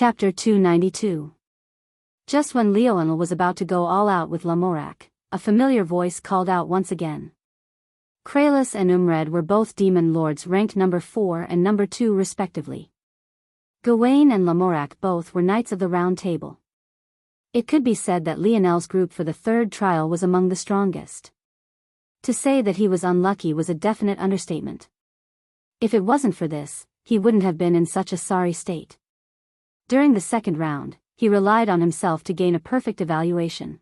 Chapter 292. Just when Lionel was about to go all out with Lamorak, a familiar voice called out once again. Kralis and Umred were both demon lords ranked number 4 and number 2 respectively. Gawain and Lamorak both were knights of the Round Table. It could be said that Lionel's group for the third trial was among the strongest. To say that he was unlucky was a definite understatement. If it wasn't for this, he wouldn't have been in such a sorry state. During the second round, he relied on himself to gain a perfect evaluation.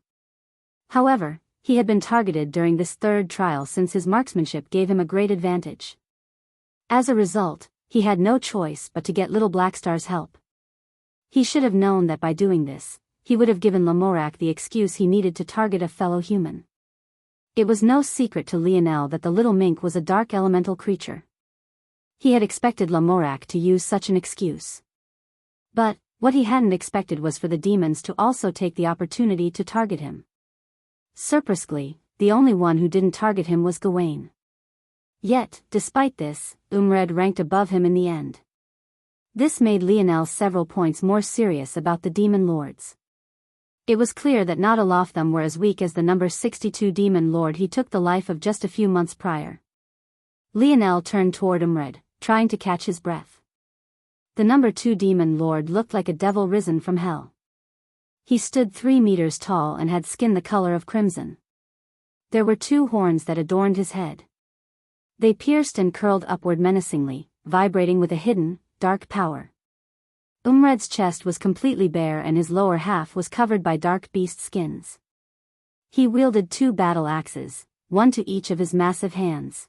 However, he had been targeted during this third trial since his marksmanship gave him a great advantage. As a result, he had no choice but to get Little Blackstar's help. He should have known that by doing this, he would have given Lamorak the excuse he needed to target a fellow human. It was no secret to Lionel that the little mink was a dark elemental creature. He had expected Lamorak to use such an excuse. But, what he hadn't expected was for the demons to also take the opportunity to target him. Surprisingly, the only one who didn't target him was Gawain. Yet, despite this, Umred ranked above him in the end. This made Lionel several points more serious about the demon lords. It was clear that not all of them were as weak as the number 62 demon lord he took the life of just a few months prior. Lionel turned toward Umred, trying to catch his breath. The number 2 demon lord looked like a devil risen from hell. He stood 3 meters tall and had skin the color of crimson. There were 2 horns that adorned his head. They pierced and curled upward menacingly, vibrating with a hidden, dark power. Umred's chest was completely bare and his lower half was covered by dark beast skins. He wielded 2 battle axes, one to each of his massive hands.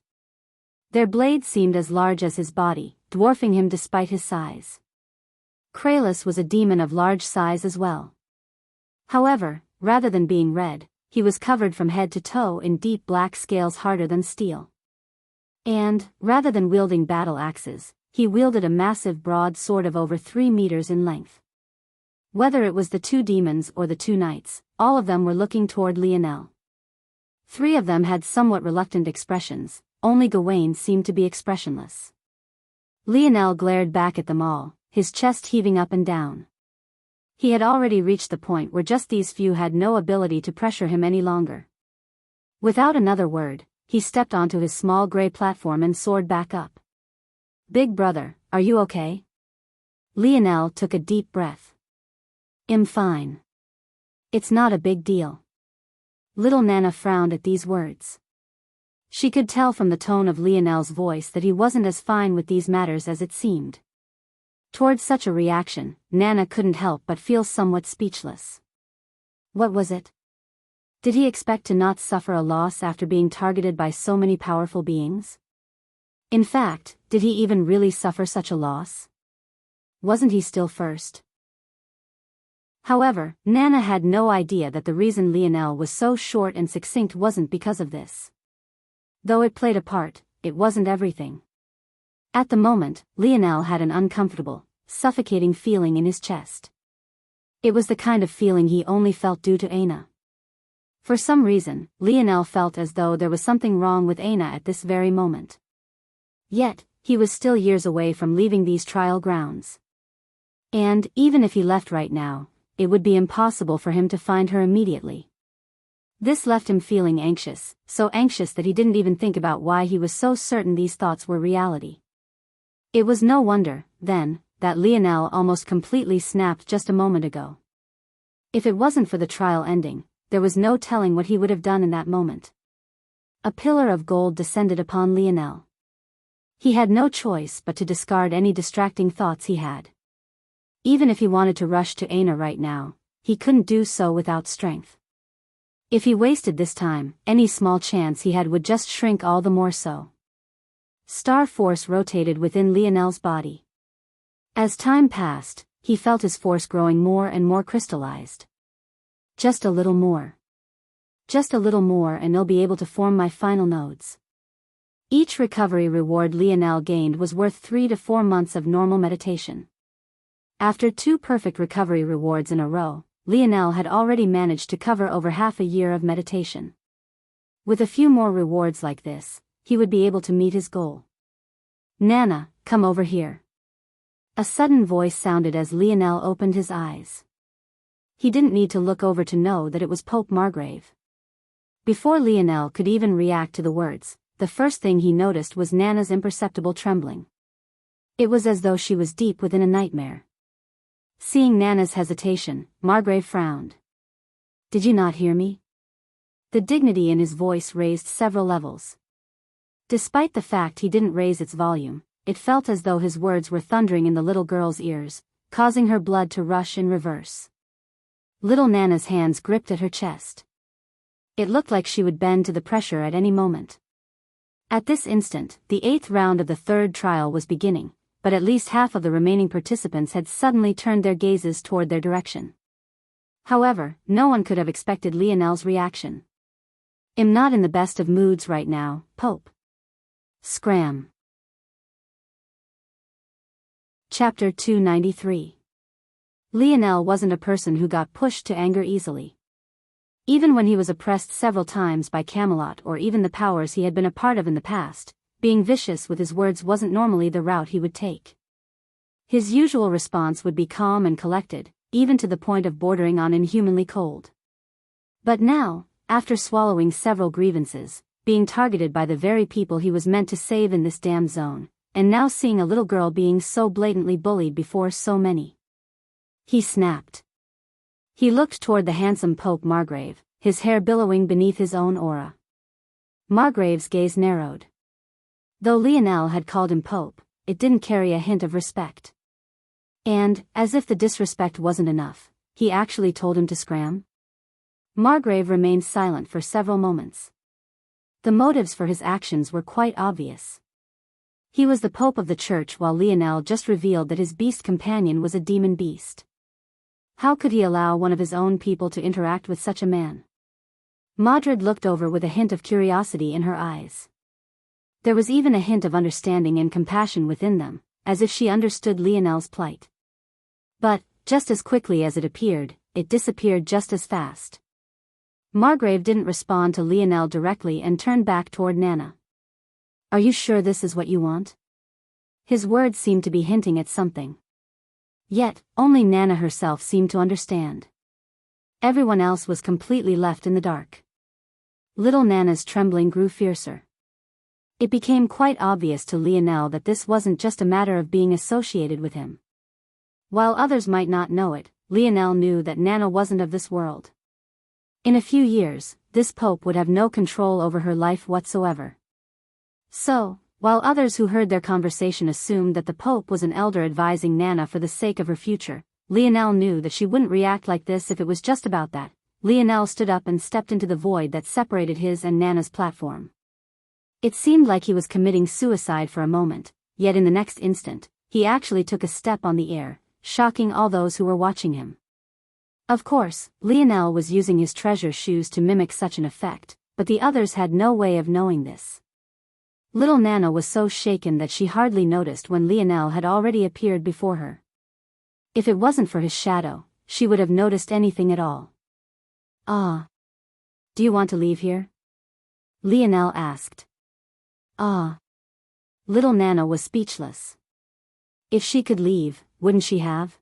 Their blades seemed as large as his body, dwarfing him despite his size. Kralis was a demon of large size as well. However, rather than being red, he was covered from head to toe in deep black scales harder than steel. And, rather than wielding battle axes, he wielded a massive broadsword of over 3 meters in length. Whether it was the 2 demons or the 2 knights, all of them were looking toward Lionel. 3 of them had somewhat reluctant expressions, only Gawain seemed to be expressionless. Lionel glared back at them all, his chest heaving up and down. He had already reached the point where just these few had no ability to pressure him any longer. Without another word, he stepped onto his small gray platform and soared back up. "Big brother, are you okay?" Lionel took a deep breath. "I'm fine. It's not a big deal." Little Nana frowned at these words. She could tell from the tone of Lionel's voice that he wasn't as fine with these matters as it seemed. Towards such a reaction, Nana couldn't help but feel somewhat speechless. What was it? Did he expect to not suffer a loss after being targeted by so many powerful beings? In fact, did he even really suffer such a loss? Wasn't he still first? However, Nana had no idea that the reason Lionel was so short and succinct wasn't because of this. Though it played a part, it wasn't everything. At the moment, Lionel had an uncomfortable, suffocating feeling in his chest. It was the kind of feeling he only felt due to Aina. For some reason, Lionel felt as though there was something wrong with Aina at this very moment. Yet, he was still years away from leaving these trial grounds. And, even if he left right now, it would be impossible for him to find her immediately. This left him feeling anxious, so anxious that he didn't even think about why he was so certain these thoughts were reality. It was no wonder, then, that Lionel almost completely snapped just a moment ago. If it wasn't for the trial ending, there was no telling what he would have done in that moment. A pillar of gold descended upon Lionel. He had no choice but to discard any distracting thoughts he had. Even if he wanted to rush to Aina right now, he couldn't do so without strength. If he wasted this time, any small chance he had would just shrink all the more so. Star force rotated within Lionel's body. As time passed, he felt his force growing more and more crystallized. Just a little more. Just a little more and I'll be able to form my final nodes. Each recovery reward Lionel gained was worth 3 to 4 months of normal meditation. After 2 perfect recovery rewards in a row, Lionel had already managed to cover over half a year of meditation. With a few more rewards like this, he would be able to meet his goal. "Nana, come over here." A sudden voice sounded as Lionel opened his eyes. He didn't need to look over to know that it was Pope Margrave. Before Lionel could even react to the words, the first thing he noticed was Nana's imperceptible trembling. It was as though she was deep within a nightmare. Seeing Nana's hesitation, Margrave frowned. "Did you not hear me?" The dignity in his voice raised several levels. Despite the fact he didn't raise its volume, it felt as though his words were thundering in the little girl's ears, causing her blood to rush in reverse. Little Nana's hands gripped at her chest. It looked like she would bend to the pressure at any moment. At this instant, the 8th round of the 3rd trial was beginning, but at least half of the remaining participants had suddenly turned their gazes toward their direction. However, no one could have expected Lionel's reaction. "I'm not in the best of moods right now, Pope." Scram. Chapter 293. Lionel wasn't a person who got pushed to anger easily. Even when he was oppressed several times by Camelot or even the powers he had been a part of in the past, being vicious with his words wasn't normally the route he would take. His usual response would be calm and collected, even to the point of bordering on inhumanly cold. But now, after swallowing several grievances, being targeted by the very people he was meant to save in this damned zone, and now seeing a little girl being so blatantly bullied before so many, he snapped. He looked toward the handsome Pope Margrave, his hair billowing beneath his own aura. Margrave's gaze narrowed. Though Lionel had called him Pope, it didn't carry a hint of respect. And, as if the disrespect wasn't enough, he actually told him to scram? Margrave remained silent for several moments. The motives for his actions were quite obvious. He was the Pope of the Church while Lionel just revealed that his beast companion was a demon beast. How could he allow one of his own people to interact with such a man? Madrid looked over with a hint of curiosity in her eyes. There was even a hint of understanding and compassion within them, as if she understood Lionel's plight. But, just as quickly as it appeared, it disappeared just as fast. Margrave didn't respond to Lionel directly and turned back toward Nana. "Are you sure this is what you want?" His words seemed to be hinting at something. Yet, only Nana herself seemed to understand. Everyone else was completely left in the dark. Little Nana's trembling grew fiercer. It became quite obvious to Lionel that this wasn't just a matter of being associated with him. While others might not know it, Lionel knew that Nana wasn't of this world. In a few years, this Pope would have no control over her life whatsoever. So, while others who heard their conversation assumed that the Pope was an elder advising Nana for the sake of her future, Lionel knew that she wouldn't react like this if it was just about that. Lionel stood up and stepped into the void that separated his and Nana's platform. It seemed like he was committing suicide for a moment, yet in the next instant, he actually took a step on the air, shocking all those who were watching him. Of course, Lionel was using his treasure shoes to mimic such an effect, but the others had no way of knowing this. Little Nana was so shaken that she hardly noticed when Lionel had already appeared before her. If it wasn't for his shadow, she would have noticed anything at all. "Ah. Do you want to leave here?" Lionel asked. "Ah." Little Nana was speechless. If she could leave, wouldn't she have?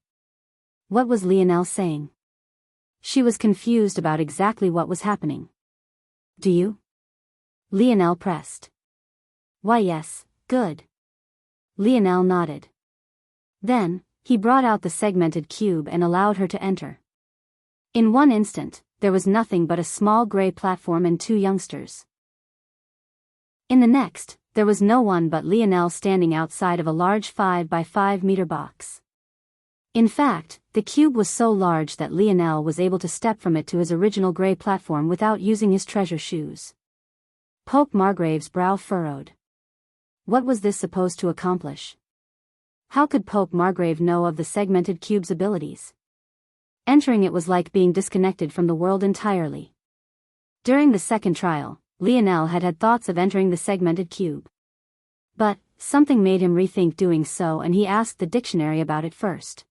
What was Lionel saying? She was confused about exactly what was happening. "Do you?" Lionel pressed. "Why yes, good." Lionel nodded. Then, he brought out the segmented cube and allowed her to enter. In one instant, there was nothing but a small gray platform and two youngsters. In the next, there was no one but Lionel standing outside of a large 5 by 5 meter box. In fact, the cube was so large that Lionel was able to step from it to his original gray platform without using his treasure shoes. Pope Margrave's brow furrowed. What was this supposed to accomplish? How could Pope Margrave know of the segmented cube's abilities? Entering it was like being disconnected from the world entirely. During the second trial, Lionel had had thoughts of entering the segmented cube. But, something made him rethink doing so and he asked the dictionary about it first.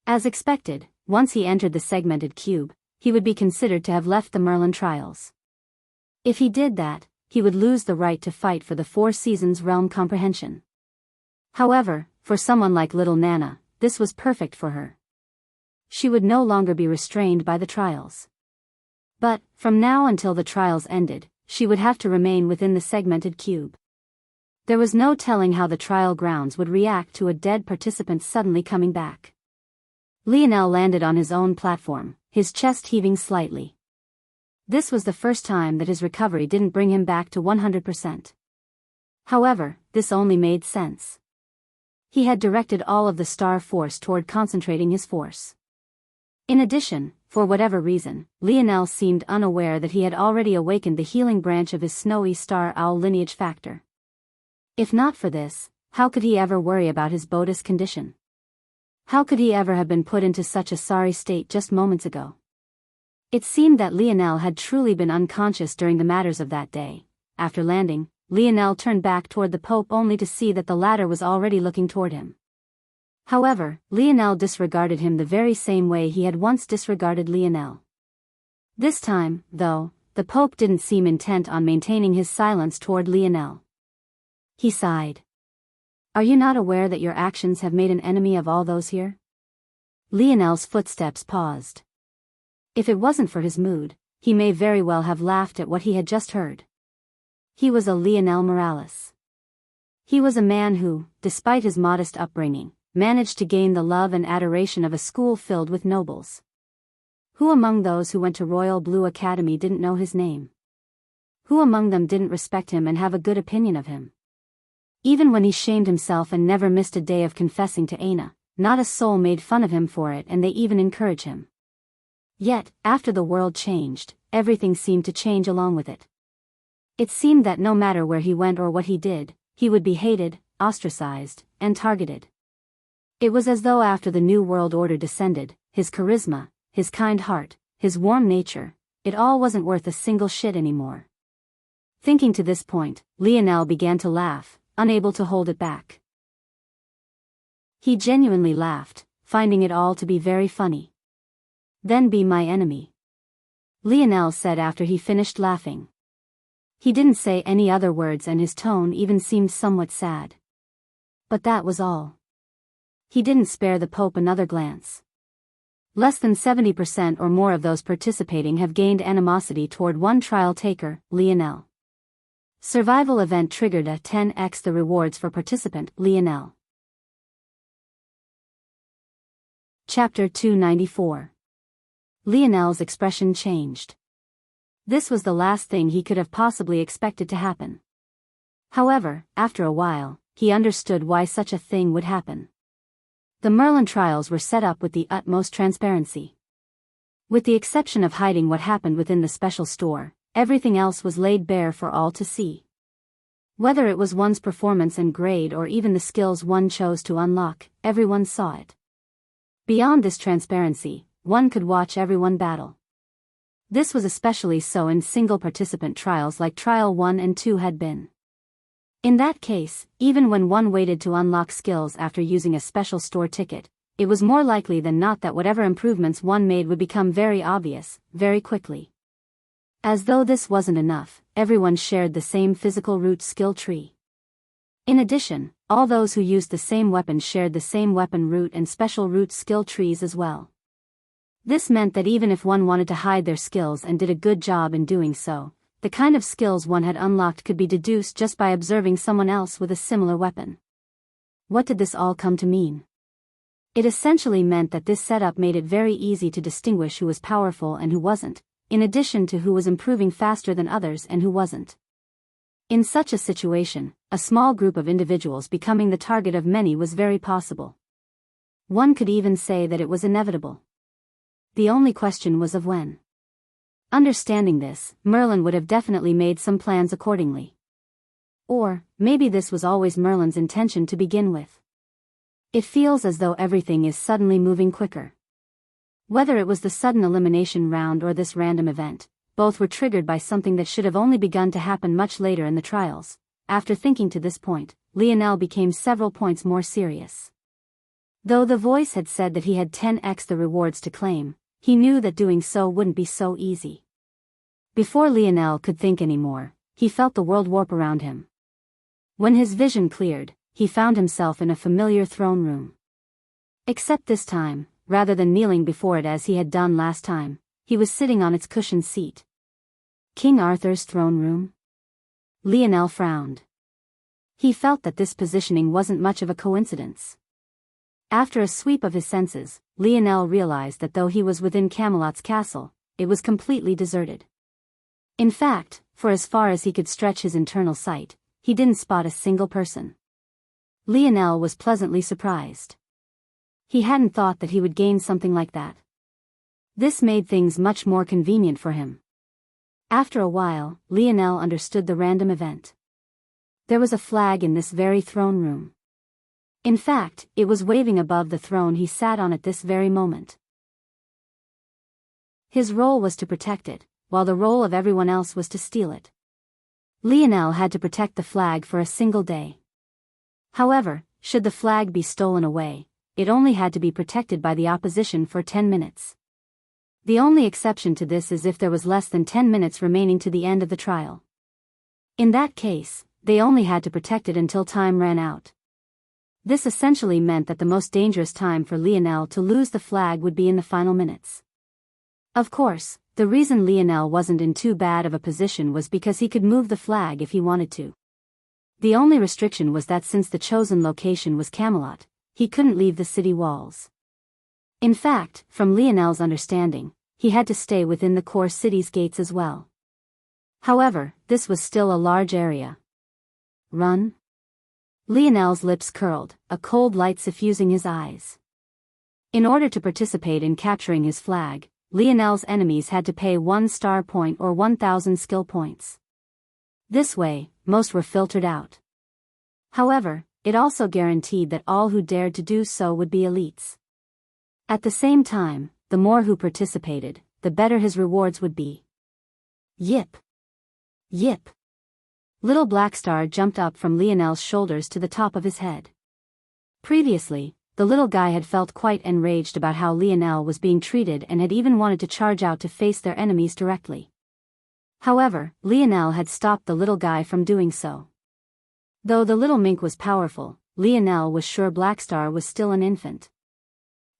As expected, once he entered the segmented cube, he would be considered to have left the Merlin trials. If he did that, he would lose the right to fight for the 4 Seasons realm comprehension. However, for someone like little Nana, this was perfect for her. She would no longer be restrained by the trials. But, from now until the trials ended, she would have to remain within the segmented cube. There was no telling how the trial grounds would react to a dead participant suddenly coming back. Lionel landed on his own platform, his chest heaving slightly. This was the first time that his recovery didn't bring him back to 100%. However, this only made sense. He had directed all of the star force toward concentrating his force. In addition, for whatever reason, Lionel seemed unaware that he had already awakened the healing branch of his snowy star owl lineage factor. If not for this, how could he ever worry about his Bodis condition? How could he ever have been put into such a sorry state just moments ago? It seemed that Lionel had truly been unconscious during the matters of that day. After landing, Lionel turned back toward the Pope only to see that the latter was already looking toward him. However, Lionel disregarded him the very same way he had once disregarded Lionel. This time, though, the Pope didn't seem intent on maintaining his silence toward Lionel. He sighed. "Are you not aware that your actions have made an enemy of all those here?" Lionel's footsteps paused. If it wasn't for his mood, he may very well have laughed at what he had just heard. He was a Lionel Morales. He was a man who, despite his modest upbringing, managed to gain the love and adoration of a school filled with nobles. Who among those who went to Royal Blue Academy didn't know his name? Who among them didn't respect him and have a good opinion of him? Even when he shamed himself and never missed a day of confessing to Aina, not a soul made fun of him for it, and they even encouraged him. Yet, after the world changed, everything seemed to change along with it. It seemed that no matter where he went or what he did, he would be hated, ostracized, and targeted. It was as though after the New World Order descended, his charisma, his kind heart, his warm nature, it all wasn't worth a single shit anymore. Thinking to this point, Lionel began to laugh, unable to hold it back. He genuinely laughed, finding it all to be very funny. "Then be my enemy," Lionel said after he finished laughing. He didn't say any other words and his tone even seemed somewhat sad. But that was all. He didn't spare the Pope another glance. Less than 70% or more of those participating have gained animosity toward one trial taker, Lionel. Survival event triggered a 10x the rewards for participant, Lionel. Chapter 294. Lionel's expression changed. This was the last thing he could have possibly expected to happen. However, after a while, he understood why such a thing would happen. The Merlin trials were set up with the utmost transparency. With the exception of hiding what happened within the special store, everything else was laid bare for all to see. Whether it was one's performance and grade or even the skills one chose to unlock, everyone saw it. Beyond this transparency, one could watch everyone battle. This was especially so in single-participant trials like Trial 1 and 2 had been. In that case, even when one waited to unlock skills after using a special store ticket, it was more likely than not that whatever improvements one made would become very obvious, very quickly. As though this wasn't enough, everyone shared the same physical root skill tree. In addition, all those who used the same weapon shared the same weapon root and special root skill trees as well. This meant that even if one wanted to hide their skills and did a good job in doing so, the kind of skills one had unlocked could be deduced just by observing someone else with a similar weapon. What did this all come to mean? It essentially meant that this setup made it very easy to distinguish who was powerful and who wasn't, in addition to who was improving faster than others and who wasn't. In such a situation, a small group of individuals becoming the target of many was very possible. One could even say that it was inevitable. The only question was of when. Understanding this, Merlin would have definitely made some plans accordingly. Or, maybe this was always Merlin's intention to begin with. It feels as though everything is suddenly moving quicker. Whether it was the sudden elimination round or this random event, both were triggered by something that should have only begun to happen much later in the trials. After thinking to this point, Lionel became several points more serious. Though the voice had said that he had 10x the rewards to claim, he knew that doing so wouldn't be so easy. Before Lionel could think anymore, he felt the world warp around him. When his vision cleared, he found himself in a familiar throne room. Except this time, rather than kneeling before it as he had done last time, he was sitting on its cushioned seat. King Arthur's throne room? Lionel frowned. He felt that this positioning wasn't much of a coincidence. After a sweep of his senses, Lionel realized that though he was within Camelot's castle, it was completely deserted. In fact, for as far as he could stretch his internal sight, he didn't spot a single person. Lionel was pleasantly surprised. He hadn't thought that he would gain something like that. This made things much more convenient for him. After a while, Lionel understood the random event. There was a flag in this very throne room. In fact, it was waving above the throne he sat on at this very moment. His role was to protect it, while the role of everyone else was to steal it. Lionel had to protect the flag for a single day. However, should the flag be stolen away, it only had to be protected by the opposition for 10 minutes. The only exception to this is if there was less than 10 minutes remaining to the end of the trial. In that case, they only had to protect it until time ran out. This essentially meant that the most dangerous time for Lionel to lose the flag would be in the final minutes. Of course, the reason Lionel wasn't in too bad of a position was because he could move the flag if he wanted to. The only restriction was that since the chosen location was Camelot, he couldn't leave the city walls. In fact, from Lionel's understanding, he had to stay within the core city's gates as well. However, this was still a large area. Run? Lionel's lips curled, a cold light suffusing his eyes. In order to participate in capturing his flag, Lionel's enemies had to pay 1 star point or 1,000 skill points. This way, most were filtered out. However, it also guaranteed that all who dared to do so would be elites. At the same time, the more who participated, the better his rewards would be. Yip! Yip! Little Blackstar jumped up from Lionel's shoulders to the top of his head. Previously, the little guy had felt quite enraged about how Lionel was being treated and had even wanted to charge out to face their enemies directly. However, Lionel had stopped the little guy from doing so. Though the little mink was powerful, Lionel was sure Blackstar was still an infant.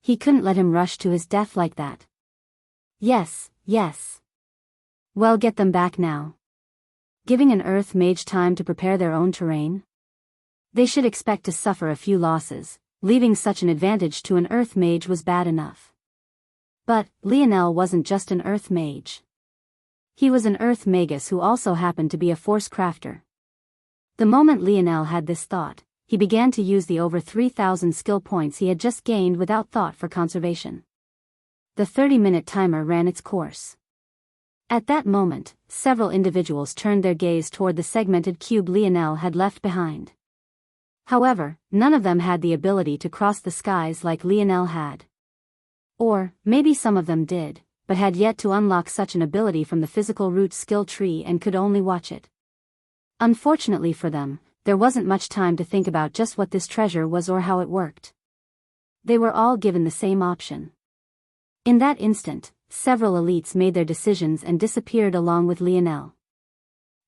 He couldn't let him rush to his death like that. Yes, yes. Well, get them back now. Giving an earth mage time to prepare their own terrain? They should expect to suffer a few losses, leaving such an advantage to an earth mage was bad enough. But, Lionel wasn't just an earth mage. He was an earth magus who also happened to be a force crafter. The moment Lionel had this thought, he began to use the over 3,000 skill points he had just gained without thought for conservation. The 30-minute timer ran its course. At that moment, several individuals turned their gaze toward the segmented cube Lionel had left behind. However, none of them had the ability to cross the skies like Lionel had. Or, maybe some of them did, but had yet to unlock such an ability from the physical root skill tree and could only watch it. Unfortunately for them, there wasn't much time to think about just what this treasure was or how it worked. They were all given the same option. In that instant, several elites made their decisions and disappeared along with Lionel.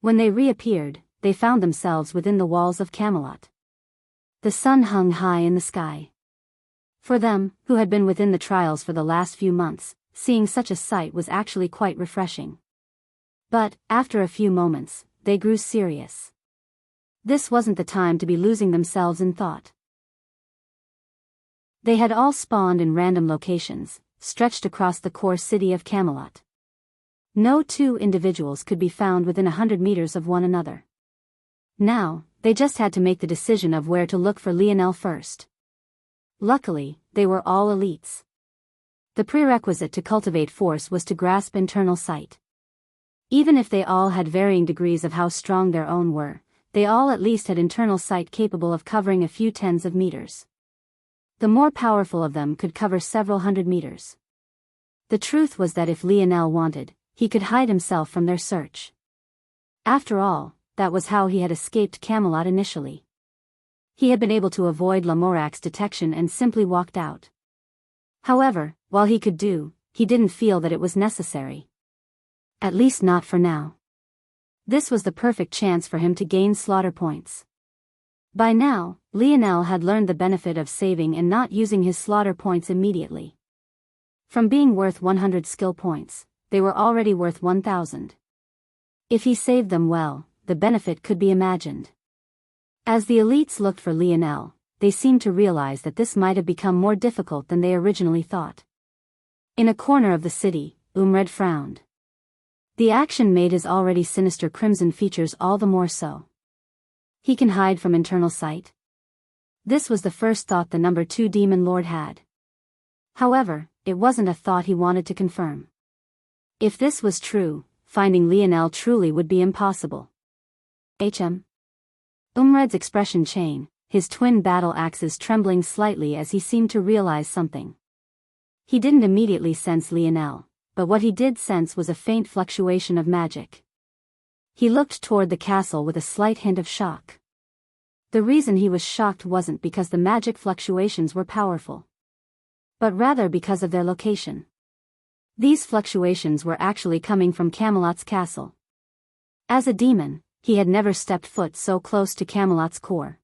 When they reappeared, they found themselves within the walls of Camelot. The sun hung high in the sky. For them, who had been within the trials for the last few months, seeing such a sight was actually quite refreshing. But, after a few moments, they grew serious. This wasn't the time to be losing themselves in thought. They had all spawned in random locations, stretched across the core city of Camelot. No two individuals could be found within 100 meters of one another. Now, they just had to make the decision of where to look for Lionel first. Luckily, they were all elites. The prerequisite to cultivate force was to grasp internal sight. Even if they all had varying degrees of how strong their own were, they all at least had internal sight capable of covering a few tens of meters. The more powerful of them could cover several hundred meters. The truth was that if Lionel wanted, he could hide himself from their search. After all, that was how he had escaped Camelot initially. He had been able to avoid Lamorac's detection and simply walked out. However, while he could he didn't feel that it was necessary. At least not for now. This was the perfect chance for him to gain slaughter points. By now, Lionel had learned the benefit of saving and not using his slaughter points immediately. From being worth 100 skill points, they were already worth 1,000. If he saved them well, the benefit could be imagined. As the elites looked for Lionel, they seemed to realize that this might have become more difficult than they originally thought. In a corner of the city, Umred frowned. The action made his already sinister crimson features all the more so. He can hide from internal sight? This was the first thought the number 2 demon lord had. However, it wasn't a thought he wanted to confirm. If this was true, finding Lionel truly would be impossible. Umred's expression changed, his twin battle axes trembling slightly as he seemed to realize something. He didn't immediately sense Lionel, but what he did sense was a faint fluctuation of magic. He looked toward the castle with a slight hint of shock. The reason he was shocked wasn't because the magic fluctuations were powerful, but rather because of their location. These fluctuations were actually coming from Camelot's castle. As a demon, he had never stepped foot so close to Camelot's core.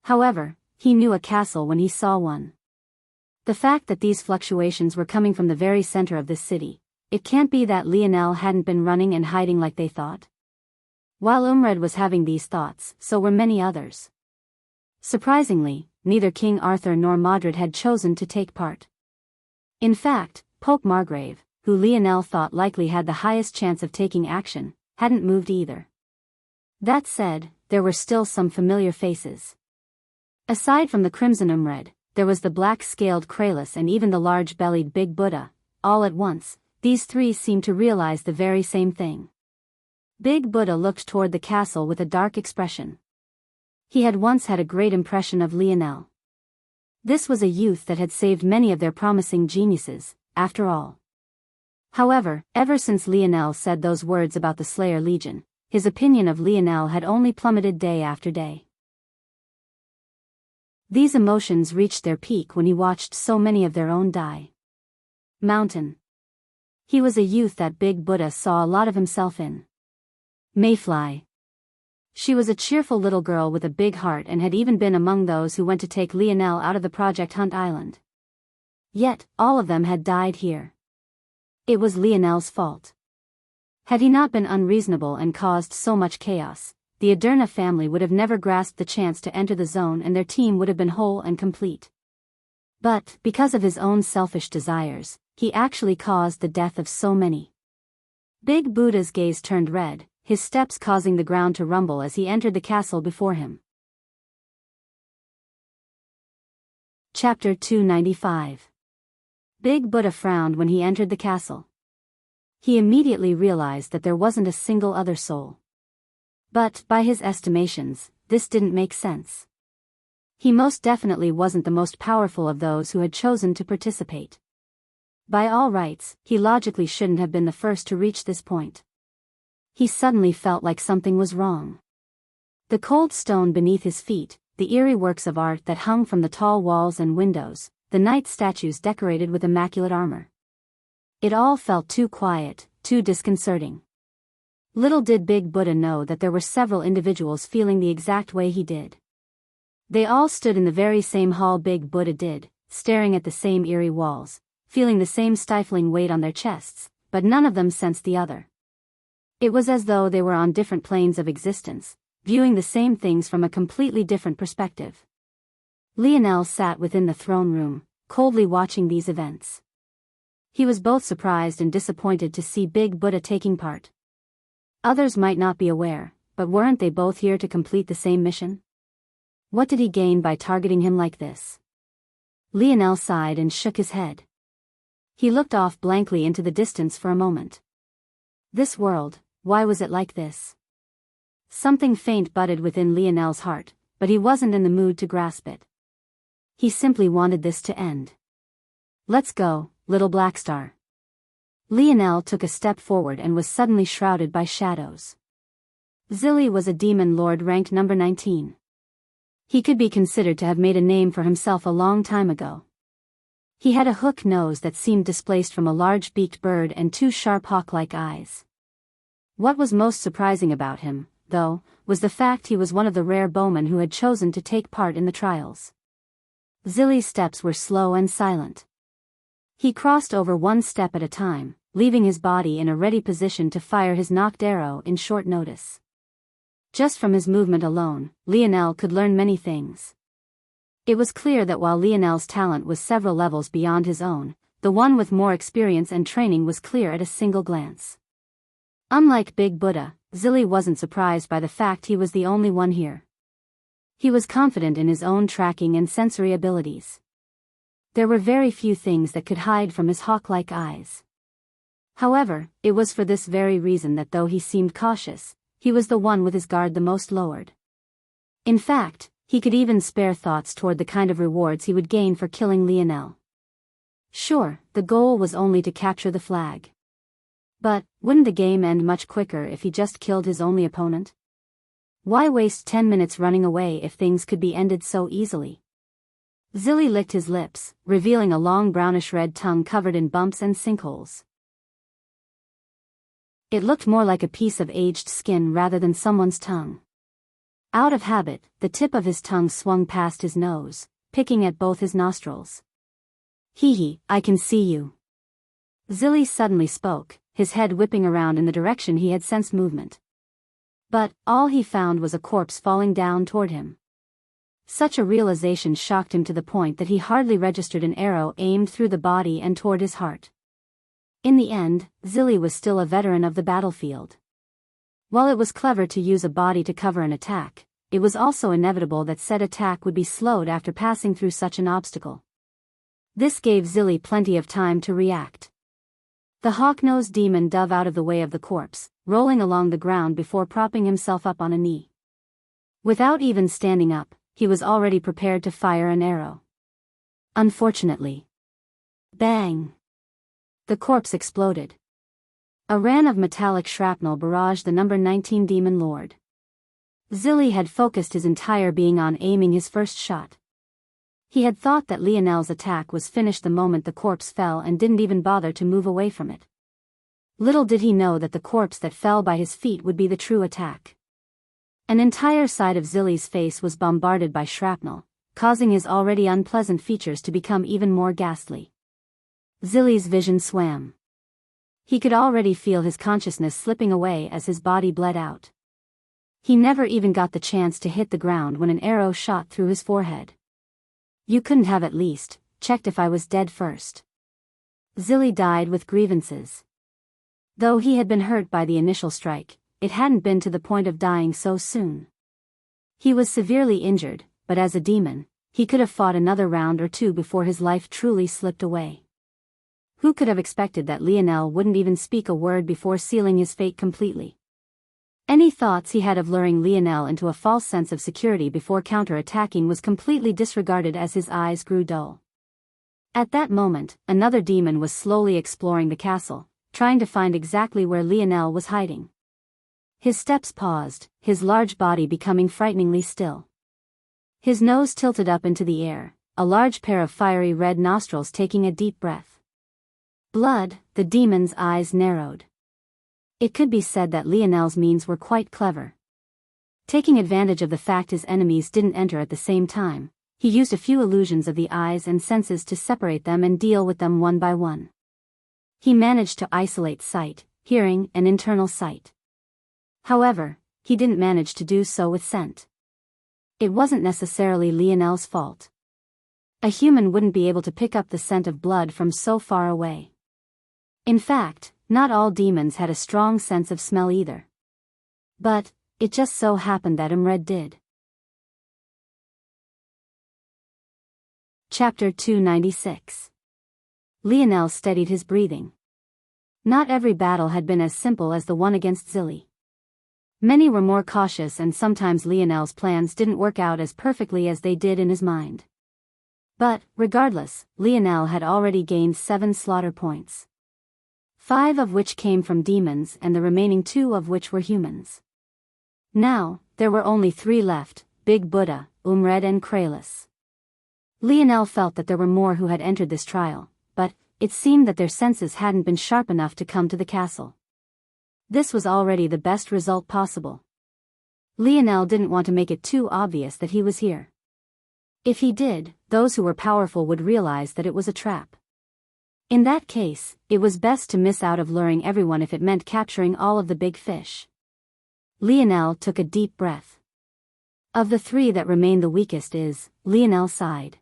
However, he knew a castle when he saw one. The fact that these fluctuations were coming from the very center of this city, it can't be that Lionel hadn't been running and hiding like they thought. While Umred was having these thoughts, so were many others. Surprisingly, neither King Arthur nor Modred had chosen to take part. In fact, Pope Margrave, who Lionel thought likely had the highest chance of taking action, hadn't moved either. That said, there were still some familiar faces. Aside from the Crimson Umred, there was the black-scaled Kralis and even the large-bellied Big Buddha. All at once, these three seemed to realize the very same thing. Big Buddha looked toward the castle with a dark expression. He had once had a great impression of Lionel. This was a youth that had saved many of their promising geniuses, after all. However, ever since Lionel said those words about the Slayer Legion, his opinion of Lionel had only plummeted day after day. These emotions reached their peak when he watched so many of their own die. Mountain. He was a youth that Big Buddha saw a lot of himself in. Mayfly. She was a cheerful little girl with a big heart and had even been among those who went to take Lionel out of the Project Hunt Island. Yet, all of them had died here. It was Lionel's fault. Had he not been unreasonable and caused so much chaos, the Aderna family would have never grasped the chance to enter the zone and their team would have been whole and complete. But, because of his own selfish desires, he actually caused the death of so many. Big Buddha's gaze turned red, his steps causing the ground to rumble as he entered the castle before him. Chapter 295. Big Buddha frowned when he entered the castle. He immediately realized that there wasn't a single other soul. But, by his estimations, this didn't make sense. He most definitely wasn't the most powerful of those who had chosen to participate. By all rights, he logically shouldn't have been the first to reach this point. He suddenly felt like something was wrong. The cold stone beneath his feet, the eerie works of art that hung from the tall walls and windows, the knight statues decorated with immaculate armor. It all felt too quiet, too disconcerting. Little did Big Buddha know that there were several individuals feeling the exact way he did. They all stood in the very same hall Big Buddha did, staring at the same eerie walls, feeling the same stifling weight on their chests, but none of them sensed the other. It was as though they were on different planes of existence, viewing the same things from a completely different perspective. Lionel sat within the throne room, coldly watching these events. He was both surprised and disappointed to see Big Buddha taking part. Others might not be aware, but weren't they both here to complete the same mission? What did he gain by targeting him like this? Lionel sighed and shook his head. He looked off blankly into the distance for a moment. This world, why was it like this? Something faint budded within Lionel's heart, but he wasn't in the mood to grasp it. He simply wanted this to end. Let's go, little Blackstar. Lionel took a step forward and was suddenly shrouded by shadows. Zilly was a demon lord ranked number 19. He could be considered to have made a name for himself a long time ago. He had a hook nose that seemed displaced from a large beaked bird and two sharp hawk-like eyes. What was most surprising about him though, was the fact he was one of the rare bowmen who had chosen to take part in the trials. Zilli's steps were slow and silent. He crossed over one step at a time, leaving his body in a ready position to fire his nocked arrow in short notice. Just from his movement alone, Lionel could learn many things. It was clear that while Lionel's talent was several levels beyond his own, the one with more experience and training was clear at a single glance. Unlike Big Buddha, Zilli wasn't surprised by the fact he was the only one here. He was confident in his own tracking and sensory abilities. There were very few things that could hide from his hawk-like eyes. However, it was for this very reason that though he seemed cautious, he was the one with his guard the most lowered. In fact, he could even spare thoughts toward the kind of rewards he would gain for killing Lionel. Sure, the goal was only to capture the flag. But, wouldn't the game end much quicker if he just killed his only opponent? Why waste 10 minutes running away if things could be ended so easily? Zilli licked his lips, revealing a long brownish-red tongue covered in bumps and sinkholes. It looked more like a piece of aged skin rather than someone's tongue. Out of habit, the tip of his tongue swung past his nose, picking at both his nostrils. "Hee, I can see you." Zilli suddenly spoke, his head whipping around in the direction he had sensed movement. But, all he found was a corpse falling down toward him. Such a realization shocked him to the point that he hardly registered an arrow aimed through the body and toward his heart. In the end, Zilli was still a veteran of the battlefield. While it was clever to use a body to cover an attack, it was also inevitable that said attack would be slowed after passing through such an obstacle. This gave Zilli plenty of time to react. The hawk-nosed demon dove out of the way of the corpse, rolling along the ground before propping himself up on a knee. Without even standing up, he was already prepared to fire an arrow. Unfortunately. Bang! The corpse exploded. A ran of metallic shrapnel barraged the number 19 demon lord. Zilli had focused his entire being on aiming his first shot. He had thought that Lionel's attack was finished the moment the corpse fell and didn't even bother to move away from it. Little did he know that the corpse that fell by his feet would be the true attack. An entire side of Zilli's face was bombarded by shrapnel, causing his already unpleasant features to become even more ghastly. Zilli's vision swam. He could already feel his consciousness slipping away as his body bled out. He never even got the chance to hit the ground when an arrow shot through his forehead. "You couldn't have at least checked if I was dead first." Zilli died with grievances. Though he had been hurt by the initial strike, it hadn't been to the point of dying so soon. He was severely injured, but as a demon, he could have fought another round or two before his life truly slipped away. Who could have expected that Lionel wouldn't even speak a word before sealing his fate completely? Any thoughts he had of luring Lionel into a false sense of security before counter-attacking was completely disregarded as his eyes grew dull. At that moment, another demon was slowly exploring the castle, trying to find exactly where Lionel was hiding. His steps paused, his large body becoming frighteningly still. His nose tilted up into the air, a large pair of fiery red nostrils taking a deep breath. Blood, the demon's eyes narrowed. It could be said that Lionel's means were quite clever. Taking advantage of the fact his enemies didn't enter at the same time, he used a few illusions of the eyes and senses to separate them and deal with them one by one. He managed to isolate sight, hearing, and internal sight. However, he didn't manage to do so with scent. It wasn't necessarily Lionel's fault. A human wouldn't be able to pick up the scent of blood from so far away. In fact, not all demons had a strong sense of smell either. But, it just so happened that Imred did. Chapter 296. Lionel steadied his breathing. Not every battle had been as simple as the one against Zilli. Many were more cautious and sometimes Lionel's plans didn't work out as perfectly as they did in his mind. But, regardless, Lionel had already gained 7 slaughter points. 5 of which came from demons and the remaining 2 of which were humans. Now, there were only 3 left, Big Buddha, Umred and Kralis. Lionel felt that there were more who had entered this trial, but it seemed that their senses hadn't been sharp enough to come to the castle. This was already the best result possible. Lionel didn't want to make it too obvious that he was here. If he did, those who were powerful would realize that it was a trap. In that case, it was best to miss out of luring everyone if it meant capturing all of the big fish. Lionel took a deep breath. Of the three that remained, the weakest is, Lionel sighed.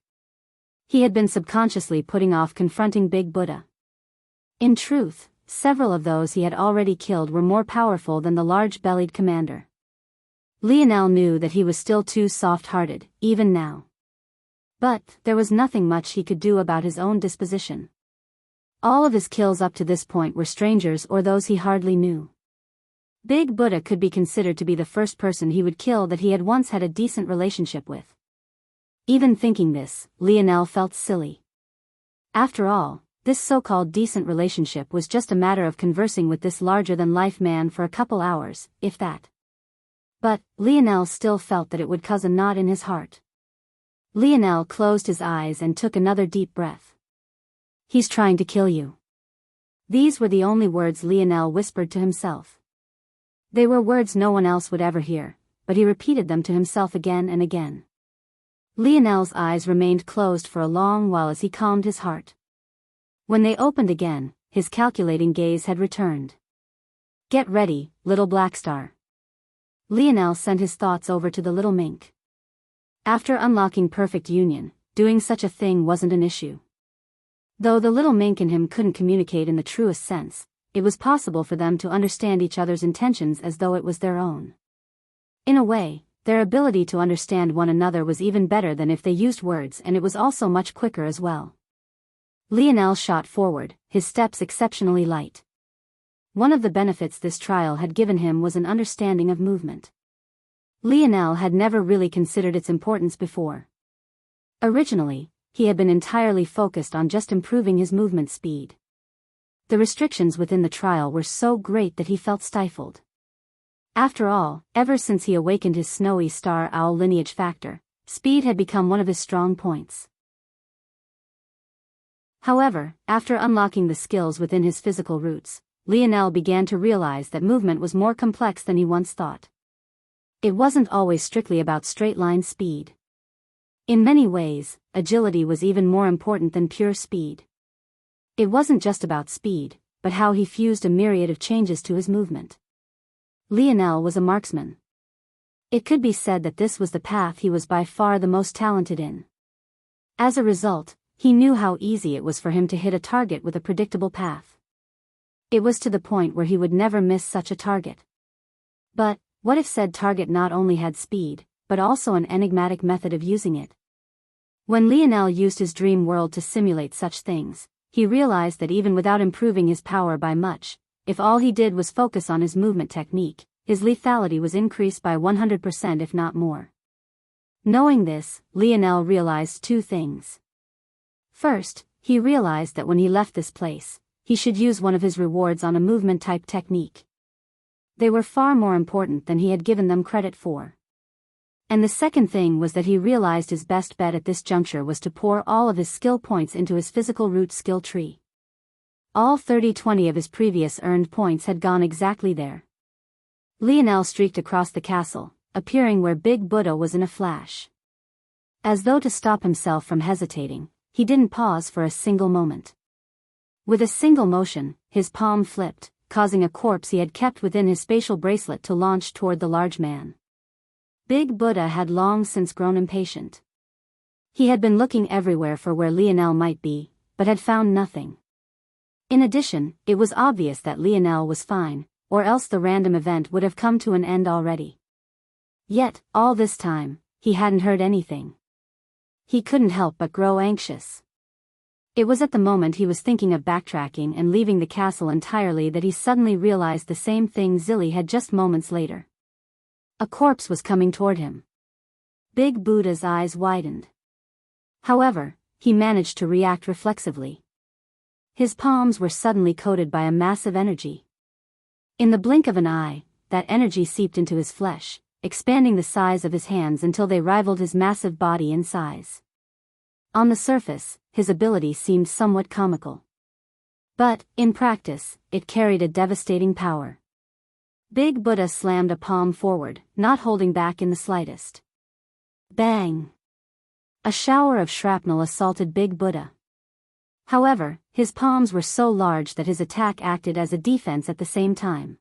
He had been subconsciously putting off confronting Big Buddha. In truth, several of those he had already killed were more powerful than the large-bellied commander. Lionel knew that he was still too soft-hearted, even now. But there was nothing much he could do about his own disposition. All of his kills up to this point were strangers or those he hardly knew. Big Buddha could be considered to be the first person he would kill that he had once had a decent relationship with. Even thinking this, Lionel felt silly. After all, this so-called decent relationship was just a matter of conversing with this larger-than-life man for a couple hours, if that. But Lionel still felt that it would cause a knot in his heart. Lionel closed his eyes and took another deep breath. "He's trying to kill you." These were the only words Lionel whispered to himself. They were words no one else would ever hear, but he repeated them to himself again and again. Lionel's eyes remained closed for a long while as he calmed his heart. When they opened again, his calculating gaze had returned. "Get ready, little Black Star." Lionel sent his thoughts over to the little mink. After unlocking perfect union, doing such a thing wasn't an issue. Though the little mink and him couldn't communicate in the truest sense, it was possible for them to understand each other's intentions as though it was their own. In a way, their ability to understand one another was even better than if they used words, and it was also much quicker as well. Lionel shot forward, his steps exceptionally light. One of the benefits this trial had given him was an understanding of movement. Lionel had never really considered its importance before. Originally, he had been entirely focused on just improving his movement speed. The restrictions within the trial were so great that he felt stifled. After all, ever since he awakened his snowy star owl lineage factor, speed had become one of his strong points. However, after unlocking the skills within his physical roots, Lionel began to realize that movement was more complex than he once thought. It wasn't always strictly about straight-line speed. In many ways, agility was even more important than pure speed. It wasn't just about speed, but how he fused a myriad of changes to his movement. Lionel was a marksman. It could be said that this was the path he was by far the most talented in. As a result, he knew how easy it was for him to hit a target with a predictable path. It was to the point where he would never miss such a target. But, what if said target not only had speed, but also an enigmatic method of using it? When Lionel used his dream world to simulate such things, he realized that even without improving his power by much, if all he did was focus on his movement technique, his lethality was increased by 100% if not more. Knowing this, Lionel realized two things. First, he realized that when he left this place, he should use one of his rewards on a movement-type technique. They were far more important than he had given them credit for. And the second thing was that he realized his best bet at this juncture was to pour all of his skill points into his physical root skill tree. All 30-20 of his previous earned points had gone exactly there. Lionel streaked across the castle, appearing where Big Buddha was in a flash. As though to stop himself from hesitating, he didn't pause for a single moment. With a single motion, his palm flipped, causing a corpse he had kept within his spatial bracelet to launch toward the large man. Big Buddha had long since grown impatient. He had been looking everywhere for where Lionel might be, but had found nothing. In addition, it was obvious that Lionel was fine, or else the random event would have come to an end already. Yet, all this time, he hadn't heard anything. He couldn't help but grow anxious. It was at the moment he was thinking of backtracking and leaving the castle entirely that he suddenly realized the same thing Zilly had just moments later. A corpse was coming toward him. Big Buddha's eyes widened. However, he managed to react reflexively. His palms were suddenly coated by a massive energy. In the blink of an eye, that energy seeped into his flesh, expanding the size of his hands until they rivaled his massive body in size. On the surface, his ability seemed somewhat comical. But, in practice, it carried a devastating power. Big Buddha slammed a palm forward, not holding back in the slightest. Bang! A shower of shrapnel assaulted Big Buddha. However, his palms were so large that his attack acted as a defense at the same time.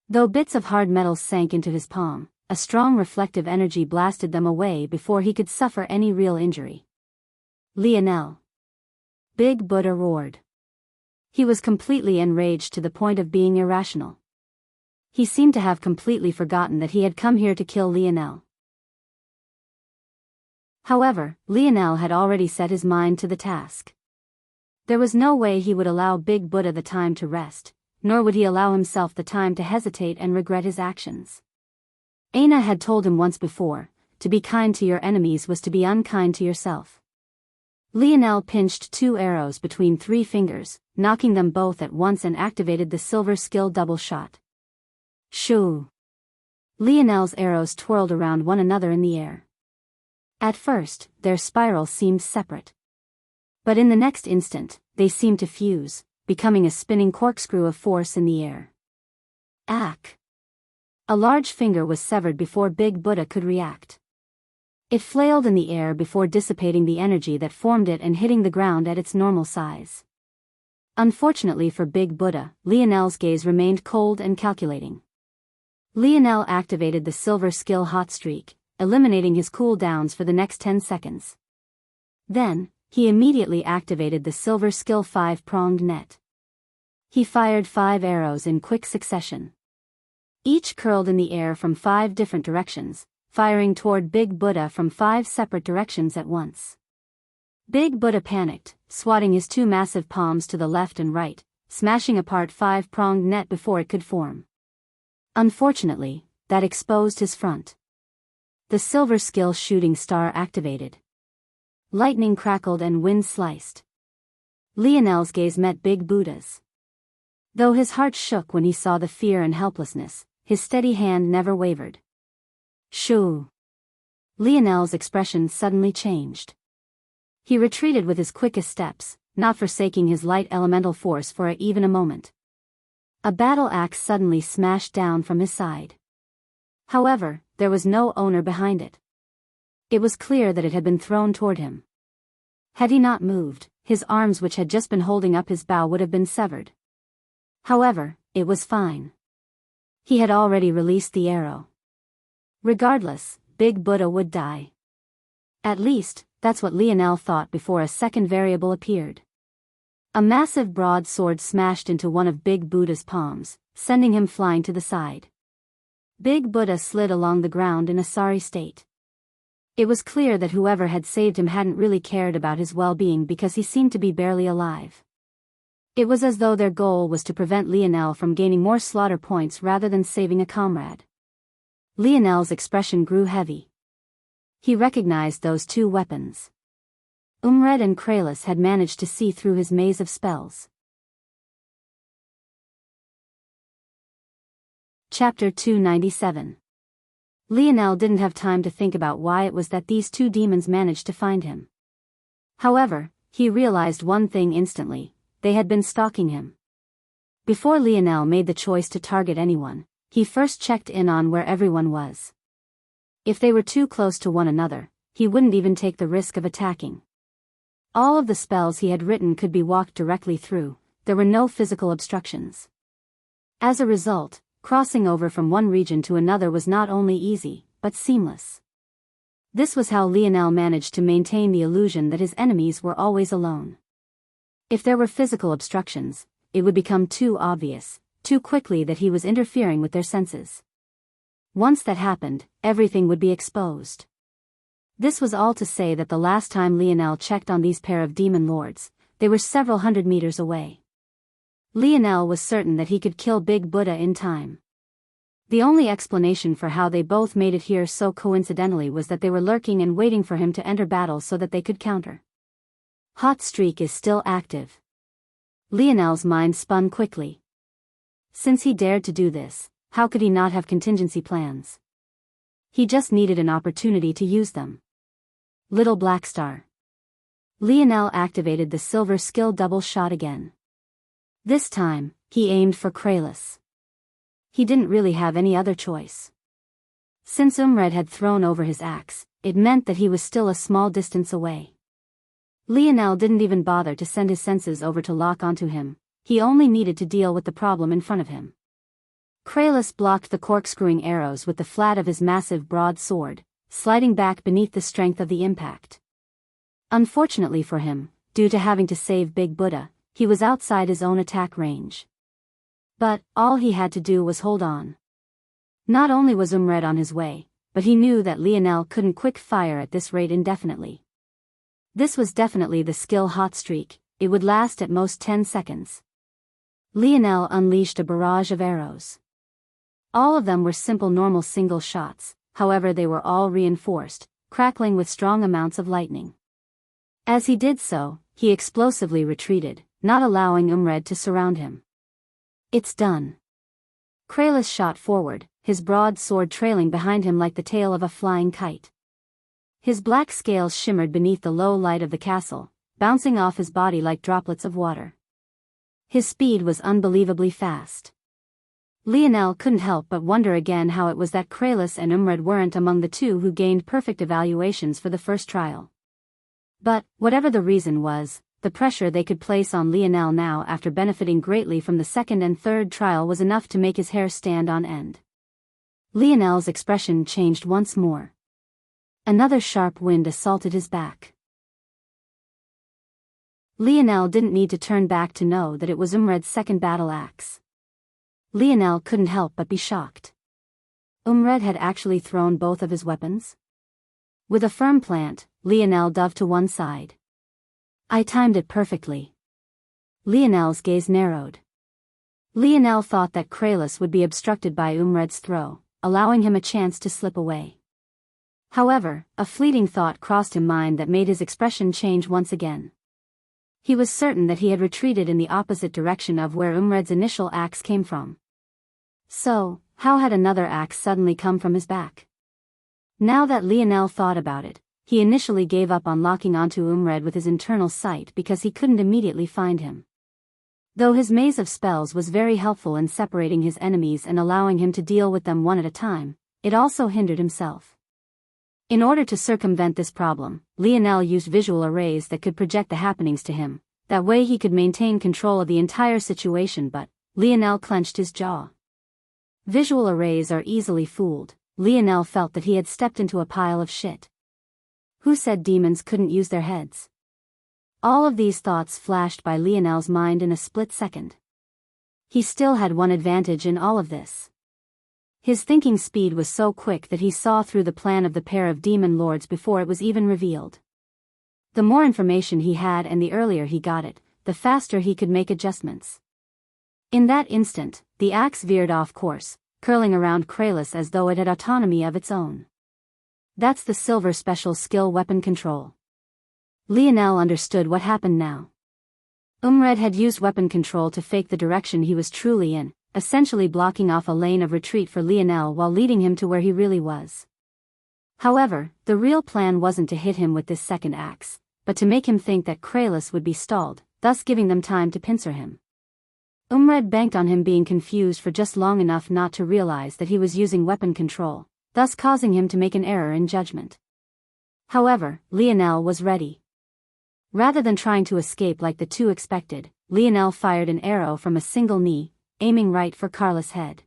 Though bits of hard metal sank into his palm, a strong reflective energy blasted them away before he could suffer any real injury. Lionel! Big Buddha roared. He was completely enraged to the point of being irrational. He seemed to have completely forgotten that he had come here to kill Lionel. However, Lionel had already set his mind to the task. There was no way he would allow Big Buddha the time to rest, nor would he allow himself the time to hesitate and regret his actions. Aina had told him once before, to be kind to your enemies was to be unkind to yourself. Lionel pinched 2 arrows between 3 fingers, knocking them both at once and activated the silver skill double shot. Shoo! Lionel's arrows twirled around one another in the air. At first, their spiral seemed separate. But in the next instant, they seemed to fuse, becoming a spinning corkscrew of force in the air. Ack! A large finger was severed before Big Buddha could react. It flailed in the air before dissipating the energy that formed it and hitting the ground at its normal size. Unfortunately for Big Buddha, Lionel's gaze remained cold and calculating. Lionel activated the silver skill hot streak, eliminating his cooldowns for the next 10 seconds. Then, he immediately activated the silver skill 5-pronged net. He fired 5 arrows in quick succession. Each curled in the air from 5 different directions, firing toward Big Buddha from 5 separate directions at once. Big Buddha panicked, swatting his 2 massive palms to the left and right, smashing apart 5-pronged net before it could form. Unfortunately, that exposed his front. The silver skill shooting star activated. Lightning crackled and wind sliced. Lionel's gaze met Big Buddha's. Though his heart shook when he saw the fear and helplessness, his steady hand never wavered. Shoo! Lionel's expression suddenly changed. He retreated with his quickest steps, not forsaking his light elemental force for even a moment. A battle axe suddenly smashed down from his side. However, there was no owner behind it. It was clear that it had been thrown toward him. Had he not moved, his arms which had just been holding up his bow would have been severed. However, it was fine. He had already released the arrow. Regardless, Big Buddha would die. At least, that's what Lionel thought before a second variable appeared. A massive broadsword smashed into one of Big Buddha's palms, sending him flying to the side. Big Buddha slid along the ground in a sorry state. It was clear that whoever had saved him hadn't really cared about his well-being because he seemed to be barely alive. It was as though their goal was to prevent Lionel from gaining more slaughter points rather than saving a comrade. Lionel's expression grew heavy. He recognized those 2 weapons. Umred and Kralis had managed to see through his maze of spells. Chapter 297. Lionel didn't have time to think about why it was that these 2 demons managed to find him. However, he realized one thing instantly: they had been stalking him. Before Lionel made the choice to target anyone, he first checked in on where everyone was. If they were too close to one another, he wouldn't even take the risk of attacking. All of the spells he had written could be walked directly through, there were no physical obstructions. As a result, crossing over from one region to another was not only easy, but seamless. This was how Lionel managed to maintain the illusion that his enemies were always alone. If there were physical obstructions, it would become too obvious, too quickly that he was interfering with their senses. Once that happened, everything would be exposed. This was all to say that the last time Lionel checked on these pair of demon lords, they were several hundred meters away. Lionel was certain that he could kill Big Buddha in time. The only explanation for how they both made it here so coincidentally was that they were lurking and waiting for him to enter battle so that they could counter. Hot streak is still active. Lionel's mind spun quickly. Since he dared to do this, how could he not have contingency plans? He just needed an opportunity to use them. Little Black Star. Lionel activated the silver skill double shot again. This time, he aimed for Kralis. he didn't really have any other choice. Since Umred had thrown over his axe, it meant that he was still a small distance away. Lionel didn't even bother to send his senses over to lock onto him, he only needed to deal with the problem in front of him. Kralis blocked the corkscrewing arrows with the flat of his massive broadsword, sliding back beneath the strength of the impact. Unfortunately for him, due to having to save Big Buddha, he was outside his own attack range. But, all he had to do was hold on. Not only was Umred on his way, but he knew that Lionel couldn't quick fire at this rate indefinitely. This was definitely the skill hot streak, it would last at most 10 seconds. Lionel unleashed a barrage of arrows. All of them were simple normal single shots, however they were all reinforced, crackling with strong amounts of lightning. As he did so, he explosively retreated, not allowing Umred to surround him. It's done. Kralis shot forward, his broad sword trailing behind him like the tail of a flying kite. His black scales shimmered beneath the low light of the castle, bouncing off his body like droplets of water. His speed was unbelievably fast. Lionel couldn't help but wonder again how it was that Kralis and Umred weren't among the two who gained perfect evaluations for the first trial. But, whatever the reason was, the pressure they could place on Lionel now after benefiting greatly from the second and third trial was enough to make his hair stand on end. Lionel's expression changed once more. Another sharp wind assaulted his back. Lionel didn't need to turn back to know that it was Umred's second battle axe. Lionel couldn't help but be shocked. Umred had actually thrown both of his weapons? With a firm plant, Lionel dove to one side. I timed it perfectly. Lionel's gaze narrowed. Lionel thought that Kralis would be obstructed by Umred's throw, allowing him a chance to slip away. However, a fleeting thought crossed his mind that made his expression change once again. He was certain that he had retreated in the opposite direction of where Umred's initial axe came from. So, how had another axe suddenly come from his back? Now that Lionel thought about it, he initially gave up on locking onto Umred with his internal sight because he couldn't immediately find him. Though his maze of spells was very helpful in separating his enemies and allowing him to deal with them one at a time, it also hindered himself. In order to circumvent this problem, Lionel used visual arrays that could project the happenings to him, that way he could maintain control of the entire situation. But Lionel clenched his jaw. Visual arrays are easily fooled. Lionel felt that he had stepped into a pile of shit. Who said demons couldn't use their heads? All of these thoughts flashed by Lionel's mind in a split second. He still had one advantage in all of this. His thinking speed was so quick that he saw through the plan of the pair of demon lords before it was even revealed. The more information he had and the earlier he got it, the faster he could make adjustments. In that instant, the axe veered off course, curling around Kralis as though it had autonomy of its own. That's the silver special skill weapon control. Lionel understood what happened now. Umred had used weapon control to fake the direction he was truly in, essentially blocking off a lane of retreat for Lionel while leading him to where he really was. However, the real plan wasn't to hit him with this second axe, but to make him think that Kralis would be stalled, thus giving them time to pincer him. Umred banked on him being confused for just long enough not to realize that he was using weapon control, thus causing him to make an error in judgment. However, Lionel was ready. Rather than trying to escape like the two expected, Lionel fired an arrow from a single knee, aiming right for Carlos' head.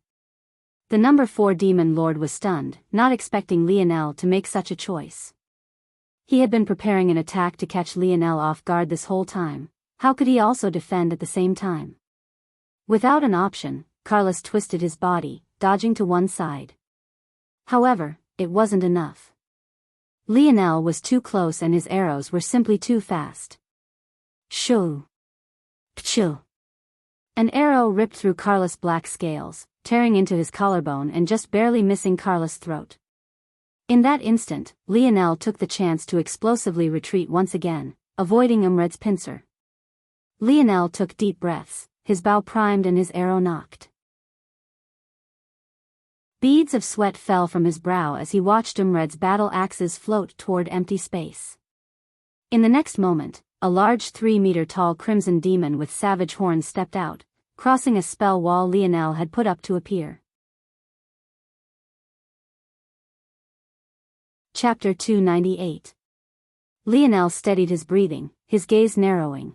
The number 4 demon lord was stunned, not expecting Lionel to make such a choice. He had been preparing an attack to catch Lionel off guard this whole time. How could he also defend at the same time? Without an option, Carlos twisted his body, dodging to one side. However, it wasn't enough. Lionel was too close and his arrows were simply too fast. Shoo! Pchoo! An arrow ripped through Carlos' black scales, tearing into his collarbone and just barely missing Carlos' throat. In that instant, Lionel took the chance to explosively retreat once again, avoiding Umred's pincer. Lionel took deep breaths, his bow primed and his arrow nocked. Beads of sweat fell from his brow as he watched Umred's battle axes float toward empty space. In the next moment, a large 3-meter-tall crimson demon with savage horns stepped out, crossing a spell wall Lionel had put up to appear. Chapter 298. Lionel steadied his breathing, his gaze narrowing.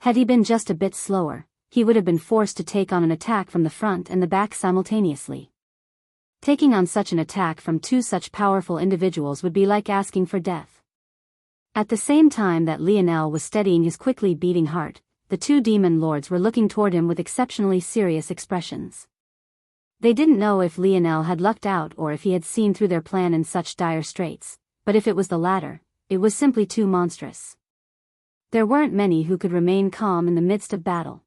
Had he been just a bit slower, he would have been forced to take on an attack from the front and the back simultaneously. Taking on such an attack from two such powerful individuals would be like asking for death. At the same time that Lionel was steadying his quickly beating heart, the two demon lords were looking toward him with exceptionally serious expressions. They didn't know if Lionel had lucked out or if he had seen through their plan in such dire straits, but if it was the latter, it was simply too monstrous. There weren't many who could remain calm in the midst of battle.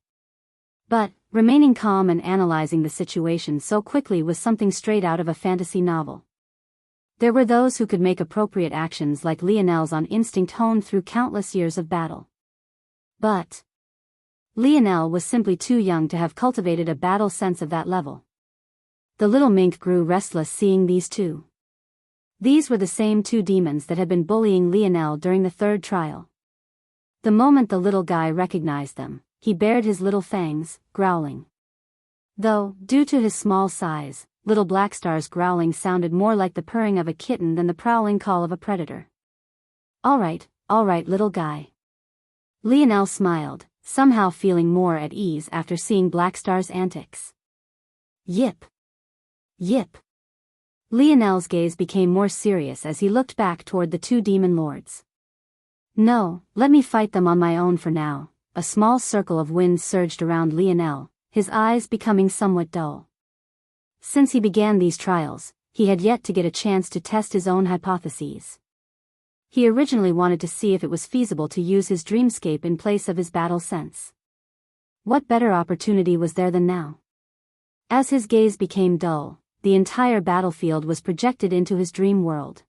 But, remaining calm and analyzing the situation so quickly was something straight out of a fantasy novel. There were those who could make appropriate actions like Lionel's on instinct honed through countless years of battle. But Lionel was simply too young to have cultivated a battle sense of that level. The little mink grew restless seeing these two. These were the same two demons that had been bullying Lionel during the third trial. The moment the little guy recognized them, he bared his little fangs, growling. Though, due to his small size, little Blackstar's growling sounded more like the purring of a kitten than the prowling call of a predator. All right, little guy. Lionel smiled, somehow feeling more at ease after seeing Blackstar's antics. Yip. Yip. Lionel's gaze became more serious as he looked back toward the two demon lords. No, let me fight them on my own for now. A small circle of wind surged around Lionel, his eyes becoming somewhat dull. Since he began these trials, he had yet to get a chance to test his own hypotheses. He originally wanted to see if it was feasible to use his dreamscape in place of his battle sense. What better opportunity was there than now? As his gaze became dull, the entire battlefield was projected into his dream world.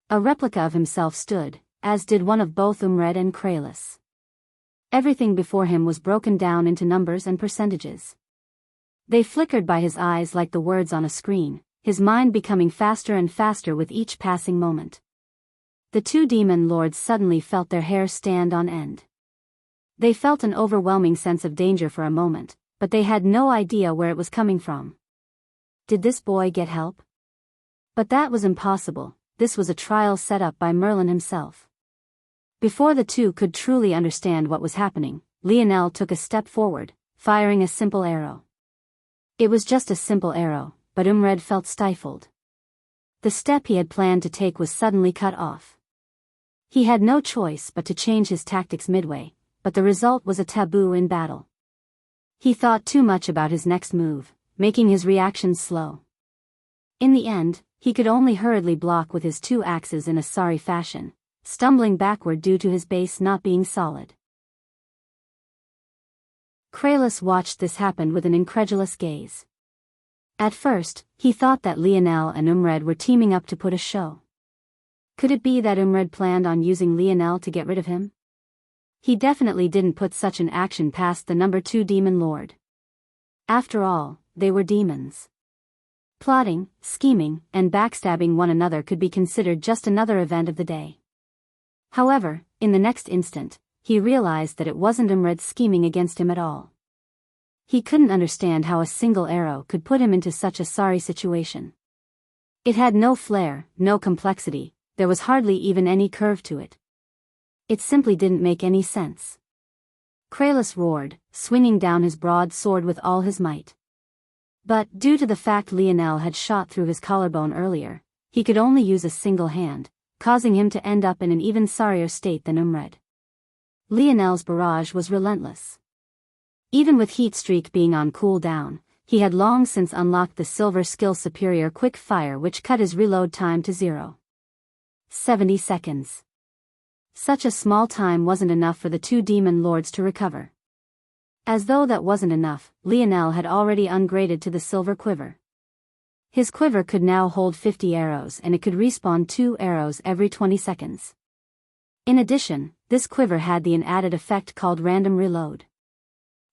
A replica of himself stood, as did one of both Umred and Kralis. Everything before him was broken down into numbers and percentages. They flickered by his eyes like the words on a screen, his mind becoming faster and faster with each passing moment. The two demon lords suddenly felt their hair stand on end. They felt an overwhelming sense of danger for a moment, but they had no idea where it was coming from. Did this boy get help? But that was impossible. This was a trial set up by Merlin himself. Before the two could truly understand what was happening, Lionel took a step forward, firing a simple arrow. It was just a simple arrow, but Umred felt stifled. The step he had planned to take was suddenly cut off. He had no choice but to change his tactics midway, but the result was a taboo in battle. He thought too much about his next move, making his reactions slow. In the end, he could only hurriedly block with his two axes in a sorry fashion, stumbling backward due to his base not being solid. Kralis watched this happen with an incredulous gaze. At first, he thought that Lionel and Umred were teaming up to put a show. Could it be that Umred planned on using Lionel to get rid of him? He definitely didn't put such an action past the number 2 demon lord. After all, they were demons. Plotting, scheming, and backstabbing one another could be considered just another event of the day. However, in the next instant, he realized that it wasn't Umred scheming against him at all. He couldn't understand how a single arrow could put him into such a sorry situation. It had no flair, no complexity, there was hardly even any curve to it. It simply didn't make any sense. Kralis roared, swinging down his broad sword with all his might. But, due to the fact Lionel had shot through his collarbone earlier, he could only use a single hand, causing him to end up in an even sorrier state than Umred. Lionel's barrage was relentless. Even with Heat Streak being on cooldown, he had long since unlocked the silver skill superior quick fire which cut his reload time to 0. 70 seconds. Such a small time wasn't enough for the 2 demon lords to recover. As though that wasn't enough, Lionel had already ungraded to the silver quiver. His quiver could now hold 50 arrows and it could respawn 2 arrows every 20 seconds. In addition, this quiver had an added effect called random reload.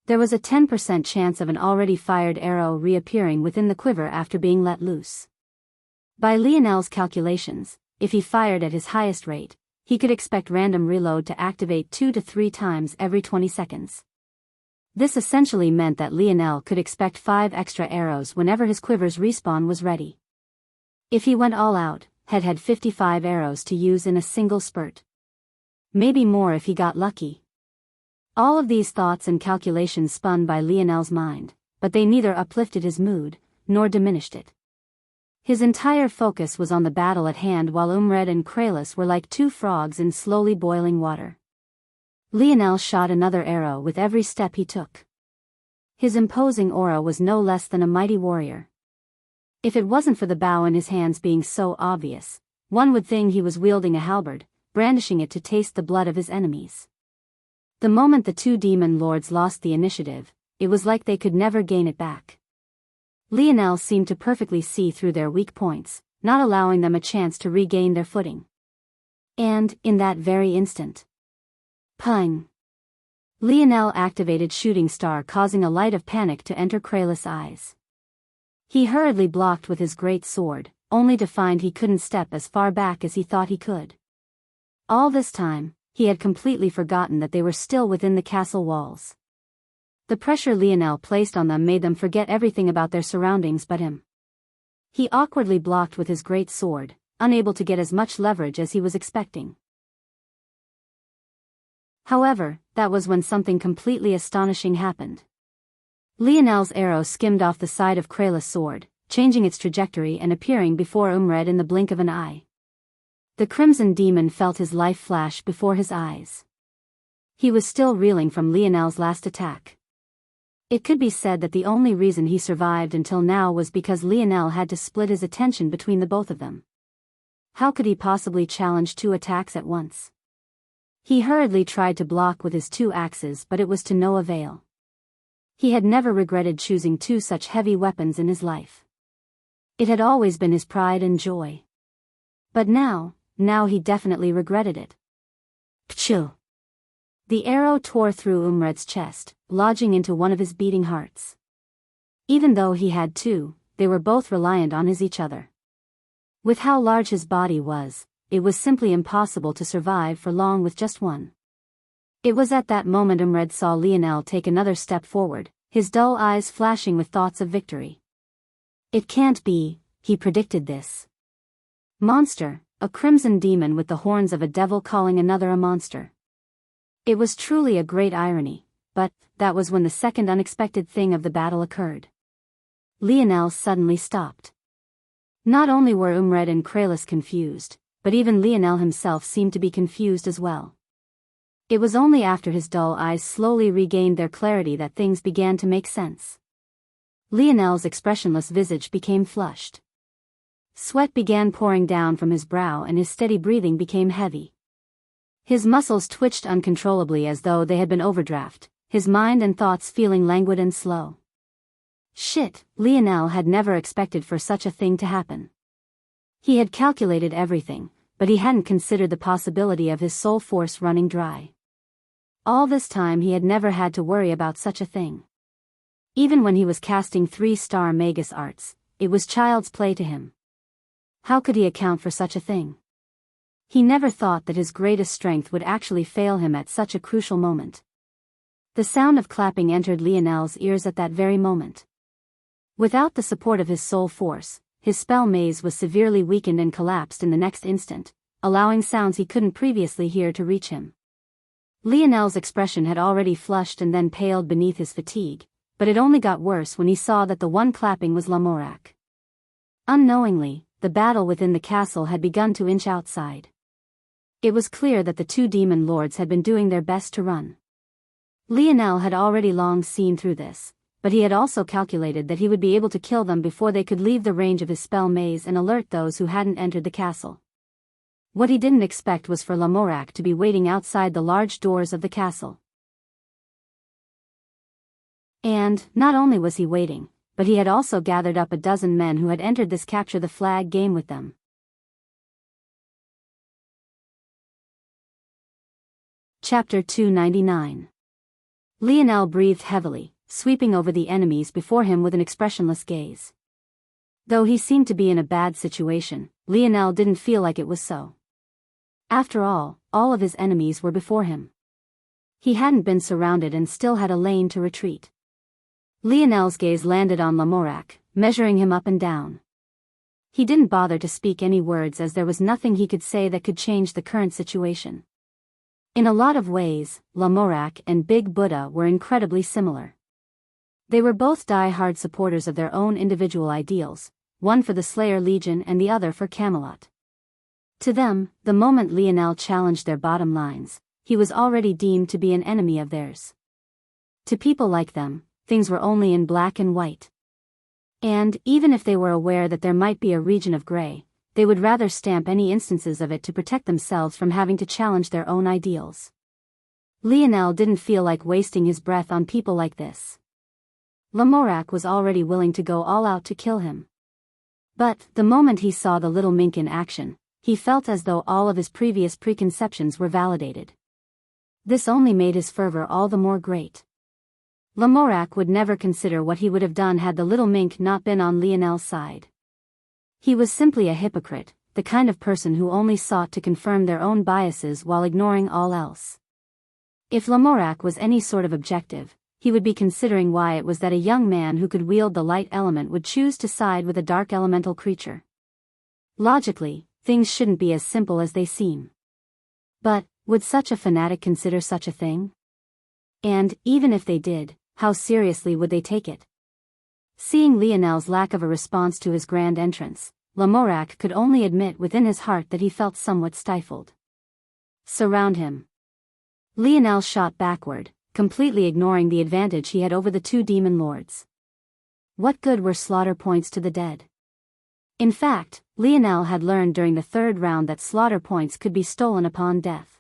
There was a 10% chance of an already fired arrow reappearing within the quiver after being let loose. By Lionel's calculations, if he fired at his highest rate, he could expect random reload to activate 2 to 3 times every 20 seconds. This essentially meant that Lionel could expect 5 extra arrows whenever his quiver's respawn was ready. If he went all out, had 55 arrows to use in a single spurt. Maybe more if he got lucky. All of these thoughts and calculations spun by Lionel's mind, but they neither uplifted his mood, nor diminished it. His entire focus was on the battle at hand, while Umred and Kralis were like two frogs in slowly boiling water. Lionel shot another arrow with every step he took. His imposing aura was no less than a mighty warrior. If it wasn't for the bow in his hands being so obvious, one would think he was wielding a halberd, brandishing it to taste the blood of his enemies. The moment the two demon lords lost the initiative, it was like they could never gain it back. Lionel seemed to perfectly see through their weak points, not allowing them a chance to regain their footing. And, in that very instant, pung! Lionel activated Shooting Star, causing a light of panic to enter Kralis' eyes. He hurriedly blocked with his great sword, only to find he couldn't step as far back as he thought he could. All this time, he had completely forgotten that they were still within the castle walls. The pressure Lionel placed on them made them forget everything about their surroundings but him. He awkwardly blocked with his great sword, unable to get as much leverage as he was expecting. However, that was when something completely astonishing happened. Lionel's arrow skimmed off the side of Kralis' sword, changing its trajectory and appearing before Umred in the blink of an eye. The crimson demon felt his life flash before his eyes. He was still reeling from Lionel's last attack. It could be said that the only reason he survived until now was because Lionel had to split his attention between the both of them. How could he possibly challenge two attacks at once? He hurriedly tried to block with his two axes, but it was to no avail. He had never regretted choosing two such heavy weapons in his life. It had always been his pride and joy. But now he definitely regretted it. Pchoo! The arrow tore through Umred's chest, lodging into one of his beating hearts. Even though he had two, they were both reliant on each other. With how large his body was, it was simply impossible to survive for long with just one. It was at that moment Umred saw Lionel take another step forward, his dull eyes flashing with thoughts of victory. It can't be, he predicted this. Monster, a crimson demon with the horns of a devil calling another a monster. It was truly a great irony, but that was when the second unexpected thing of the battle occurred. Lionel suddenly stopped. Not only were Umred and Kralis confused, but even Lionel himself seemed to be confused as well. It was only after his dull eyes slowly regained their clarity that things began to make sense. Lionel's expressionless visage became flushed. Sweat began pouring down from his brow and his steady breathing became heavy. His muscles twitched uncontrollably as though they had been overdraft, his mind and thoughts feeling languid and slow. Shit, Lionel had never expected for such a thing to happen. He had calculated everything, but he hadn't considered the possibility of his soul force running dry. All this time he had never had to worry about such a thing. Even when he was casting 3-star Magus arts, it was child's play to him. How could he account for such a thing? He never thought that his greatest strength would actually fail him at such a crucial moment. The sound of clapping entered Lionel's ears at that very moment. Without the support of his soul force, his spell maze was severely weakened and collapsed in the next instant, allowing sounds he couldn't previously hear to reach him. Lionel's expression had already flushed and then paled beneath his fatigue, but it only got worse when he saw that the one clapping was Lamorak. Unknowingly, the battle within the castle had begun to inch outside. It was clear that the two demon lords had been doing their best to run. Lionel had already long seen through this, but he had also calculated that he would be able to kill them before they could leave the range of his spell maze and alert those who hadn't entered the castle. What he didn't expect was for Lamorak to be waiting outside the large doors of the castle. And, not only was he waiting, but he had also gathered up a dozen men who had entered this capture the flag game with them. Chapter 299. Lionel breathed heavily, sweeping over the enemies before him with an expressionless gaze. Though he seemed to be in a bad situation, Lionel didn't feel like it was so. After all of his enemies were before him. He hadn't been surrounded and still had a lane to retreat. Lionel's gaze landed on Lamorak, measuring him up and down. He didn't bother to speak any words as there was nothing he could say that could change the current situation. In a lot of ways, Lamorak and Big Buddha were incredibly similar. They were both die-hard supporters of their own individual ideals, one for the Slayer Legion and the other for Camelot. To them, the moment Lionel challenged their bottom lines, he was already deemed to be an enemy of theirs. To people like them, things were only in black and white. And, even if they were aware that there might be a region of gray, they would rather stamp any instances of it to protect themselves from having to challenge their own ideals. Lionel didn't feel like wasting his breath on people like this. Lamorak was already willing to go all out to kill him. But, the moment he saw the little mink in action, he felt as though all of his previous preconceptions were validated. This only made his fervor all the more great. Lamorak would never consider what he would have done had the little mink not been on Lionel's side. He was simply a hypocrite, the kind of person who only sought to confirm their own biases while ignoring all else. If Lamorak was any sort of objective, he would be considering why it was that a young man who could wield the light element would choose to side with a dark elemental creature. Logically, things shouldn't be as simple as they seem. But, would such a fanatic consider such a thing? And, even if they did, how seriously would they take it? Seeing Lionel's lack of a response to his grand entrance, Lamorak could only admit within his heart that he felt somewhat stifled. Surround him. Lionel shot backward, completely ignoring the advantage he had over the two demon lords. What good were slaughter points to the dead? In fact, Lionel had learned during the third round that slaughter points could be stolen upon death.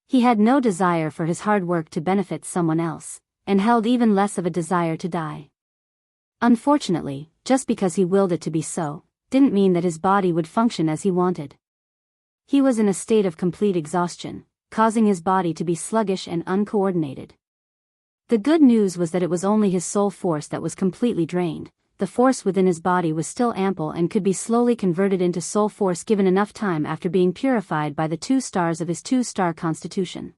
He had no desire for his hard work to benefit someone else, and held even less of a desire to die. Unfortunately, just because he willed it to be so, didn't mean that his body would function as he wanted. He was in a state of complete exhaustion, causing his body to be sluggish and uncoordinated. The good news was that it was only his soul force that was completely drained. The force within his body was still ample and could be slowly converted into soul force given enough time after being purified by the 2 stars of his 2-star constitution.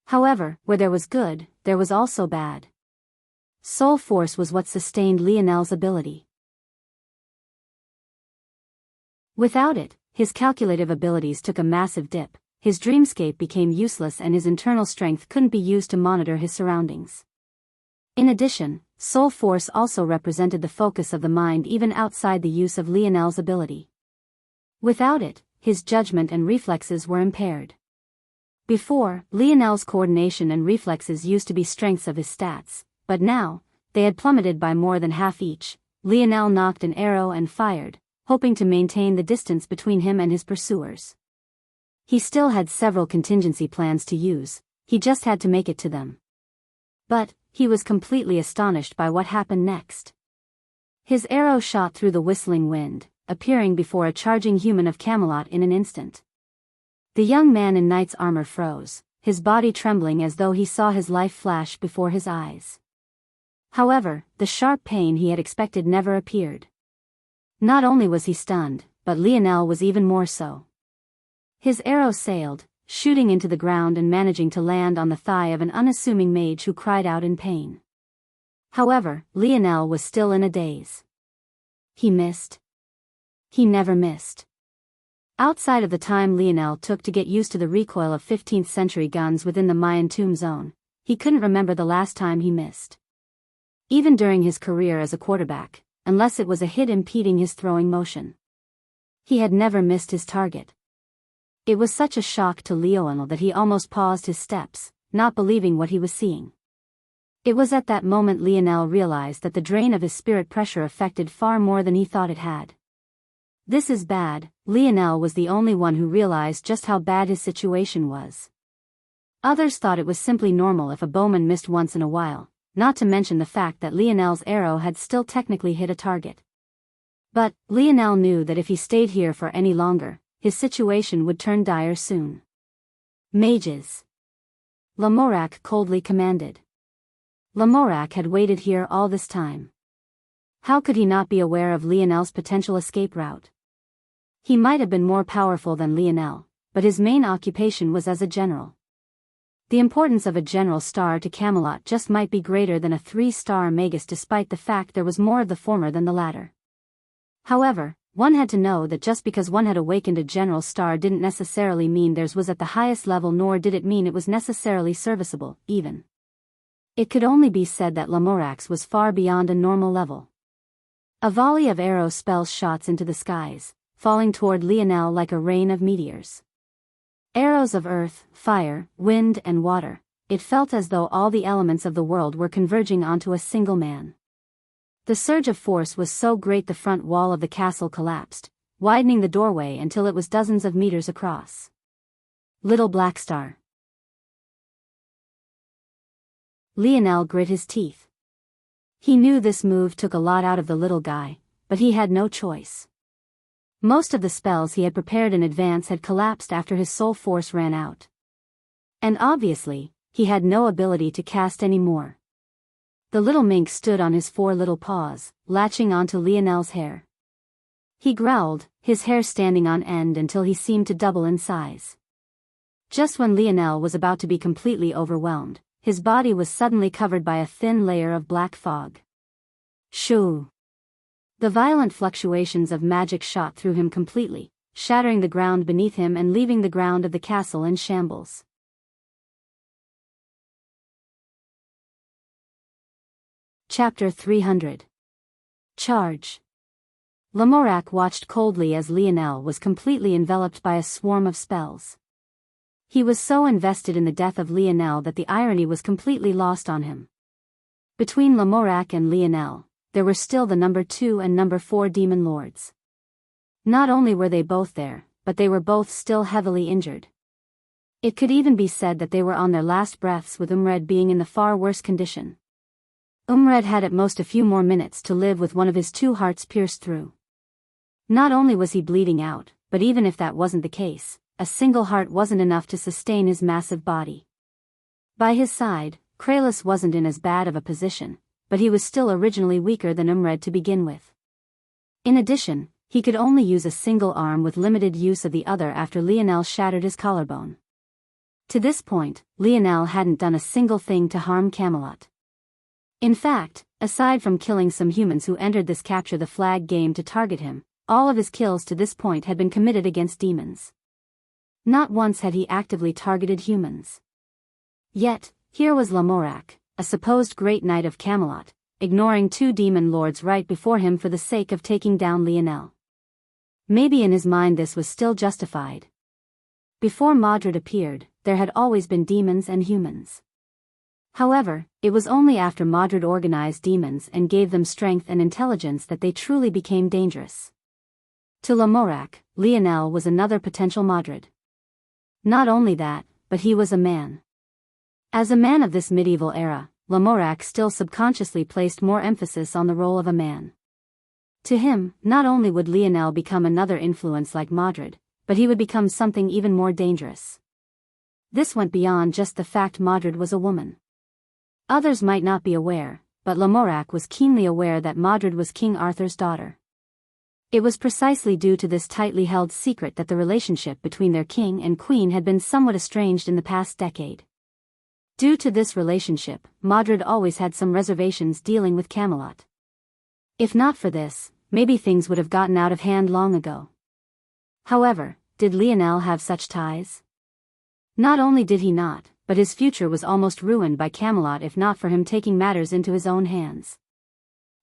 However, where there was good, there was also bad. Soul force was what sustained Lionel's ability. Without it, his calculative abilities took a massive dip, his dreamscape became useless and his internal strength couldn't be used to monitor his surroundings. In addition, soul force also represented the focus of the mind even outside the use of Lionel's ability. Without it, his judgment and reflexes were impaired. Before, Lionel's coordination and reflexes used to be strengths of his stats, but now, they had plummeted by more than half each. Lionel nocked an arrow and fired, hoping to maintain the distance between him and his pursuers. He still had several contingency plans to use, he just had to make it to them. But, he was completely astonished by what happened next. His arrow shot through the whistling wind, appearing before a charging human of Camelot in an instant. The young man in knight's armor froze, his body trembling as though he saw his life flash before his eyes. However, the sharp pain he had expected never appeared. Not only was he stunned, but Lionel was even more so. His arrow sailed, shooting into the ground and managing to land on the thigh of an unassuming mage who cried out in pain. However, Lionel was still in a daze. He missed. He never missed. Outside of the time Lionel took to get used to the recoil of 15th century guns within the Mayan tomb zone, he couldn't remember the last time he missed. Even during his career as a quarterback, unless it was a hit impeding his throwing motion. He had never missed his target. It was such a shock to Lionel that he almost paused his steps, not believing what he was seeing. It was at that moment Lionel realized that the drain of his spirit pressure affected far more than he thought it had. This is bad. Lionel was the only one who realized just how bad his situation was. Others thought it was simply normal if a bowman missed once in a while, not to mention the fact that Lionel's arrow had still technically hit a target. But, Lionel knew that if he stayed here for any longer, his situation would turn dire soon. Mages. Lamorak coldly commanded. Lamorak had waited here all this time. How could he not be aware of Lionel's potential escape route? He might have been more powerful than Lionel, but his main occupation was as a general. The importance of a general star to Camelot just might be greater than a 3-star magus despite the fact there was more of the former than the latter. However, one had to know that just because one had awakened a general star didn't necessarily mean theirs was at the highest level, nor did it mean it was necessarily serviceable, even. It could only be said that Lamorak's was far beyond a normal level. A volley of arrow spells shots into the skies, falling toward Lionel like a rain of meteors. Arrows of earth, fire, wind and water. It felt as though all the elements of the world were converging onto a single man. The surge of force was so great the front wall of the castle collapsed, widening the doorway until it was dozens of meters across. Little Black Star. Lionel grit his teeth. He knew this move took a lot out of the little guy, but he had no choice. Most of the spells he had prepared in advance had collapsed after his soul force ran out. And obviously, he had no ability to cast any more. The little mink stood on his 4 little paws, latching onto Lionel's hair. He growled, his hair standing on end until he seemed to double in size. Just when Lionel was about to be completely overwhelmed, his body was suddenly covered by a thin layer of black fog. Shoo! The violent fluctuations of magic shot through him completely, shattering the ground beneath him and leaving the ground of the castle in shambles. Chapter 300. Charge. Lamorak watched coldly as Lionel was completely enveloped by a swarm of spells. He was so invested in the death of Lionel that the irony was completely lost on him. Between Lamorak and Lionel, there were still the number 2 and number 4 demon lords. Not only were they both there, but they were both still heavily injured. It could even be said that they were on their last breaths, with Umred being in the far worse condition. Umred had at most a few more minutes to live with one of his 2 hearts pierced through. Not only was he bleeding out, but even if that wasn't the case, a single heart wasn't enough to sustain his massive body. By his side, Kralis wasn't in as bad of a position, but he was still originally weaker than Umred to begin with. In addition, he could only use a single arm with limited use of the other after Lionel shattered his collarbone. To this point, Lionel hadn't done a single thing to harm Camelot. In fact, aside from killing some humans who entered this capture the flag game to target him, all of his kills to this point had been committed against demons. Not once had he actively targeted humans. Yet, here was Lamorak, a supposed great knight of Camelot, ignoring 2 demon lords right before him for the sake of taking down Lionel. Maybe in his mind this was still justified. Before Modred appeared, there had always been demons and humans. However, it was only after Modred organized demons and gave them strength and intelligence that they truly became dangerous. To Lamorak, Lionel was another potential Modred. Not only that, but he was a man. As a man of this medieval era, Lamorak still subconsciously placed more emphasis on the role of a man. To him, not only would Lionel become another influence like Modred, but he would become something even more dangerous. This went beyond just the fact Modred was a woman. Others might not be aware, but Lamorak was keenly aware that Modred was King Arthur's daughter. It was precisely due to this tightly held secret that the relationship between their king and queen had been somewhat estranged in the past decade. Due to this relationship, Modred always had some reservations dealing with Camelot. If not for this, maybe things would have gotten out of hand long ago. However, did Lionel have such ties? Not only did he not, but his future was almost ruined by Camelot if not for him taking matters into his own hands.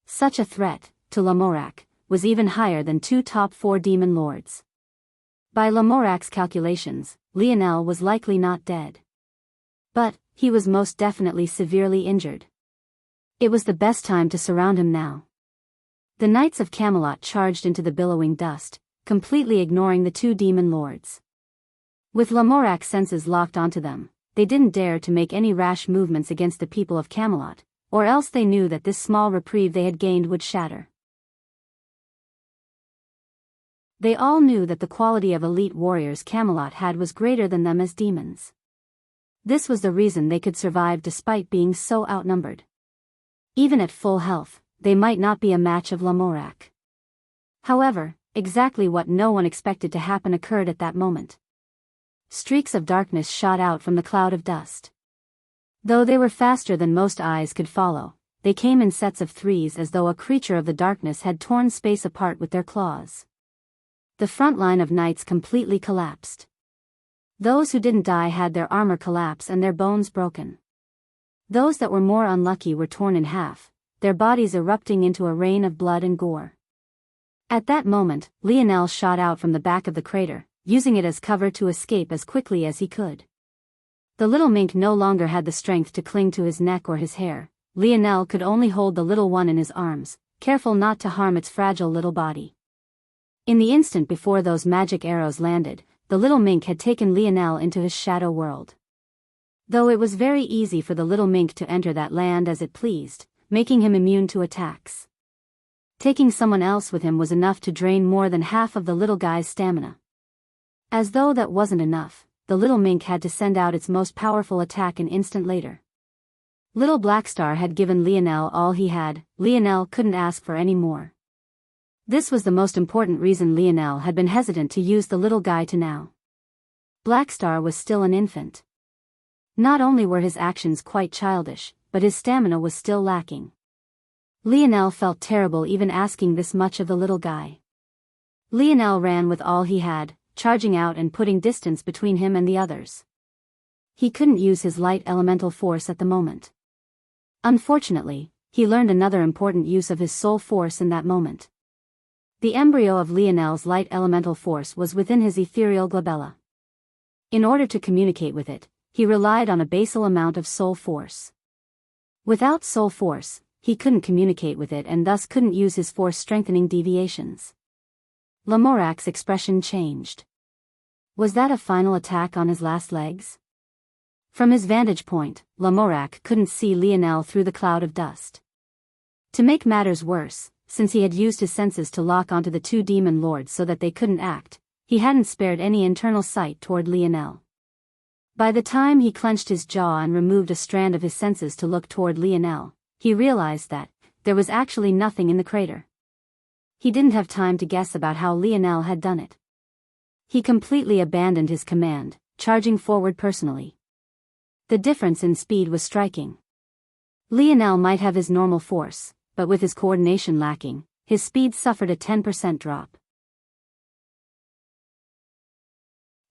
Such a threat, to Lamorak, was even higher than 2 top 4 demon lords. By Lamorak's calculations, Lionel was likely not dead. But, he was most definitely severely injured. It was the best time to surround him now. The Knights of Camelot charged into the billowing dust, completely ignoring the 2 demon lords. With Lamorak's senses locked onto them, they didn't dare to make any rash movements against the people of Camelot, or else they knew that this small reprieve they had gained would shatter. They all knew that the quality of elite warriors Camelot had was greater than them as demons. This was the reason they could survive despite being so outnumbered. Even at full health, they might not be a match of Lamorak. However, exactly what no one expected to happen occurred at that moment. Streaks of darkness shot out from the cloud of dust. Though they were faster than most eyes could follow, they came in sets of 3s as though a creature of the darkness had torn space apart with their claws. the front line of knights completely collapsed. Those who didn't die had their armor collapse and their bones broken. Those that were more unlucky were torn in half, their bodies erupting into a rain of blood and gore. At that moment, Lionel shot out from the back of the crater, using it as cover to escape as quickly as he could. The little mink no longer had the strength to cling to his neck or his hair. Lionel could only hold the little one in his arms, careful not to harm its fragile little body. In the instant before those magic arrows landed, the little mink had taken Lionel into his shadow world. Though it was very easy for the little mink to enter that land as it pleased, making him immune to attacks. Taking someone else with him was enough to drain more than half of the little guy's stamina. As though that wasn't enough, the little mink had to send out its most powerful attack an instant later. Little Blackstar had given Lionel all he had. Lionel couldn't ask for any more. This was the most important reason Lionel had been hesitant to use the little guy to now. Blackstar was still an infant. Not only were his actions quite childish, but his stamina was still lacking. Lionel felt terrible even asking this much of the little guy. Lionel ran with all he had, charging out and putting distance between him and the others. He couldn't use his light elemental force at the moment. Unfortunately, he learned another important use of his soul force in that moment. The embryo of Lionel's light elemental force was within his ethereal glabella. In order to communicate with it, he relied on a basal amount of soul force. Without soul force, he couldn't communicate with it and thus couldn't use his force-strengthening deviations. Lamorac's expression changed. Was that a final attack on his last legs? From his vantage point, Lamorac couldn't see Lionel through the cloud of dust. To make matters worse, since he had used his senses to lock onto the two demon lords so that they couldn't act, he hadn't spared any internal sight toward Lionel. By the time he clenched his jaw and removed a strand of his senses to look toward Lionel, he realized that there was actually nothing in the crater. He didn't have time to guess about how Lionel had done it. He completely abandoned his command, charging forward personally. The difference in speed was striking. Lionel might have his normal force, but with his coordination lacking, his speed suffered a 10% drop.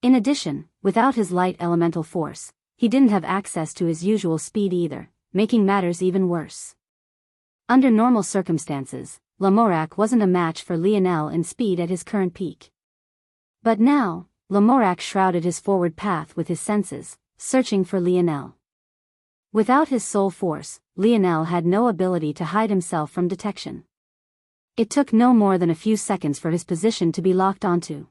In addition, without his light elemental force, he didn't have access to his usual speed either, making matters even worse. Under normal circumstances, Lamorac wasn't a match for Lionel in speed at his current peak. But now, Lamorac shrouded his forward path with his senses, searching for Lionel. Without his soul force, Lionel had no ability to hide himself from detection. It took no more than a few seconds for his position to be locked onto.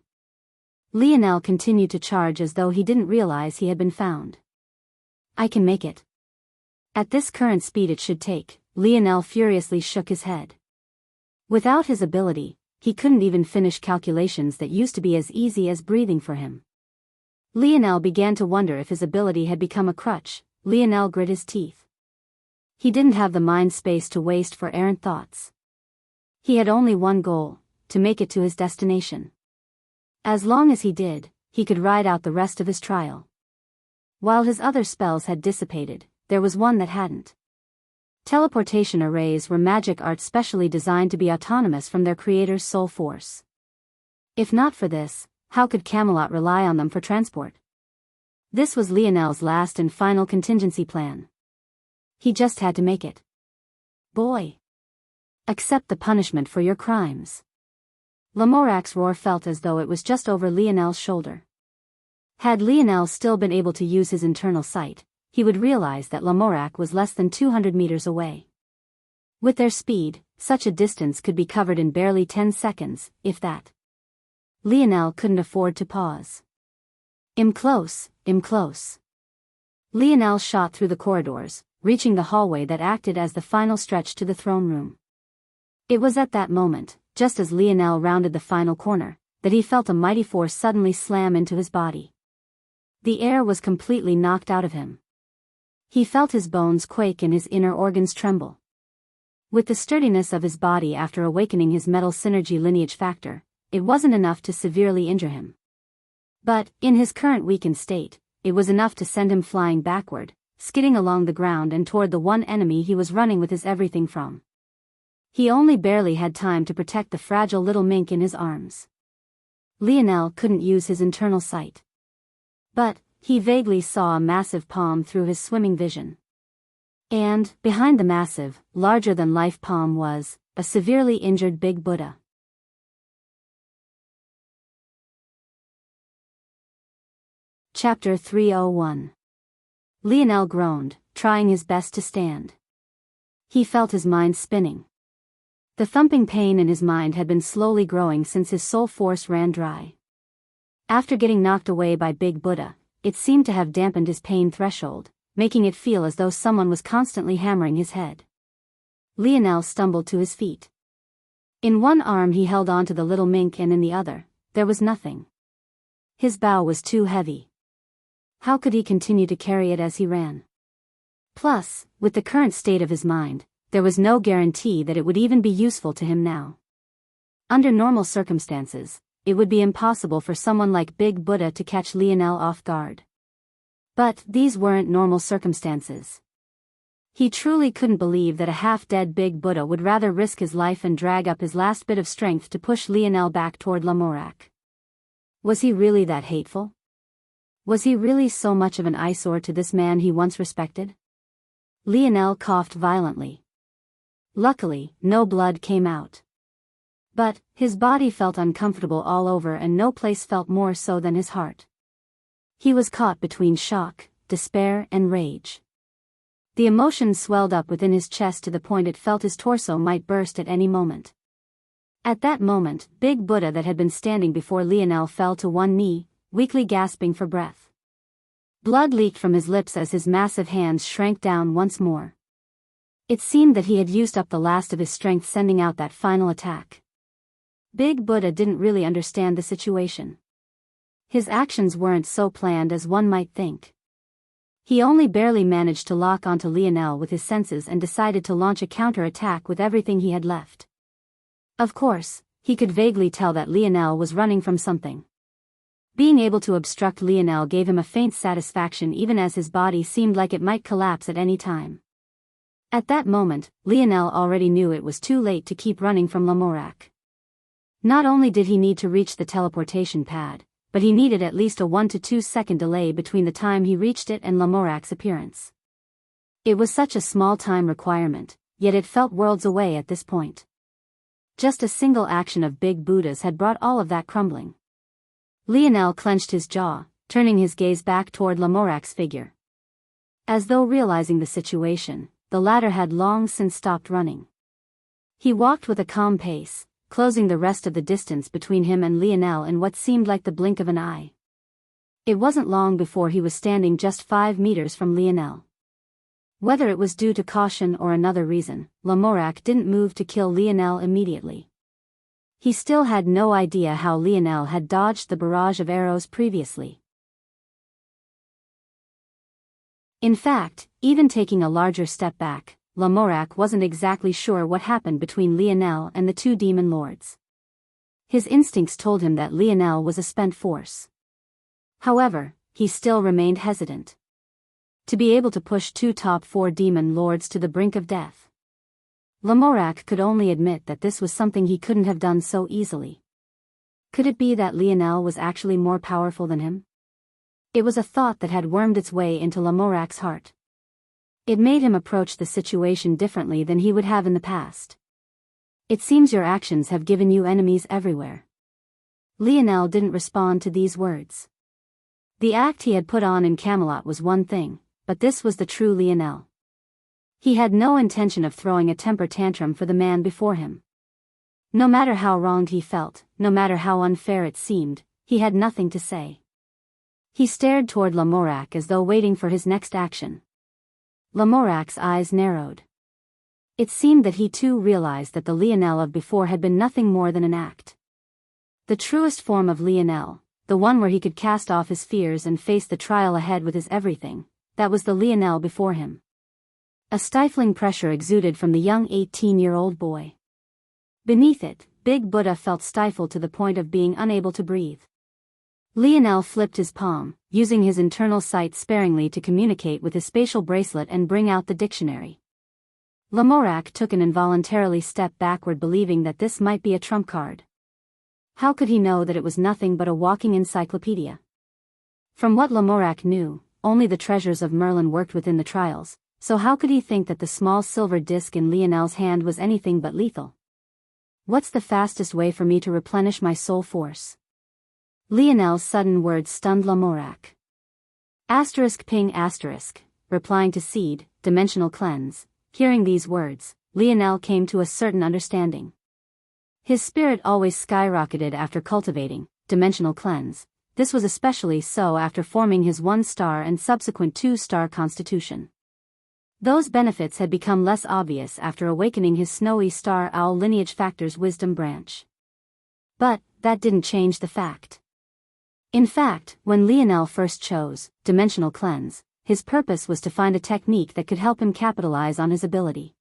Lionel continued to charge as though he didn't realize he had been found. I can make it. At this current speed it should take, Lionel furiously shook his head. Without his ability, he couldn't even finish calculations that used to be as easy as breathing for him. Lionel began to wonder if his ability had become a crutch. Lionel grit his teeth. He didn't have the mind space to waste for errant thoughts. He had only one goal, to make it to his destination. As long as he did, he could ride out the rest of his trial. While his other spells had dissipated, there was one that hadn't. Teleportation arrays were magic arts specially designed to be autonomous from their creator's soul force. If not for this, how could Camelot rely on them for transport? This was Lionel's last and final contingency plan. He just had to make it. Boy! Accept the punishment for your crimes. Lamorac's roar felt as though it was just over Lionel's shoulder. Had Lionel still been able to use his internal sight, he would realize that Lamorac was less than 200 meters away. With their speed, such a distance could be covered in barely 10 seconds, if that. Lionel couldn't afford to pause. "I'm close, I'm close." Lionel shot through the corridors, reaching the hallway that acted as the final stretch to the throne room. It was at that moment, just as Lionel rounded the final corner, that he felt a mighty force suddenly slam into his body. The air was completely knocked out of him. He felt his bones quake and his inner organs tremble. With the sturdiness of his body after awakening his metal synergy lineage factor, it wasn't enough to severely injure him. But, in his current weakened state, it was enough to send him flying backward, skidding along the ground and toward the one enemy he was running with his everything from. He only barely had time to protect the fragile little mink in his arms. Lionel couldn't use his internal sight. But he vaguely saw a massive palm through his swimming vision. And, behind the massive, larger-than-life palm was a severely injured big Buddha. Chapter 301. Lionel groaned, trying his best to stand. He felt his mind spinning. The thumping pain in his mind had been slowly growing since his soul force ran dry. After getting knocked away by Big Buddha, it seemed to have dampened his pain threshold, making it feel as though someone was constantly hammering his head. Lionel stumbled to his feet. In one arm he held on to the little mink and in the other, there was nothing. His bow was too heavy. How could he continue to carry it as he ran? Plus, with the current state of his mind, there was no guarantee that it would even be useful to him now. Under normal circumstances, it would be impossible for someone like Big Buddha to catch Lionel off guard. But these weren't normal circumstances. He truly couldn't believe that a half-dead Big Buddha would rather risk his life and drag up his last bit of strength to push Lionel back toward Lamorak. Was he really that hateful? Was he really so much of an eyesore to this man he once respected? Lionel coughed violently. Luckily, no blood came out. But his body felt uncomfortable all over, and no place felt more so than his heart. He was caught between shock, despair, and rage. The emotions swelled up within his chest to the point it felt his torso might burst at any moment. At that moment, Big Buddha that had been standing before Lionel fell to one knee, weakly gasping for breath. Blood leaked from his lips as his massive hands shrank down once more. It seemed that he had used up the last of his strength sending out that final attack. Big Buddha didn't really understand the situation. His actions weren't so planned as one might think. He only barely managed to lock onto Lionel with his senses and decided to launch a counter-attack with everything he had left. Of course, he could vaguely tell that Lionel was running from something. Being able to obstruct Lionel gave him a faint satisfaction even as his body seemed like it might collapse at any time. At that moment, Lionel already knew it was too late to keep running from Lamorak. Not only did he need to reach the teleportation pad, but he needed at least a 1 to 2 second delay between the time he reached it and Lamorak's appearance. It was such a small time requirement, yet it felt worlds away at this point. Just a single action of Big Buddha's had brought all of that crumbling. Lionel clenched his jaw, turning his gaze back toward Lamorak's figure. As though realizing the situation, the latter had long since stopped running. He walked with a calm pace, closing the rest of the distance between him and Lionel in what seemed like the blink of an eye. It wasn't long before he was standing just 5 meters from Lionel. Whether it was due to caution or another reason, Lamorak didn't move to kill Lionel immediately. He still had no idea how Lionel had dodged the barrage of arrows previously. In fact, even taking a larger step back, Lamorak wasn't exactly sure what happened between Lionel and the 2 demon lords. His instincts told him that Lionel was a spent force. However, he still remained hesitant. To be able to push 2 top 4 demon lords to the brink of death. Lamorak could only admit that this was something he couldn't have done so easily. Could it be that Lionel was actually more powerful than him? It was a thought that had wormed its way into Lamorak's heart. It made him approach the situation differently than he would have in the past. It seems your actions have given you enemies everywhere. Lionel didn't respond to these words. The act he had put on in Camelot was one thing, but this was the true Lionel. He had no intention of throwing a temper tantrum for the man before him. No matter how wronged he felt, no matter how unfair it seemed, he had nothing to say. He stared toward Lamorak as though waiting for his next action. Lamorak's eyes narrowed. It seemed that he too realized that the Lionel of before had been nothing more than an act. The truest form of Lionel, the one where he could cast off his fears and face the trial ahead with his everything, that was the Lionel before him. A stifling pressure exuded from the young 18-year-old boy. Beneath it, Big Buddha felt stifled to the point of being unable to breathe. Lionel flipped his palm, using his internal sight sparingly to communicate with his spatial bracelet and bring out the dictionary. Lamorak took an involuntarily step backward, believing that this might be a trump card. How could he know that it was nothing but a walking encyclopedia? From what Lamorak knew, only the treasures of Merlin worked within the trials, so how could he think that the small silver disc in Lionel's hand was anything but lethal? What's the fastest way for me to replenish my soul force? Lionel's sudden words stunned Lamorak. Ping asterisk, replying to seed, dimensional cleanse. Hearing these words, Lionel came to a certain understanding. His spirit always skyrocketed after cultivating dimensional cleanse. This was especially so after forming his 1-star and subsequent 2-star constitution. Those benefits had become less obvious after awakening his snowy star owl lineage factor's wisdom branch. But that didn't change the fact. In fact, when Lionel first chose dimensional cleanse, his purpose was to find a technique that could help him capitalize on his ability.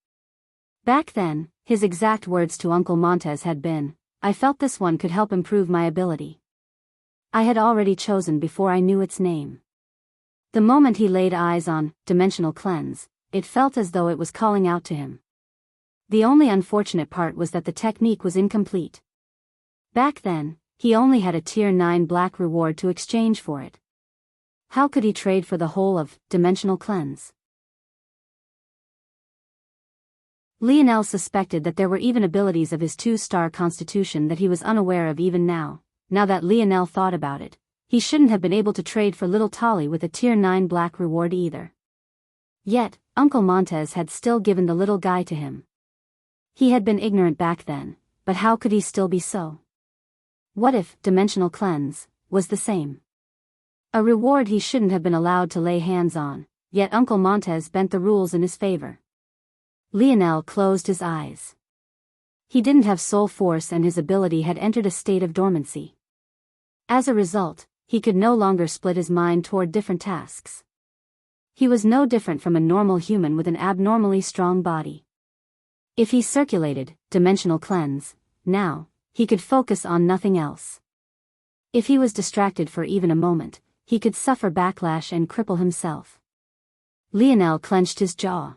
Back then, his exact words to Uncle Montez had been, "I felt this one could help improve my ability." I had already chosen before I knew its name. The moment he laid eyes on dimensional cleanse, it felt as though it was calling out to him. The only unfortunate part was that the technique was incomplete. Back then, he only had a Tier 9 black reward to exchange for it. How could he trade for the whole of dimensional cleanse? Lionel suspected that there were even abilities of his 2-star constitution that he was unaware of even now. Now that Lionel thought about it, he shouldn't have been able to trade for little Tolly with a Tier 9 black reward either. Yet, Uncle Montez had still given the little guy to him. He had been ignorant back then, but how could he still be so? What if dimensional cleanse was the same? A reward he shouldn't have been allowed to lay hands on, yet Uncle Montez bent the rules in his favor. Lionel closed his eyes. He didn't have soul force and his ability had entered a state of dormancy. As a result, he could no longer split his mind toward different tasks. He was no different from a normal human with an abnormally strong body. If he circulated dimensional cleanse, now, he could focus on nothing else. If he was distracted for even a moment, he could suffer backlash and cripple himself. Lionel clenched his jaw.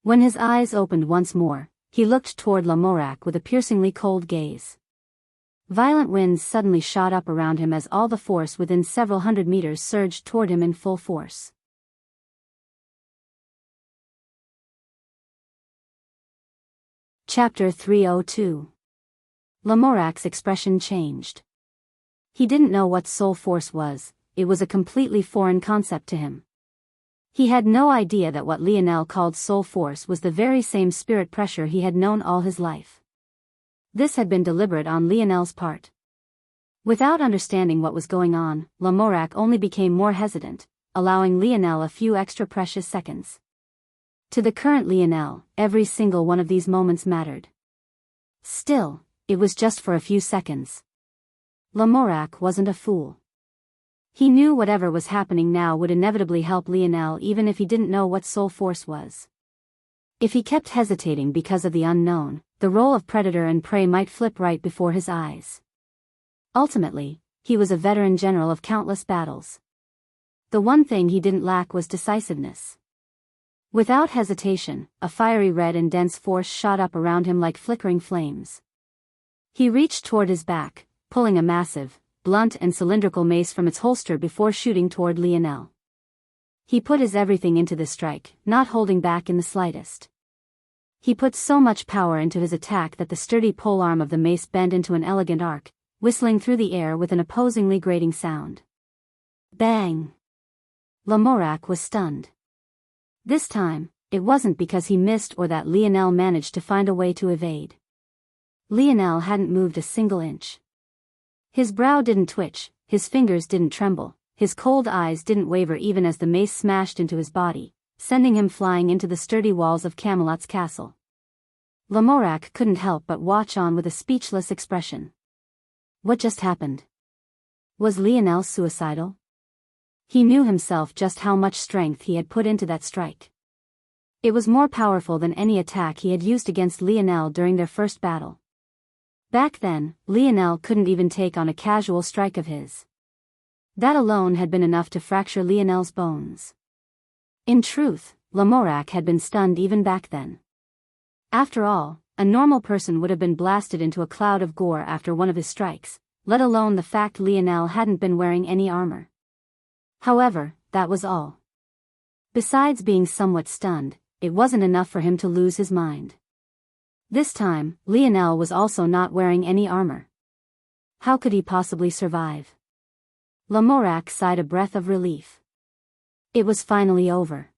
When his eyes opened once more, he looked toward Lamorak with a piercingly cold gaze. Violent winds suddenly shot up around him as all the force within several hundred meters surged toward him in full force. Chapter 302. Lamorak's expression changed. He didn't know what soul force was, it was a completely foreign concept to him. He had no idea that what Lionel called soul force was the very same spirit pressure he had known all his life. This had been deliberate on Lionel's part. Without understanding what was going on, Lamorak only became more hesitant, allowing Lionel a few extra precious seconds. To the current Lionel, every single one of these moments mattered. Still, it was just for a few seconds. Lamorak wasn't a fool. He knew whatever was happening now would inevitably help Lionel even if he didn't know what soul force was. If he kept hesitating because of the unknown, the role of predator and prey might flip right before his eyes. Ultimately, he was a veteran general of countless battles. The one thing he didn't lack was decisiveness. Without hesitation, a fiery red and dense force shot up around him like flickering flames. He reached toward his back, pulling a massive, blunt and cylindrical mace from its holster before shooting toward Lionel. He put his everything into the strike, not holding back in the slightest. He put so much power into his attack that the sturdy polearm of the mace bent into an elegant arc, whistling through the air with an opposingly grating sound. Bang! Lamorak was stunned. This time, it wasn't because he missed or that Lionel managed to find a way to evade. Lionel hadn't moved a single inch. His brow didn't twitch, his fingers didn't tremble, his cold eyes didn't waver even as the mace smashed into his body, sending him flying into the sturdy walls of Camelot's castle. Lamorak couldn't help but watch on with a speechless expression. What just happened? Was Lionel suicidal? He knew himself just how much strength he had put into that strike. It was more powerful than any attack he had used against Lionel during their first battle. Back then, Lionel couldn't even take on a casual strike of his. That alone had been enough to fracture Lionel's bones. In truth, Lamorak had been stunned even back then. After all, a normal person would have been blasted into a cloud of gore after one of his strikes, let alone the fact Lionel hadn't been wearing any armor. However, that was all. Besides being somewhat stunned, it wasn't enough for him to lose his mind. This time, Lionel was also not wearing any armor. How could he possibly survive? Lamorak sighed a breath of relief. It was finally over.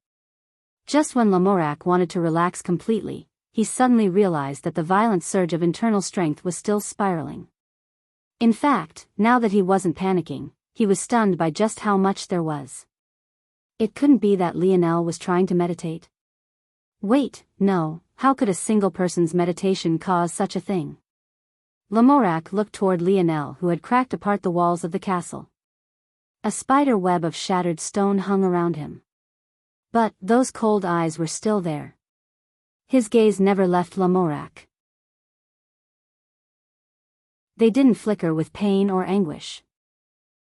Just when Lamorak wanted to relax completely, he suddenly realized that the violent surge of internal strength was still spiraling. In fact, now that he wasn't panicking, he was stunned by just how much there was. It couldn't be that Lionel was trying to meditate. Wait, no, how could a single person's meditation cause such a thing? Lamorak looked toward Lionel, who had cracked apart the walls of the castle. A spider web of shattered stone hung around him. But those cold eyes were still there. His gaze never left Lamorak. They didn't flicker with pain or anguish.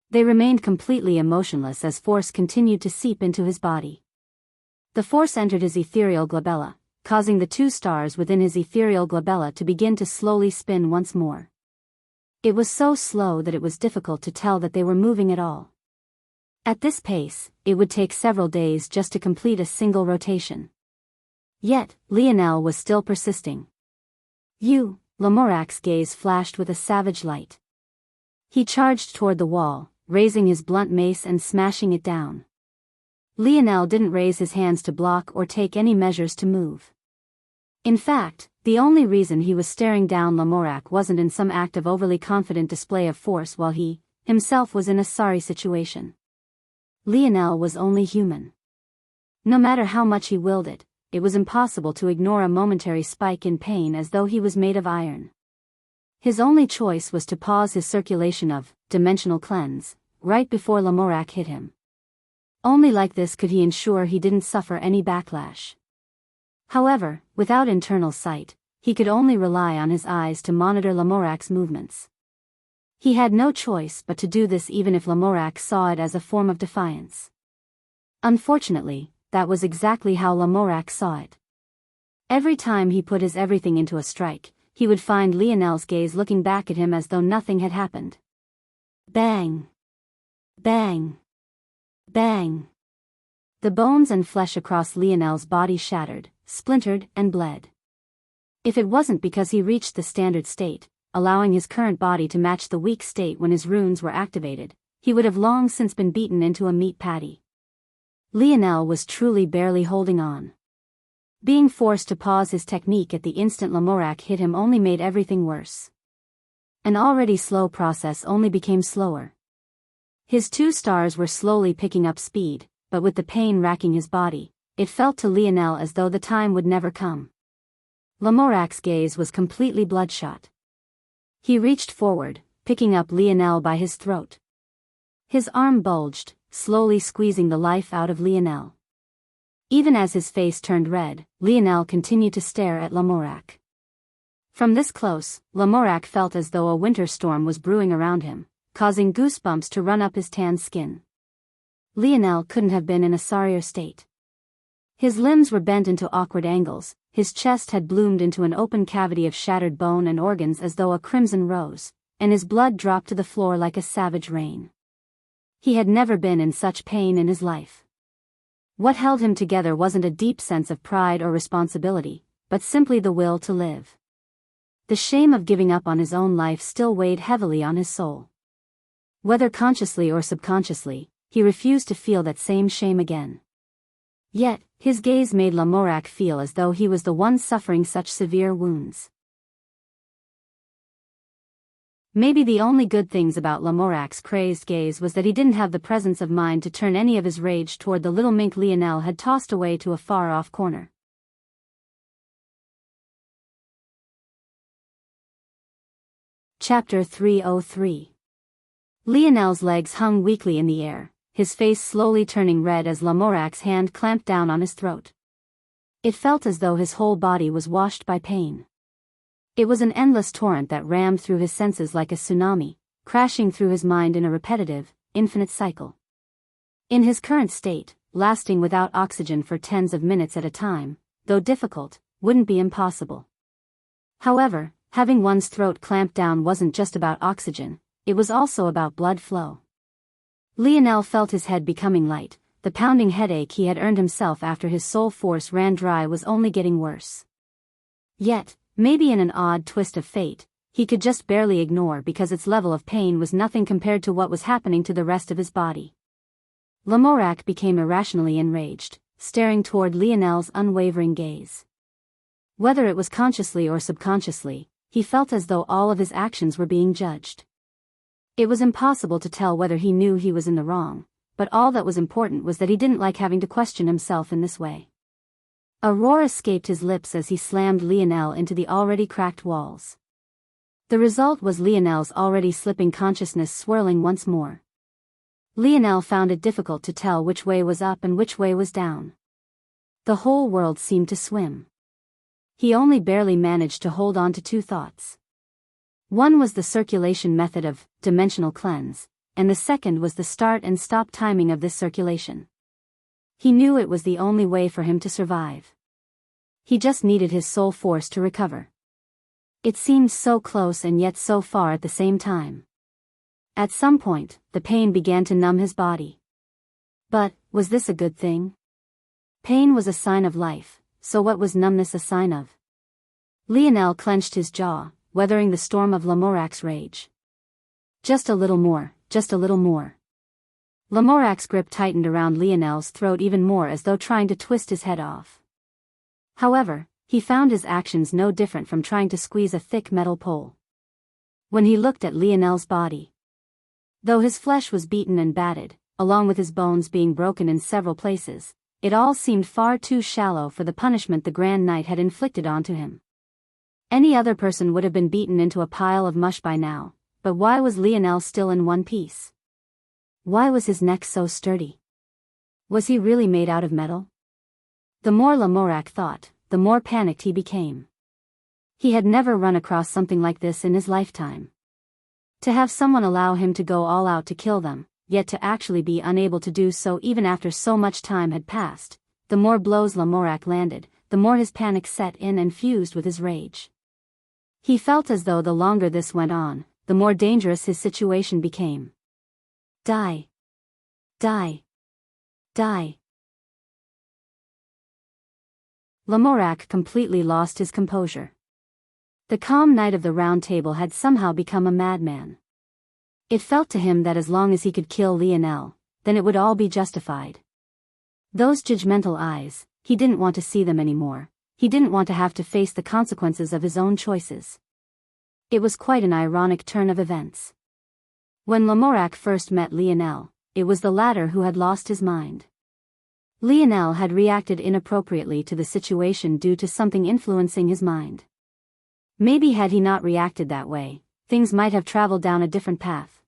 They remained completely emotionless as force continued to seep into his body. The force entered his ethereal glabella, causing the 2 stars within his ethereal glabella to begin to slowly spin once more. It was so slow that it was difficult to tell that they were moving at all. At this pace, it would take several days just to complete a single rotation. Yet, Lionel was still persisting. Lamorak's gaze flashed with a savage light. He charged toward the wall, raising his blunt mace and smashing it down. Lionel didn't raise his hands to block or take any measures to move. In fact, the only reason he was staring down Lamorak wasn't in some act of overly confident display of force while he, himself was in a sorry situation. Lionel was only human. No matter how much he willed it, it was impossible to ignore a momentary spike in pain as though he was made of iron. His only choice was to pause his circulation of dimensional cleanse right before Lamorak hit him. Only like this could he ensure he didn't suffer any backlash. However, without internal sight, he could only rely on his eyes to monitor Lamorak's movements. He had no choice but to do this even if Lamorak saw it as a form of defiance. Unfortunately, that was exactly how Lamorak saw it. Every time he put his everything into a strike, he would find Lionel's gaze looking back at him as though nothing had happened. Bang! Bang! Bang! The bones and flesh across Lionel's body shattered, splintered, and bled. If it wasn't because he reached the standard state, allowing his current body to match the weak state when his runes were activated, he would have long since been beaten into a meat patty. Lionel was truly barely holding on. Being forced to pause his technique at the instant Lamorak hit him only made everything worse. An already slow process only became slower. His 2 stars were slowly picking up speed, but with the pain racking his body, it felt to Lionel as though the time would never come. Lamorak's gaze was completely bloodshot. He reached forward, picking up Lionel by his throat. His arm bulged, slowly squeezing the life out of Lionel. Even as his face turned red, Lionel continued to stare at Lamorak. From this close, Lamorak felt as though a winter storm was brewing around him, causing goosebumps to run up his tanned skin. Lionel couldn't have been in a sorrier state. His limbs were bent into awkward angles, his chest had bloomed into an open cavity of shattered bone and organs as though a crimson rose, and his blood dropped to the floor like a savage rain. He had never been in such pain in his life. What held him together wasn't a deep sense of pride or responsibility, but simply the will to live. The shame of giving up on his own life still weighed heavily on his soul. Whether consciously or subconsciously, he refused to feel that same shame again. Yet, his gaze made Lamorak feel as though he was the one suffering such severe wounds. Maybe the only good things about Lamorak's crazed gaze was that he didn't have the presence of mind to turn any of his rage toward the little mink Lionel had tossed away to a far-off corner. Chapter 303. Lionel's legs hung weakly in the air, his face slowly turning red as Lamorak's hand clamped down on his throat. It felt as though his whole body was washed by pain. It was an endless torrent that rammed through his senses like a tsunami, crashing through his mind in a repetitive, infinite cycle. In his current state, lasting without oxygen for tens of minutes at a time, though difficult, wouldn't be impossible. However, having one's throat clamped down wasn't just about oxygen, it was also about blood flow. Lionel felt his head becoming light, the pounding headache he had earned himself after his soul force ran dry was only getting worse. Yet, maybe in an odd twist of fate, he could just barely ignore because its level of pain was nothing compared to what was happening to the rest of his body. Lamorak became irrationally enraged, staring toward Lionel's unwavering gaze. Whether it was consciously or subconsciously, he felt as though all of his actions were being judged. It was impossible to tell whether he knew he was in the wrong, but all that was important was that he didn't like having to question himself in this way. A roar escaped his lips as he slammed Lionel into the already cracked walls. The result was Lionel's already slipping consciousness swirling once more. Lionel found it difficult to tell which way was up and which way was down. The whole world seemed to swim. He only barely managed to hold on to two thoughts. One was the circulation method of dimensional cleanse, and the second was the start and stop timing of this circulation. He knew it was the only way for him to survive. He just needed his soul force to recover. It seemed so close and yet so far at the same time. At some point, the pain began to numb his body. But, was this a good thing? Pain was a sign of life, so what was numbness a sign of? Lionel clenched his jaw, weathering the storm of Lamorak's rage. Just a little more, just a little more. Lamorak's grip tightened around Lionel's throat even more as though trying to twist his head off. However, he found his actions no different from trying to squeeze a thick metal pole. When he looked at Lionel's body, though his flesh was beaten and battered, along with his bones being broken in several places, it all seemed far too shallow for the punishment the Grand Knight had inflicted onto him. Any other person would have been beaten into a pile of mush by now, but why was Lionel still in one piece? Why was his neck so sturdy? Was he really made out of metal? The more Lamorak thought, the more panicked he became. He had never run across something like this in his lifetime. To have someone allow him to go all out to kill them, yet to actually be unable to do so even after so much time had passed, the more blows Lamorak landed, the more his panic set in and fused with his rage. He felt as though the longer this went on, the more dangerous his situation became. Die. Die. Die. Lamorak completely lost his composure. The calm knight of the Round Table had somehow become a madman. It felt to him that as long as he could kill Lionel, then it would all be justified. Those judgmental eyes, he didn't want to see them anymore. He didn't want to have to face the consequences of his own choices. It was quite an ironic turn of events. When Lamorak first met Lionel, it was the latter who had lost his mind. Lionel had reacted inappropriately to the situation due to something influencing his mind. Maybe had he not reacted that way, things might have traveled down a different path.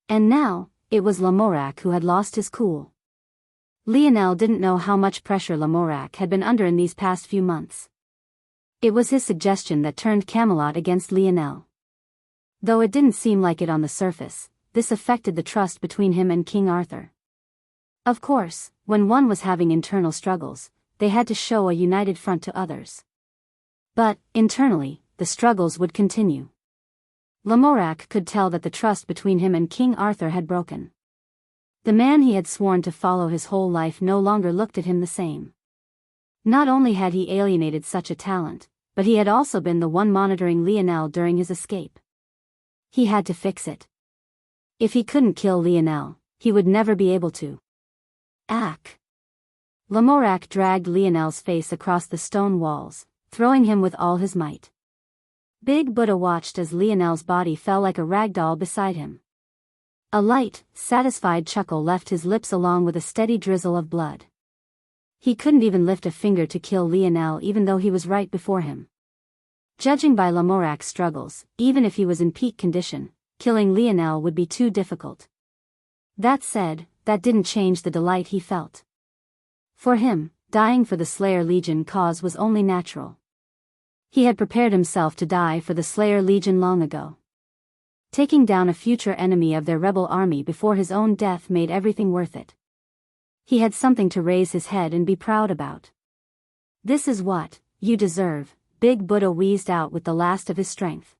And now, it was Lamorak who had lost his cool. Lionel didn't know how much pressure Lamorak had been under in these past few months. It was his suggestion that turned Camelot against Lionel. Though it didn't seem like it on the surface, this affected the trust between him and King Arthur. Of course, when one was having internal struggles, they had to show a united front to others. But, internally, the struggles would continue. Lamorak could tell that the trust between him and King Arthur had broken. The man he had sworn to follow his whole life no longer looked at him the same. Not only had he alienated such a talent, but he had also been the one monitoring Lionel during his escape. He had to fix it. If he couldn't kill Lionel, he would never be able to. Ack! Lamorak dragged Lionel's face across the stone walls, throwing him with all his might. Big Buddha watched as Lionel's body fell like a rag doll beside him. A light, satisfied chuckle left his lips along with a steady drizzle of blood. He couldn't even lift a finger to kill Lionel even though he was right before him. Judging by Lamorak's struggles, even if he was in peak condition, killing Lionel would be too difficult. That said, that didn't change the delight he felt. For him, dying for the Slayer Legion cause was only natural. He had prepared himself to die for the Slayer Legion long ago. Taking down a future enemy of their rebel army before his own death made everything worth it. He had something to raise his head and be proud about. This is what you deserve, Big Buddha wheezed out with the last of his strength.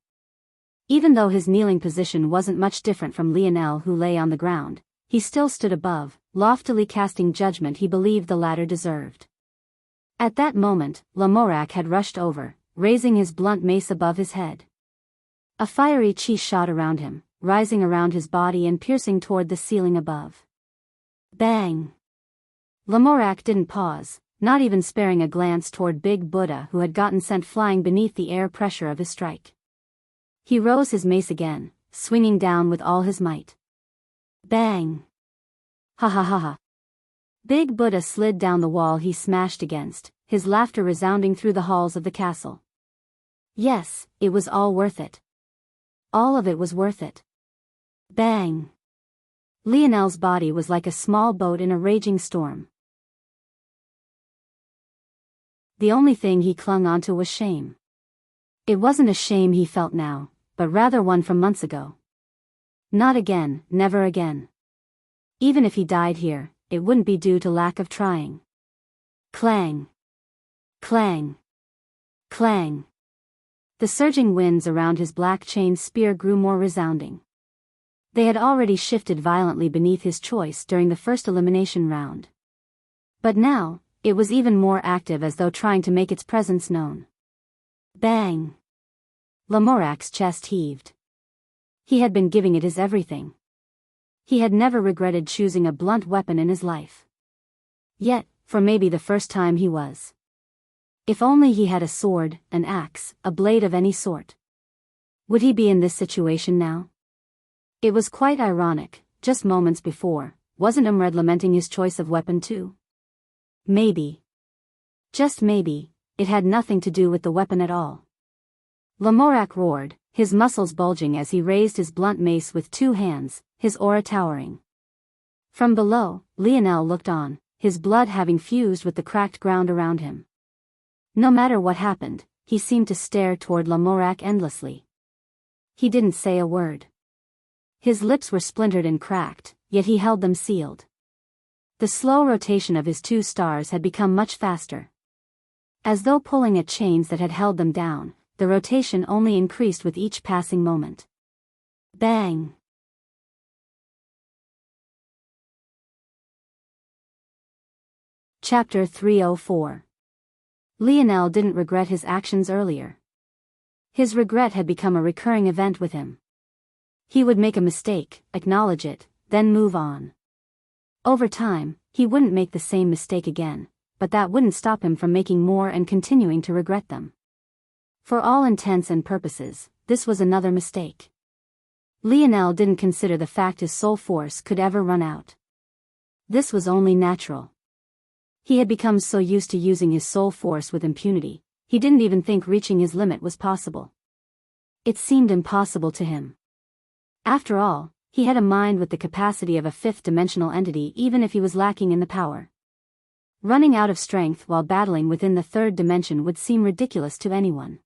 Even though his kneeling position wasn't much different from Lionel, who lay on the ground, he still stood above, loftily casting judgment he believed the latter deserved. At that moment, Lamorak had rushed over, raising his blunt mace above his head. A fiery chi shot around him, rising around his body and piercing toward the ceiling above. Bang! Lamorak didn't pause, not even sparing a glance toward Big Buddha, who had gotten sent flying beneath the air pressure of his strike. He rose his mace again, swinging down with all his might. Bang! Ha ha ha ha! Big Buddha slid down the wall he smashed against, his laughter resounding through the halls of the castle. Yes, it was all worth it. All of it was worth it. Bang! Lionel's body was like a small boat in a raging storm. The only thing he clung onto was shame. It wasn't a shame he felt now, but rather one from months ago. Not again, never again. Even if he died here, it wouldn't be due to lack of trying. Clang! Clang! Clang! The surging winds around his black chain spear grew more resounding. They had already shifted violently beneath his choice during the first elimination round. But now, it was even more active, as though trying to make its presence known. Bang! Lamorak's chest heaved. He had been giving it his everything. He had never regretted choosing a blunt weapon in his life. Yet, for maybe the first time, he was. If only he had a sword, an axe, a blade of any sort. Would he be in this situation now? It was quite ironic. Just moments before, wasn't Umred lamenting his choice of weapon too? Maybe. Just maybe, it had nothing to do with the weapon at all. Lamorak roared, his muscles bulging as he raised his blunt mace with two hands, his aura towering. From below, Lionel looked on, his blood having fused with the cracked ground around him. No matter what happened, he seemed to stare toward Lamorak endlessly. He didn't say a word. His lips were splintered and cracked, yet he held them sealed. The slow rotation of his two stars had become much faster. As though pulling at chains that had held them down, the rotation only increased with each passing moment. Bang! Chapter 304. Lionel didn't regret his actions earlier. His regret had become a recurring event with him. He would make a mistake, acknowledge it, then move on. Over time, he wouldn't make the same mistake again, but that wouldn't stop him from making more and continuing to regret them. For all intents and purposes, this was another mistake. Lionel didn't consider the fact his soul force could ever run out. This was only natural. He had become so used to using his soul force with impunity, he didn't even think reaching his limit was possible. It seemed impossible to him. After all, he had a mind with the capacity of a fifth-dimensional entity, even if he was lacking in the power. Running out of strength while battling within the third dimension would seem ridiculous to anyone.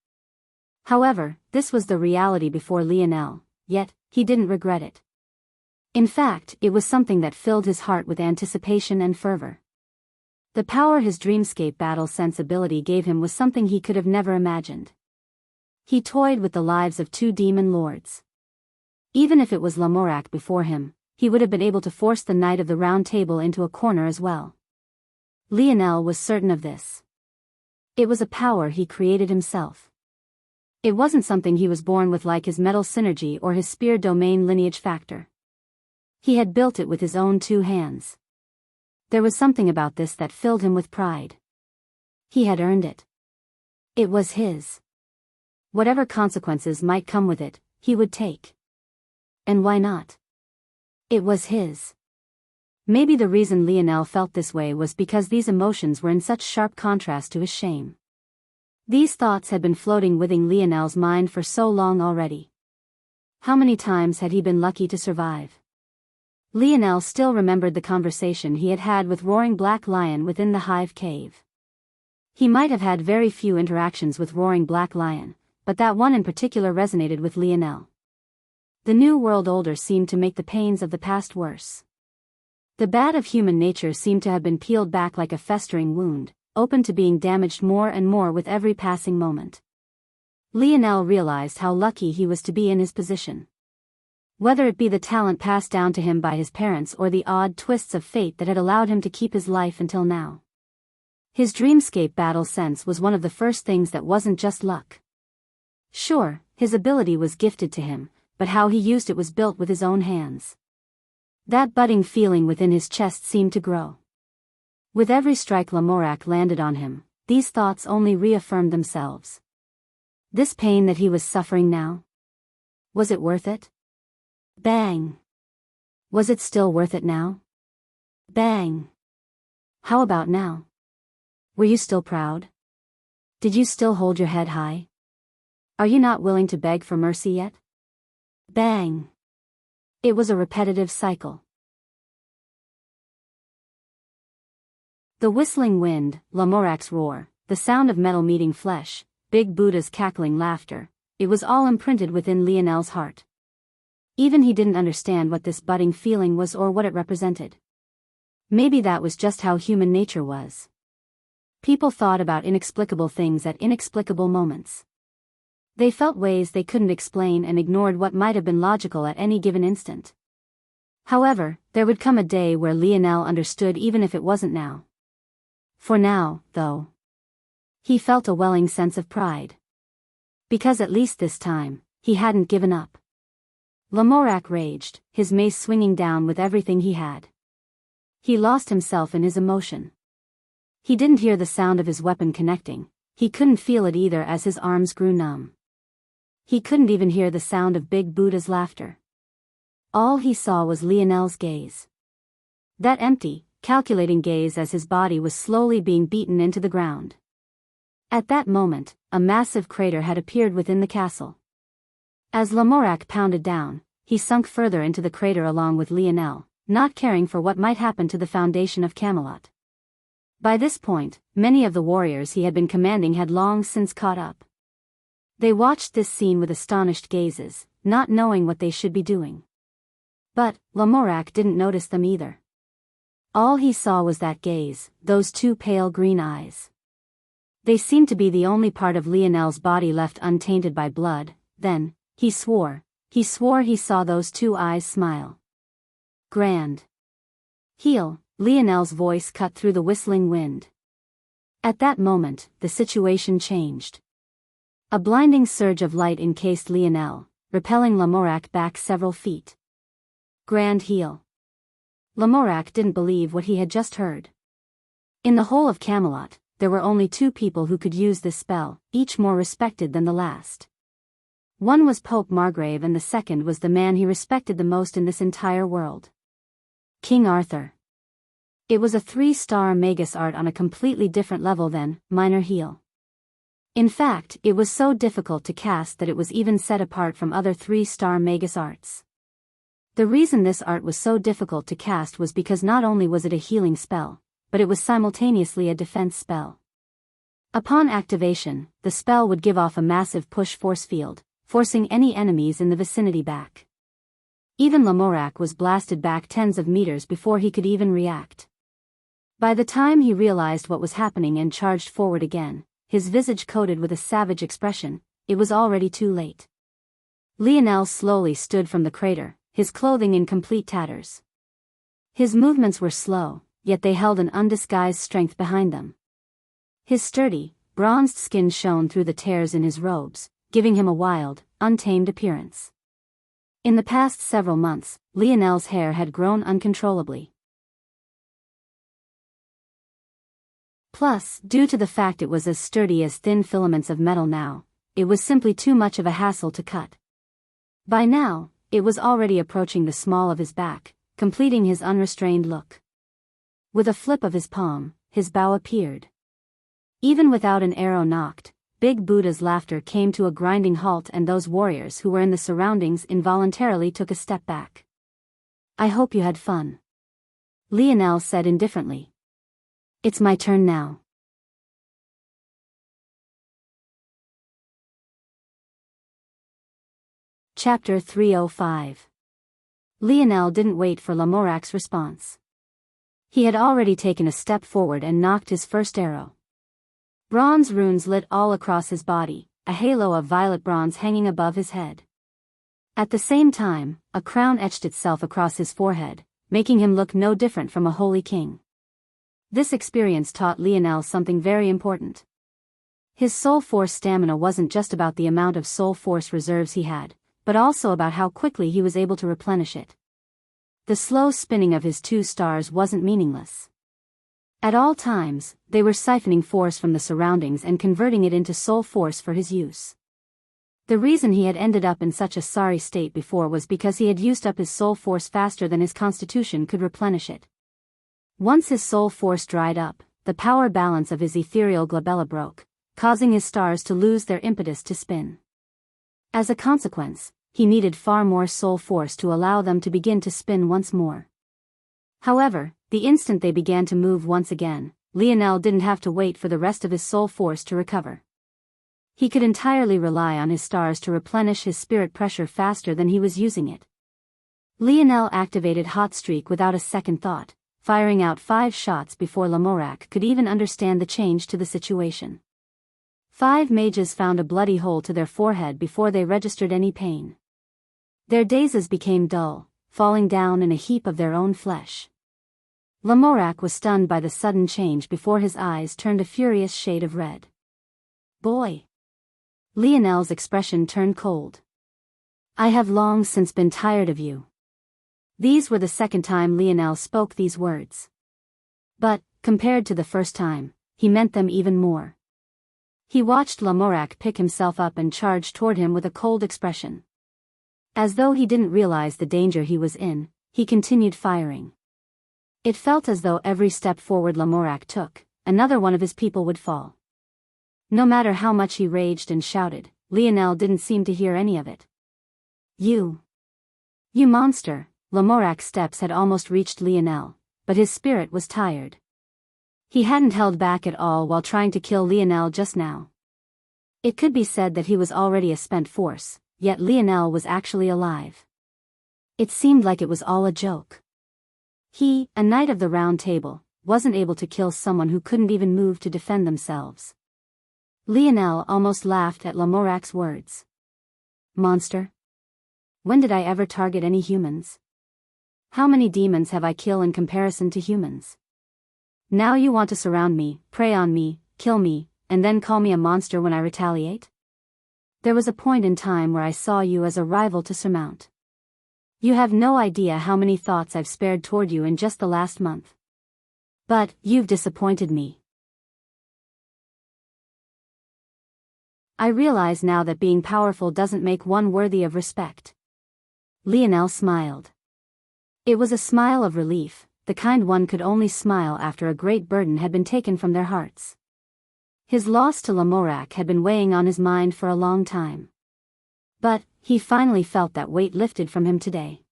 However, this was the reality before Lionel, yet, he didn't regret it. In fact, it was something that filled his heart with anticipation and fervor. The power his dreamscape battle sensibility gave him was something he could have never imagined. He toyed with the lives of two demon lords. Even if it was Lamorak before him, he would have been able to force the Knight of the Round Table into a corner as well. Lionel was certain of this. It was a power he created himself. It wasn't something he was born with like his metal synergy or his spear domain lineage factor. He had built it with his own two hands. There was something about this that filled him with pride. He had earned it. It was his. Whatever consequences might come with it, he would take. And why not? It was his. Maybe the reason Lionel felt this way was because these emotions were in such sharp contrast to his shame. These thoughts had been floating within Lionel's mind for so long already. How many times had he been lucky to survive? Lionel still remembered the conversation he had had with Roaring Black Lion within the Hive Cave. He might have had very few interactions with Roaring Black Lion, but that one in particular resonated with Lionel. The new world older seemed to make the pains of the past worse. The bad of human nature seemed to have been peeled back like a festering wound, open to being damaged more and more with every passing moment. Lionel realized how lucky he was to be in his position. Whether it be the talent passed down to him by his parents or the odd twists of fate that had allowed him to keep his life until now. His dreamscape battle sense was one of the first things that wasn't just luck. Sure, his ability was gifted to him, but how he used it was built with his own hands. That budding feeling within his chest seemed to grow. With every strike Lamorak landed on him, these thoughts only reaffirmed themselves. This pain that he was suffering now? Was it worth it? Bang! Was it still worth it now? Bang! How about now? Were you still proud? Did you still hold your head high? Are you not willing to beg for mercy yet? Bang! It was a repetitive cycle. The whistling wind, Lamorak's roar, the sound of metal meeting flesh, Big Buddha's cackling laughter, it was all imprinted within Lionel's heart. Even he didn't understand what this budding feeling was or what it represented. Maybe that was just how human nature was. People thought about inexplicable things at inexplicable moments. They felt ways they couldn't explain and ignored what might have been logical at any given instant. However, there would come a day where Lionel understood even if it wasn't now. For now, though, he felt a welling sense of pride. Because at least this time, he hadn't given up. Lamorak raged, his mace swinging down with everything he had. He lost himself in his emotion. He didn't hear the sound of his weapon connecting, he couldn't feel it either as his arms grew numb. He couldn't even hear the sound of Big Buddha's laughter. All he saw was Lionel's gaze. That empty, calculating gaze as his body was slowly being beaten into the ground. At that moment, a massive crater had appeared within the castle. As Lamorak pounded down, he sunk further into the crater along with Lionel, not caring for what might happen to the foundation of Camelot. By this point, many of the warriors he had been commanding had long since caught up. They watched this scene with astonished gazes, not knowing what they should be doing. But Lamorak didn't notice them either. All he saw was that gaze, those two pale green eyes. They seemed to be the only part of Lionel's body left untainted by blood. Then, he swore he saw those two eyes smile. Grand. Heal, Lionel's voice cut through the whistling wind. At that moment, the situation changed. A blinding surge of light encased Lionel, repelling Lamorak back several feet. Grand heal. Lamorak didn't believe what he had just heard. In the whole of Camelot, there were only two people who could use this spell, each more respected than the last. One was Pope Margrave and the second was the man he respected the most in this entire world. King Arthur. It was a 3-star magus art on a completely different level than minor heal. In fact, it was so difficult to cast that it was even set apart from other 3-star magus arts. The reason this art was so difficult to cast was because not only was it a healing spell, but it was simultaneously a defense spell. Upon activation, the spell would give off a massive push force field, forcing any enemies in the vicinity back. Even Lamorak was blasted back tens of meters before he could even react. By the time he realized what was happening and charged forward again, his visage coated with a savage expression, it was already too late. Lionel slowly stood from the crater, his clothing in complete tatters. His movements were slow, yet they held an undisguised strength behind them. His sturdy, bronzed skin shone through the tears in his robes, giving him a wild, untamed appearance. In the past several months, Lionel's hair had grown uncontrollably. Plus, due to the fact it was as sturdy as thin filaments of metal now, it was simply too much of a hassle to cut. By now, it was already approaching the small of his back, completing his unrestrained look. With a flip of his palm, his bow appeared. Even without an arrow knocked, Big Buddha's laughter came to a grinding halt and those warriors who were in the surroundings involuntarily took a step back. I hope you had fun. Lionel said indifferently. It's my turn now. Chapter 305. Lionel didn't wait for Lamorak's response. He had already taken a step forward and knocked his first arrow. Bronze runes lit all across his body, a halo of violet bronze hanging above his head. At the same time, a crown etched itself across his forehead, making him look no different from a holy king. This experience taught Lionel something very important. His soul force stamina wasn't just about the amount of soul force reserves he had, but also about how quickly he was able to replenish it. The slow spinning of his 2 stars wasn't meaningless. At all times, they were siphoning force from the surroundings and converting it into soul force for his use. The reason he had ended up in such a sorry state before was because he had used up his soul force faster than his constitution could replenish it. Once his soul force dried up, the power balance of his ethereal glabella broke, causing his stars to lose their impetus to spin. As a consequence, he needed far more soul force to allow them to begin to spin once more. However, the instant they began to move once again, Lionel didn't have to wait for the rest of his soul force to recover. He could entirely rely on his stars to replenish his spirit pressure faster than he was using it. Lionel activated Hot Streak without a second thought, firing out 5 shots before Lamorak could even understand the change to the situation. 5 mages found a bloody hole to their forehead before they registered any pain. Their dazes became dull, falling down in a heap of their own flesh. Lamorak was stunned by the sudden change before his eyes turned a furious shade of red. "Boy!" Lionel's expression turned cold. "I have long since been tired of you." These were the second time Lionel spoke these words. But, compared to the first time, he meant them even more. He watched Lamorak pick himself up and charge toward him with a cold expression. As though he didn't realize the danger he was in, he continued firing. It felt as though every step forward Lamorak took, another one of his people would fall. No matter how much he raged and shouted, Lionel didn't seem to hear any of it. You monster!" Lamorak's steps had almost reached Lionel, but his spirit was tired. He hadn't held back at all while trying to kill Lionel just now. It could be said that he was already a spent force, yet Lionel was actually alive. It seemed like it was all a joke. He, a knight of the Round Table, wasn't able to kill someone who couldn't even move to defend themselves. Lionel almost laughed at Lamorak's words. "Monster? When did I ever target any humans? How many demons have I killed in comparison to humans? Now you want to surround me, prey on me, kill me, and then call me a monster when I retaliate? There was a point in time where I saw you as a rival to surmount. You have no idea how many thoughts I've spared toward you in just the last month. But, you've disappointed me. I realize now that being powerful doesn't make one worthy of respect." Lionel smiled. It was a smile of relief, the kind one could only smile after a great burden had been taken from their hearts. His loss to Lamorak had been weighing on his mind for a long time. But, he finally felt that weight lifted from him today.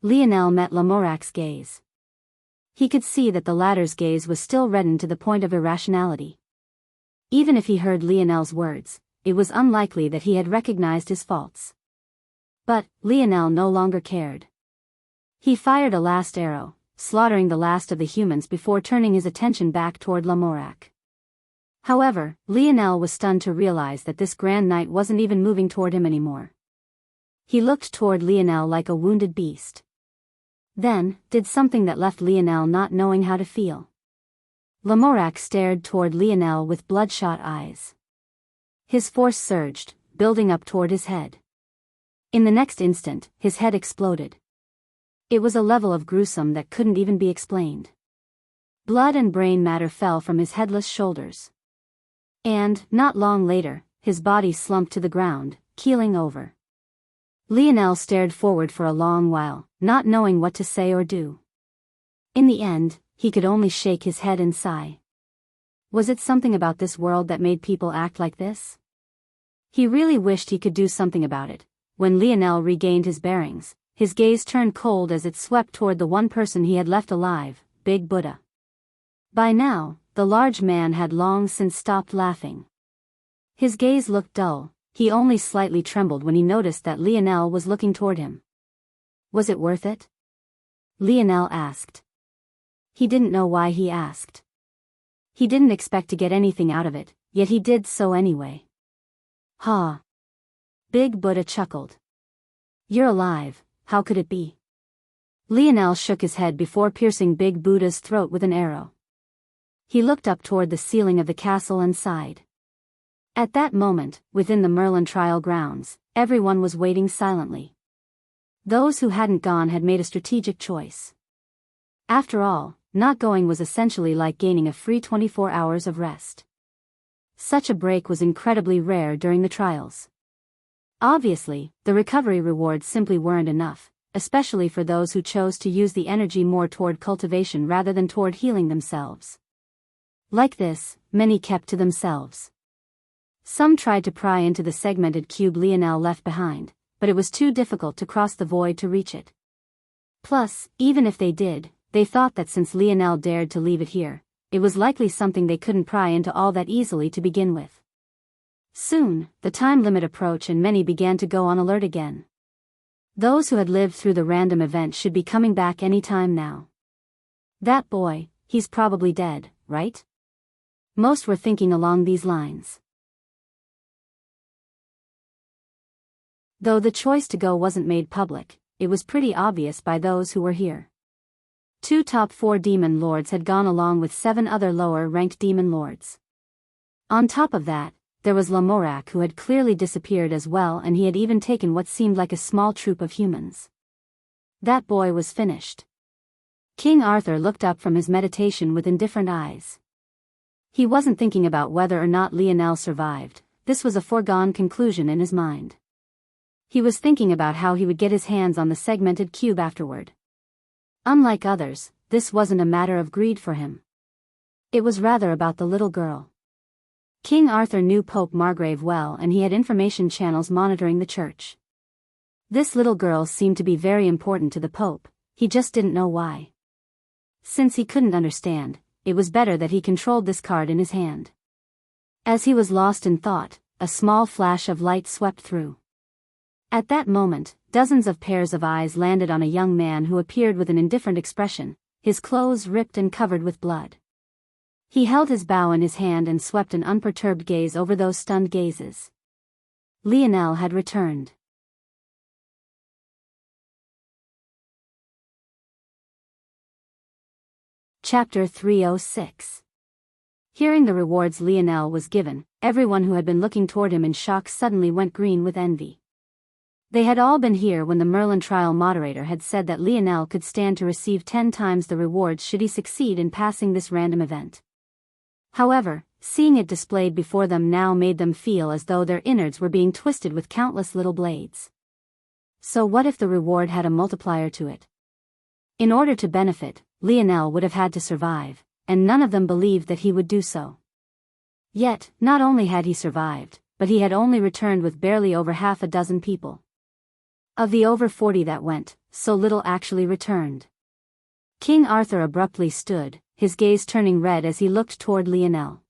Lionel met Lamorak's gaze. He could see that the latter's gaze was still reddened to the point of irrationality. Even if he heard Lionel's words, it was unlikely that he had recognized his faults. But, Lionel no longer cared. He fired a last arrow, slaughtering the last of the humans before turning his attention back toward Lamorak. However, Lionel was stunned to realize that this Grand Knight wasn't even moving toward him anymore. He looked toward Lionel like a wounded beast. Then, did something that left Lionel not knowing how to feel. Lamorak stared toward Lionel with bloodshot eyes. His force surged, building up toward his head. In the next instant, his head exploded. It was a level of gruesome that couldn't even be explained. Blood and brain matter fell from his headless shoulders. And, not long later, his body slumped to the ground, keeling over. Lionel stared forward for a long while, not knowing what to say or do. In the end, he could only shake his head and sigh. Was it something about this world that made people act like this? He really wished he could do something about it. When Lionel regained his bearings, his gaze turned cold as it swept toward the one person he had left alive, Big Buddha. By now, the large man had long since stopped laughing. His gaze looked dull, he only slightly trembled when he noticed that Lionel was looking toward him. Was it worth it? Lionel asked. He didn't know why he asked. He didn't expect to get anything out of it, yet he did so anyway. Ha! Big Buddha chuckled. You're alive, how could it be? Lionel shook his head before piercing Big Buddha's throat with an arrow. He looked up toward the ceiling of the castle and sighed. At that moment, within the Merlin trial grounds, everyone was waiting silently. Those who hadn't gone had made a strategic choice. After all, not going was essentially like gaining a free 24 hours of rest. Such a break was incredibly rare during the trials. Obviously, the recovery rewards simply weren't enough, especially for those who chose to use the energy more toward cultivation rather than toward healing themselves. Like this, many kept to themselves. Some tried to pry into the segmented cube Lionel left behind, but it was too difficult to cross the void to reach it. Plus, even if they did, they thought that since Lionel dared to leave it here, it was likely something they couldn't pry into all that easily to begin with. Soon, the time limit approached and many began to go on alert again. Those who had lived through the random event should be coming back any time now. That boy, he's probably dead, right? Most were thinking along these lines. Though the choice to go wasn't made public, it was pretty obvious by those who were here. 2 top 4 demon lords had gone along with 7 other lower-ranked demon lords. On top of that, there was Lamorak who had clearly disappeared as well, and he had even taken what seemed like a small troop of humans. That boy was finished. King Arthur looked up from his meditation with indifferent eyes. He wasn't thinking about whether or not Lionel survived, this was a foregone conclusion in his mind. He was thinking about how he would get his hands on the segmented cube afterward. Unlike others, this wasn't a matter of greed for him. It was rather about the little girl. King Arthur knew Pope Margrave well, and he had information channels monitoring the church. This little girl seemed to be very important to the Pope, he just didn't know why. Since he couldn't understand, it was better that he controlled this card in his hand. As he was lost in thought, a small flash of light swept through. At that moment, dozens of pairs of eyes landed on a young man who appeared with an indifferent expression, his clothes ripped and covered with blood. He held his bow in his hand and swept an unperturbed gaze over those stunned gazes. Lionel had returned. Chapter 306. Hearing the rewards Lionel was given, everyone who had been looking toward him in shock suddenly went green with envy. They had all been here when the Merlin trial moderator had said that Lionel could stand to receive 10 times the rewards should he succeed in passing this random event. However, seeing it displayed before them now made them feel as though their innards were being twisted with countless little blades. So what if the reward had a multiplier to it? In order to benefit, Lionel would have had to survive, and none of them believed that he would do so. Yet, not only had he survived, but he had only returned with barely over half a dozen people. Of the over 40 that went, so little actually returned. King Arthur abruptly stood, his gaze turning red as he looked toward Lionel.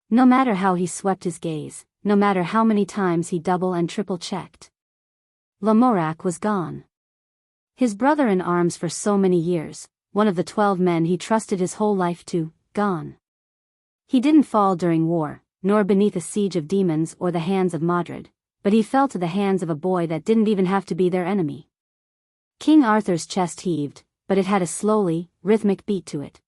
No matter how he swept his gaze, no matter how many times he double and triple checked, Lamorak was gone. His brother-in-arms for so many years, one of the 12 men he trusted his whole life to, gone. He didn't fall during war, nor beneath a siege of demons or the hands of Madrid, but he fell to the hands of a boy that didn't even have to be their enemy. King Arthur's chest heaved, but it had a slowly, rhythmic beat to it.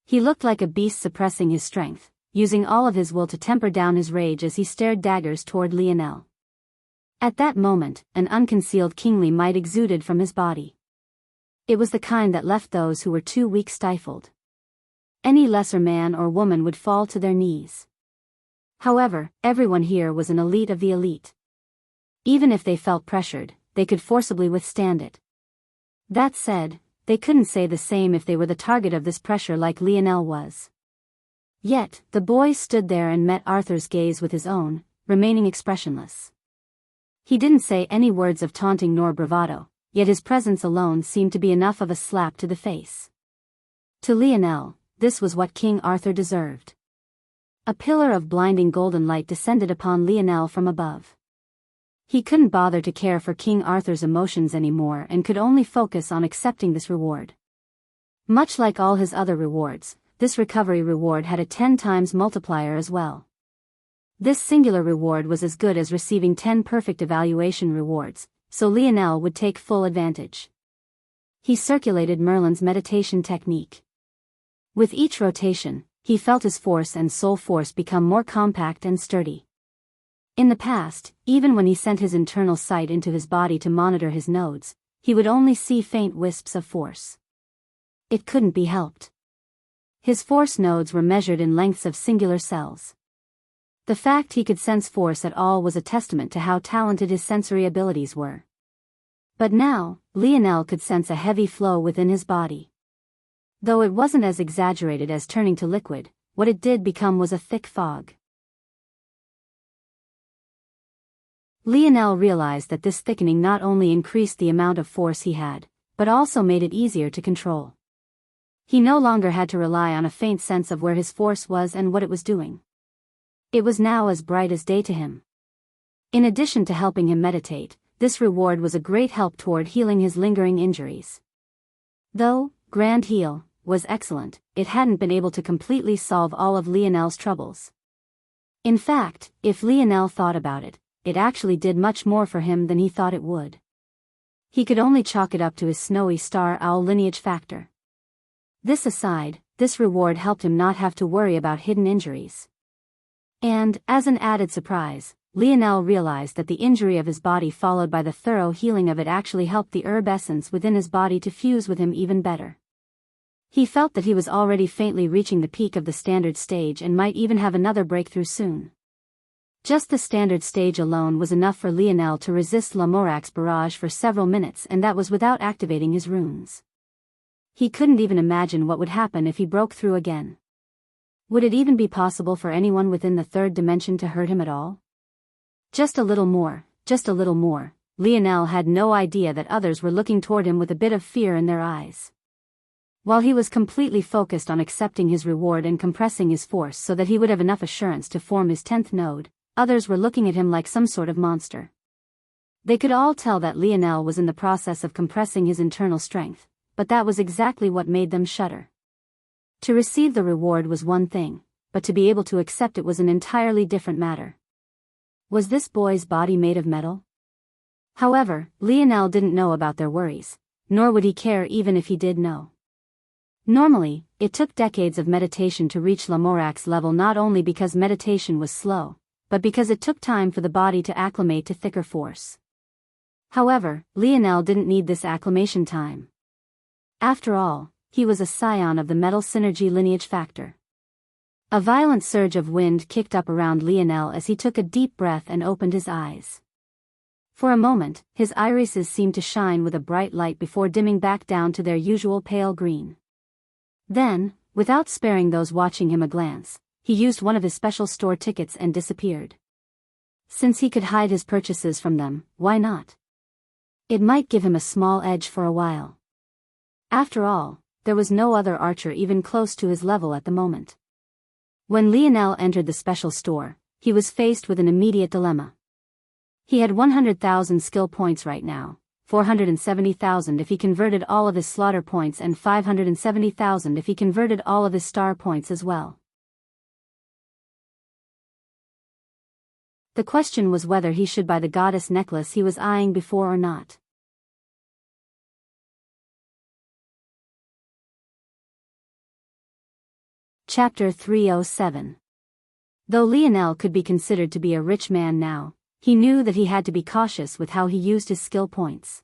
He looked like a beast suppressing his strength, using all of his will to temper down his rage as he stared daggers toward Lionel. At that moment, an unconcealed kingly might exuded from his body. It was the kind that left those who were too weak stifled. Any lesser man or woman would fall to their knees. However, everyone here was an elite of the elite. Even if they felt pressured, they could forcibly withstand it. That said, they couldn't say the same if they were the target of this pressure like Lionel was. Yet, the boy stood there and met Arthur's gaze with his own, remaining expressionless. He didn't say any words of taunting nor bravado, yet his presence alone seemed to be enough of a slap to the face. To Lionel, this was what King Arthur deserved. A pillar of blinding golden light descended upon Lionel from above. He couldn't bother to care for King Arthur's emotions anymore and could only focus on accepting this reward. Much like all his other rewards, this recovery reward had a 10 times multiplier as well. This singular reward was as good as receiving 10 perfect evaluation rewards, so Lionel would take full advantage. He circulated Merlin's meditation technique. With each rotation, he felt his force and soul force become more compact and sturdy. In the past, even when he sent his internal sight into his body to monitor his nodes, he would only see faint wisps of force. It couldn't be helped. His force nodes were measured in lengths of singular cells. The fact he could sense force at all was a testament to how talented his sensory abilities were. But now, Lionel could sense a heavy flow within his body. Though it wasn't as exaggerated as turning to liquid, what it did become was a thick fog. Lionel realized that this thickening not only increased the amount of force he had, but also made it easier to control. He no longer had to rely on a faint sense of where his force was and what it was doing. It was now as bright as day to him. In addition to helping him meditate, this reward was a great help toward healing his lingering injuries. Though Grand Heal was excellent, it hadn't been able to completely solve all of Lionel's troubles. In fact, if Lionel thought about it, it actually did much more for him than he thought it would. He could only chalk it up to his snowy star owl lineage factor. This aside, this reward helped him not have to worry about hidden injuries. And, as an added surprise, Lionel realized that the injury of his body followed by the thorough healing of it actually helped the herb essence within his body to fuse with him even better. He felt that he was already faintly reaching the peak of the standard stage and might even have another breakthrough soon. Just the standard stage alone was enough for Lionel to resist Lamorac's barrage for several minutes, and that was without activating his runes. He couldn't even imagine what would happen if he broke through again. Would it even be possible for anyone within the third dimension to hurt him at all? Just a little more, just a little more. Lionel had no idea that others were looking toward him with a bit of fear in their eyes. While he was completely focused on accepting his reward and compressing his force so that he would have enough assurance to form his 10th node, others were looking at him like some sort of monster. They could all tell that Lionel was in the process of compressing his internal strength, but that was exactly what made them shudder. To receive the reward was one thing, but to be able to accept it was an entirely different matter. Was this boy's body made of metal? However, Lionel didn't know about their worries, nor would he care even if he did know. Normally, it took decades of meditation to reach Lamorac's level, not only because meditation was slow, but because it took time for the body to acclimate to thicker force. However, Lionel didn't need this acclimation time. After all, he was a scion of the metal synergy lineage factor. A violent surge of wind kicked up around Lionel as he took a deep breath and opened his eyes. For a moment, his irises seemed to shine with a bright light before dimming back down to their usual pale green. Then, without sparing those watching him a glance, he used one of his special store tickets and disappeared. Since he could hide his purchases from them, why not? It might give him a small edge for a while. After all, there was no other archer even close to his level at the moment. When Lionel entered the special store, he was faced with an immediate dilemma. He had 100,000 skill points right now, 470,000 if he converted all of his slaughter points and 570,000 if he converted all of his star points as well. The question was whether he should buy the goddess necklace he was eyeing before or not. Chapter 307. Though Lionel could be considered to be a rich man now, he knew that he had to be cautious with how he used his skill points.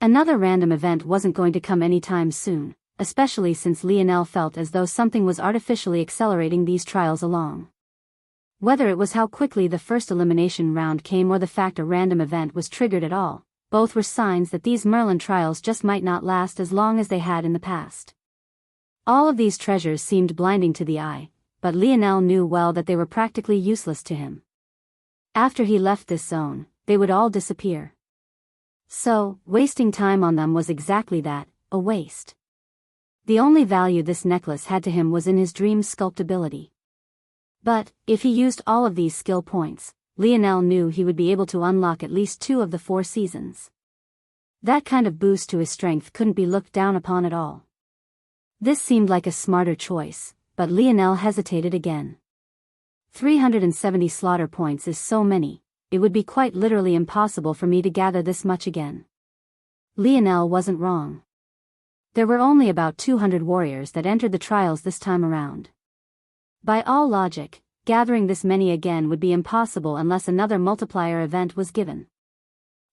Another random event wasn't going to come anytime soon, especially since Lionel felt as though something was artificially accelerating these trials along. Whether it was how quickly the first elimination round came or the fact a random event was triggered at all, both were signs that these Merlin trials just might not last as long as they had in the past. All of these treasures seemed blinding to the eye, but Lionel knew well that they were practically useless to him. After he left this zone, they would all disappear. So, wasting time on them was exactly that, a waste. The only value this necklace had to him was in his dream sculptability. But, if he used all of these skill points, Lionel knew he would be able to unlock at least 2 of the 4 seasons. That kind of boost to his strength couldn't be looked down upon at all. This seemed like a smarter choice, but Lionel hesitated again. 370 slaughter points is so many, it would be quite literally impossible for me to gather this much again. Lionel wasn't wrong. There were only about 200 warriors that entered the trials this time around. By all logic, gathering this many again would be impossible unless another multiplier event was given.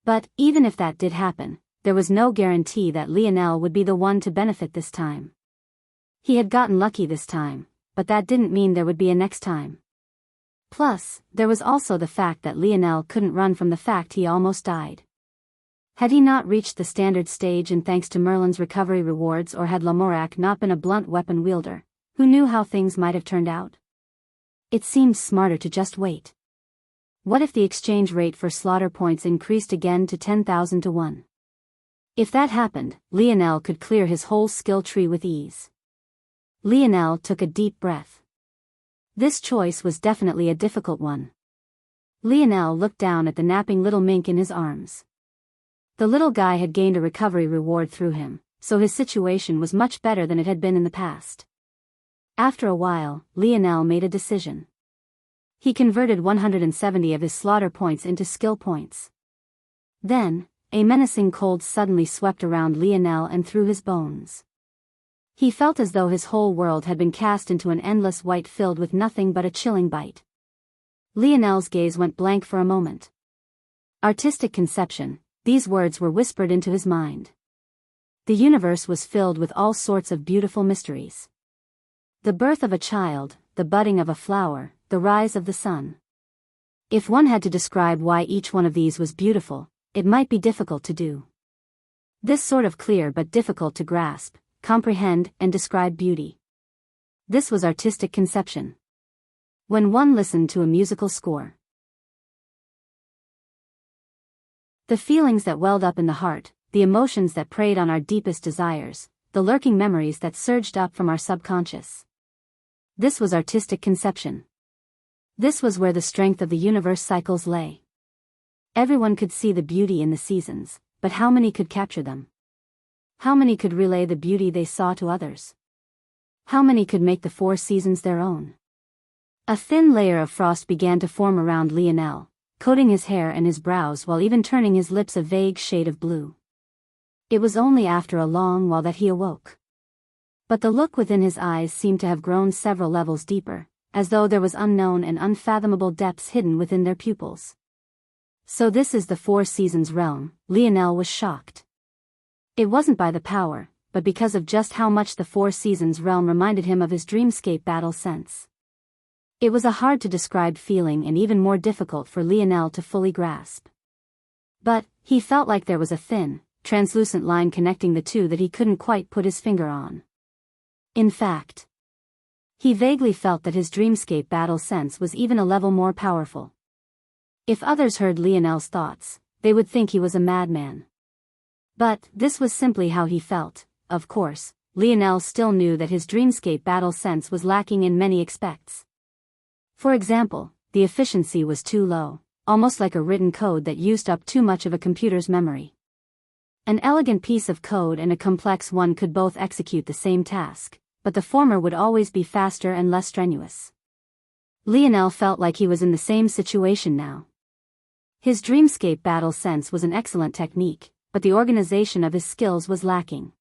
But, even if that did happen, there was no guarantee that Lionel would be the one to benefit this time. He had gotten lucky this time, but that didn't mean there would be a next time. Plus, there was also the fact that Lionel couldn't run from the fact he almost died. Had he not reached the standard stage and thanks to Merlin's recovery rewards, or had Lamorak not been a blunt weapon wielder, who knew how things might have turned out? It seemed smarter to just wait. What if the exchange rate for slaughter points increased again to 10,000 to 1? If that happened, Lionel could clear his whole skill tree with ease. Lionel took a deep breath. This choice was definitely a difficult one. Lionel looked down at the napping little mink in his arms. The little guy had gained a recovery reward through him, so his situation was much better than it had been in the past. After a while, Lionel made a decision. He converted 170 of his slaughter points into skill points. Then, a menacing cold suddenly swept around Lionel and through his bones. He felt as though his whole world had been cast into an endless white filled with nothing but a chilling bite. Lionel's gaze went blank for a moment. Artistic conception, these words were whispered into his mind. The universe was filled with all sorts of beautiful mysteries. The birth of a child, the budding of a flower, the rise of the sun. If one had to describe why each one of these was beautiful, it might be difficult to do. This sort of clear but difficult to grasp, comprehend, and describe beauty. This was artistic conception. When one listened to a musical score, the feelings that welled up in the heart, the emotions that preyed on our deepest desires, the lurking memories that surged up from our subconscious. This was artistic conception. This was where the strength of the universe cycles lay. Everyone could see the beauty in the seasons, but how many could capture them? How many could relay the beauty they saw to others? How many could make the 4 seasons their own? A thin layer of frost began to form around Lionel, coating his hair and his brows while even turning his lips a vague shade of blue. It was only after a long while that he awoke. But the look within his eyes seemed to have grown several levels deeper, as though there was unknown and unfathomable depths hidden within their pupils. So this is the 4 seasons realm, Lionel was shocked. It wasn't by the power, but because of just how much the 4 seasons realm reminded him of his dreamscape battle sense. It was a hard to describe feeling and even more difficult for Lionel to fully grasp. But, he felt like there was a thin, translucent line connecting the two that he couldn't quite put his finger on. In fact, he vaguely felt that his dreamscape battle sense was even a level more powerful. If others heard Lionel's thoughts, they would think he was a madman. But, this was simply how he felt. Of course, Lionel still knew that his dreamscape battle sense was lacking in many aspects. For example, the efficiency was too low, almost like a written code that used up too much of a computer's memory. An elegant piece of code and a complex one could both execute the same task, but the former would always be faster and less strenuous. Lionel felt like he was in the same situation now. His dreamscape battle sense was an excellent technique, but the organization of his skills was lacking.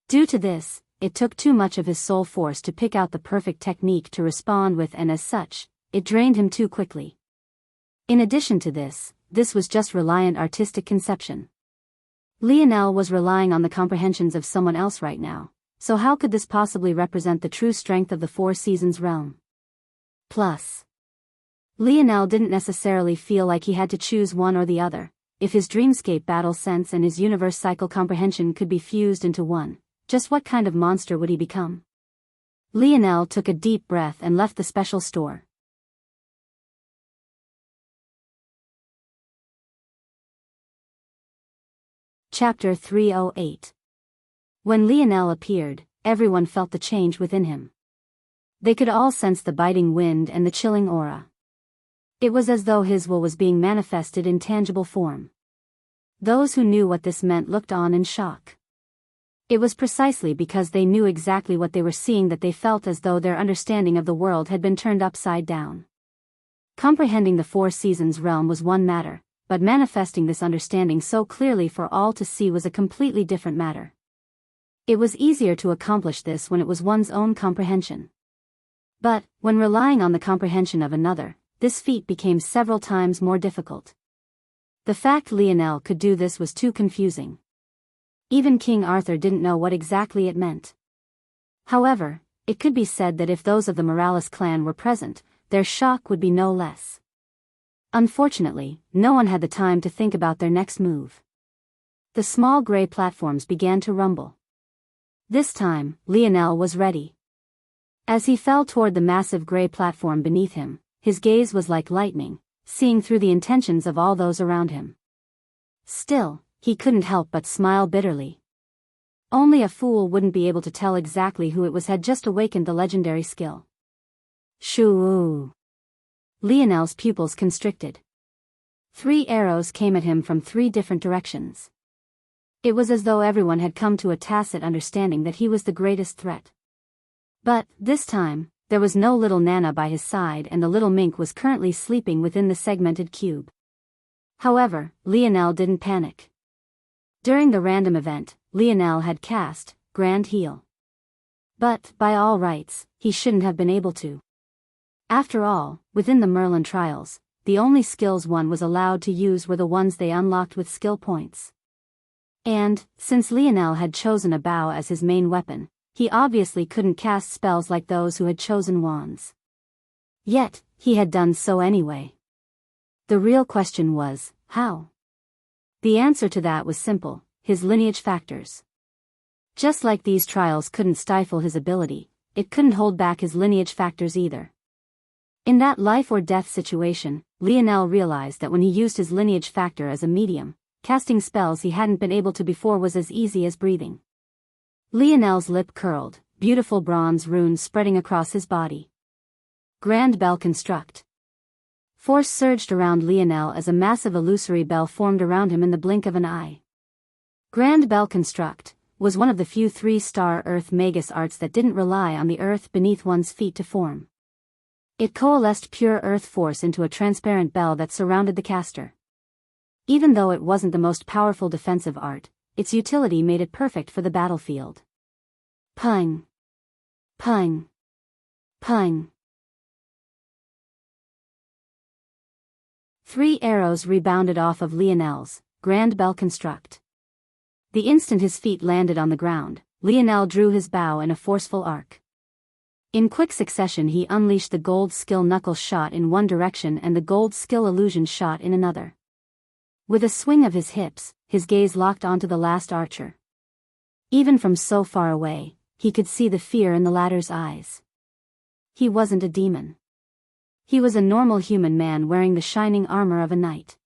Due to this, it took too much of his soul force to pick out the perfect technique to respond with, and as such, it drained him too quickly. In addition to this was just reliant artistic conception. Lionel was relying on the comprehensions of someone else right now, so how could this possibly represent the true strength of the 4 seasons realm? Plus, Lionel didn't necessarily feel like he had to choose one or the other. If his dreamscape battle sense and his universe cycle comprehension could be fused into one, just what kind of monster would he become? Lionel took a deep breath and left the special store. Chapter 308. When Lionel appeared, everyone felt the change within him. They could all sense the biting wind and the chilling aura. It was as though his will was being manifested in tangible form. Those who knew what this meant looked on in shock. It was precisely because they knew exactly what they were seeing that they felt as though their understanding of the world had been turned upside down. Comprehending the Four Seasons realm was one matter, but manifesting this understanding so clearly for all to see was a completely different matter. It was easier to accomplish this when it was one's own comprehension. But, when relying on the comprehension of another, this feat became several times more difficult. The fact Lionel could do this was too confusing. Even King Arthur didn't know what exactly it meant. However, it could be said that if those of the Morales clan were present, their shock would be no less. Unfortunately, no one had the time to think about their next move. The small gray platforms began to rumble. This time, Lionel was ready. As he fell toward the massive gray platform beneath him, his gaze was like lightning, seeing through the intentions of all those around him. Still, he couldn't help but smile bitterly. Only a fool wouldn't be able to tell exactly who it was had just awakened the legendary skill. Shoo! Lionel's pupils constricted. 3 arrows came at him from 3 different directions. It was as though everyone had come to a tacit understanding that he was the greatest threat. But, this time, there was no little Nana by his side and the little mink was currently sleeping within the segmented cube. However, Lionel didn't panic. During the random event, Lionel had cast Grand Heal. But, by all rights, he shouldn't have been able to. After all, within the Merlin trials, the only skills one was allowed to use were the ones they unlocked with skill points. And, since Lionel had chosen a bow as his main weapon, he obviously couldn't cast spells like those who had chosen wands. Yet, he had done so anyway. The real question was, how? The answer to that was simple: his lineage factors. Just like these trials couldn't stifle his ability, it couldn't hold back his lineage factors either. In that life-or-death situation, Lionel realized that when he used his lineage factor as a medium, casting spells he hadn't been able to before was as easy as breathing. Lionel's lip curled, beautiful bronze runes spreading across his body. Grand Bell Construct. Force surged around Lionel as a massive illusory bell formed around him in the blink of an eye. Grand Bell Construct was one of the few 3-star Earth Magus arts that didn't rely on the earth beneath one's feet to form. It coalesced pure earth force into a transparent bell that surrounded the caster. Even though it wasn't the most powerful defensive art, its utility made it perfect for the battlefield. Pung! Pung! Pung! 3 arrows rebounded off of Lionel's Grand Bell Construct. The instant his feet landed on the ground, Lionel drew his bow in a forceful arc. In quick succession he unleashed the gold skill knuckle shot in one direction and the gold skill illusion shot in another. With a swing of his hips, his gaze locked onto the last archer. Even from so far away, he could see the fear in the latter's eyes. He wasn't a demon. He was a normal human man wearing the shining armor of a knight.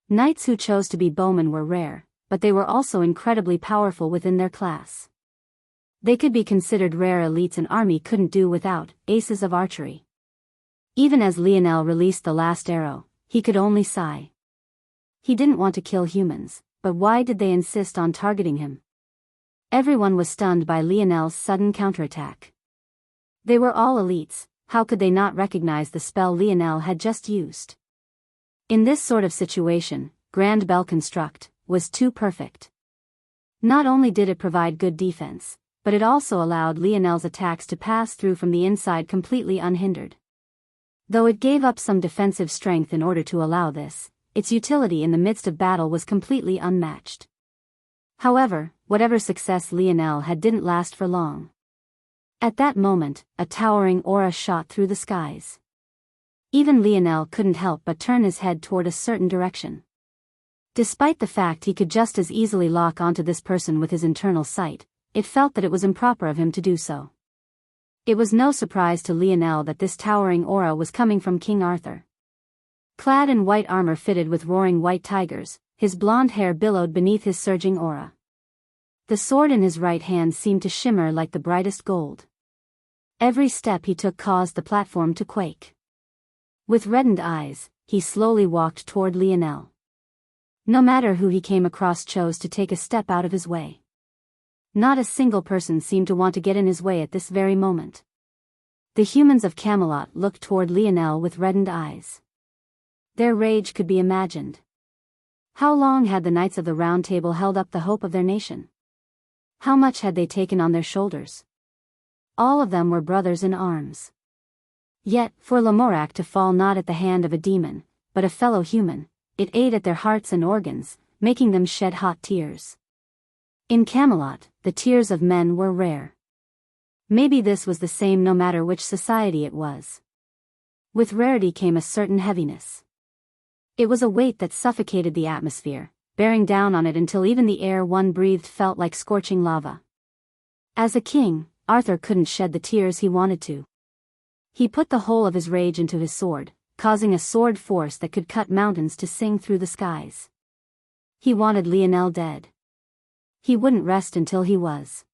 Knights who chose to be bowmen were rare, but they were also incredibly powerful within their class. They could be considered rare elites an army couldn't do without, aces of archery. Even as Lionel released the last arrow, he could only sigh. He didn't want to kill humans, but why did they insist on targeting him? Everyone was stunned by Lionel's sudden counterattack. They were all elites, how could they not recognize the spell Lionel had just used? In this sort of situation, Grand Bell Construct was too perfect. Not only did it provide good defense, but it also allowed Lionel's attacks to pass through from the inside completely unhindered. Though it gave up some defensive strength in order to allow this, its utility in the midst of battle was completely unmatched. However, whatever success Lionel had didn't last for long. At that moment, a towering aura shot through the skies. Even Lionel couldn't help but turn his head toward a certain direction. Despite the fact he could just as easily lock onto this person with his internal sight, it felt that it was improper of him to do so. It was no surprise to Lionel that this towering aura was coming from King Arthur. Clad in white armor fitted with roaring white tigers, his blonde hair billowed beneath his surging aura. The sword in his right hand seemed to shimmer like the brightest gold. Every step he took caused the platform to quake. With reddened eyes, he slowly walked toward Lionel. No matter who he came across chose to take a step out of his way. Not a single person seemed to want to get in his way at this very moment. The humans of Camelot looked toward Lionel with reddened eyes. Their rage could be imagined. How long had the Knights of the Round Table held up the hope of their nation? How much had they taken on their shoulders? All of them were brothers in arms. Yet, for Lamorak to fall not at the hand of a demon, but a fellow human, it ate at their hearts and organs, making them shed hot tears. In Camelot, the tears of men were rare. Maybe this was the same no matter which society it was. With rarity came a certain heaviness. It was a weight that suffocated the atmosphere, bearing down on it until even the air one breathed felt like scorching lava. As a king, Arthur couldn't shed the tears he wanted to. He put the whole of his rage into his sword, causing a sword force that could cut mountains to sing through the skies. He wanted Lionel dead. He wouldn't rest until he was.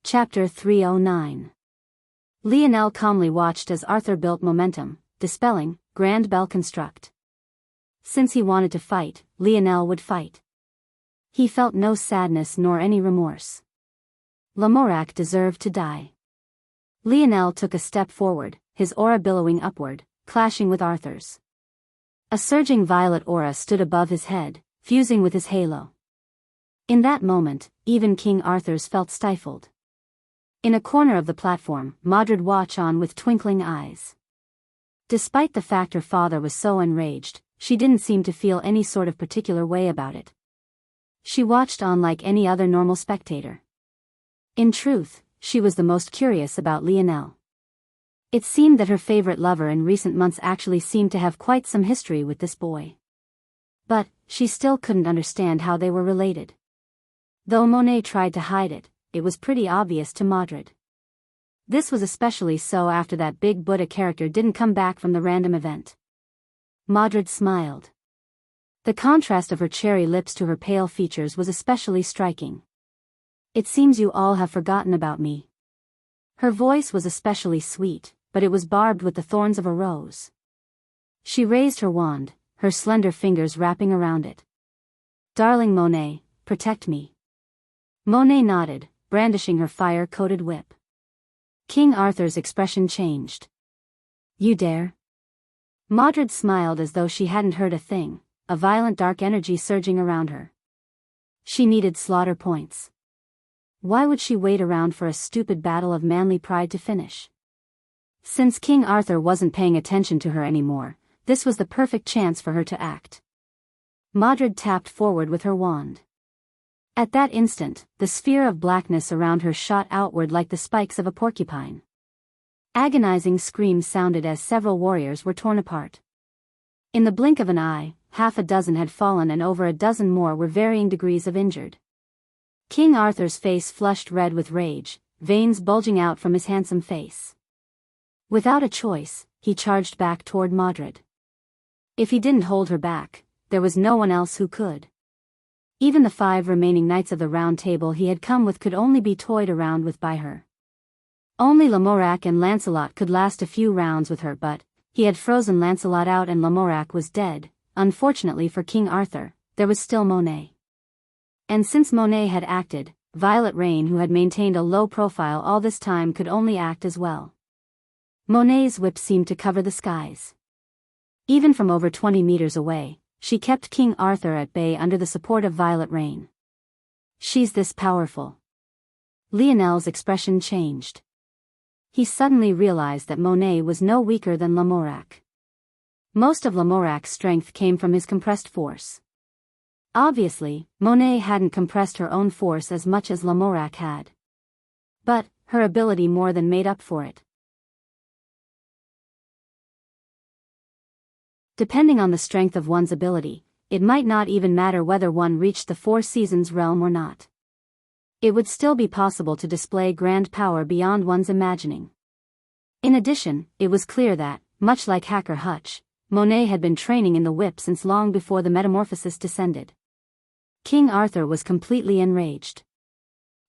Chapter 309. Lionel calmly watched as Arthur built momentum, dispelling, Grand Bell construct. Since he wanted to fight, Lionel would fight. He felt no sadness nor any remorse. Lamorak deserved to die. Lionel took a step forward, his aura billowing upward, clashing with Arthur's. A surging violet aura stood above his head, fusing with his halo. In that moment, even King Arthur's felt stifled. In a corner of the platform, Modred watched on with twinkling eyes. Despite the fact her father was so enraged, she didn't seem to feel any sort of particular way about it. She watched on like any other normal spectator. In truth, she was the most curious about Lionel. It seemed that her favorite lover in recent months actually seemed to have quite some history with this boy. But, she still couldn't understand how they were related. Though Monet tried to hide it, it was pretty obvious to Modred. This was especially so after that big Buddha character didn't come back from the random event. Modred smiled. The contrast of her cherry lips to her pale features was especially striking. It seems you all have forgotten about me. Her voice was especially sweet, but it was barbed with the thorns of a rose. She raised her wand, her slender fingers wrapping around it. Darling Monet, protect me. Monet nodded, brandishing her fire-coated whip. King Arthur's expression changed. You dare? Modred smiled as though she hadn't heard a thing, a violent dark energy surging around her. She needed slaughter points. Why would she wait around for a stupid battle of manly pride to finish? Since King Arthur wasn't paying attention to her anymore, this was the perfect chance for her to act. Modred tapped forward with her wand. At that instant, the sphere of blackness around her shot outward like the spikes of a porcupine. Agonizing screams sounded as several warriors were torn apart. In the blink of an eye, half a dozen had fallen and over a dozen more were varying degrees of injured. King Arthur's face flushed red with rage, veins bulging out from his handsome face. Without a choice, he charged back toward Modred. If he didn't hold her back, there was no one else who could. Even the 5 remaining Knights of the Round Table he had come with could only be toyed around with by her. Only Lamorak and Lancelot could last a few rounds with her, but he had frozen Lancelot out and Lamorak was dead. Unfortunately for King Arthur, there was still Monet. And since Monet had acted, Violet Rain, who had maintained a low profile all this time, could only act as well. Monet's whip seemed to cover the skies. Even from over 20 meters away, she kept King Arthur at bay under the support of Violet Rain. She's this powerful. Lionel's expression changed. He suddenly realized that Monet was no weaker than Lamorak. Most of Lamorak's strength came from his compressed force. Obviously, Monet hadn't compressed her own force as much as Lamorak had. But, her ability more than made up for it. Depending on the strength of one's ability, it might not even matter whether one reached the 4 seasons realm or not. It would still be possible to display grand power beyond one's imagining. In addition, it was clear that, much like Hacker Hutch, Monet had been training in the whip since long before the metamorphosis descended. King Arthur was completely enraged.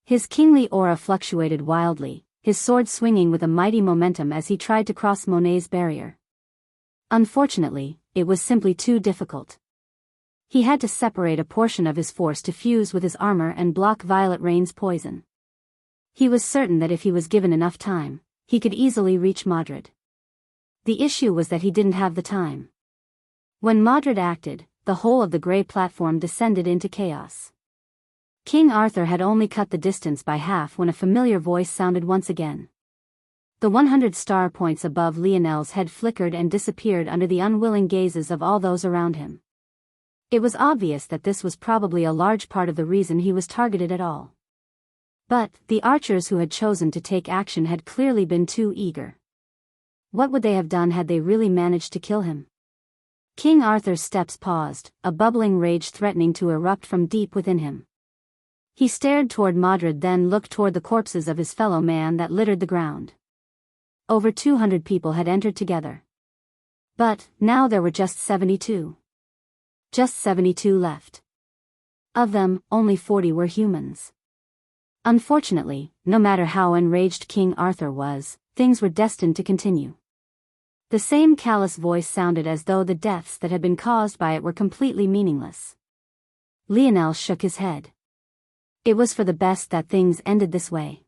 His kingly aura fluctuated wildly, his sword swinging with a mighty momentum as he tried to cross Monet's barrier. Unfortunately, it was simply too difficult. He had to separate a portion of his force to fuse with his armor and block Violet Rain's poison. He was certain that if he was given enough time, he could easily reach Madrid. The issue was that he didn't have the time. When Madrid acted, the whole of the grey platform descended into chaos. King Arthur had only cut the distance by half when a familiar voice sounded once again. The 100 star points above Lionel's head flickered and disappeared under the unwilling gazes of all those around him. It was obvious that this was probably a large part of the reason he was targeted at all. But the archers who had chosen to take action had clearly been too eager. What would they have done had they really managed to kill him? King Arthur's steps paused, a bubbling rage threatening to erupt from deep within him. He stared toward Madrid, then looked toward the corpses of his fellow man that littered the ground. Over 200 people had entered together. But now there were just 72. Just 72 left. Of them, only 40 were humans. Unfortunately, no matter how enraged King Arthur was, things were destined to continue. The same callous voice sounded as though the deaths that had been caused by it were completely meaningless. Lionel shook his head. It was for the best that things ended this way.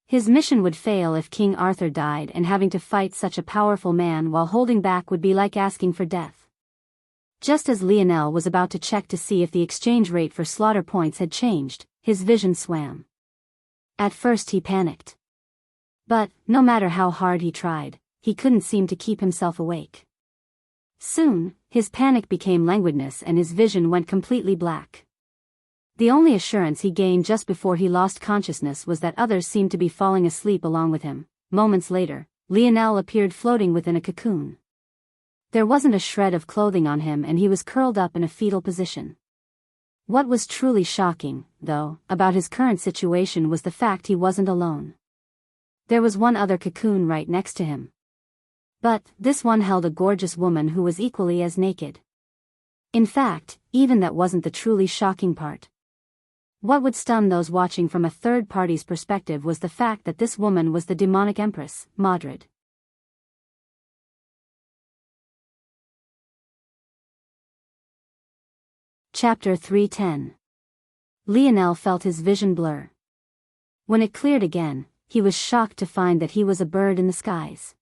His mission would fail if King Arthur died, and having to fight such a powerful man while holding back would be like asking for death. Just as Lionel was about to check to see if the exchange rate for slaughter points had changed, his vision swam. At first he panicked. But, no matter how hard he tried, he couldn't seem to keep himself awake. Soon, his panic became languidness and his vision went completely black. The only assurance he gained just before he lost consciousness was that others seemed to be falling asleep along with him. Moments later, Lionel appeared floating within a cocoon. There wasn't a shred of clothing on him and he was curled up in a fetal position. What was truly shocking, though, about his current situation was the fact he wasn't alone. There was one other cocoon right next to him. But this one held a gorgeous woman who was equally as naked. In fact, even that wasn't the truly shocking part. What would stun those watching from a third party's perspective was the fact that this woman was the demonic empress, Madrid. Chapter 310. Lionel felt his vision blur. When it cleared again, he was shocked to find that he was a bird in the skies.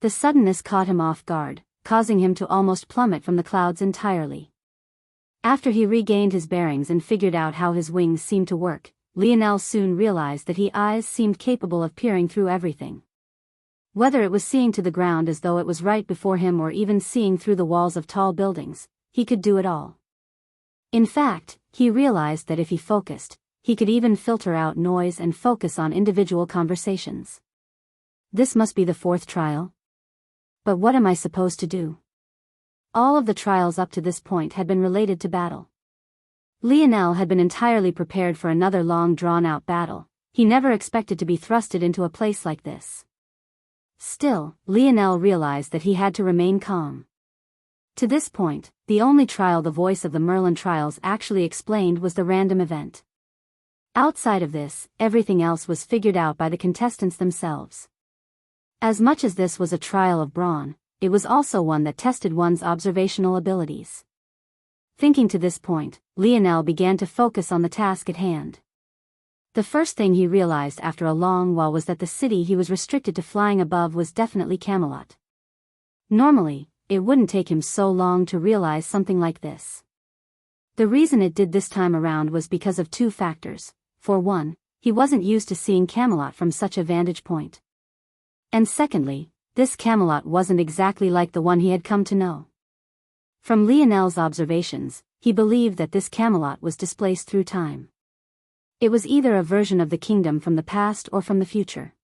The suddenness caught him off guard, causing him to almost plummet from the clouds entirely. After he regained his bearings and figured out how his wings seemed to work, Lionel soon realized that his eyes seemed capable of peering through everything. Whether it was seeing to the ground as though it was right before him or even seeing through the walls of tall buildings, he could do it all. In fact, he realized that if he focused, he could even filter out noise and focus on individual conversations. This must be the fourth trial. But what am I supposed to do? All of the trials up to this point had been related to battle. Lionel had been entirely prepared for another long drawn-out battle. He never expected to be thrusted into a place like this. Still, Lionel realized that he had to remain calm. To this point, the only trial the voice of the Merlin trials actually explained was the random event. Outside of this, everything else was figured out by the contestants themselves. As much as this was a trial of brawn, it was also one that tested one's observational abilities. Thinking to this point, Lionel began to focus on the task at hand. The first thing he realized after a long while was that the city he was restricted to flying above was definitely Camelot. Normally, it wouldn't take him so long to realize something like this. The reason it did this time around was because of two factors. For one, he wasn't used to seeing Camelot from such a vantage point. And secondly, this Camelot wasn't exactly like the one he had come to know. From Lionel's observations, he believed that this Camelot was displaced through time. It was either a version of the kingdom from the past or from the future.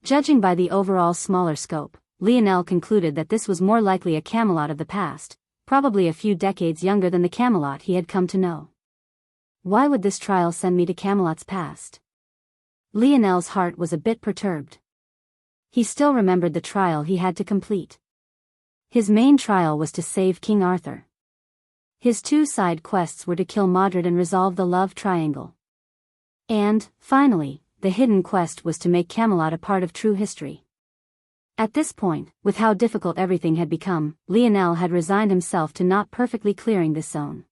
Judging by the overall smaller scope, Lionel concluded that this was more likely a Camelot of the past, probably a few decades younger than the Camelot he had come to know. Why would this trial send me to Camelot's past? Lionel's heart was a bit perturbed. He still remembered the trial he had to complete. His main trial was to save King Arthur. His two side quests were to kill Madrid and resolve the love triangle. And, finally, the hidden quest was to make Camelot a part of true history. At this point, with how difficult everything had become, Lionel had resigned himself to not perfectly clearing this zone.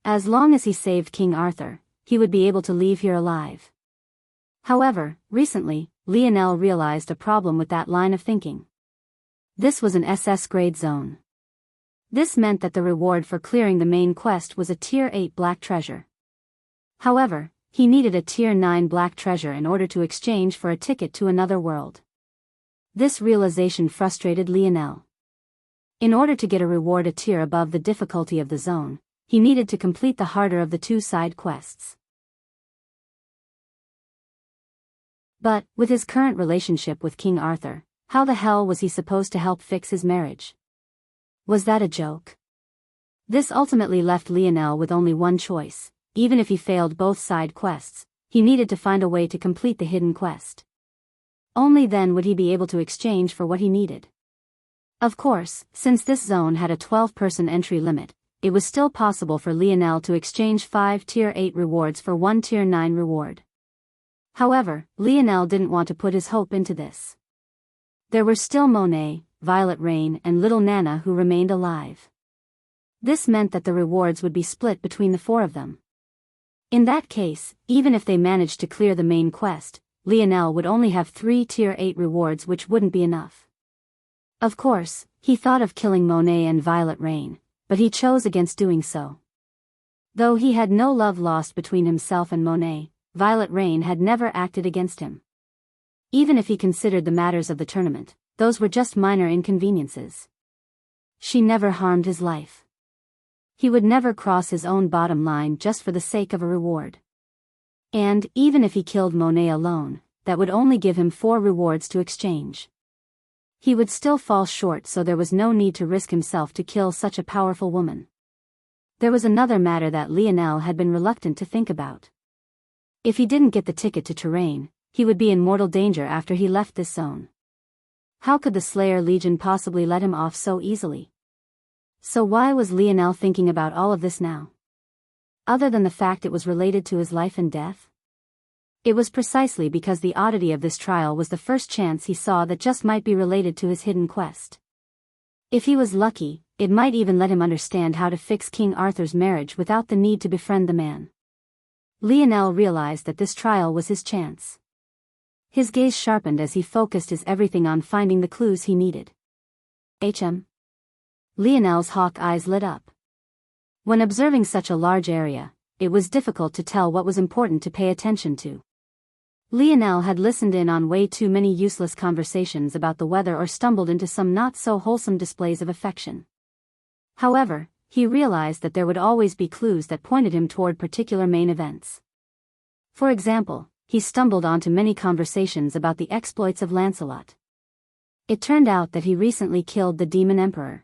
As long as he saved King Arthur, he would be able to leave here alive. However, recently, Lionel realized a problem with that line of thinking. This was an SS grade zone. This meant that the reward for clearing the main quest was a Tier 8 black treasure. However, he needed a Tier 9 black treasure in order to exchange for a ticket to another world. This realization frustrated Lionel. In order to get a reward a tier above the difficulty of the zone, he needed to complete the harder of the two side quests. But, with his current relationship with King Arthur, how the hell was he supposed to help fix his marriage? Was that a joke? This ultimately left Lionel with only one choice. Even if he failed both side quests, he needed to find a way to complete the hidden quest. Only then would he be able to exchange for what he needed. Of course, since this zone had a 12-person entry limit, it was still possible for Lionel to exchange 5 Tier 8 rewards for 1 Tier 9 reward. However, Lionel didn't want to put his hope into this. There were still Monet, Violet Rain and little Nana who remained alive. This meant that the rewards would be split between the 4 of them. In that case, even if they managed to clear the main quest, Lionel would only have 3 Tier 8 rewards, which wouldn't be enough. Of course, he thought of killing Monet and Violet Rain, but he chose against doing so. Though he had no love lost between himself and Monet, Violet Rain had never acted against him. Even if he considered the matters of the tournament, those were just minor inconveniences. She never harmed his life. He would never cross his own bottom line just for the sake of a reward. And, even if he killed Monet alone, that would only give him 4 rewards to exchange. He would still fall short, so there was no need to risk himself to kill such a powerful woman. There was another matter that Lionel had been reluctant to think about. If he didn't get the ticket to Terrain, he would be in mortal danger after he left this zone. How could the Slayer Legion possibly let him off so easily? So why was Lionel thinking about all of this now? Other than the fact it was related to his life and death? It was precisely because the oddity of this trial was the first chance he saw that just might be related to his hidden quest. If he was lucky, it might even let him understand how to fix King Arthur's marriage without the need to befriend the man. Lionel realized that this trial was his chance. His gaze sharpened as he focused his everything on finding the clues he needed. Lionel's hawk eyes lit up. When observing such a large area, it was difficult to tell what was important to pay attention to. Lionel had listened in on way too many useless conversations about the weather or stumbled into some not-so-wholesome displays of affection. However, he realized that there would always be clues that pointed him toward particular main events. For example, he stumbled onto many conversations about the exploits of Lancelot. It turned out that he recently killed the Demon Emperor.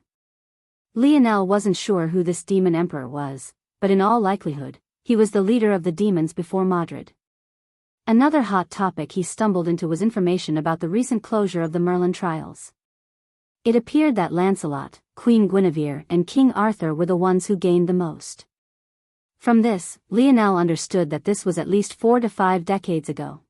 Lionel wasn't sure who this Demon Emperor was, but in all likelihood, he was the leader of the demons before Madrid. Another hot topic he stumbled into was information about the recent closure of the Merlin trials. It appeared that Lancelot, Queen Guinevere and King Arthur were the ones who gained the most. From this, Lionel understood that this was at least 4 to 5 decades ago.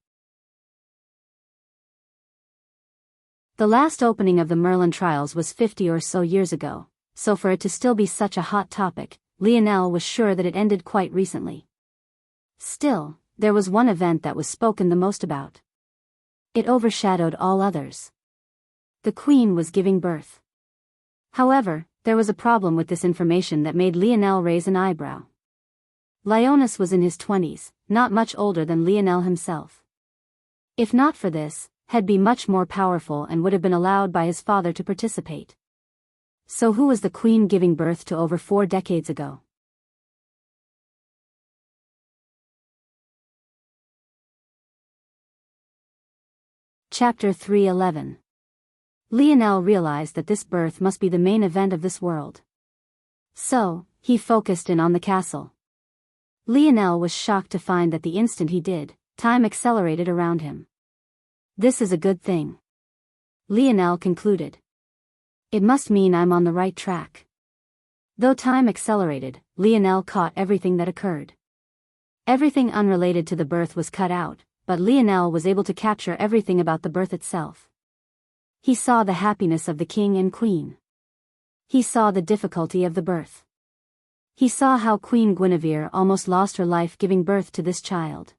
The last opening of the Merlin trials was 50 or so years ago, so for it to still be such a hot topic, Lionel was sure that it ended quite recently. Still, there was one event that was spoken the most about. It overshadowed all others. The Queen was giving birth. However, there was a problem with this information that made Lionel raise an eyebrow. Leonis was in his 20s, not much older than Lionel himself. If not for this, had be much more powerful and would have been allowed by his father to participate. So who was the Queen giving birth to over 4 decades ago? Chapter 3:11. Lionel realized that this birth must be the main event of this world. So, he focused in on the castle. Lionel was shocked to find that the instant he did, time accelerated around him. This is a good thing, Lionel concluded. It must mean I'm on the right track. Though time accelerated, Lionel caught everything that occurred. Everything unrelated to the birth was cut out, but Lionel was able to capture everything about the birth itself. He saw the happiness of the king and queen. He saw the difficulty of the birth. He saw how Queen Guinevere almost lost her life giving birth to this child.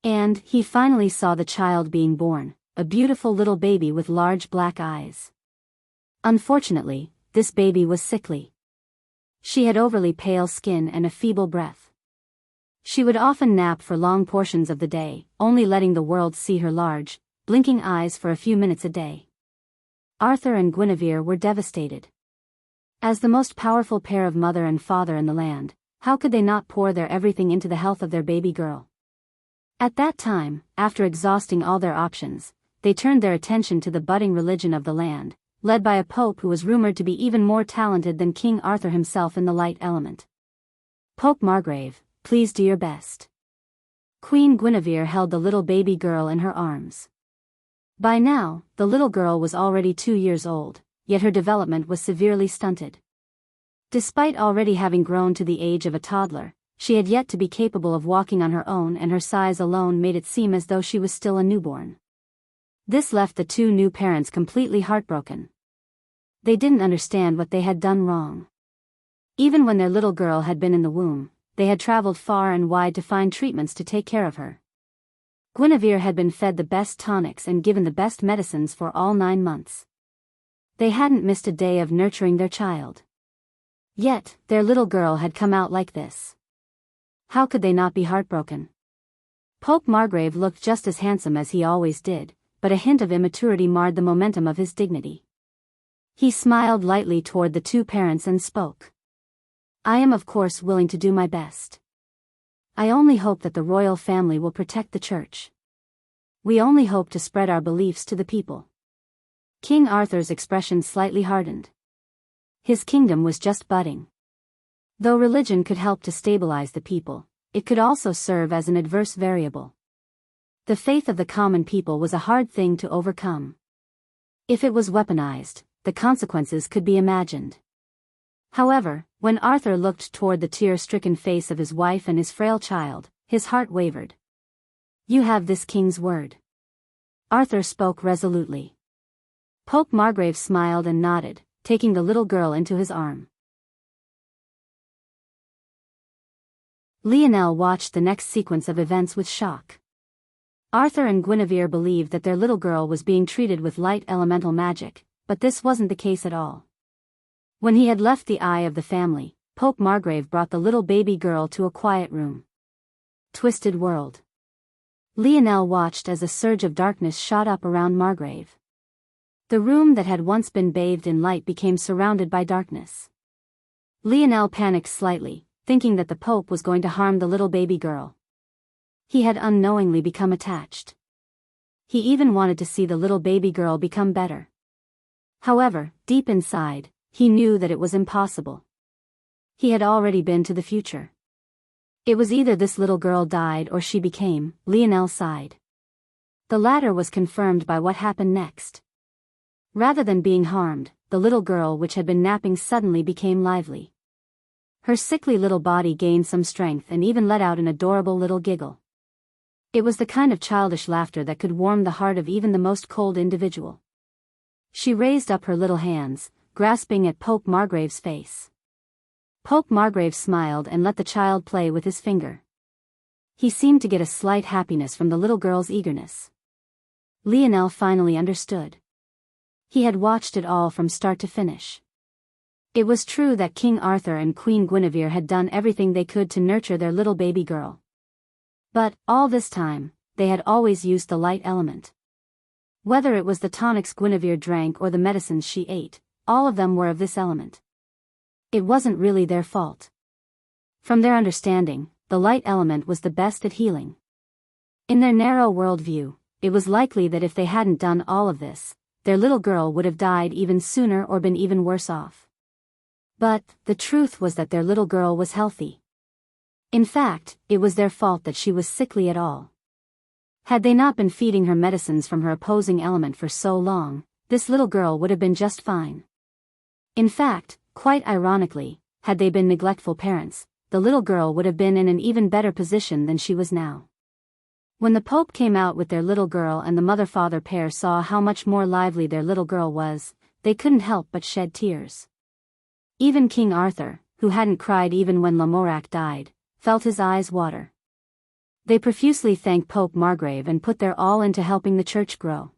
And he finally saw the child being born, a beautiful little baby with large black eyes. Unfortunately, this baby was sickly. She had overly pale skin and a feeble breath. She would often nap for long portions of the day, only letting the world see her large, blinking eyes for a few minutes a day. Arthur and Guinevere were devastated. As the most powerful pair of mother and father in the land, how could they not pour their everything into the health of their baby girl? At that time, after exhausting all their options, they turned their attention to the budding religion of the land, led by a pope who was rumored to be even more talented than King Arthur himself in the light element. Pope Margrave, please do your best. Queen Guinevere held the little baby girl in her arms. By now, the little girl was already 2 years old, yet her development was severely stunted. Despite already having grown to the age of a toddler, she had yet to be capable of walking on her own, and her size alone made it seem as though she was still a newborn. This left the two new parents completely heartbroken. They didn't understand what they had done wrong. Even when their little girl had been in the womb, they had traveled far and wide to find treatments to take care of her. Guinevere had been fed the best tonics and given the best medicines for all 9 months. They hadn't missed a day of nurturing their child. Yet, their little girl had come out like this. How could they not be heartbroken? Pope Margrave looked just as handsome as he always did, but a hint of immaturity marred the momentum of his dignity. He smiled lightly toward the two parents and spoke. I am of course willing to do my best. I only hope that the royal family will protect the church. We only hope to spread our beliefs to the people. King Arthur's expression slightly hardened. His kingdom was just budding. Though religion could help to stabilize the people, it could also serve as an adverse variable. The faith of the common people was a hard thing to overcome. If it was weaponized, the consequences could be imagined. However, when Arthur looked toward the tear-stricken face of his wife and his frail child, his heart wavered. You have this king's word. Arthur spoke resolutely. Pope Margrave smiled and nodded, taking the little girl into his arm. Lionel watched the next sequence of events with shock. Arthur and Guinevere believed that their little girl was being treated with light elemental magic, but this wasn't the case at all. When he had left the eye of the family, Pope Margrave brought the little baby girl to a quiet room. Twisted world. Lionel watched as a surge of darkness shot up around Margrave. The room that had once been bathed in light became surrounded by darkness. Lionel panicked slightly, thinking that the Pope was going to harm the little baby girl. He had unknowingly become attached. He even wanted to see the little baby girl become better. However, deep inside, he knew that it was impossible. He had already been to the future. It was either this little girl died or she became, Lionel sighed. The latter was confirmed by what happened next. Rather than being harmed, the little girl which had been napping suddenly became lively. Her sickly little body gained some strength and even let out an adorable little giggle. It was the kind of childish laughter that could warm the heart of even the most cold individual. She raised up her little hands, grasping at Pope Margrave's face. Pope Margrave smiled and let the child play with his finger. He seemed to get a slight happiness from the little girl's eagerness. Lionel finally understood. He had watched it all from start to finish. It was true that King Arthur and Queen Guinevere had done everything they could to nurture their little baby girl. But, all this time, they had always used the light element. Whether it was the tonics Guinevere drank or the medicines she ate, all of them were of this element. It wasn't really their fault. From their understanding, the light element was the best at healing. In their narrow worldview, it was likely that if they hadn't done all of this, their little girl would have died even sooner or been even worse off. But, the truth was that their little girl was healthy. In fact, it was their fault that she was sickly at all. Had they not been feeding her medicines from her opposing element for so long, this little girl would have been just fine. In fact, quite ironically, had they been neglectful parents, the little girl would have been in an even better position than she was now. When the Pope came out with their little girl and the mother-father pair saw how much more lively their little girl was, they couldn't help but shed tears. Even King Arthur, who hadn't cried even when Lamorak died, felt his eyes water. They profusely thanked Pope Margrave and put their all into helping the church grow.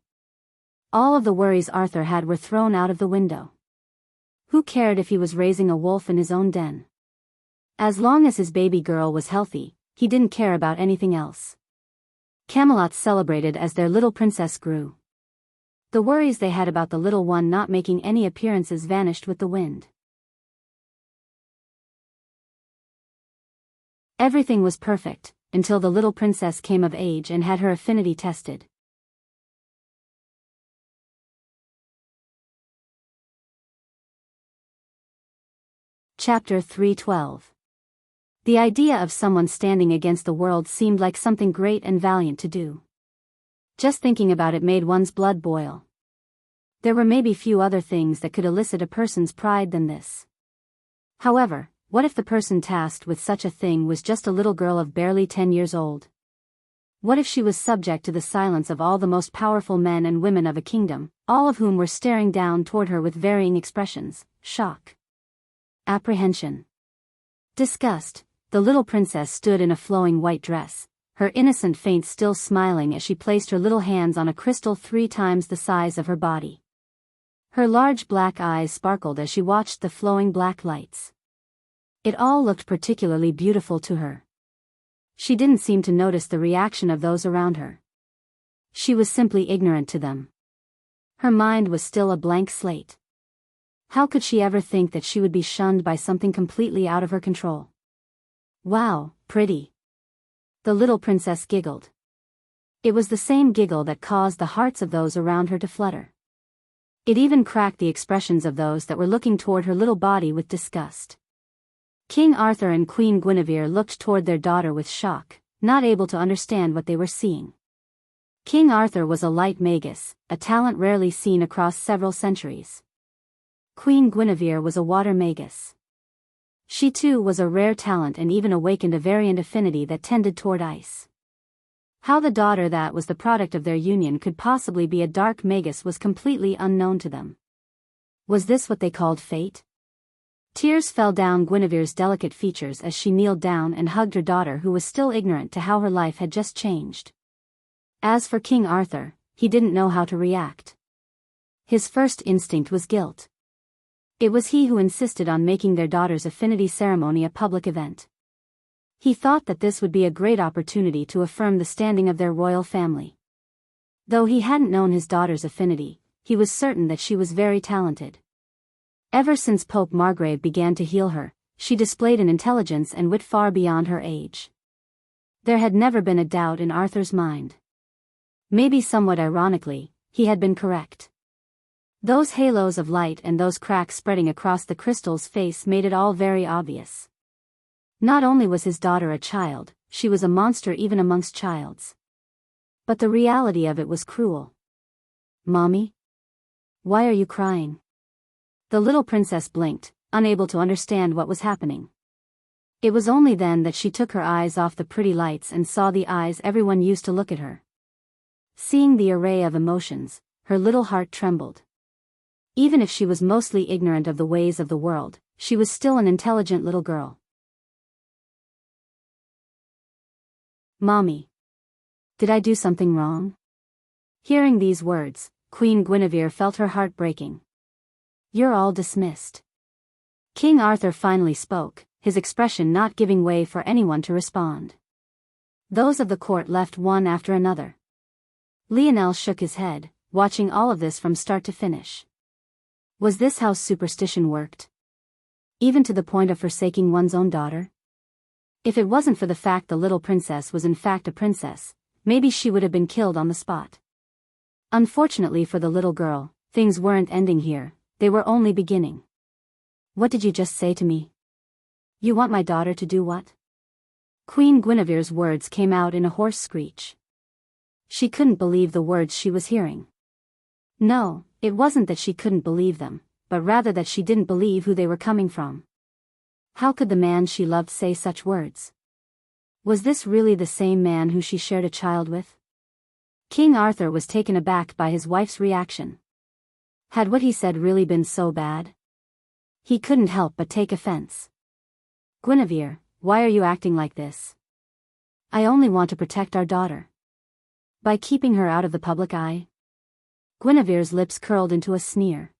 All of the worries Arthur had were thrown out of the window. Who cared if he was raising a wolf in his own den? As long as his baby girl was healthy, he didn't care about anything else. Camelot celebrated as their little princess grew. The worries they had about the little one not making any appearances vanished with the wind. Everything was perfect, until the little princess came of age and had her affinity tested. Chapter 3:12. The idea of someone standing against the world seemed like something great and valiant to do. Just thinking about it made one's blood boil. There were maybe few other things that could elicit a person's pride than this. However, what if the person tasked with such a thing was just a little girl of barely 10 years old? What if she was subject to the silence of all the most powerful men and women of a kingdom, all of whom were staring down toward her with varying expressions: shock, apprehension, disgust? The little princess stood in a flowing white dress, her innocent face still smiling as she placed her little hands on a crystal 3 times the size of her body. Her large black eyes sparkled as she watched the flowing black lights. It all looked particularly beautiful to her. She didn't seem to notice the reaction of those around her. She was simply ignorant to them. Her mind was still a blank slate. How could she ever think that she would be shunned by something completely out of her control? Wow, pretty. The little princess giggled. It was the same giggle that caused the hearts of those around her to flutter. It even cracked the expressions of those that were looking toward her little body with disgust. King Arthur and Queen Guinevere looked toward their daughter with shock, not able to understand what they were seeing. King Arthur was a light magus, a talent rarely seen across several centuries. Queen Guinevere was a water magus. She too was a rare talent and even awakened a variant affinity that tended toward ice. How the daughter that was the product of their union could possibly be a dark magus was completely unknown to them. Was this what they called fate? Tears fell down Guinevere's delicate features as she kneeled down and hugged her daughter, who was still ignorant to how her life had just changed. As for King Arthur, he didn't know how to react. His first instinct was guilt. It was he who insisted on making their daughter's affinity ceremony a public event. He thought that this would be a great opportunity to affirm the standing of their royal family. Though he hadn't known his daughter's affinity, he was certain that she was very talented. Ever since Pope Margrave began to heal her, she displayed an intelligence and wit far beyond her age. There had never been a doubt in Arthur's mind. Maybe somewhat ironically, he had been correct. Those halos of light and those cracks spreading across the crystal's face made it all very obvious. Not only was his daughter a child, she was a monster even amongst childs. But the reality of it was cruel. "Mommy? Why are you crying?" The little princess blinked, unable to understand what was happening. It was only then that she took her eyes off the pretty lights and saw the eyes everyone used to look at her. Seeing the array of emotions, her little heart trembled. Even if she was mostly ignorant of the ways of the world, she was still an intelligent little girl. "Mommy. Did I do something wrong?" Hearing these words, Queen Guinevere felt her heart breaking. "You're all dismissed." King Arthur finally spoke, his expression not giving way for anyone to respond. Those of the court left one after another. Lionel shook his head, watching all of this from start to finish. Was this how superstition worked? Even to the point of forsaking one's own daughter? If it wasn't for the fact the little princess was in fact a princess, maybe she would have been killed on the spot. Unfortunately for the little girl, things weren't ending here, they were only beginning. "What did you just say to me? You want my daughter to do what?" Queen Guinevere's words came out in a hoarse screech. She couldn't believe the words she was hearing. No, it wasn't that she couldn't believe them, but rather that she didn't believe who they were coming from. How could the man she loved say such words? Was this really the same man who she shared a child with? King Arthur was taken aback by his wife's reaction. Had what he said really been so bad? He couldn't help but take offense. Guinevere, why are you acting like this? I only want to protect our daughter. By keeping her out of the public eye? Guinevere's lips curled into a sneer.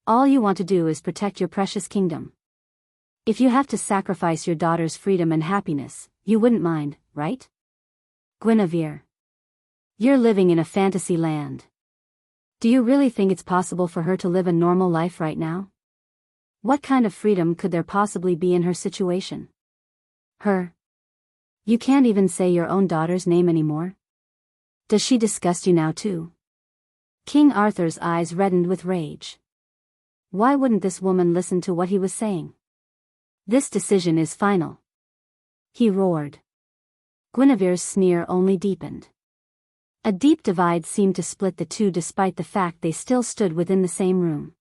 All you want to do is protect your precious kingdom. If you have to sacrifice your daughter's freedom and happiness, you wouldn't mind, right? Guinevere. You're living in a fantasy land. Do you really think it's possible for her to live a normal life right now? What kind of freedom could there possibly be in her situation? Her. You can't even say your own daughter's name anymore? Does she disgust you now too? King Arthur's eyes reddened with rage. Why wouldn't this woman listen to what he was saying? This decision is final. He roared. Guinevere's sneer only deepened. A deep divide seemed to split the two despite the fact they still stood within the same room.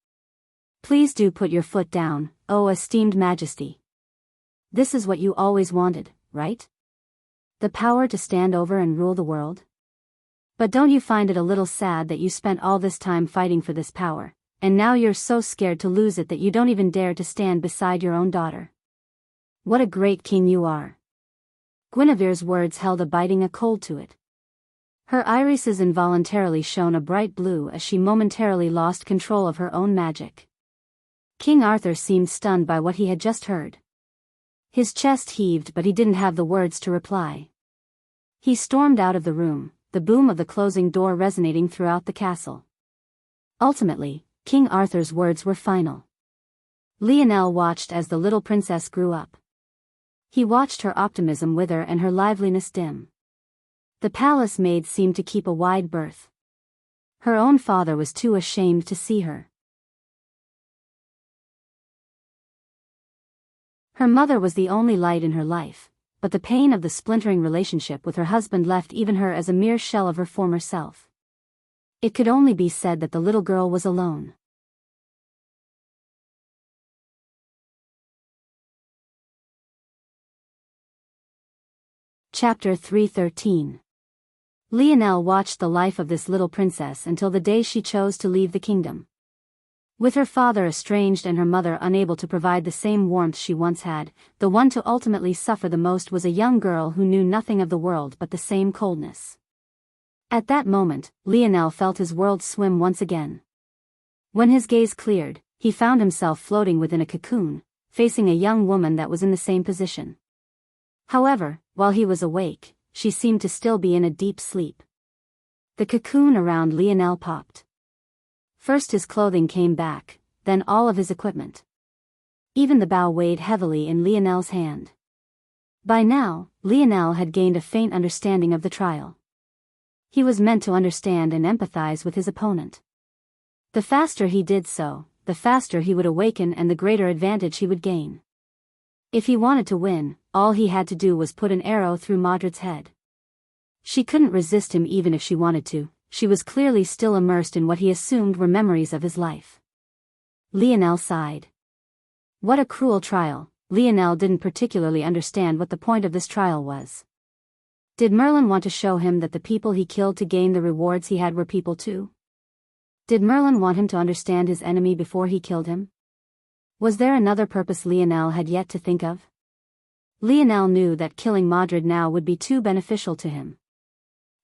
Please do put your foot down, oh esteemed majesty. This is what you always wanted, right? The power to stand over and rule the world? But don't you find it a little sad that you spent all this time fighting for this power, and now you're so scared to lose it that you don't even dare to stand beside your own daughter? What a great king you are. Guinevere's words held a cold to it. Her irises involuntarily shone a bright blue as she momentarily lost control of her own magic. King Arthur seemed stunned by what he had just heard. His chest heaved, but he didn't have the words to reply. He stormed out of the room, the boom of the closing door resonating throughout the castle. Ultimately, King Arthur's words were final. Lionel watched as the little princess grew up. He watched her optimism wither and her liveliness dim. The palace maid seemed to keep a wide berth. Her own father was too ashamed to see her. Her mother was the only light in her life, but the pain of the splintering relationship with her husband left even her as a mere shell of her former self. It could only be said that the little girl was alone. Chapter 313. Lionel watched the life of this little princess until the day she chose to leave the kingdom. With her father estranged and her mother unable to provide the same warmth she once had, the one to ultimately suffer the most was a young girl who knew nothing of the world but the same coldness. At that moment, Lionel felt his world swim once again. When his gaze cleared, he found himself floating within a cocoon, facing a young woman that was in the same position. However, while he was awake, she seemed to still be in a deep sleep. The cocoon around Lionel popped. First his clothing came back, then all of his equipment. Even the bow weighed heavily in Lionel's hand. By now, Lionel had gained a faint understanding of the trial. He was meant to understand and empathize with his opponent. The faster he did so, the faster he would awaken and the greater advantage he would gain. If he wanted to win, all he had to do was put an arrow through Modred's head. She couldn't resist him even if she wanted to. She was clearly still immersed in what he assumed were memories of his life. Lionel sighed. What a cruel trial. Lionel didn't particularly understand what the point of this trial was. Did Merlin want to show him that the people he killed to gain the rewards he had were people too? Did Merlin want him to understand his enemy before he killed him? Was there another purpose Lionel had yet to think of? Lionel knew that killing Modred now would be too beneficial to him.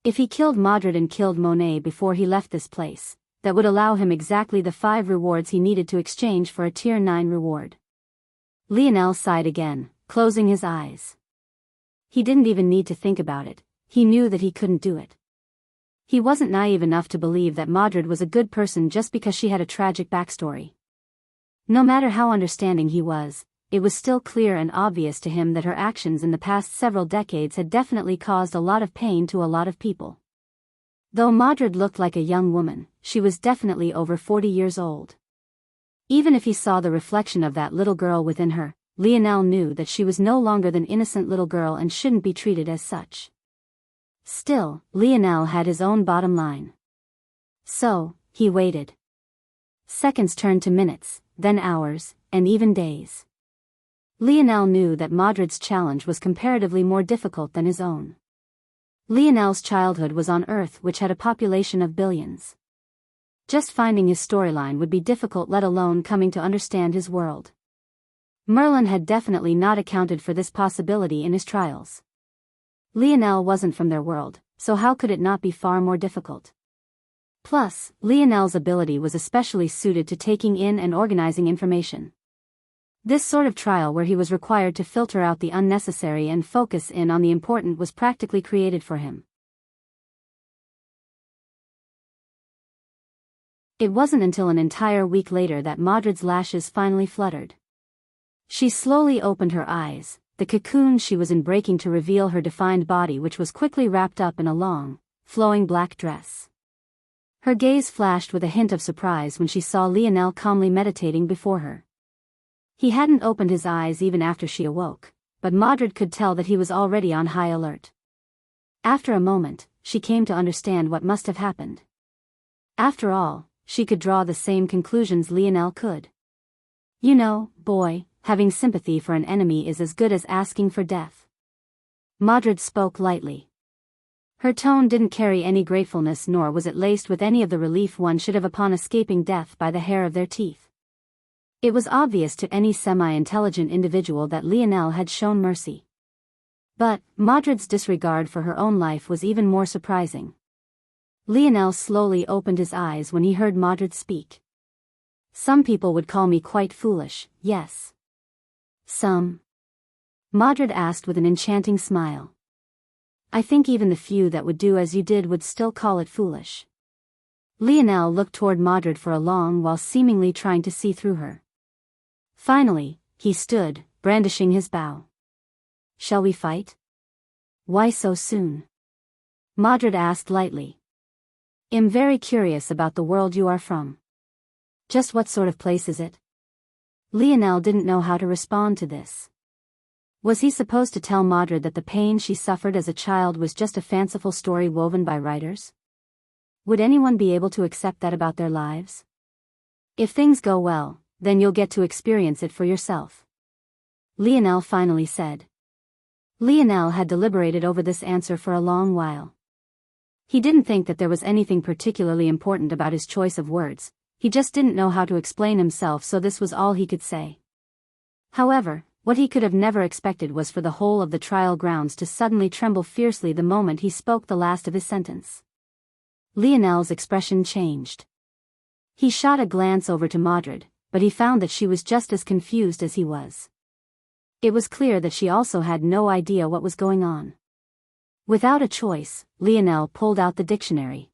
If he killed Modred and killed Monet before he left this place, that would allow him exactly the 5 rewards he needed to exchange for a tier 9 reward. Lionel sighed again, closing his eyes. He didn't even need to think about it, he knew that he couldn't do it. He wasn't naive enough to believe that Modred was a good person just because she had a tragic backstory. No matter how understanding he was, it was still clear and obvious to him that her actions in the past several decades had definitely caused a lot of pain to a lot of people. Though Modred looked like a young woman, she was definitely over 40 years old. Even if he saw the reflection of that little girl within her, Lionel knew that she was no longer than innocent little girl and shouldn't be treated as such. Still, Lionel had his own bottom line. So, he waited. Seconds turned to minutes, then hours, and even days. Lionel knew that Madrid's challenge was comparatively more difficult than his own. Lionel's childhood was on Earth, which had a population of billions. Just finding his storyline would be difficult, let alone coming to understand his world. Merlin had definitely not accounted for this possibility in his trials. Lionel wasn't from their world, so how could it not be far more difficult? Plus, Lionel's ability was especially suited to taking in and organizing information. This sort of trial where he was required to filter out the unnecessary and focus in on the important was practically created for him. It wasn't until an entire week later that Madrid's lashes finally fluttered. She slowly opened her eyes, the cocoon she was in breaking to reveal her defined body, which was quickly wrapped up in a long, flowing black dress. Her gaze flashed with a hint of surprise when she saw Lionel calmly meditating before her. He hadn't opened his eyes even after she awoke, but Madrid could tell that he was already on high alert. After a moment, she came to understand what must have happened. After all, she could draw the same conclusions Lionel could. You know, boy, having sympathy for an enemy is as good as asking for death. Madrid spoke lightly. Her tone didn't carry any gratefulness, nor was it laced with any of the relief one should have upon escaping death by the hair of their teeth. It was obvious to any semi-intelligent individual that Lionel had shown mercy. But Madrid's disregard for her own life was even more surprising. Lionel slowly opened his eyes when he heard Madrid speak. Some people would call me quite foolish, yes. Some? Madrid asked with an enchanting smile. I think even the few that would do as you did would still call it foolish. Lionel looked toward Madrid for a long while, seemingly trying to see through her. Finally, he stood, brandishing his bow. Shall we fight? Why so soon? Madrid asked lightly. I'm very curious about the world you are from. Just what sort of place is it? Lionel didn't know how to respond to this. Was he supposed to tell Madrid that the pain she suffered as a child was just a fanciful story woven by writers? Would anyone be able to accept that about their lives? If things go well, then you'll get to experience it for yourself. Lionel finally said. Lionel had deliberated over this answer for a long while. He didn't think that there was anything particularly important about his choice of words, he just didn't know how to explain himself, so this was all he could say. However, what he could have never expected was for the whole of the trial grounds to suddenly tremble fiercely the moment he spoke the last of his sentence. Lionel's expression changed. He shot a glance over to Madrid, but he found that she was just as confused as he was. It was clear that she also had no idea what was going on. Without a choice, Lionel pulled out the dictionary.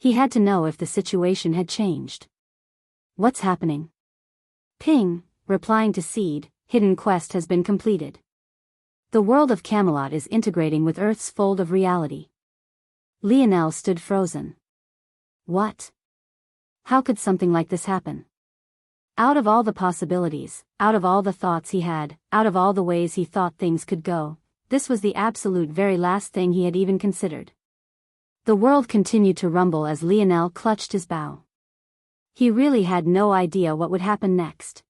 He had to know if the situation had changed. What's happening? Ping, replying to Seed, hidden quest has been completed. The world of Camelot is integrating with Earth's fold of reality. Lionel stood frozen. What? How could something like this happen? Out of all the possibilities, out of all the thoughts he had, out of all the ways he thought things could go, this was the absolute very last thing he had even considered. The world continued to rumble as Lionel clutched his bow. He really had no idea what would happen next.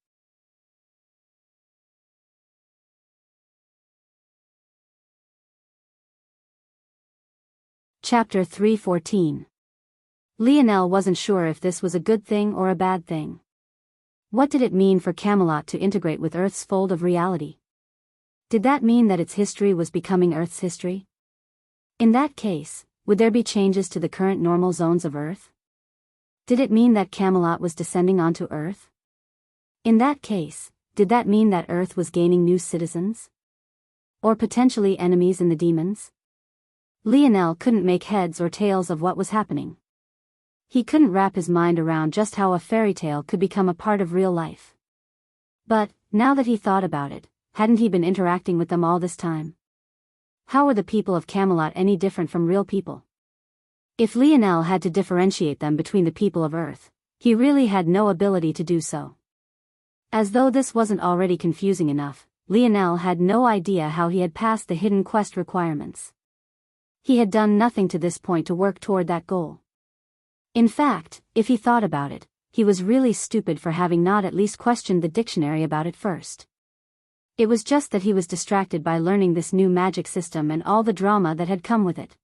Chapter 3:14. Lionel wasn't sure if this was a good thing or a bad thing. What did it mean for Camelot to integrate with Earth's fold of reality? Did that mean that its history was becoming Earth's history? In that case, would there be changes to the current normal zones of Earth? Did it mean that Camelot was descending onto Earth? In that case, did that mean that Earth was gaining new citizens? Or potentially enemies in the demons? Lionel couldn't make heads or tails of what was happening. He couldn't wrap his mind around just how a fairy tale could become a part of real life. But, now that he thought about it, hadn't he been interacting with them all this time? How were the people of Camelot any different from real people? If Lionel had to differentiate them between the people of Earth, he really had no ability to do so. As though this wasn't already confusing enough, Lionel had no idea how he had passed the hidden quest requirements. He had done nothing to this point to work toward that goal. In fact, if he thought about it, he was really stupid for having not at least questioned the dictionary about it first. It was just that he was distracted by learning this new magic system and all the drama that had come with it.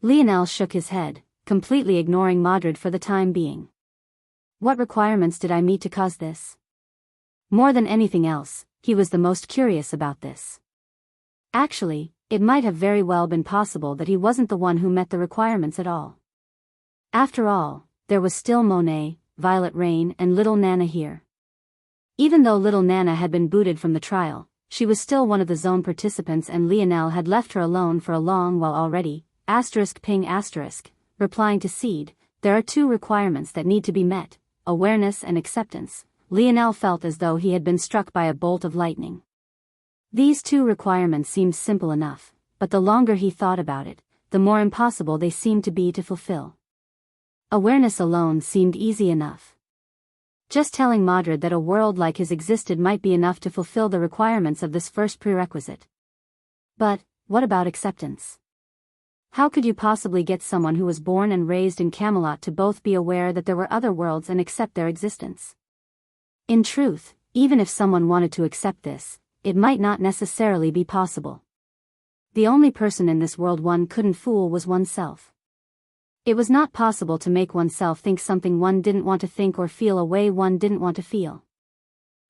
Lionel shook his head, completely ignoring Madrid for the time being. What requirements did I meet to cause this? More than anything else, he was the most curious about this. Actually, it might have very well been possible that he wasn't the one who met the requirements at all. After all, there was still Monet, Violet Rain and little Nana here. Even though little Nana had been booted from the trial, she was still one of the zone participants and Lionel had left her alone for a long while already. Ping**, replying to Seed, there are two requirements that need to be met, awareness and acceptance. Lionel felt as though he had been struck by a bolt of lightning. These two requirements seemed simple enough, but the longer he thought about it, the more impossible they seemed to be to fulfill. Awareness alone seemed easy enough. Just telling Madrid that a world like his existed might be enough to fulfill the requirements of this first prerequisite. But, what about acceptance? How could you possibly get someone who was born and raised in Camelot to both be aware that there were other worlds and accept their existence? In truth, even if someone wanted to accept this, it might not necessarily be possible. The only person in this world one couldn't fool was oneself. It was not possible to make oneself think something one didn't want to think or feel a way one didn't want to feel.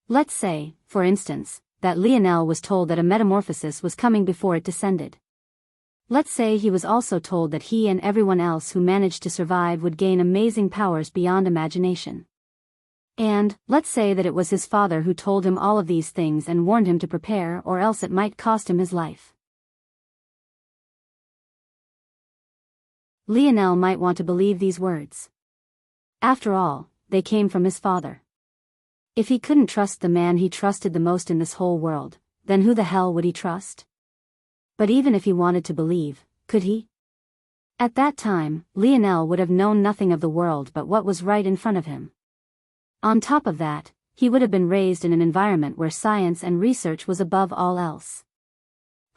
Let's say, for instance, that Lionel was told that a metamorphosis was coming before it descended. Let's say he was also told that he and everyone else who managed to survive would gain amazing powers beyond imagination. And, let's say that it was his father who told him all of these things and warned him to prepare or else it might cost him his life. Lionel might want to believe these words. After all, they came from his father. If he couldn't trust the man he trusted the most in this whole world, then who the hell would he trust? But even if he wanted to believe, could he? At that time, Lionel would have known nothing of the world but what was right in front of him. On top of that, he would have been raised in an environment where science and research was above all else.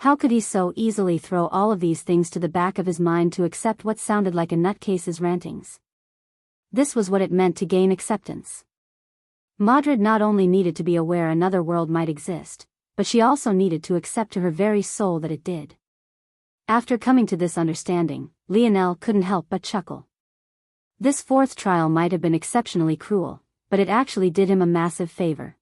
How could he so easily throw all of these things to the back of his mind to accept what sounded like a nutcase's rantings? This was what it meant to gain acceptance. Madrid not only needed to be aware another world might exist, but she also needed to accept to her very soul that it did. After coming to this understanding, Lionel couldn't help but chuckle. This fourth trial might have been exceptionally cruel, but it actually did him a massive favor.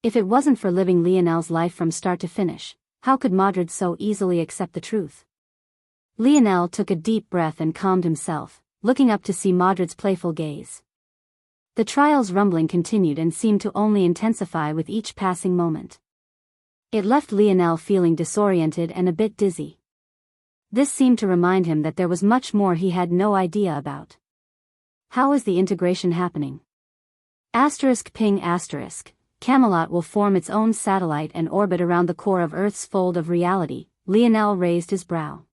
If it wasn't for living Lionel's life from start to finish, how could Madrid so easily accept the truth? Lionel took a deep breath and calmed himself, looking up to see Madrid's playful gaze. The trial's rumbling continued and seemed to only intensify with each passing moment. It left Lionel feeling disoriented and a bit dizzy. This seemed to remind him that there was much more he had no idea about. How is the integration happening? ****, Camelot will form its own satellite and orbit around the core of Earth's fold of reality. Lionel raised his brow.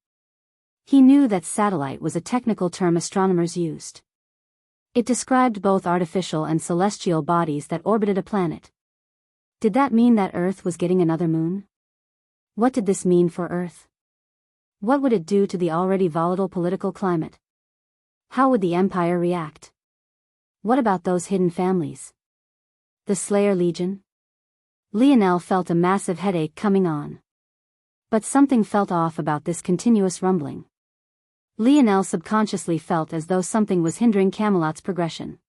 He knew that satellite was a technical term astronomers used. It described both artificial and celestial bodies that orbited a planet. Did that mean that Earth was getting another moon? What did this mean for Earth? What would it do to the already volatile political climate? How would the Empire react? What about those hidden families? The Slayer Legion? Lionel felt a massive headache coming on. But something felt off about this continuous rumbling. Lionel subconsciously felt as though something was hindering Camelot's progression.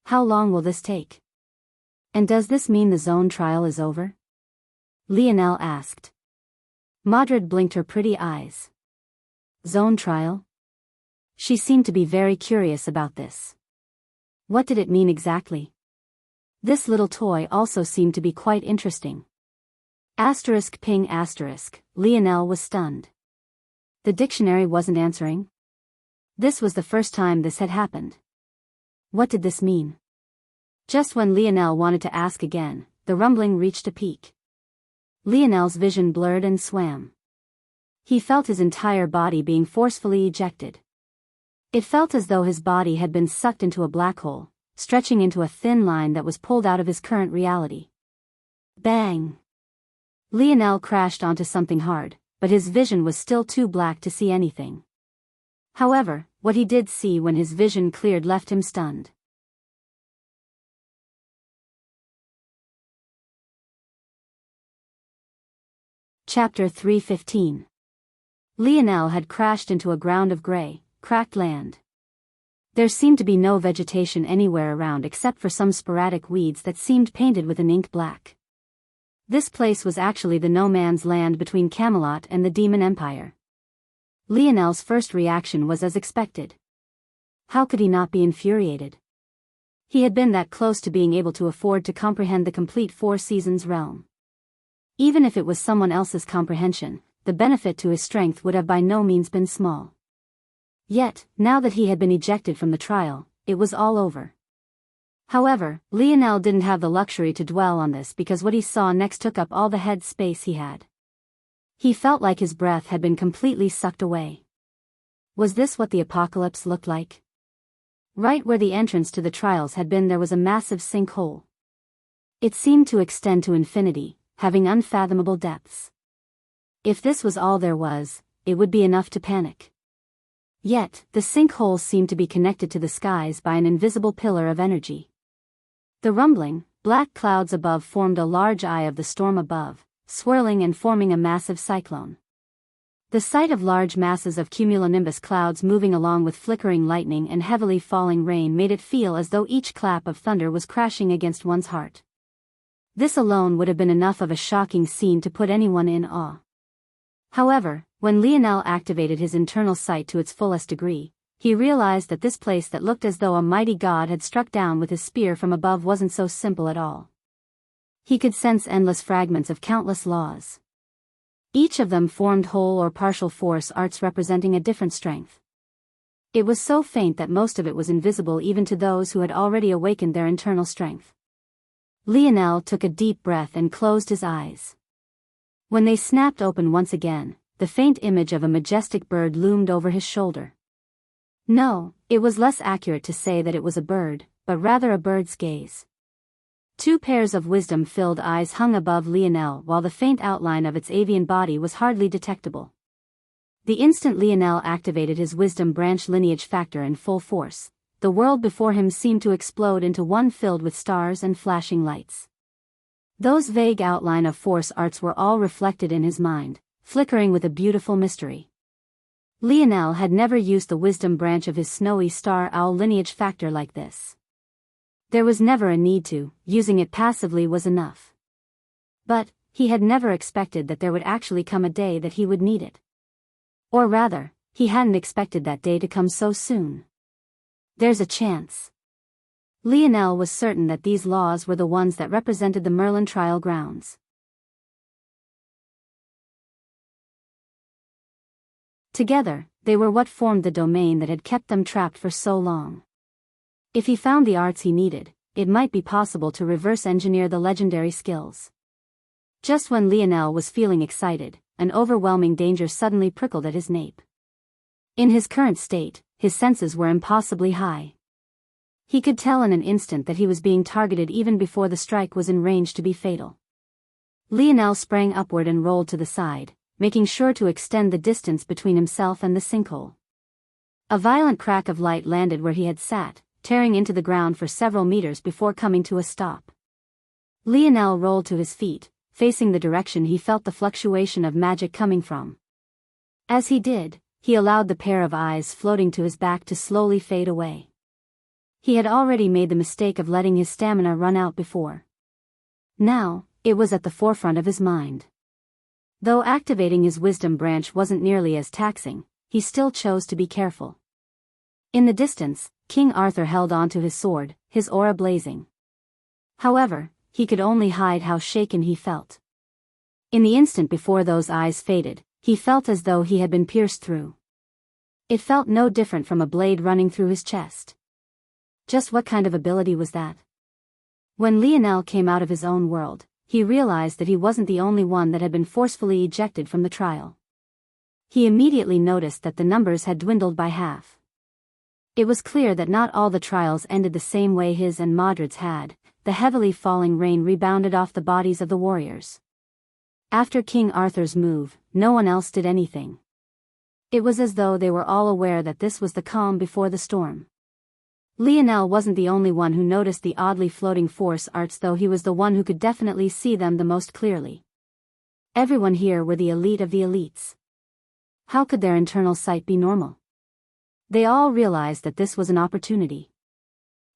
How long will this take? And does this mean the zone trial is over? Lionel asked. Madrid blinked her pretty eyes. Zone trial? She seemed to be very curious about this. What did it mean exactly? This little toy also seemed to be quite interesting. ****, Lionel was stunned. The dictionary wasn't answering. This was the first time this had happened. What did this mean? Just when Lionel wanted to ask again, the rumbling reached a peak. Lionel's vision blurred and swam. He felt his entire body being forcefully ejected. It felt as though his body had been sucked into a black hole, stretching into a thin line that was pulled out of his current reality. Bang! Lionel crashed onto something hard, but his vision was still too black to see anything. However, what he did see when his vision cleared left him stunned. Chapter 315. Lionel had crashed into a ground of gray, cracked land. There seemed to be no vegetation anywhere around except for some sporadic weeds that seemed painted with an ink black. This place was actually the no man's land between Camelot and the Demon Empire. Lionel's first reaction was as expected. How could he not be infuriated? He had been that close to being able to afford to comprehend the complete Four Seasons realm. Even if it was someone else's comprehension, the benefit to his strength would have by no means been small. Yet, now that he had been ejected from the trial, it was all over. However, Lionel didn't have the luxury to dwell on this because what he saw next took up all the head space he had. He felt like his breath had been completely sucked away. Was this what the apocalypse looked like? Right where the entrance to the trials had been there was a massive sinkhole. It seemed to extend to infinity, having unfathomable depths. If this was all there was, it would be enough to panic. Yet, the sinkhole seemed to be connected to the skies by an invisible pillar of energy. The rumbling, black clouds above formed a large eye of the storm above, swirling and forming a massive cyclone. The sight of large masses of cumulonimbus clouds moving along with flickering lightning and heavily falling rain made it feel as though each clap of thunder was crashing against one's heart. This alone would have been enough of a shocking scene to put anyone in awe. However, when Lionel activated his internal sight to its fullest degree, he realized that this place that looked as though a mighty god had struck down with his spear from above wasn't so simple at all. He could sense endless fragments of countless laws. Each of them formed whole or partial force arts representing a different strength. It was so faint that most of it was invisible even to those who had already awakened their internal strength. Lionel took a deep breath and closed his eyes. When they snapped open once again, the faint image of a majestic bird loomed over his shoulder. No, it was less accurate to say that it was a bird, but rather a bird's gaze. Two pairs of wisdom-filled eyes hung above Lionel while the faint outline of its avian body was hardly detectable. The instant Lionel activated his wisdom branch lineage factor in full force, the world before him seemed to explode into one filled with stars and flashing lights. Those vague outline of force arts were all reflected in his mind, flickering with a beautiful mystery. Lionel had never used the wisdom branch of his snowy star owl lineage factor like this. There was never a need to, using it passively was enough. But, he had never expected that there would actually come a day that he would need it. Or rather, he hadn't expected that day to come so soon. There's a chance. Lionel was certain that these laws were the ones that represented the Merlin trial grounds. Together, they were what formed the domain that had kept them trapped for so long. If he found the arts he needed, it might be possible to reverse engineer the legendary skills. Just when Lionel was feeling excited, an overwhelming danger suddenly prickled at his nape. In his current state, his senses were impossibly high. He could tell in an instant that he was being targeted even before the strike was in range to be fatal. Lionel sprang upward and rolled to the side, making sure to extend the distance between himself and the sinkhole. A violent crack of light landed where he had sat, tearing into the ground for several meters before coming to a stop. Lionel rolled to his feet, facing the direction he felt the fluctuation of magic coming from. As he did, he allowed the pair of eyes floating to his back to slowly fade away. He had already made the mistake of letting his stamina run out before. Now, it was at the forefront of his mind. Though activating his wisdom branch wasn't nearly as taxing, he still chose to be careful. In the distance, King Arthur held on to his sword, his aura blazing. However, he could only hide how shaken he felt. In the instant before those eyes faded, he felt as though he had been pierced through. It felt no different from a blade running through his chest. Just what kind of ability was that? When Lionel came out of his own world, he realized that he wasn't the only one that had been forcefully ejected from the trial. He immediately noticed that the numbers had dwindled by half. It was clear that not all the trials ended the same way his and Modred's had. The heavily falling rain rebounded off the bodies of the warriors. After King Arthur's move, no one else did anything. It was as though they were all aware that this was the calm before the storm. Lionel wasn't the only one who noticed the oddly floating force arts, though he was the one who could definitely see them the most clearly. Everyone here were the elite of the elites. How could their internal sight be normal? They all realized that this was an opportunity.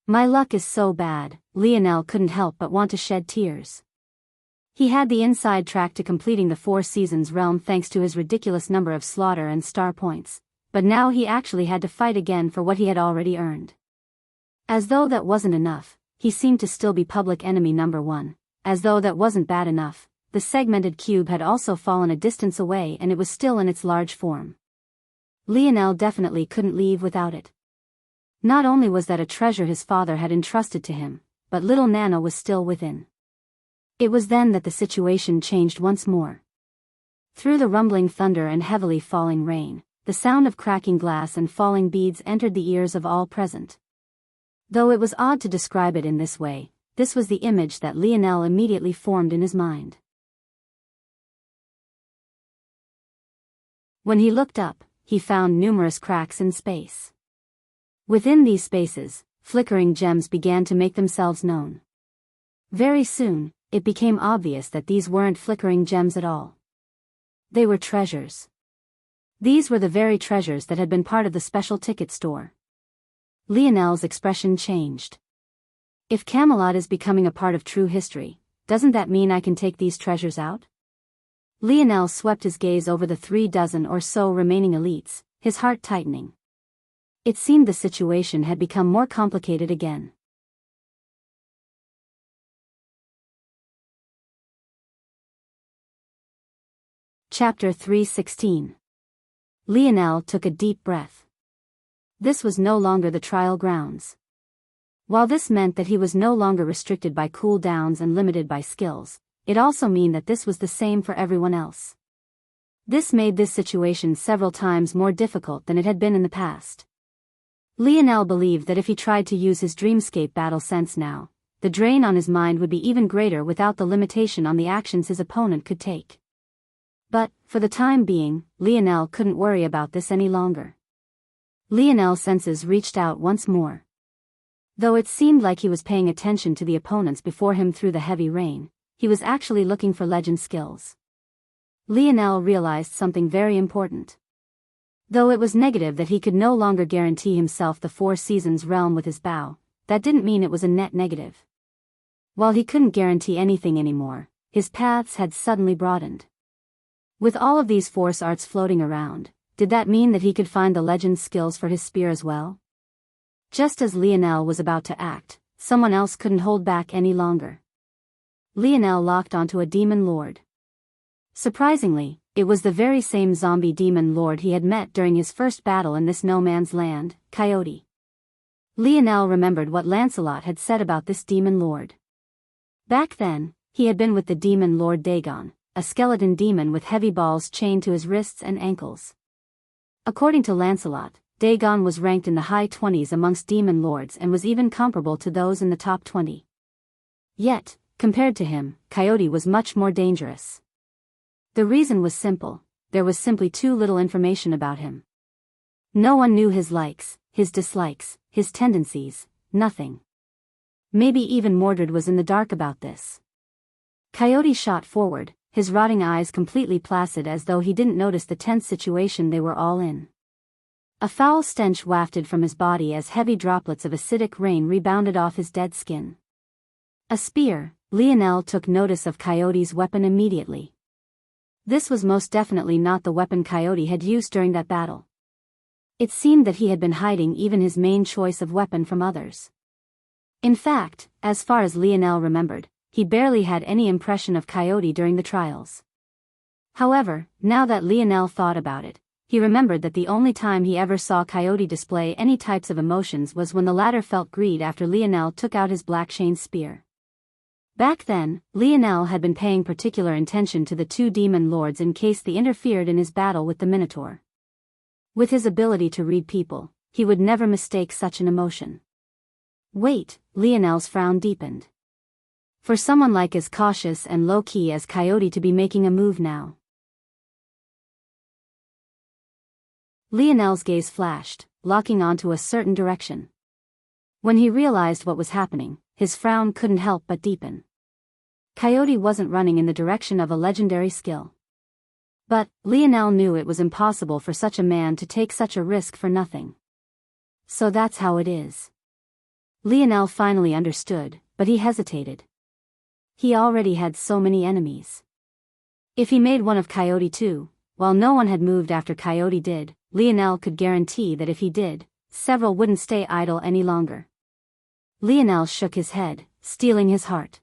My luck is so bad, Lionel couldn't help but want to shed tears. He had the inside track to completing the Four Seasons realm thanks to his ridiculous number of slaughter and star points, but now he actually had to fight again for what he had already earned. As though that wasn't enough, he seemed to still be public enemy number 1. As though that wasn't bad enough, the segmented cube had also fallen a distance away and it was still in its large form. Lionel definitely couldn't leave without it. Not only was that a treasure his father had entrusted to him, but little Nana was still within. It was then that the situation changed once more. Through the rumbling thunder and heavily falling rain, the sound of cracking glass and falling beads entered the ears of all present. Though it was odd to describe it in this way, this was the image that Lionel immediately formed in his mind. When he looked up, he found numerous cracks in space. Within these spaces, flickering gems began to make themselves known. Very soon, it became obvious that these weren't flickering gems at all. They were treasures. These were the very treasures that had been part of the special ticket store. Lionel's expression changed. If Camelot is becoming a part of true history, doesn't that mean I can take these treasures out? Lionel swept his gaze over the 36 or so remaining elites, his heart tightening. It seemed the situation had become more complicated again. Chapter 3:16. Lionel took a deep breath. This was no longer the trial grounds. While this meant that he was no longer restricted by cooldowns and limited by skills, it also meant that this was the same for everyone else. This made this situation several times more difficult than it had been in the past. Lionel believed that if he tried to use his dreamscape battle sense now, the drain on his mind would be even greater without the limitation on the actions his opponent could take. But, for the time being, Lionel couldn't worry about this any longer. Lionel's senses reached out once more. Though it seemed like he was paying attention to the opponents before him through the heavy rain, he was actually looking for legend skills. Lionel realized something very important. Though it was negative that he could no longer guarantee himself the Four Seasons realm with his bow, that didn't mean it was a net negative. While he couldn't guarantee anything anymore, his paths had suddenly broadened. With all of these force arts floating around, did that mean that he could find the legend skills for his spear as well? Just as Lionel was about to act, someone else couldn't hold back any longer. Lionel locked onto a demon lord. Surprisingly, it was the very same zombie demon lord he had met during his first battle in this no man's land, Coyote. Lionel remembered what Lancelot had said about this demon lord. Back then, he had been with the demon lord Dagon, a skeleton demon with heavy balls chained to his wrists and ankles. According to Lancelot, Dagon was ranked in the high 20s amongst demon lords and was even comparable to those in the top 20. Yet, compared to him, Coyote was much more dangerous. The reason was simple: there was simply too little information about him. No one knew his likes, his dislikes, his tendencies, nothing. Maybe even Mordred was in the dark about this. Coyote shot forward, his rotting eyes completely placid as though he didn't notice the tense situation they were all in. A foul stench wafted from his body as heavy droplets of acidic rain rebounded off his dead skin. A spear. Lionel took notice of Coyote's weapon immediately. This was most definitely not the weapon Coyote had used during that battle. It seemed that he had been hiding even his main choice of weapon from others. In fact, as far as Lionel remembered, he barely had any impression of Coyote during the trials. However, now that Lionel thought about it, he remembered that the only time he ever saw Coyote display any types of emotions was when the latter felt greed after Lionel took out his black chain spear. Back then, Lionel had been paying particular attention to the two demon lords in case they interfered in his battle with the Minotaur. With his ability to read people, he would never mistake such an emotion. Wait, Lionel's frown deepened. For someone like as cautious and low-key as Coyote to be making a move now. Lionel's gaze flashed, locking onto a certain direction. When he realized what was happening, his frown couldn't help but deepen. Coyote wasn't running in the direction of a legendary skill. But Lionel knew it was impossible for such a man to take such a risk for nothing. So that's how it is. Lionel finally understood, but he hesitated. He already had so many enemies. If he made one of Coyote too, while no one had moved after Coyote did, Lionel could guarantee that if he did, several wouldn't stay idle any longer. Lionel shook his head, steeling his heart.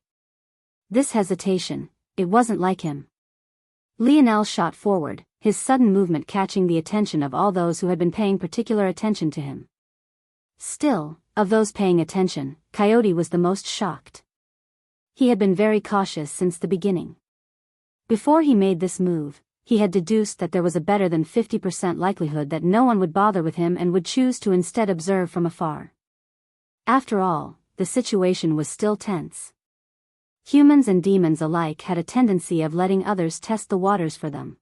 This hesitation, it wasn't like him. Lionel shot forward, his sudden movement catching the attention of all those who had been paying particular attention to him. Still, of those paying attention, Coyote was the most shocked. He had been very cautious since the beginning. Before he made this move, he had deduced that there was a better than 50% likelihood that no one would bother with him and would choose to instead observe from afar. After all, the situation was still tense. Humans and demons alike had a tendency of letting others test the waters for them.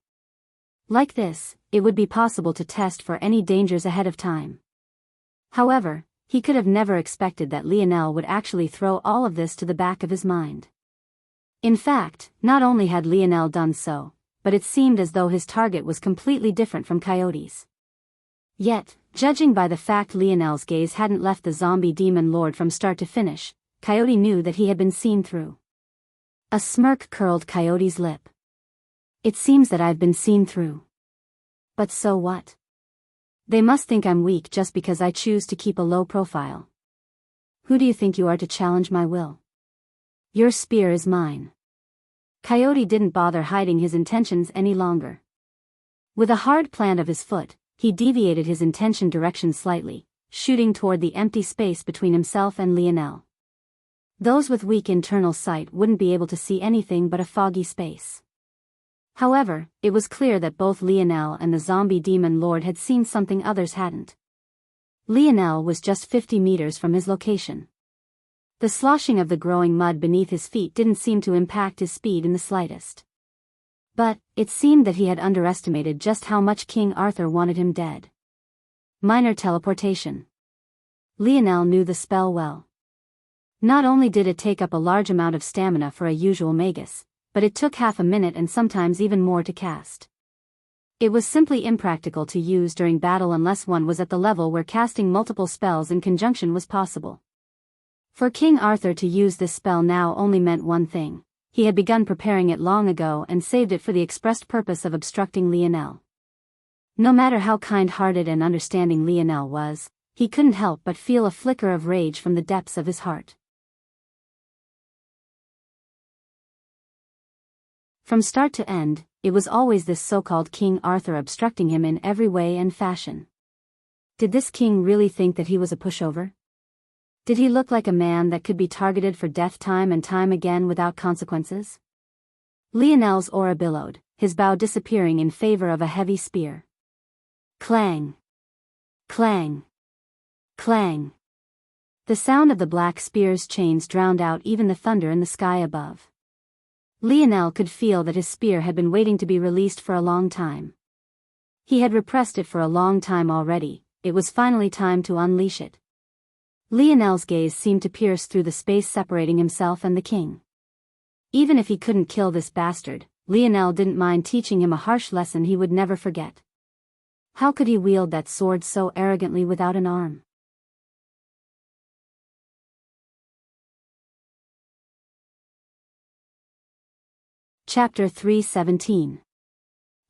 Like this, it would be possible to test for any dangers ahead of time. However, he could have never expected that Lionel would actually throw all of this to the back of his mind. In fact, not only had Lionel done so, but it seemed as though his target was completely different from Coyote's. Yet, judging by the fact Lionel's gaze hadn't left the zombie demon lord from start to finish, Coyote knew that he had been seen through. A smirk curled Coyote's lip. It seems that I've been seen through. But so what? They must think I'm weak just because I choose to keep a low profile. Who do you think you are to challenge my will? Your spear is mine. Coyote didn't bother hiding his intentions any longer. With a hard plant of his foot, he deviated his intention direction slightly, shooting toward the empty space between himself and Lionel. Those with weak internal sight wouldn't be able to see anything but a foggy space. However, it was clear that both Lionel and the zombie demon lord had seen something others hadn't. Lionel was just 50 meters from his location. The sloshing of the growing mud beneath his feet didn't seem to impact his speed in the slightest. But it seemed that he had underestimated just how much King Arthur wanted him dead. Minor teleportation. Lionel knew the spell well. Not only did it take up a large amount of stamina for a usual magus, but it took half a minute and sometimes even more to cast. It was simply impractical to use during battle unless one was at the level where casting multiple spells in conjunction was possible. For King Arthur to use this spell now only meant one thing: he had begun preparing it long ago and saved it for the expressed purpose of obstructing Lionel. No matter how kind-hearted and understanding Lionel was, he couldn't help but feel a flicker of rage from the depths of his heart. From start to end, it was always this so-called King Arthur obstructing him in every way and fashion. Did this king really think that he was a pushover? Did he look like a man that could be targeted for death time and time again without consequences? Lionel's aura billowed, his bow disappearing in favor of a heavy spear. Clang! Clang! Clang! The sound of the black spear's chains drowned out even the thunder in the sky above. Lionel could feel that his spear had been waiting to be released for a long time. He had repressed it for a long time already, it was finally time to unleash it. Lionel's gaze seemed to pierce through the space separating himself and the king. Even if he couldn't kill this bastard, Lionel didn't mind teaching him a harsh lesson he would never forget. How could he wield that sword so arrogantly without an arm? Chapter 3:17.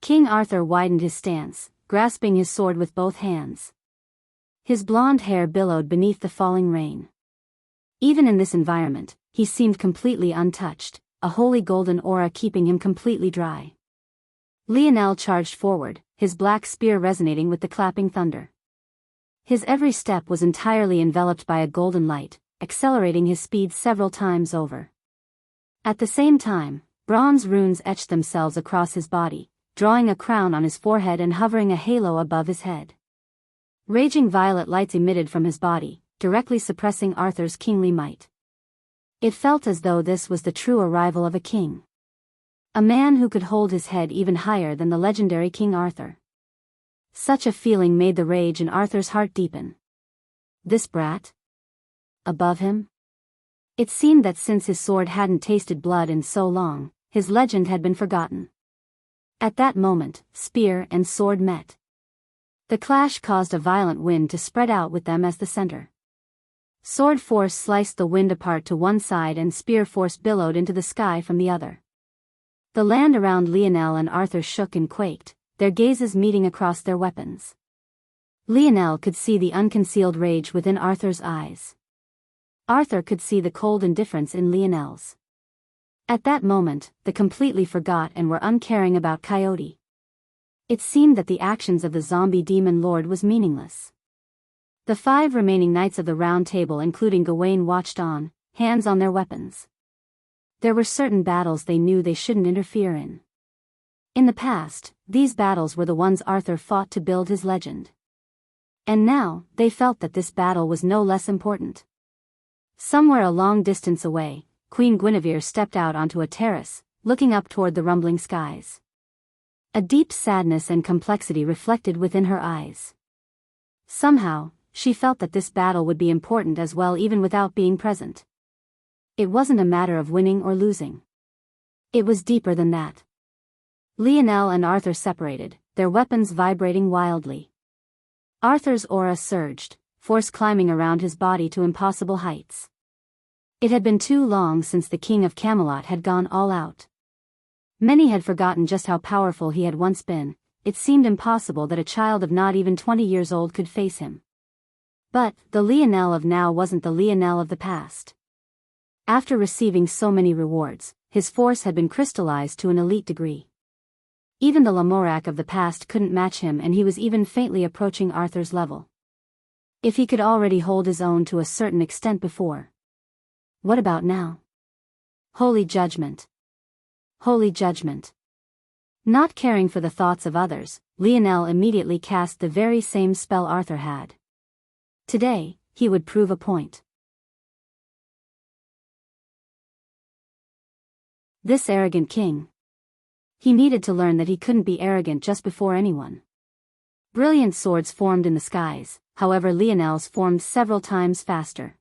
King Arthur widened his stance, grasping his sword with both hands. His blonde hair billowed beneath the falling rain. Even in this environment, he seemed completely untouched, a holy golden aura keeping him completely dry. Lionel charged forward, his black spear resonating with the clapping thunder. His every step was entirely enveloped by a golden light, accelerating his speed several times over. At the same time, bronze runes etched themselves across his body, drawing a crown on his forehead and hovering a halo above his head. Raging violet lights emitted from his body, directly suppressing Arthur's kingly might. It felt as though this was the true arrival of a king. A man who could hold his head even higher than the legendary King Arthur. Such a feeling made the rage in Arthur's heart deepen. This brat? Above him? It seemed that since his sword hadn't tasted blood in so long, his legend had been forgotten. At that moment, spear and sword met. The clash caused a violent wind to spread out with them as the center. Sword force sliced the wind apart to one side and spear force billowed into the sky from the other. The land around Lionel and Arthur shook and quaked, their gazes meeting across their weapons. Lionel could see the unconcealed rage within Arthur's eyes. Arthur could see the cold indifference in Lionel's. At that moment, they completely forgot and were uncaring about Coyote. It seemed that the actions of the zombie demon lord was meaningless. The 5 remaining knights of the Round Table, including Gawain, watched on, hands on their weapons. There were certain battles they knew they shouldn't interfere in. In the past, these battles were the ones Arthur fought to build his legend. And now, they felt that this battle was no less important. Somewhere a long distance away, Queen Guinevere stepped out onto a terrace, looking up toward the rumbling skies. A deep sadness and complexity reflected within her eyes. Somehow, she felt that this battle would be important as well even without being present. It wasn't a matter of winning or losing. It was deeper than that. Lionel and Arthur separated, their weapons vibrating wildly. Arthur's aura surged, force climbing around his body to impossible heights. It had been too long since the King of Camelot had gone all out. Many had forgotten just how powerful he had once been. It seemed impossible that a child of not even 20 years old could face him. But, the Lionel of now wasn't the Lionel of the past. After receiving so many rewards, his force had been crystallized to an elite degree. Even the Lamorak of the past couldn't match him, and he was even faintly approaching Arthur's level. If he could already hold his own to a certain extent before. What about now? Holy judgment. Holy judgment. Not caring for the thoughts of others, Lionel immediately cast the very same spell Arthur had. Today, he would prove a point. This arrogant king. He needed to learn that he couldn't be arrogant just before anyone. Brilliant swords formed in the skies, however Lionel's formed several times faster.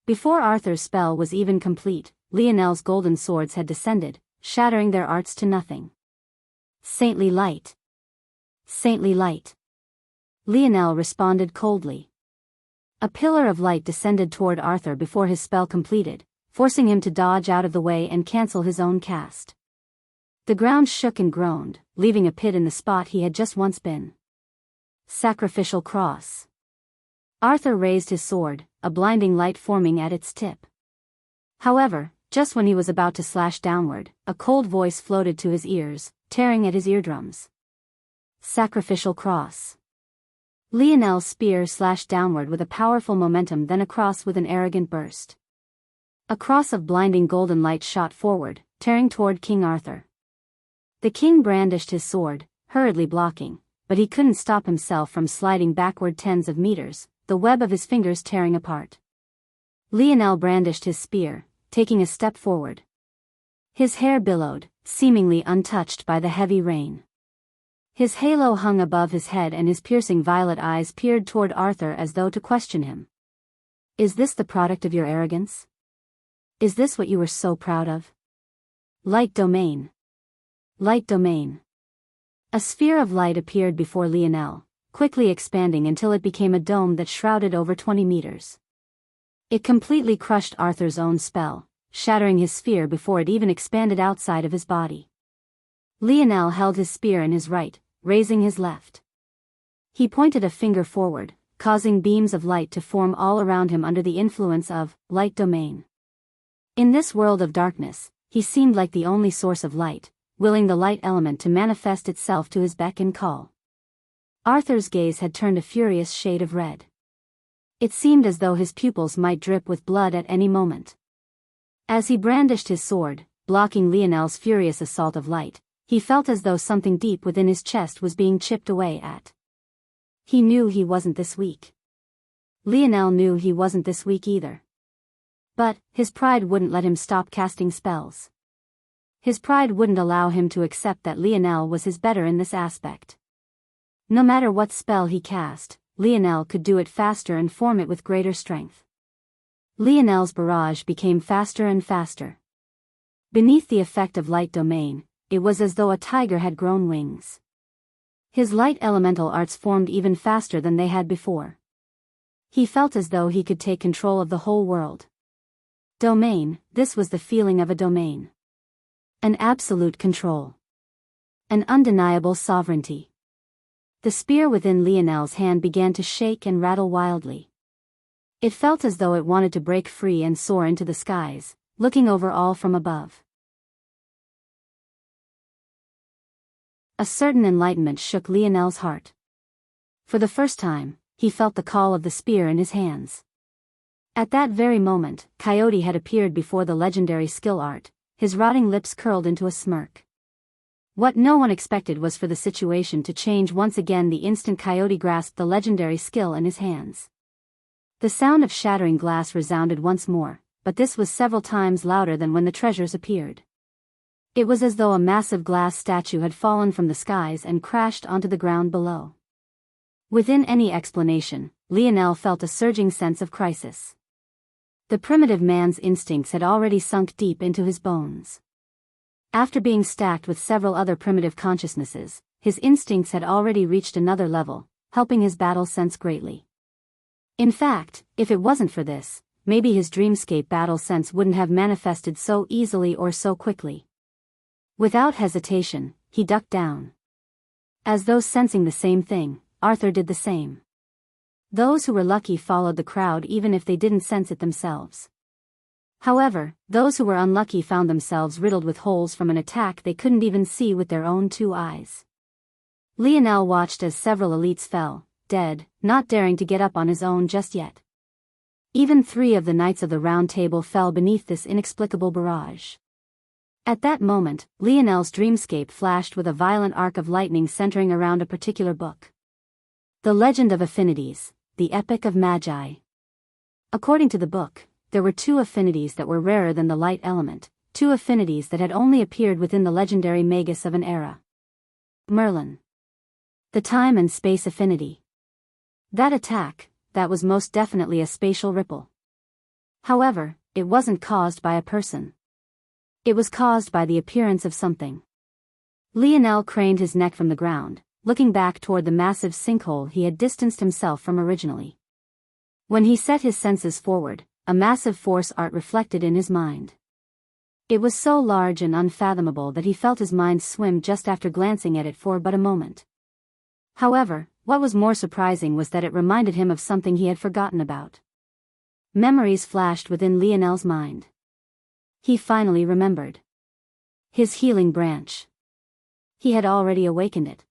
Before Arthur's spell was even complete, Lionel's golden swords had descended, shattering their arts to nothing. Saintly light. Saintly light. Lionel responded coldly. A pillar of light descended toward Arthur before his spell completed, forcing him to dodge out of the way and cancel his own cast. The ground shook and groaned, leaving a pit in the spot he had just once been. Sacrificial cross. Arthur raised his sword, a blinding light forming at its tip. However, just when he was about to slash downward, a cold voice floated to his ears, tearing at his eardrums. Sacrificial cross. Lionel's spear slashed downward with a powerful momentum, then across with an arrogant burst. A cross of blinding golden light shot forward, tearing toward King Arthur. The king brandished his sword, hurriedly blocking, but he couldn't stop himself from sliding backward tens of meters, the web of his fingers tearing apart. Lionel brandished his spear, taking a step forward. His hair billowed, seemingly untouched by the heavy rain. His halo hung above his head and his piercing violet eyes peered toward Arthur as though to question him. Is this the product of your arrogance? Is this what you were so proud of? Light domain. Light domain. A sphere of light appeared before Lionel, quickly expanding until it became a dome that shrouded over 20 meters. It completely crushed Arthur's own spell, shattering his sphere before it even expanded outside of his body. Lionel held his spear in his right, raising his left. He pointed a finger forward, causing beams of light to form all around him under the influence of light domain. In this world of darkness, he seemed like the only source of light, willing the light element to manifest itself to his beck and call. Arthur's gaze had turned a furious shade of red. It seemed as though his pupils might drip with blood at any moment. As he brandished his sword, blocking Lionel's furious assault of light, he felt as though something deep within his chest was being chipped away at. He knew he wasn't this weak. Lionel knew he wasn't this weak either. But, his pride wouldn't let him stop casting spells. His pride wouldn't allow him to accept that Lionel was his better in this aspect. No matter what spell he cast, Lionel could do it faster and form it with greater strength. Lionel's barrage became faster and faster. Beneath the effect of light domain, it was as though a tiger had grown wings. His light elemental arts formed even faster than they had before. He felt as though he could take control of the whole world. Domain, this was the feeling of a domain. An absolute control. An undeniable sovereignty. The spear within Lionel's hand began to shake and rattle wildly. It felt as though it wanted to break free and soar into the skies, looking over all from above. A certain enlightenment shook Lionel's heart. For the first time, he felt the call of the spear in his hands. At that very moment, Coyote had appeared before the legendary skill art, his rotting lips curled into a smirk. What no one expected was for the situation to change once again the instant Coyote grasped the legendary skill in his hands. The sound of shattering glass resounded once more, but this was several times louder than when the treasures appeared. It was as though a massive glass statue had fallen from the skies and crashed onto the ground below. Within any explanation, Lionel felt a surging sense of crisis. The primitive man's instincts had already sunk deep into his bones. After being stacked with several other primitive consciousnesses, his instincts had already reached another level, helping his battle sense greatly. In fact, if it wasn't for this, maybe his dreamscape battle sense wouldn't have manifested so easily or so quickly. Without hesitation, he ducked down. As though sensing the same thing, Arthur did the same. Those who were lucky followed the crowd even if they didn't sense it themselves. However, those who were unlucky found themselves riddled with holes from an attack they couldn't even see with their own two eyes. Lionel watched as several elites fell, dead, not daring to get up on his own just yet. Even 3 of the Knights of the Round Table fell beneath this inexplicable barrage. At that moment, Lionel's dreamscape flashed with a violent arc of lightning centering around a particular book. The Legend of Affinities, the Epic of Magi. According to the book, there were 2 affinities that were rarer than the light element, 2 affinities that had only appeared within the legendary magus of an era. Merlin. The time and space affinity. That attack, that was most definitely a spatial ripple. However, it wasn't caused by a person. It was caused by the appearance of something. Lionel craned his neck from the ground, looking back toward the massive sinkhole he had distanced himself from originally. When he set his senses forward, a massive force art reflected in his mind. It was so large and unfathomable that he felt his mind swim just after glancing at it for but a moment. However, what was more surprising was that it reminded him of something he had forgotten about. Memories flashed within Lionel's mind. He finally remembered. His healing branch. He had already awakened it.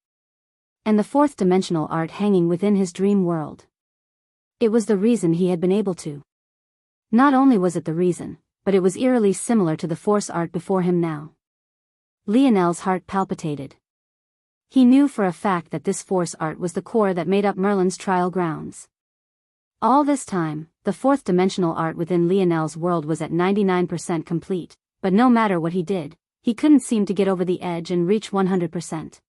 And the 4th dimensional art hanging within his dream world. It was the reason he had been able to. Not only was it the reason, but it was eerily similar to the force art before him now. Lionel's heart palpitated. He knew for a fact that this force art was the core that made up Merlin's trial grounds. All this time, the 4th dimensional art within Lionel's world was at 99% complete, but no matter what he did, he couldn't seem to get over the edge and reach 100%.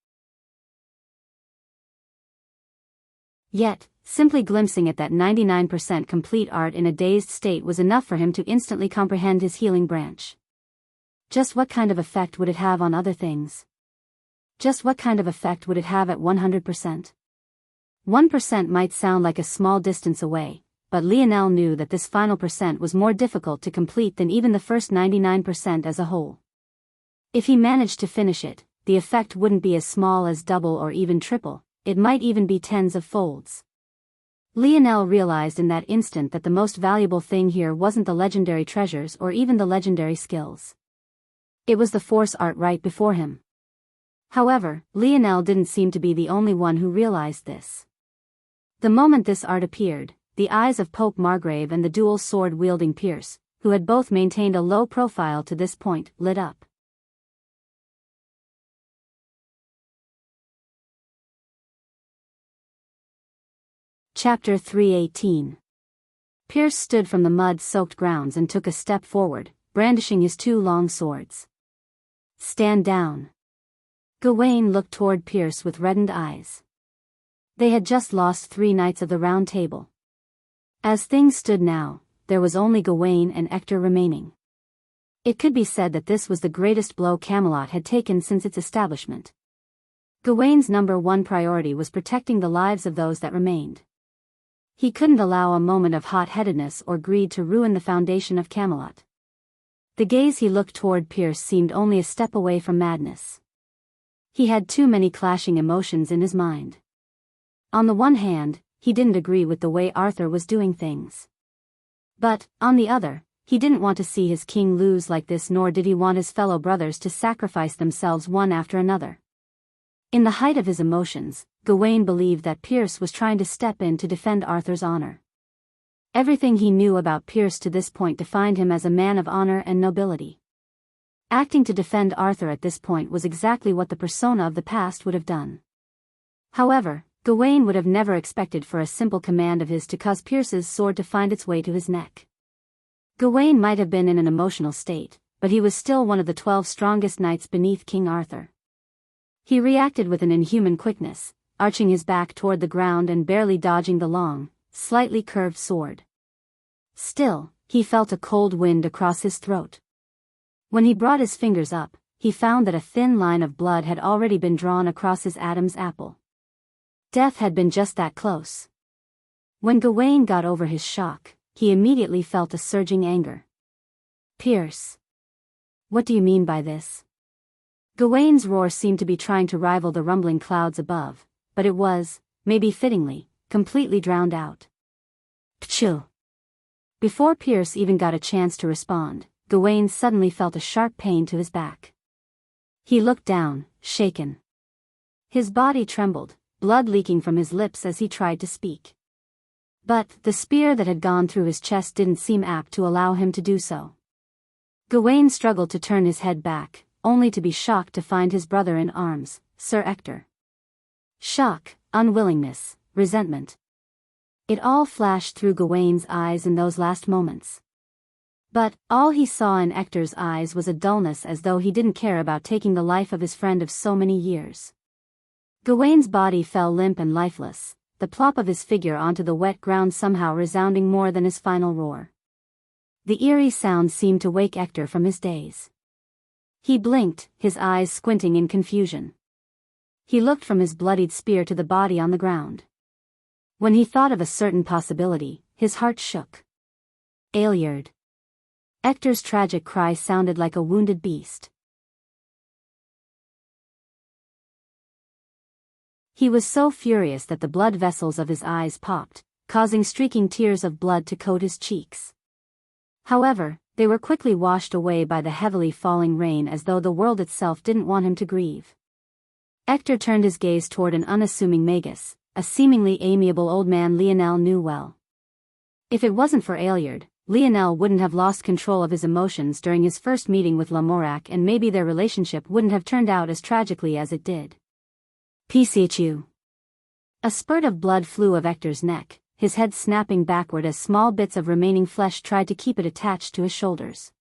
Yet, simply glimpsing at that 99% complete art in a dazed state was enough for him to instantly comprehend his healing branch. Just what kind of effect would it have on other things? Just what kind of effect would it have at 100%? 1% might sound like a small distance away, but Lionel knew that this final percent was more difficult to complete than even the first 99% as a whole. If he managed to finish it, the effect wouldn't be as small as double or even triple, it might even be tens of folds. Lionel realized in that instant that the most valuable thing here wasn't the legendary treasures or even the legendary skills. It was the force art right before him. However, Lionel didn't seem to be the only one who realized this. The moment this art appeared, the eyes of Pope Margrave and the dual sword-wielding Pierce, who had both maintained a low profile to this point, lit up. Chapter 318. Pierce stood from the mud-soaked grounds and took a step forward, brandishing his 2 long swords. Stand down. Gawain looked toward Pierce with reddened eyes. They had just lost 3 Knights of the Round Table. As things stood now, there was only Gawain and Ector remaining. It could be said that this was the greatest blow Camelot had taken since its establishment. Gawain's number one priority was protecting the lives of those that remained. He couldn't allow a moment of hot-headedness or greed to ruin the foundation of Camelot. The gaze he looked toward Pierce seemed only a step away from madness. He had too many clashing emotions in his mind. On the one hand, he didn't agree with the way Arthur was doing things. But, on the other, he didn't want to see his king lose like this, nor did he want his fellow brothers to sacrifice themselves one after another. In the height of his emotions, Gawain believed that Pierce was trying to step in to defend Arthur's honor. Everything he knew about Pierce to this point defined him as a man of honor and nobility. Acting to defend Arthur at this point was exactly what the persona of the past would have done. However, Gawain would have never expected for a simple command of his to cause Pierce's sword to find its way to his neck. Gawain might have been in an emotional state, but he was still one of the 12 strongest knights beneath King Arthur. He reacted with an inhuman quickness, arching his back toward the ground and barely dodging the long, slightly curved sword. Still, he felt a cold wind across his throat. When he brought his fingers up, he found that a thin line of blood had already been drawn across his Adam's apple. Death had been just that close. When Gawain got over his shock, he immediately felt a surging anger. Pierce. What do you mean by this? Gawain's roar seemed to be trying to rival the rumbling clouds above, but it was, maybe fittingly, completely drowned out. Pchoo! Before Pierce even got a chance to respond, Gawain suddenly felt a sharp pain to his back. He looked down, shaken. His body trembled, blood leaking from his lips as he tried to speak. But the spear that had gone through his chest didn't seem apt to allow him to do so. Gawain struggled to turn his head back, only to be shocked to find his brother in arms, Sir Ector. Shock, unwillingness, resentment. It all flashed through Gawain's eyes in those last moments. But, all he saw in Ector's eyes was a dullness, as though he didn't care about taking the life of his friend of so many years. Gawain's body fell limp and lifeless, the plop of his figure onto the wet ground somehow resounding more than his final roar. The eerie sound seemed to wake Ector from his daze. He blinked, his eyes squinting in confusion. He looked from his bloodied spear to the body on the ground. When he thought of a certain possibility, his heart shook. Ailiard. Ector's tragic cry sounded like a wounded beast. He was so furious that the blood vessels of his eyes popped, causing streaking tears of blood to coat his cheeks. However, they were quickly washed away by the heavily falling rain, as though the world itself didn't want him to grieve. Ector turned his gaze toward an unassuming Magus, a seemingly amiable old man Lionel knew well. If it wasn't for Ailiard, Lionel wouldn't have lost control of his emotions during his first meeting with Lamorak, and maybe their relationship wouldn't have turned out as tragically as it did. PCHU. A spurt of blood flew of Ector's neck, his head snapping backward as small bits of remaining flesh tried to keep it attached to his shoulders.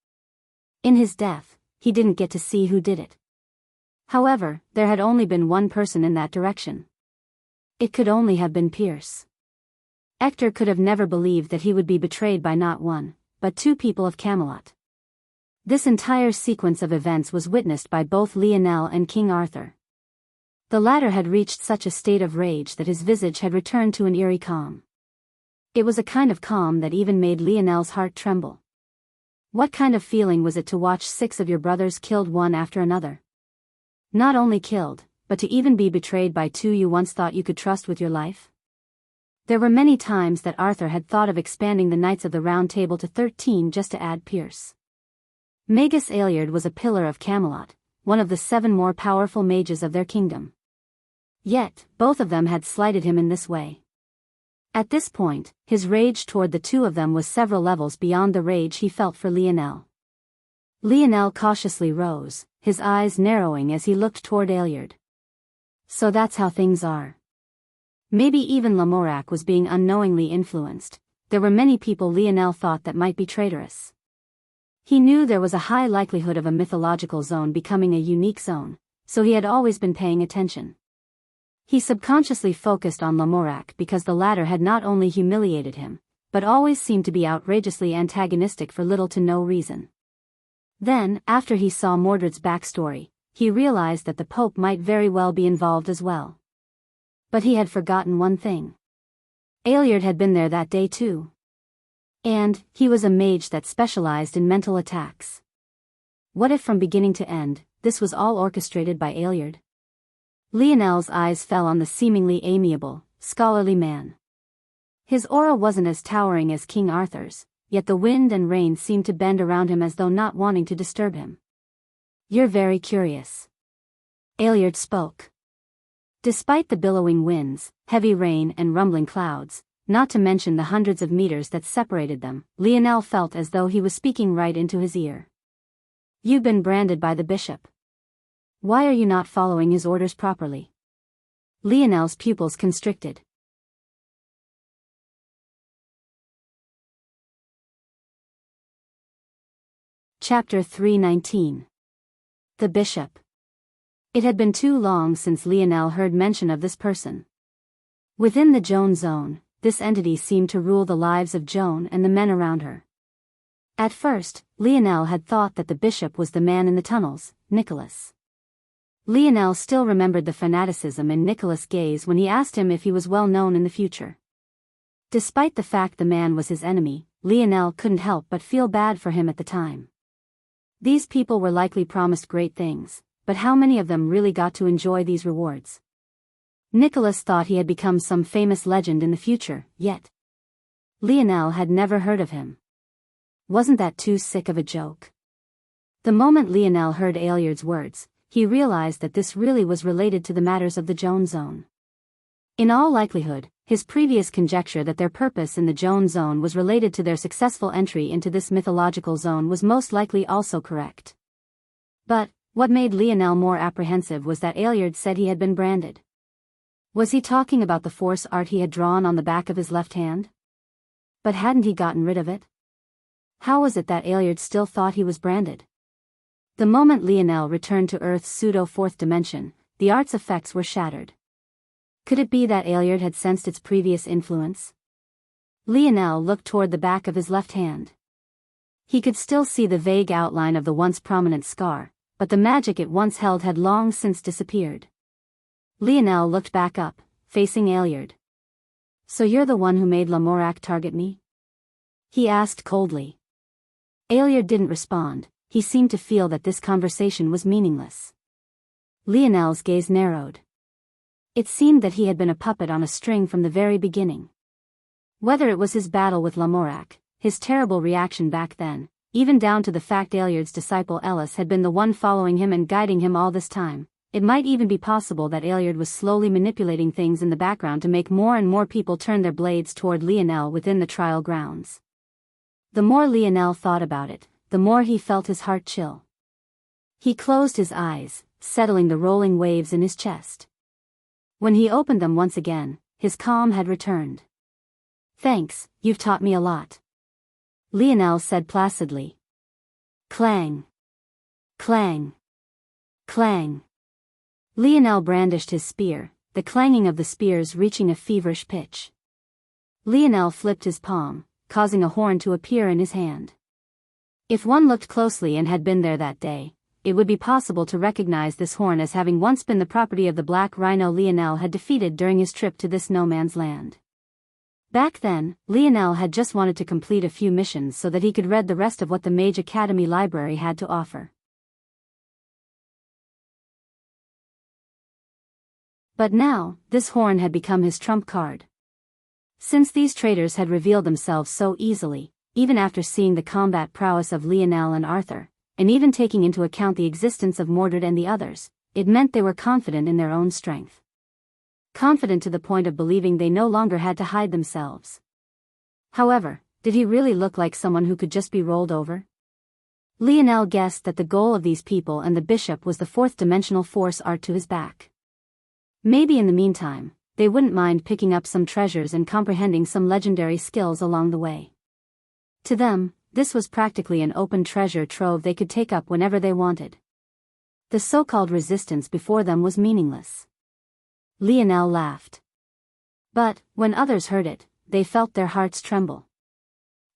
In his death, he didn't get to see who did it. However, there had only been one person in that direction. It could only have been Pierce. Ector could have never believed that he would be betrayed by not one, but two people of Camelot. This entire sequence of events was witnessed by both Lionel and King Arthur. The latter had reached such a state of rage that his visage had returned to an eerie calm. It was a kind of calm that even made Lionel's heart tremble. What kind of feeling was it to watch 6 of your brothers killed one after another? Not only killed, but to even be betrayed by 2 you once thought you could trust with your life? There were many times that Arthur had thought of expanding the Knights of the Round Table to 13 just to add Pierce. Magus Ailiard was a pillar of Camelot, one of the 7 more powerful mages of their kingdom. Yet, both of them had slighted him in this way. At this point, his rage toward the 2 of them was several levels beyond the rage he felt for Lionel. Lionel cautiously rose, his eyes narrowing as he looked toward Ailiard. So that's how things are. Maybe even Lamorak was being unknowingly influenced. There were many people Lionel thought that might be traitorous. He knew there was a high likelihood of a mythological zone becoming a unique zone, so he had always been paying attention. He subconsciously focused on Lamorak because the latter had not only humiliated him, but always seemed to be outrageously antagonistic for little to no reason. Then, after he saw Mordred's backstory, he realized that the Pope might very well be involved as well. But he had forgotten one thing. Aeliard had been there that day too. And he was a mage that specialized in mental attacks. What if from beginning to end, this was all orchestrated by Aeliard? Lionel's eyes fell on the seemingly amiable, scholarly man. His aura wasn't as towering as King Arthur's, yet the wind and rain seemed to bend around him as though not wanting to disturb him. "You're very curious." Aeliard spoke. Despite the billowing winds, heavy rain and rumbling clouds, not to mention the hundreds of meters that separated them, Lionel felt as though he was speaking right into his ear. "You've been branded by the bishop. Why are you not following his orders properly?" Lionel's pupils constricted. Chapter 319. The Bishop. It had been too long since Lionel heard mention of this person. Within the Joan zone, this entity seemed to rule the lives of Joan and the men around her. At first, Lionel had thought that the bishop was the man in the tunnels, Nicholas. Lionel still remembered the fanaticism in Nicholas' gaze when he asked him if he was well known in the future. Despite the fact the man was his enemy, Lionel couldn't help but feel bad for him at the time. These people were likely promised great things, but how many of them really got to enjoy these rewards? Nicholas thought he had become some famous legend in the future, yet Lionel had never heard of him. Wasn't that too sick of a joke? The moment Lionel heard Aeliard's words, he realized that this really was related to the matters of the Joan zone. In all likelihood, his previous conjecture that their purpose in the Joan zone was related to their successful entry into this mythological zone was most likely also correct. But what made Lionel more apprehensive was that Aeliard said he had been branded. Was he talking about the force art he had drawn on the back of his left hand? But hadn't he gotten rid of it? How was it that Aeliard still thought he was branded? The moment Lionel returned to Earth's pseudo-fourth dimension, the art's effects were shattered. Could it be that Aeliard had sensed its previous influence? Lionel looked toward the back of his left hand. He could still see the vague outline of the once prominent scar, but the magic it once held had long since disappeared. Lionel looked back up, facing Aeliard. "So you're the one who made Lamorak target me?" he asked coldly. Aeliard didn't respond. He seemed to feel that this conversation was meaningless. Lionel's gaze narrowed. It seemed that he had been a puppet on a string from the very beginning. Whether it was his battle with Lamorak, his terrible reaction back then, even down to the fact Aeliard's disciple Ellis had been the one following him and guiding him all this time, it might even be possible that Aeliard was slowly manipulating things in the background to make more and more people turn their blades toward Lionel within the trial grounds. The more Lionel thought about it, the more he felt his heart chill. He closed his eyes, settling the rolling waves in his chest. When he opened them once again, his calm had returned. "Thanks, you've taught me a lot," Lionel said placidly. Clang. Clang. Clang. Lionel brandished his spear, the clanging of the spears reaching a feverish pitch. Lionel flipped his palm, causing a horn to appear in his hand. If one looked closely and had been there that day, it would be possible to recognize this horn as having once been the property of the black rhino Lionel had defeated during his trip to this no man's land. Back then, Lionel had just wanted to complete a few missions so that he could read the rest of what the Mage Academy library had to offer. But now, this horn had become his trump card. Since these traitors had revealed themselves so easily, even after seeing the combat prowess of Lionel and Arthur, and even taking into account the existence of Mordred and the others, it meant they were confident in their own strength. Confident to the point of believing they no longer had to hide themselves. However, did he really look like someone who could just be rolled over? Lionel guessed that the goal of these people and the bishop was the fourth-dimensional force art to his back. Maybe in the meantime, they wouldn't mind picking up some treasures and comprehending some legendary skills along the way. To them, this was practically an open treasure trove they could take up whenever they wanted. The so-called resistance before them was meaningless. Lionel laughed. But, when others heard it, they felt their hearts tremble.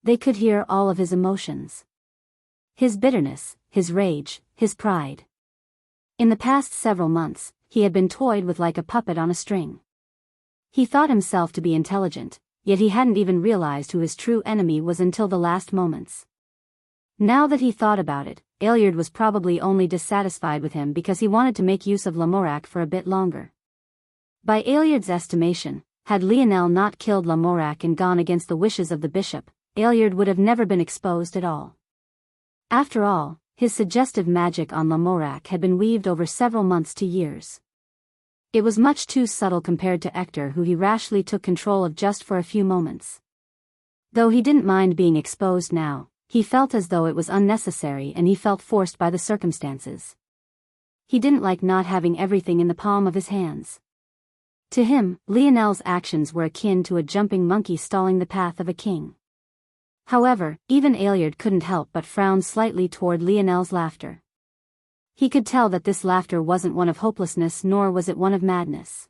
They could hear all of his emotions. His bitterness, his rage, his pride. In the past several months, he had been toyed with like a puppet on a string. He thought himself to be intelligent, yet he hadn't even realized who his true enemy was until the last moments. Now that he thought about it, Ailiard was probably only dissatisfied with him because he wanted to make use of Lamorak for a bit longer. By Ailiard's estimation, had Lionel not killed Lamorak and gone against the wishes of the bishop, Ailiard would have never been exposed at all. After all, his suggestive magic on Lamorak had been weaved over several months to years. It was much too subtle compared to Hector, who he rashly took control of just for a few moments. Though he didn't mind being exposed now, he felt as though it was unnecessary and he felt forced by the circumstances. He didn't like not having everything in the palm of his hands. To him, Lionel's actions were akin to a jumping monkey stalling the path of a king. However, even Ailiard couldn't help but frown slightly toward Lionel's laughter. He could tell that this laughter wasn't one of hopelessness, nor was it one of madness.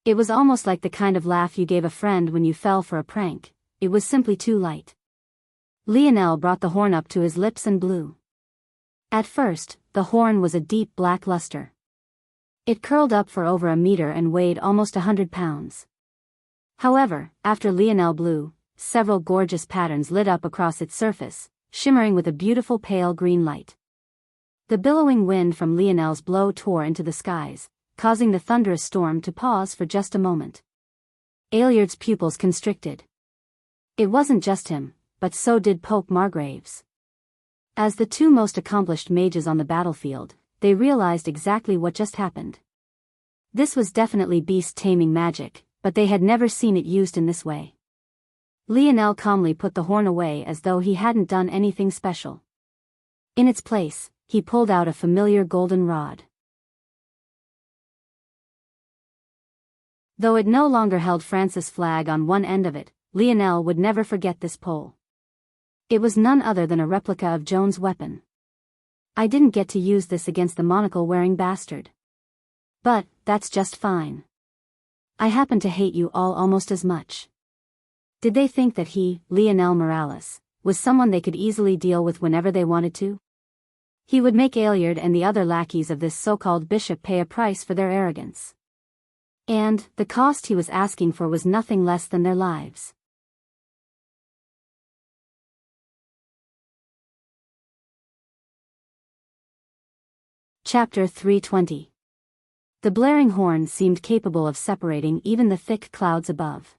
It was almost like the kind of laugh you gave a friend when you fell for a prank. It was simply too light. Lionel brought the horn up to his lips and blew. At first, the horn was a deep black luster. It curled up for over a meter and weighed almost 100 pounds. However, after Lionel blew, several gorgeous patterns lit up across its surface, shimmering with a beautiful pale green light. The billowing wind from Lionel's blow tore into the skies, causing the thunderous storm to pause for just a moment. Ailiard's pupils constricted. It wasn't just him, but so did Pope Margraves. As the two most accomplished mages on the battlefield, they realized exactly what just happened. This was definitely beast-taming magic, but they had never seen it used in this way. Lionel calmly put the horn away as though he hadn't done anything special. In its place, he pulled out a familiar golden rod. Though it no longer held France's flag on one end of it, Lionel would never forget this pole. It was none other than a replica of Joan's weapon. I didn't get to use this against the monocle-wearing bastard. But, that's just fine. I happen to hate you all almost as much. Did they think that he, Lionel Morales, was someone they could easily deal with whenever they wanted to? He would make Ailiard and the other lackeys of this so-called bishop pay a price for their arrogance. And, the cost he was asking for was nothing less than their lives. Chapter 320. The blaring horn seemed capable of separating even the thick clouds above.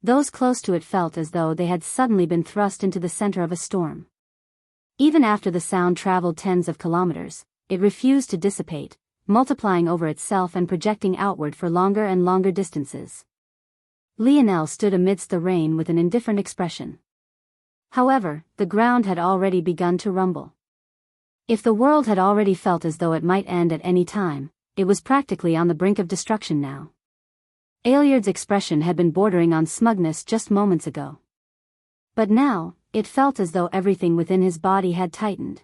Those close to it felt as though they had suddenly been thrust into the center of a storm. Even after the sound traveled tens of kilometers, it refused to dissipate, multiplying over itself and projecting outward for longer and longer distances. Lionel stood amidst the rain with an indifferent expression. However, the ground had already begun to rumble. If the world had already felt as though it might end at any time, it was practically on the brink of destruction now. Ailiard's expression had been bordering on smugness just moments ago. But now, it felt as though everything within his body had tightened.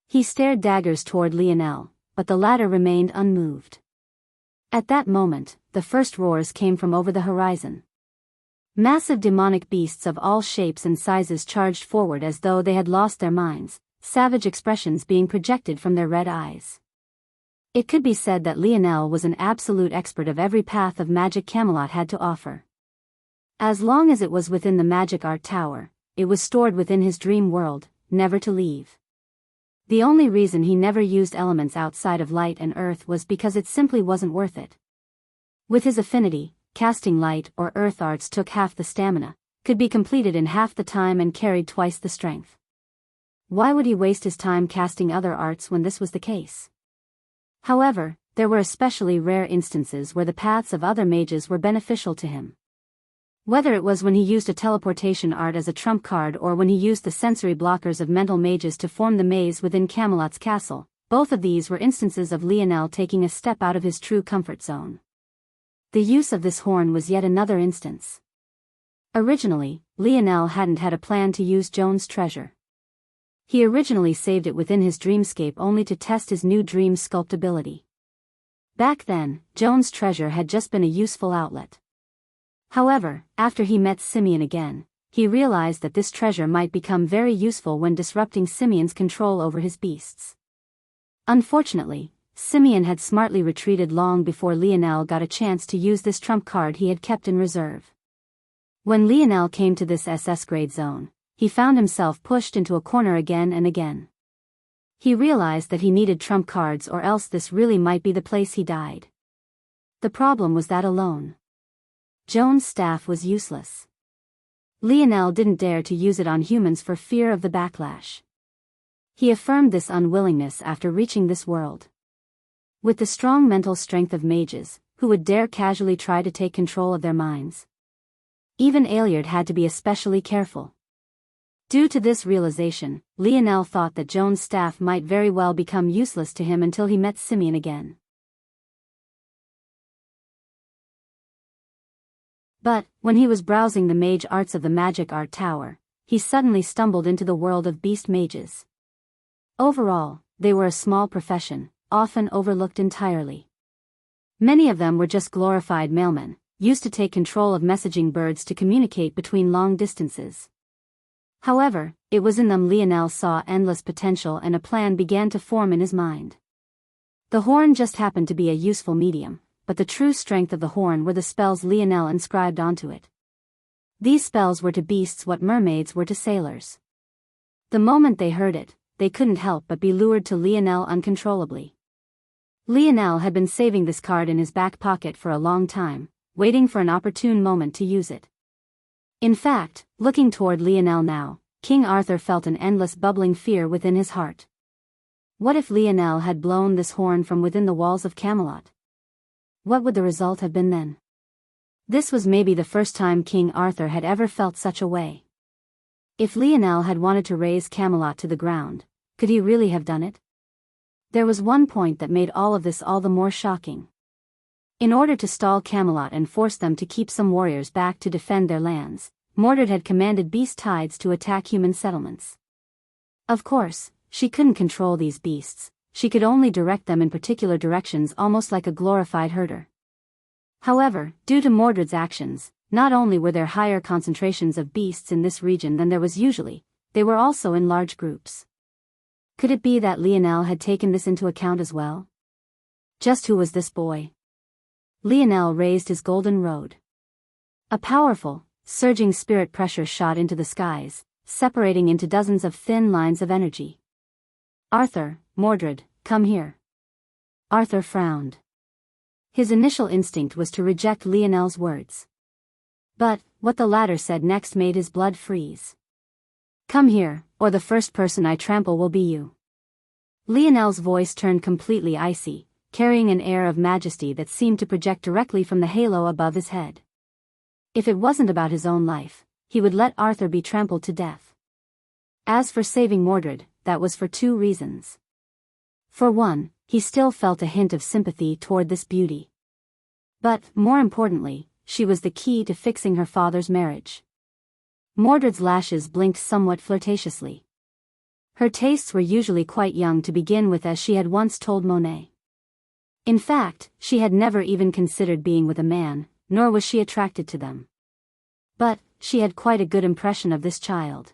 He stared daggers toward Lionel, but the latter remained unmoved. At that moment, the first roars came from over the horizon. Massive demonic beasts of all shapes and sizes charged forward as though they had lost their minds, savage expressions being projected from their red eyes. It could be said that Lionel was an absolute expert of every path of magic Camelot had to offer. As long as it was within the magic art tower, it was stored within his dream world, never to leave. The only reason he never used elements outside of light and earth was because it simply wasn't worth it. With his affinity, casting light or earth arts took half the stamina, could be completed in half the time and carried twice the strength. Why would he waste his time casting other arts when this was the case? However, there were especially rare instances where the paths of other mages were beneficial to him. Whether it was when he used a teleportation art as a trump card or when he used the sensory blockers of mental mages to form the maze within Camelot's castle, both of these were instances of Lionel taking a step out of his true comfort zone. The use of this horn was yet another instance. Originally, Lionel hadn't had a plan to use Joan's treasure. He originally saved it within his dreamscape only to test his new dream sculptability. Back then, Joan's treasure had just been a useful outlet. However, after he met Simeon again, he realized that this treasure might become very useful when disrupting Simeon's control over his beasts. Unfortunately, Simeon had smartly retreated long before Lionel got a chance to use this trump card he had kept in reserve. When Lionel came to this SS grade zone, he found himself pushed into a corner again and again. He realized that he needed trump cards, or else this really might be the place he died. The problem was that alone Joan's staff was useless. Lionel didn't dare to use it on humans for fear of the backlash. He affirmed this unwillingness after reaching this world. With the strong mental strength of mages, who would dare casually try to take control of their minds? Even Aeliard had to be especially careful. Due to this realization, Lionel thought that Joan's staff might very well become useless to him until he met Simeon again. But, when he was browsing the mage arts of the Magic Art Tower, he suddenly stumbled into the world of beast mages. Overall, they were a small profession, often overlooked entirely. Many of them were just glorified mailmen, used to take control of messaging birds to communicate between long distances. However, it was in them Lionel saw endless potential, and a plan began to form in his mind. The horn just happened to be a useful medium, but the true strength of the horn were the spells Lionel inscribed onto it. These spells were to beasts what mermaids were to sailors. The moment they heard it, they couldn't help but be lured to Lionel uncontrollably. Lionel had been saving this card in his back pocket for a long time, waiting for an opportune moment to use it. In fact, looking toward Lionel now, King Arthur felt an endless bubbling fear within his heart. What if Lionel had blown this horn from within the walls of Camelot? What would the result have been then? This was maybe the first time King Arthur had ever felt such a way. If Lionel had wanted to raze Camelot to the ground, could he really have done it? There was one point that made all of this all the more shocking. In order to stall Camelot and force them to keep some warriors back to defend their lands, Mordred had commanded beast tides to attack human settlements. Of course, she couldn't control these beasts, she could only direct them in particular directions, almost like a glorified herder. However, due to Mordred's actions, not only were there higher concentrations of beasts in this region than there was usually, they were also in large groups. Could it be that Lionel had taken this into account as well? Just who was this boy? Lionel raised his golden road. A powerful, surging spirit pressure shot into the skies, separating into dozens of thin lines of energy. Arthur, Mordred, come here. Arthur frowned. His initial instinct was to reject Lionel's words. But, what the latter said next made his blood freeze. Come here, or the first person I trample will be you. Lionel's voice turned completely icy, carrying an air of majesty that seemed to project directly from the halo above his head. If it wasn't about his own life, he would let Arthur be trampled to death. As for saving Mordred, that was for two reasons. For one, he still felt a hint of sympathy toward this beauty. But, more importantly, she was the key to fixing her father's marriage. Mordred's lashes blinked somewhat flirtatiously. Her tastes were usually quite young to begin with, as she had once told Monet. In fact, she had never even considered being with a man, nor was she attracted to them. But, she had quite a good impression of this child.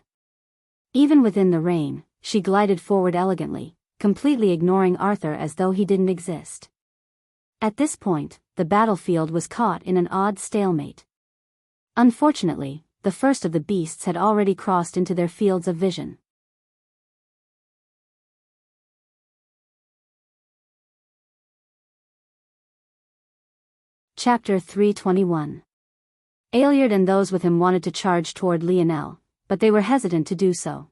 Even within the rain, she glided forward elegantly, completely ignoring Arthur as though he didn't exist. At this point, the battlefield was caught in an odd stalemate. Unfortunately, the first of the beasts had already crossed into their fields of vision. Chapter 321. Aeliard and those with him wanted to charge toward Lionel, but they were hesitant to do so.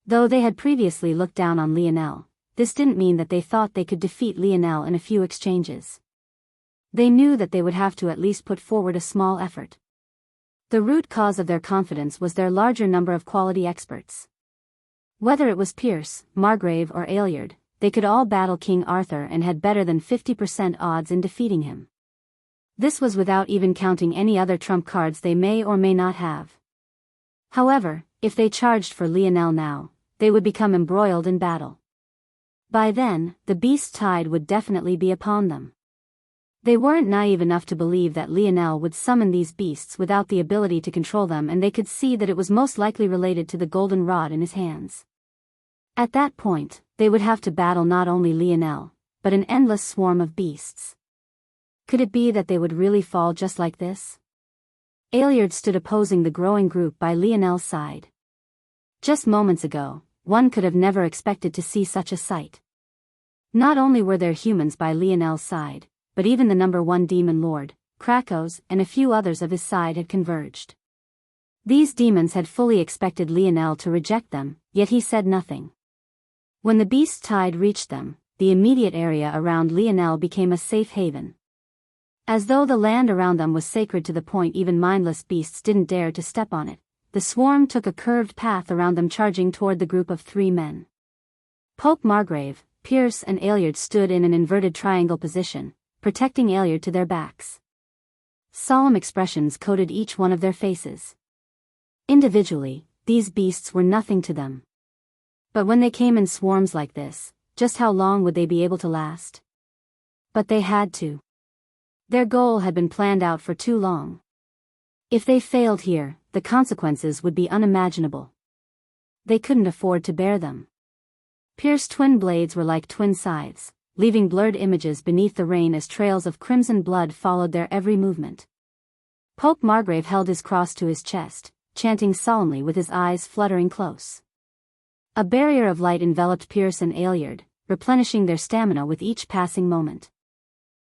Though they had previously looked down on Lionel, this didn't mean that they thought they could defeat Lionel in a few exchanges. They knew that they would have to at least put forward a small effort. The root cause of their confidence was their larger number of quality experts. Whether it was Pierce, Margrave or Aeliard, they could all battle King Arthur and had better than 50% odds in defeating him. This was without even counting any other trump cards they may or may not have. However, if they charged for Lionel now, they would become embroiled in battle. By then, the beast tide would definitely be upon them. They weren't naive enough to believe that Lionel would summon these beasts without the ability to control them, and they could see that it was most likely related to the golden rod in his hands. At that point, they would have to battle not only Lionel, but an endless swarm of beasts. Could it be that they would really fall just like this? Aeliard stood opposing the growing group by Lionel's side. Just moments ago, one could have never expected to see such a sight. Not only were there humans by Lionel's side, but even the number one demon lord, Krakos, and a few others of his side had converged. These demons had fully expected Lionel to reject them, yet he said nothing. When the beast's tide reached them, the immediate area around Lionel became a safe haven. As though the land around them was sacred to the point even mindless beasts didn't dare to step on it, the swarm took a curved path around them, charging toward the group of 3 men. Pope Margrave, Pierce and Aeliard stood in an inverted triangle position, protecting Aeliard to their backs. Solemn expressions coated each one of their faces. Individually, these beasts were nothing to them. But when they came in swarms like this, just how long would they be able to last? But they had to. Their goal had been planned out for too long. If they failed here, the consequences would be unimaginable. They couldn't afford to bear them. Pierce's twin blades were like twin scythes, leaving blurred images beneath the rain as trails of crimson blood followed their every movement. Pope Margrave held his cross to his chest, chanting solemnly with his eyes fluttering close. A barrier of light enveloped Pierce and Aeliard, replenishing their stamina with each passing moment.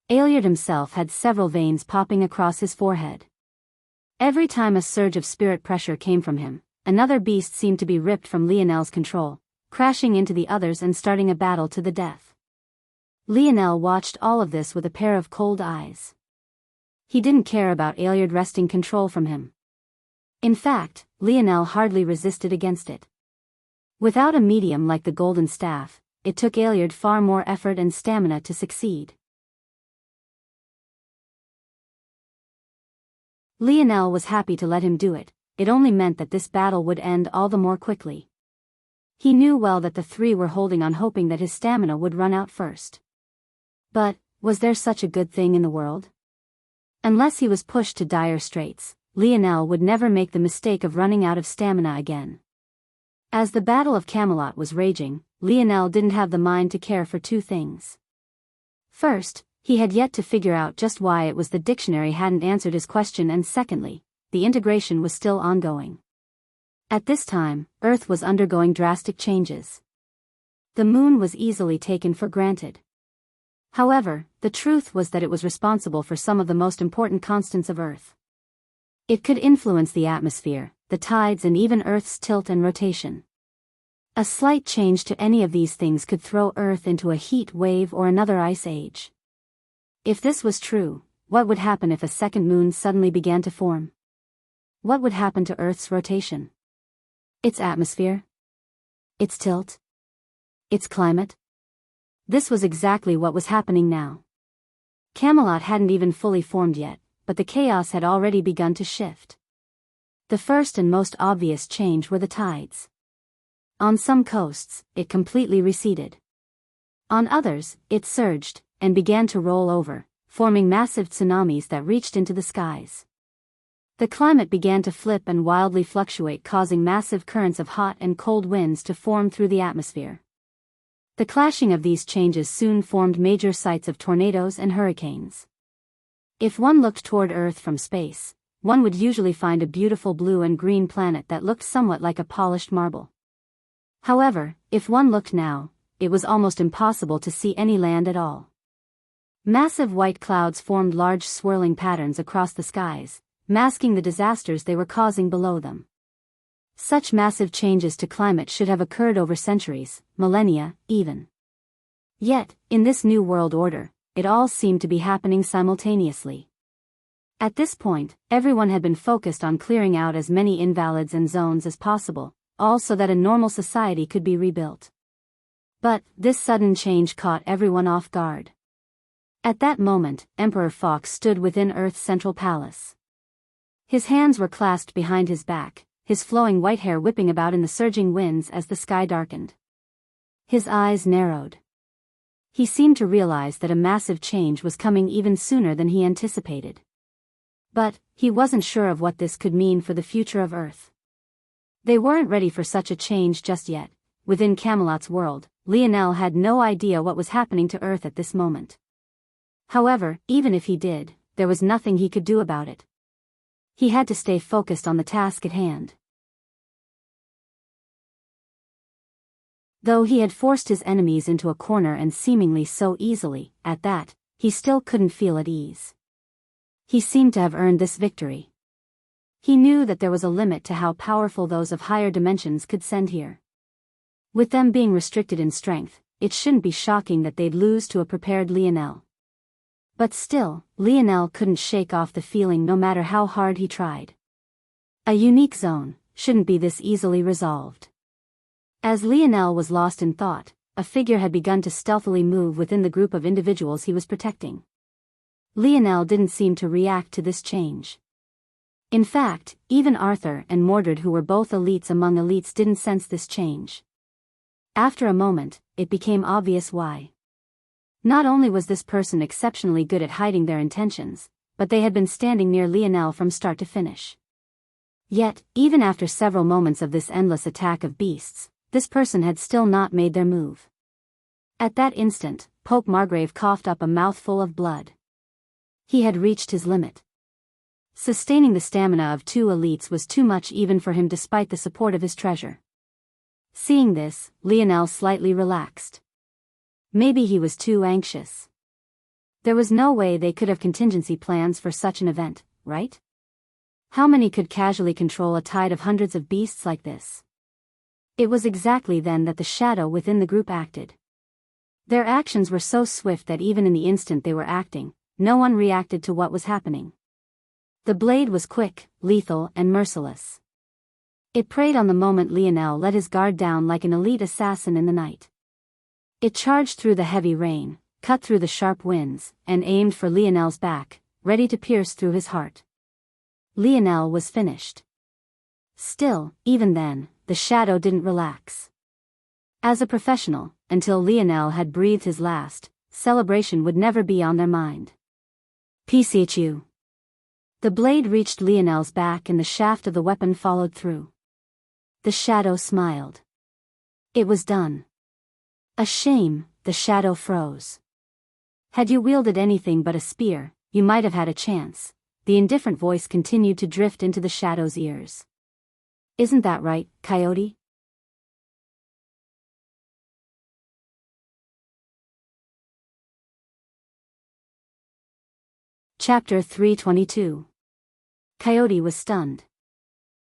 Aeliard himself had several veins popping across his forehead. Every time a surge of spirit pressure came from him, another beast seemed to be ripped from Lionel's control, crashing into the others and starting a battle to the death. Lionel watched all of this with a pair of cold eyes. He didn't care about Aeliard wresting control from him. In fact, Lionel hardly resisted against it. Without a medium like the Golden Staff, it took Aeliard far more effort and stamina to succeed. Lionel was happy to let him do it, it only meant that this battle would end all the more quickly. He knew well that the 3 were holding on, hoping that his stamina would run out first. But, was there such a good thing in the world? Unless he was pushed to dire straits, Lionel would never make the mistake of running out of stamina again. As the Battle of Camelot was raging, Lionel didn't have the mind to care for 2 things. First, he had yet to figure out just why it was the dictionary hadn't answered his question, and secondly, the integration was still ongoing. At this time, Earth was undergoing drastic changes. The moon was easily taken for granted. However, the truth was that it was responsible for some of the most important constants of Earth. It could influence the atmosphere, the tides, and even Earth's tilt and rotation. A slight change to any of these things could throw Earth into a heat wave or another ice age. If this was true, what would happen if a second moon suddenly began to form? What would happen to Earth's rotation? Its atmosphere? Its tilt? Its climate? This was exactly what was happening now. Camelot hadn't even fully formed yet, but the chaos had already begun to shift. The first and most obvious change were the tides. On some coasts, it completely receded. On others, it surged, and began to roll over, forming massive tsunamis that reached into the skies. The climate began to flip and wildly fluctuate, causing massive currents of hot and cold winds to form through the atmosphere. The clashing of these changes soon formed major sites of tornadoes and hurricanes. If one looked toward Earth from space, one would usually find a beautiful blue and green planet that looked somewhat like a polished marble. However, if one looked now, it was almost impossible to see any land at all. Massive white clouds formed large swirling patterns across the skies, masking the disasters they were causing below them. Such massive changes to climate should have occurred over centuries, millennia, even. Yet, in this new world order, it all seemed to be happening simultaneously. At this point, everyone had been focused on clearing out as many invalids and zones as possible, all so that a normal society could be rebuilt. But, this sudden change caught everyone off guard. At that moment, Emperor Fox stood within Earth's central palace. His hands were clasped behind his back, his flowing white hair whipping about in the surging winds as the sky darkened. His eyes narrowed. He seemed to realize that a massive change was coming even sooner than he anticipated. But he wasn't sure of what this could mean for the future of Earth. They weren't ready for such a change just yet. Within Camelot's world, Lionel had no idea what was happening to Earth at this moment. However, even if he did, there was nothing he could do about it. He had to stay focused on the task at hand. Though he had forced his enemies into a corner and seemingly so easily, at that, he still couldn't feel at ease. He seemed to have earned this victory. He knew that there was a limit to how powerful those of higher dimensions could send here. With them being restricted in strength, it shouldn't be shocking that they'd lose to a prepared Lionel. But still, Lionel couldn't shake off the feeling no matter how hard he tried. A unique zone shouldn't be this easily resolved. As Lionel was lost in thought, a figure had begun to stealthily move within the group of individuals he was protecting. Lionel didn't seem to react to this change. In fact, even Arthur and Mordred, who were both elites among elites, didn't sense this change. After a moment, it became obvious why. Not only was this person exceptionally good at hiding their intentions, but they had been standing near Lionel from start to finish. Yet, even after several moments of this endless attack of beasts, this person had still not made their move. At that instant, Pope Margrave coughed up a mouthful of blood. He had reached his limit. Sustaining the stamina of two elites was too much even for him despite the support of his treasure. Seeing this, Lionel slightly relaxed. Maybe he was too anxious. There was no way they could have contingency plans for such an event, right? How many could casually control a tide of hundreds of beasts like this? It was exactly then that the shadow within the group acted. Their actions were so swift that even in the instant they were acting, no one reacted to what was happening. The blade was quick, lethal, and merciless. It preyed on the moment Lionel let his guard down like an elite assassin in the night. It charged through the heavy rain, cut through the sharp winds, and aimed for Lionel's back, ready to pierce through his heart. Lionel was finished. Still, even then, the shadow didn't relax. As a professional, until Lionel had breathed his last, celebration would never be on their mind. PCHU. The blade reached Lionel's back and the shaft of the weapon followed through. The shadow smiled. It was done. A shame, the shadow froze. Had you wielded anything but a spear, you might have had a chance. The indifferent voice continued to drift into the shadow's ears. Isn't that right, Coyote? Chapter 322. Coyote was stunned.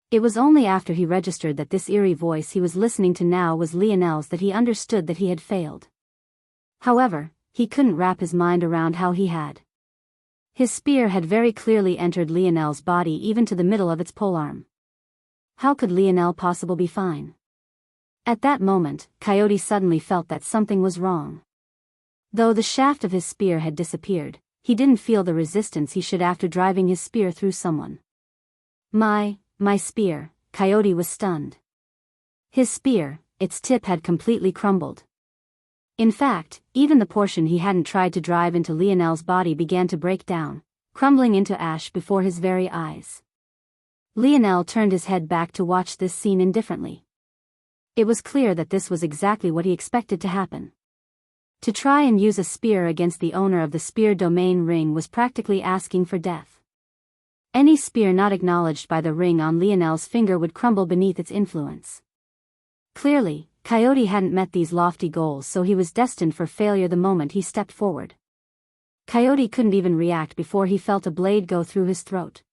It was only after he registered that this eerie voice he was listening to now was Lionel's that he understood that he had failed. However, he couldn't wrap his mind around how he had. His spear had very clearly entered Lionel's body even to the middle of its polearm. How could Lionel possibly be fine? At that moment, Coyote suddenly felt that something was wrong. Though the shaft of his spear had disappeared, he didn't feel the resistance he should after driving his spear through someone. My spear, Coyote was stunned. His spear, its tip had completely crumbled. In fact, even the portion he hadn't tried to drive into Lionel's body began to break down, crumbling into ash before his very eyes. Lionel turned his head back to watch this scene indifferently. It was clear that this was exactly what he expected to happen. To try and use a spear against the owner of the spear domain ring was practically asking for death. Any spear not acknowledged by the ring on Lionel's finger would crumble beneath its influence. Clearly, Coyote hadn't met these lofty goals, so he was destined for failure the moment he stepped forward. Coyote couldn't even react before he felt a blade go through his throat.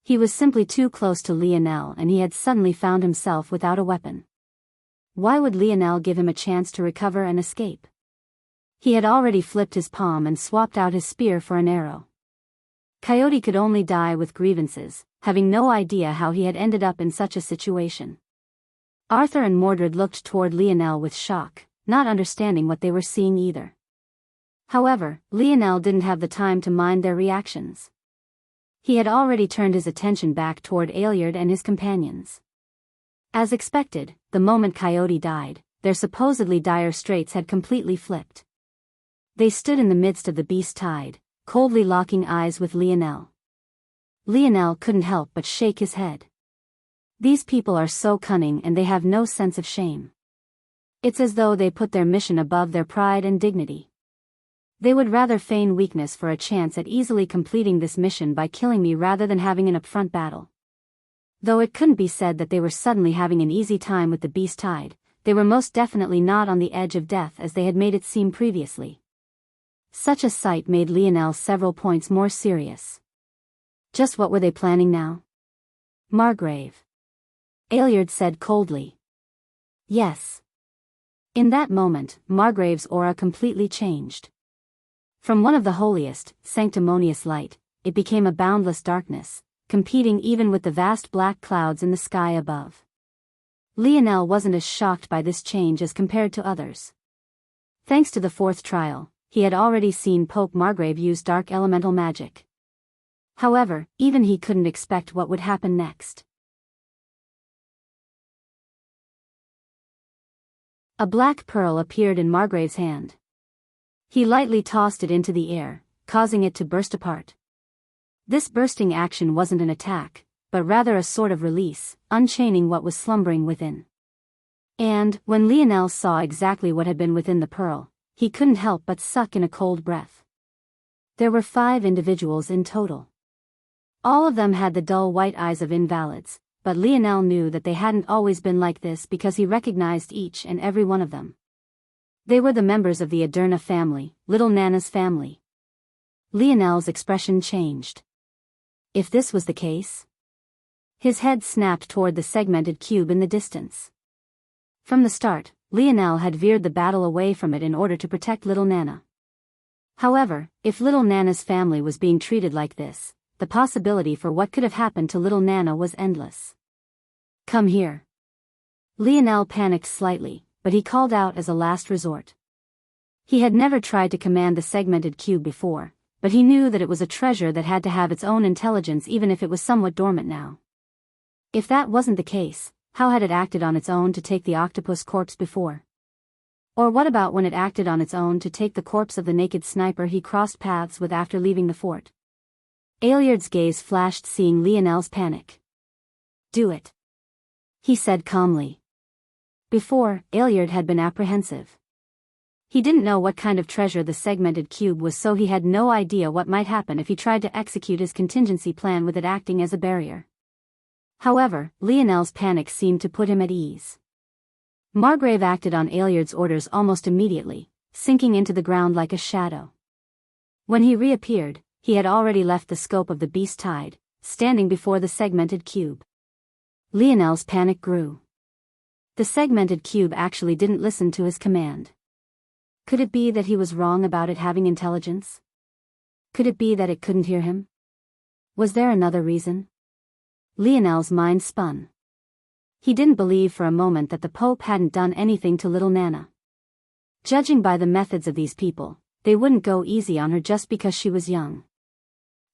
He was simply too close to Lionel and he had suddenly found himself without a weapon. Why would Lionel give him a chance to recover and escape? He had already flipped his palm and swapped out his spear for an arrow. Coyote could only die with grievances, having no idea how he had ended up in such a situation. Arthur and Mordred looked toward Lionel with shock, not understanding what they were seeing either. However, Lionel didn't have the time to mind their reactions. He had already turned his attention back toward Aeliard and his companions. As expected, the moment Coyote died, their supposedly dire straits had completely flipped. They stood in the midst of the beast tide, coldly locking eyes with Lionel. Lionel couldn't help but shake his head. These people are so cunning and they have no sense of shame. It's as though they put their mission above their pride and dignity. They would rather feign weakness for a chance at easily completing this mission by killing me rather than having an upfront battle. Though it couldn't be said that they were suddenly having an easy time with the beast tide, they were most definitely not on the edge of death as they had made it seem previously. Such a sight made Lionel several points more serious. Just what were they planning now? Margrave. Aeliard said coldly. Yes. In that moment, Margrave's aura completely changed. From one of the holiest, sanctimonious light, it became a boundless darkness, competing even with the vast black clouds in the sky above. Lionel wasn't as shocked by this change as compared to others. Thanks to the fourth trial, he had already seen Pope Margrave use dark elemental magic. However, even he couldn't expect what would happen next. A black pearl appeared in Margrave's hand. He lightly tossed it into the air, causing it to burst apart. This bursting action wasn't an attack, but rather a sort of release, unchaining what was slumbering within. And, when Lionel saw exactly what had been within the pearl, he couldn't help but suck in a cold breath. There were 5 individuals in total. All of them had the dull white eyes of invalids, but Lionel knew that they hadn't always been like this because he recognized each and every one of them. They were the members of the Aderna family, Little Nana's family. Lionel's expression changed. If this was the case? His head snapped toward the segmented cube in the distance. From the start, Lionel had veered the battle away from it in order to protect Little Nana. However, if Little Nana's family was being treated like this, the possibility for what could have happened to Little Nana was endless. Come here. Lionel panicked slightly, but he called out as a last resort. He had never tried to command the segmented cube before, but he knew that it was a treasure that had to have its own intelligence even if it was somewhat dormant now. If that wasn't the case, how had it acted on its own to take the octopus corpse before? Or what about when it acted on its own to take the corpse of the naked sniper he crossed paths with after leaving the fort? Aeliard's gaze flashed seeing Lionel's panic. Do it. He said calmly. Before, Aeliard had been apprehensive. He didn't know what kind of treasure the segmented cube was, so he had no idea what might happen if he tried to execute his contingency plan with it acting as a barrier. However, Lionel's panic seemed to put him at ease. Margrave acted on Aeliard's orders almost immediately, sinking into the ground like a shadow. When he reappeared, he had already left the scope of the beast tide, standing before the segmented cube. Lionel's panic grew. The segmented cube actually didn't listen to his command. Could it be that he was wrong about it having intelligence? Could it be that it couldn't hear him? Was there another reason? Lionel's mind spun. He didn't believe for a moment that the Pope hadn't done anything to Little Nana. Judging by the methods of these people, they wouldn't go easy on her just because she was young.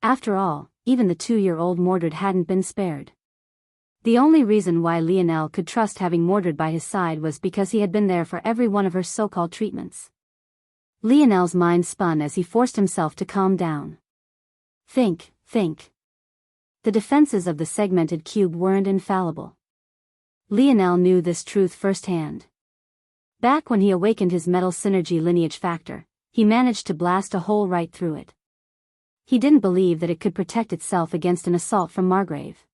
After all, even the 2-year-old Mordred hadn't been spared. The only reason why Lionel could trust having Mordred by his side was because he had been there for every one of her so-called treatments. Lionel's mind spun as he forced himself to calm down. Think. The defenses of the segmented cube weren't infallible. Lionel knew this truth firsthand. Back when he awakened his metal synergy lineage factor, he managed to blast a hole right through it. He didn't believe that it could protect itself against an assault from Margrave.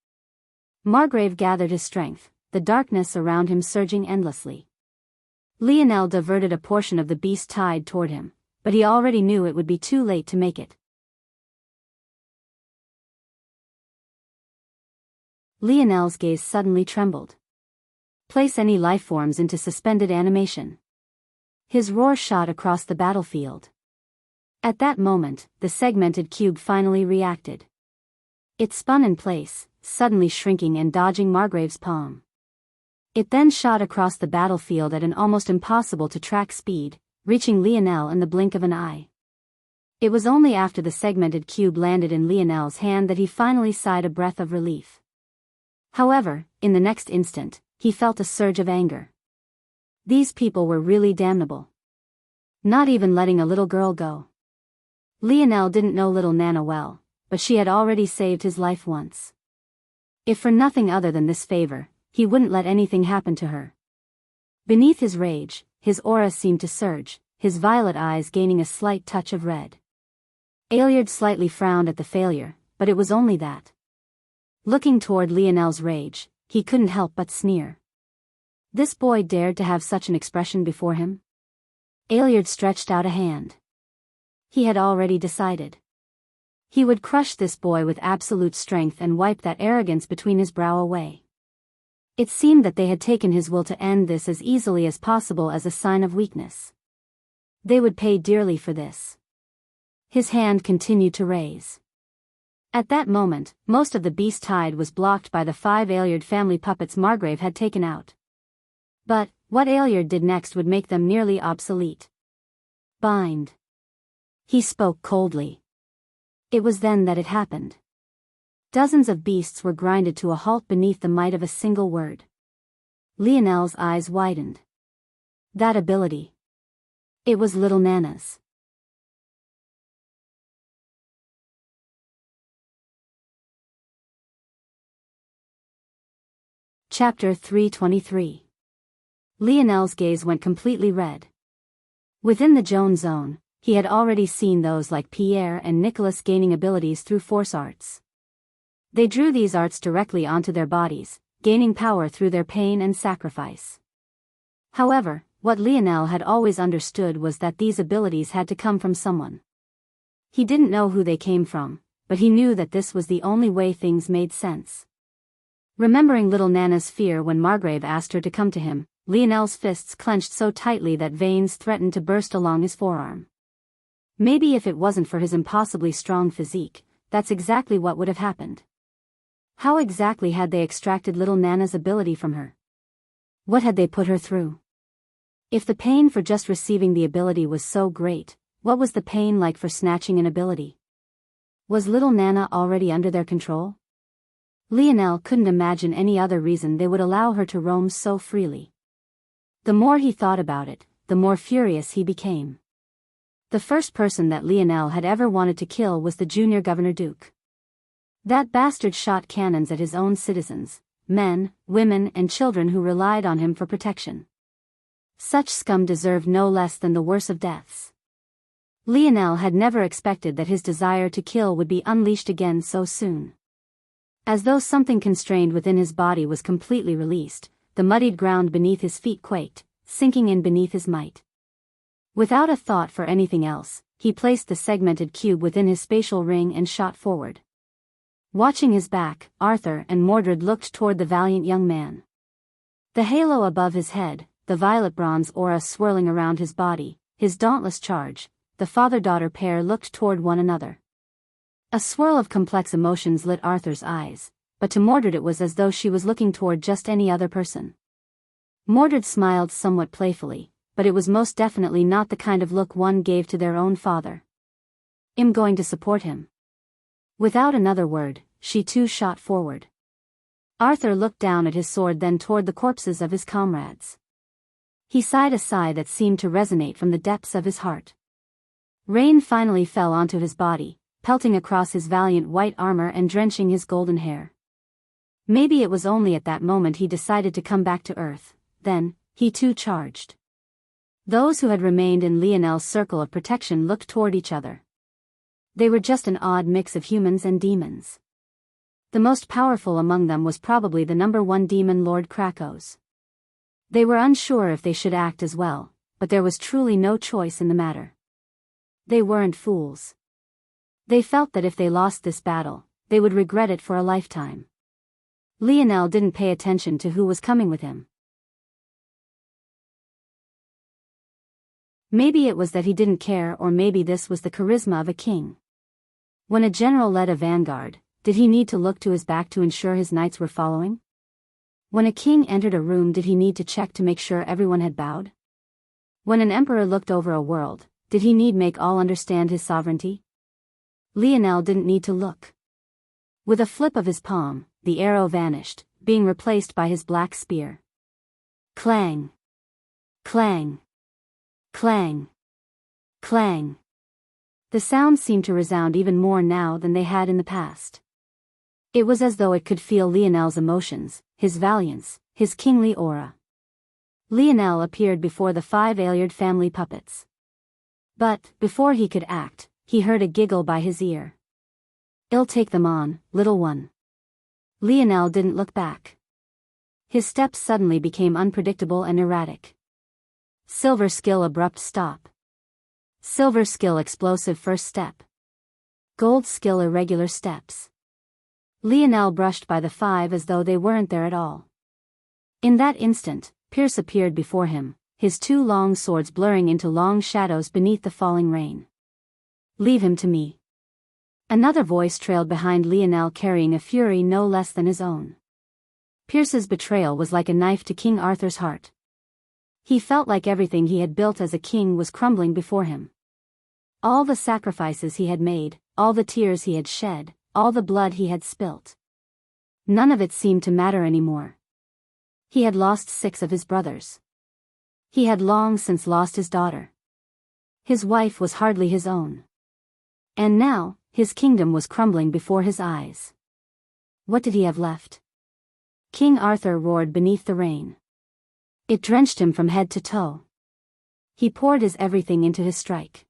Margrave gathered his strength, the darkness around him surging endlessly. Lionel diverted a portion of the beast tide toward him, but he already knew it would be too late to make it. Lionel's gaze suddenly trembled. Place any lifeforms into suspended animation. His roar shot across the battlefield. At that moment, the segmented cube finally reacted. It spun in place, suddenly shrinking and dodging Margrave's palm. It then shot across the battlefield at an almost impossible to track speed, reaching Lionel in the blink of an eye. It was only after the segmented cube landed in Lionel's hand that he finally sighed a breath of relief. However, in the next instant, he felt a surge of anger. These people were really damnable. Not even letting a little girl go. Lionel didn't know little Nana well, but she had already saved his life once. If for nothing other than this favor, he wouldn't let anything happen to her. Beneath his rage, his aura seemed to surge, his violet eyes gaining a slight touch of red. Aeliard slightly frowned at the failure, but it was only that. Looking toward Lionel's rage, he couldn't help but sneer. This boy dared to have such an expression before him? Aeliard stretched out a hand. He had already decided. He would crush this boy with absolute strength and wipe that arrogance between his brow away. It seemed that they had taken his will to end this as easily as possible as a sign of weakness. They would pay dearly for this. His hand continued to raise. At that moment, most of the beast tide was blocked by the 5 Aeliard family puppets Margrave had taken out. But, what Aeliard did next would make them nearly obsolete. Bind. He spoke coldly. It was then that it happened. Dozens of beasts were grinded to a halt beneath the might of a single word. Lionel's eyes widened. That ability. It was little Nana's. Chapter 323. Lionel's gaze went completely red. Within the Joan zone, he had already seen those like Pierre and Nicholas gaining abilities through force arts. They drew these arts directly onto their bodies, gaining power through their pain and sacrifice. However, what Lionel had always understood was that these abilities had to come from someone. He didn't know who they came from, but he knew that this was the only way things made sense. Remembering little Nana's fear when Margrave asked her to come to him, Lionel's fists clenched so tightly that veins threatened to burst along his forearm. Maybe if it wasn't for his impossibly strong physique, that's exactly what would have happened. How exactly had they extracted little Nana's ability from her? What had they put her through? If the pain for just receiving the ability was so great, what was the pain like for snatching an ability? Was little Nana already under their control? Lionel couldn't imagine any other reason they would allow her to roam so freely. The more he thought about it, the more furious he became. The first person that Lionel had ever wanted to kill was the junior governor duke. That bastard shot cannons at his own citizens, men, women and children who relied on him for protection. Such scum deserved no less than the worst of deaths. Lionel had never expected that his desire to kill would be unleashed again so soon. As though something constrained within his body was completely released, the muddied ground beneath his feet quaked, sinking in beneath his might. Without a thought for anything else, he placed the segmented cube within his spatial ring and shot forward. Watching his back, Arthur and Mordred looked toward the valiant young man. The halo above his head, the violet bronze aura swirling around his body, his dauntless charge, the father-daughter pair looked toward one another. A swirl of complex emotions lit Arthur's eyes, but to Mordred it was as though she was looking toward just any other person. Mordred smiled somewhat playfully, but it was most definitely not the kind of look one gave to their own father. "I'm going to support him." Without another word, she too shot forward. Arthur looked down at his sword, then toward the corpses of his comrades. He sighed a sigh that seemed to resonate from the depths of his heart. Rain finally fell onto his body, pelting across his valiant white armor and drenching his golden hair. Maybe it was only at that moment he decided to come back to earth. Then, he too charged. Those who had remained in Lionel's circle of protection looked toward each other. They were just an odd mix of humans and demons. The most powerful among them was probably the number 1 demon, Lord Krakos. They were unsure if they should act as well, but there was truly no choice in the matter. They weren't fools. They felt that if they lost this battle, they would regret it for a lifetime. Lionel didn't pay attention to who was coming with him. Maybe it was that he didn't care, or maybe this was the charisma of a king. When a general led a vanguard, did he need to look to his back to ensure his knights were following? When a king entered a room, did he need to check to make sure everyone had bowed? When an emperor looked over a world, did he need make all understand his sovereignty? Lionel didn't need to look. With a flip of his palm, the arrow vanished, being replaced by his black spear. Clang! Clang! Clang! Clang. The sound seemed to resound even more now than they had in the past. It was as though it could feel Lionel's emotions, his valiance, his kingly aura. Lionel appeared before the 5 Ailiard family puppets. But, before he could act, he heard a giggle by his ear. "I'll take them on, little one." Lionel didn't look back. His steps suddenly became unpredictable and erratic. Silver skill abrupt stop. Silver skill explosive first step. Gold skill irregular steps. Lionel brushed by the 5 as though they weren't there at all. In that instant, Pierce appeared before him, his 2 long swords blurring into long shadows beneath the falling rain. "Leave him to me." Another voice trailed behind Lionel carrying a fury no less than his own. Pierce's betrayal was like a knife to King Arthur's heart. He felt like everything he had built as a king was crumbling before him. All the sacrifices he had made, all the tears he had shed, all the blood he had spilt. None of it seemed to matter anymore. He had lost 6 of his brothers. He had long since lost his daughter. His wife was hardly his own. And now, his kingdom was crumbling before his eyes. What did he have left? King Arthur roared beneath the rain. It drenched him from head to toe. He poured his everything into his strike.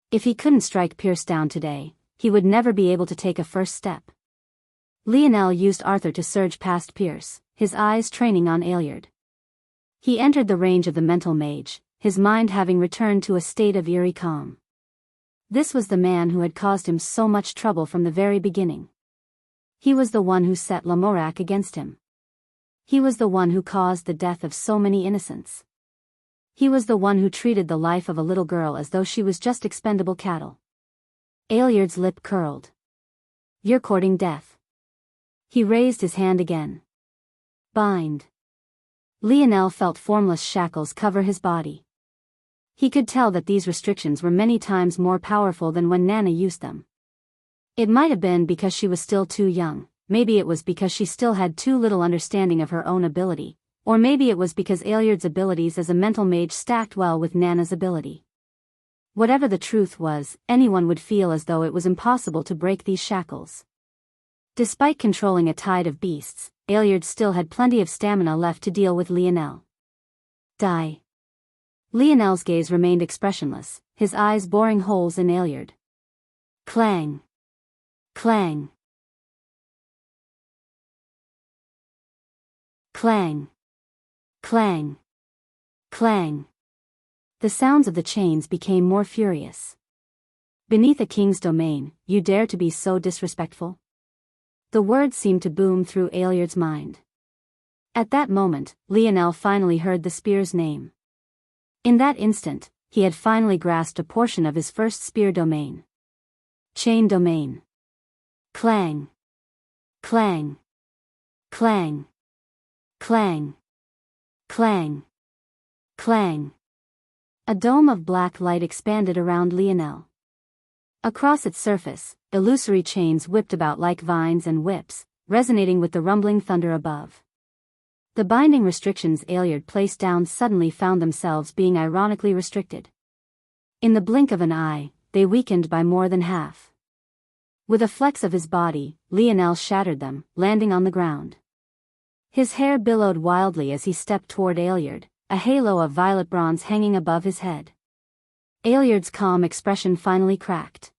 If he couldn't strike Pierce down today, he would never be able to take a first step. Lionel used Arthur to surge past Pierce, his eyes training on Ailiard. He entered the range of the mental mage, his mind having returned to a state of eerie calm. This was the man who had caused him so much trouble from the very beginning. He was the one who set Lamorak against him. He was the one who caused the death of so many innocents. He was the one who treated the life of a little girl as though she was just expendable cattle. Ailiard's lip curled. "You're courting death." He raised his hand again. "Bind." Lionel felt formless shackles cover his body. He could tell that these restrictions were many times more powerful than when Nana used them. It might have been because she was still too young, maybe it was because she still had too little understanding of her own ability, or maybe it was because Ailiard's abilities as a mental mage stacked well with Nana's ability. Whatever the truth was, anyone would feel as though it was impossible to break these shackles. Despite controlling a tide of beasts, Ailiard still had plenty of stamina left to deal with Lionel. "Die." Lionel's gaze remained expressionless, his eyes boring holes in Ailiard. Clang. Clang. Clang. Clang. Clang. The sounds of the chains became more furious. "Beneath a king's domain, you dare to be so disrespectful?" The words seemed to boom through Ailiard's mind. At that moment, Lionel finally heard the spear's name. In that instant, he had finally grasped a portion of his first spear domain. Chain domain. Clang. Clang. Clang. Clang. Clang. Clang. A dome of black light expanded around Lionel. Across its surface, illusory chains whipped about like vines and whips, resonating with the rumbling thunder above. The binding restrictions Ailiard placed down suddenly found themselves being ironically restricted. In the blink of an eye, they weakened by more than half. With a flex of his body, Lionel shattered them, landing on the ground. His hair billowed wildly as he stepped toward Ailiard, a halo of violet bronze hanging above his head. Ailiard's calm expression finally cracked.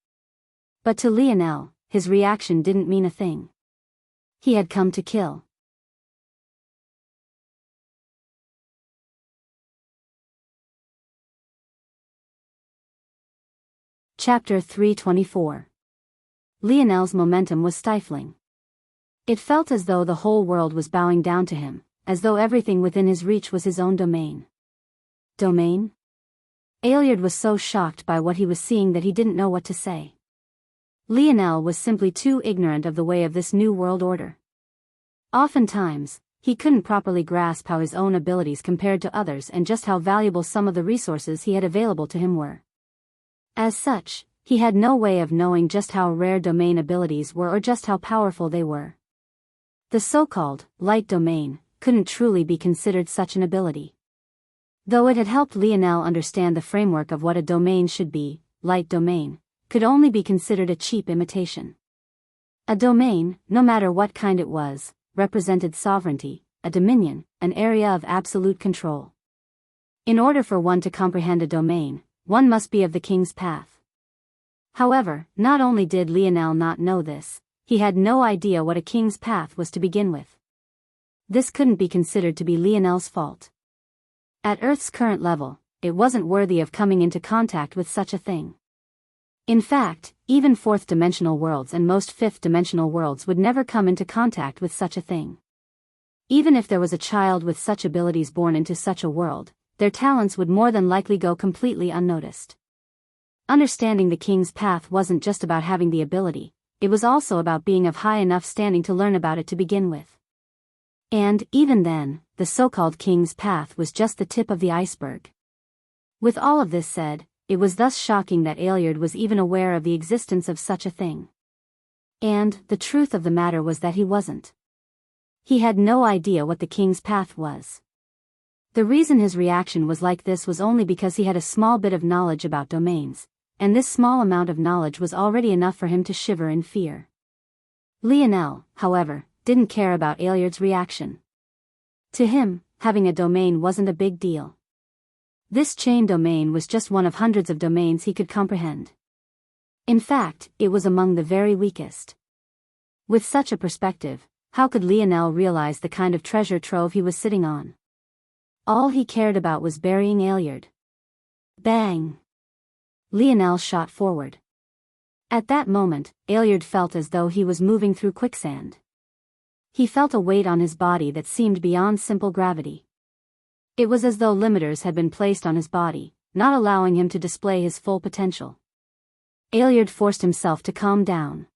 But to Lionel, his reaction didn't mean a thing. He had come to kill. Chapter 324. Lionel's momentum was stifling. It felt as though the whole world was bowing down to him, as though everything within his reach was his own domain. Domain? Ailiard was so shocked by what he was seeing that he didn't know what to say. Lionel was simply too ignorant of the way of this new world order. Oftentimes, he couldn't properly grasp how his own abilities compared to others and just how valuable some of the resources he had available to him were. As such, he had no way of knowing just how rare domain abilities were or just how powerful they were. The so-called light domain couldn't truly be considered such an ability. Though it had helped Lionel understand the framework of what a domain should be, light domain could only be considered a cheap imitation. A domain, no matter what kind it was, represented sovereignty, a dominion, an area of absolute control. In order for one to comprehend a domain, one must be of the king's path. However, not only did Lionel not know this, he had no idea what a king's path was to begin with. This couldn't be considered to be Lionel's fault. At Earth's current level, it wasn't worthy of coming into contact with such a thing. In fact, even fourth-dimensional worlds and most fifth-dimensional worlds would never come into contact with such a thing. Even if there was a child with such abilities born into such a world, their talents would more than likely go completely unnoticed. Understanding the king's path wasn't just about having the ability, it was also about being of high enough standing to learn about it to begin with. And, even then, the so-called king's path was just the tip of the iceberg. With all of this said, it was thus shocking that Aeliard was even aware of the existence of such a thing. And, the truth of the matter was that he wasn't. He had no idea what the king's path was. The reason his reaction was like this was only because he had a small bit of knowledge about domains, and this small amount of knowledge was already enough for him to shiver in fear. Lionel, however, didn't care about Aeliard's reaction. To him, having a domain wasn't a big deal. This chain domain was just one of hundreds of domains he could comprehend. In fact, it was among the very weakest. With such a perspective, how could Lionel realize the kind of treasure trove he was sitting on? All he cared about was burying Aeliard. Bang! Lionel shot forward. At that moment, Aeliard felt as though he was moving through quicksand. He felt a weight on his body that seemed beyond simple gravity. It was as though limiters had been placed on his body, not allowing him to display his full potential. Aeliard forced himself to calm down.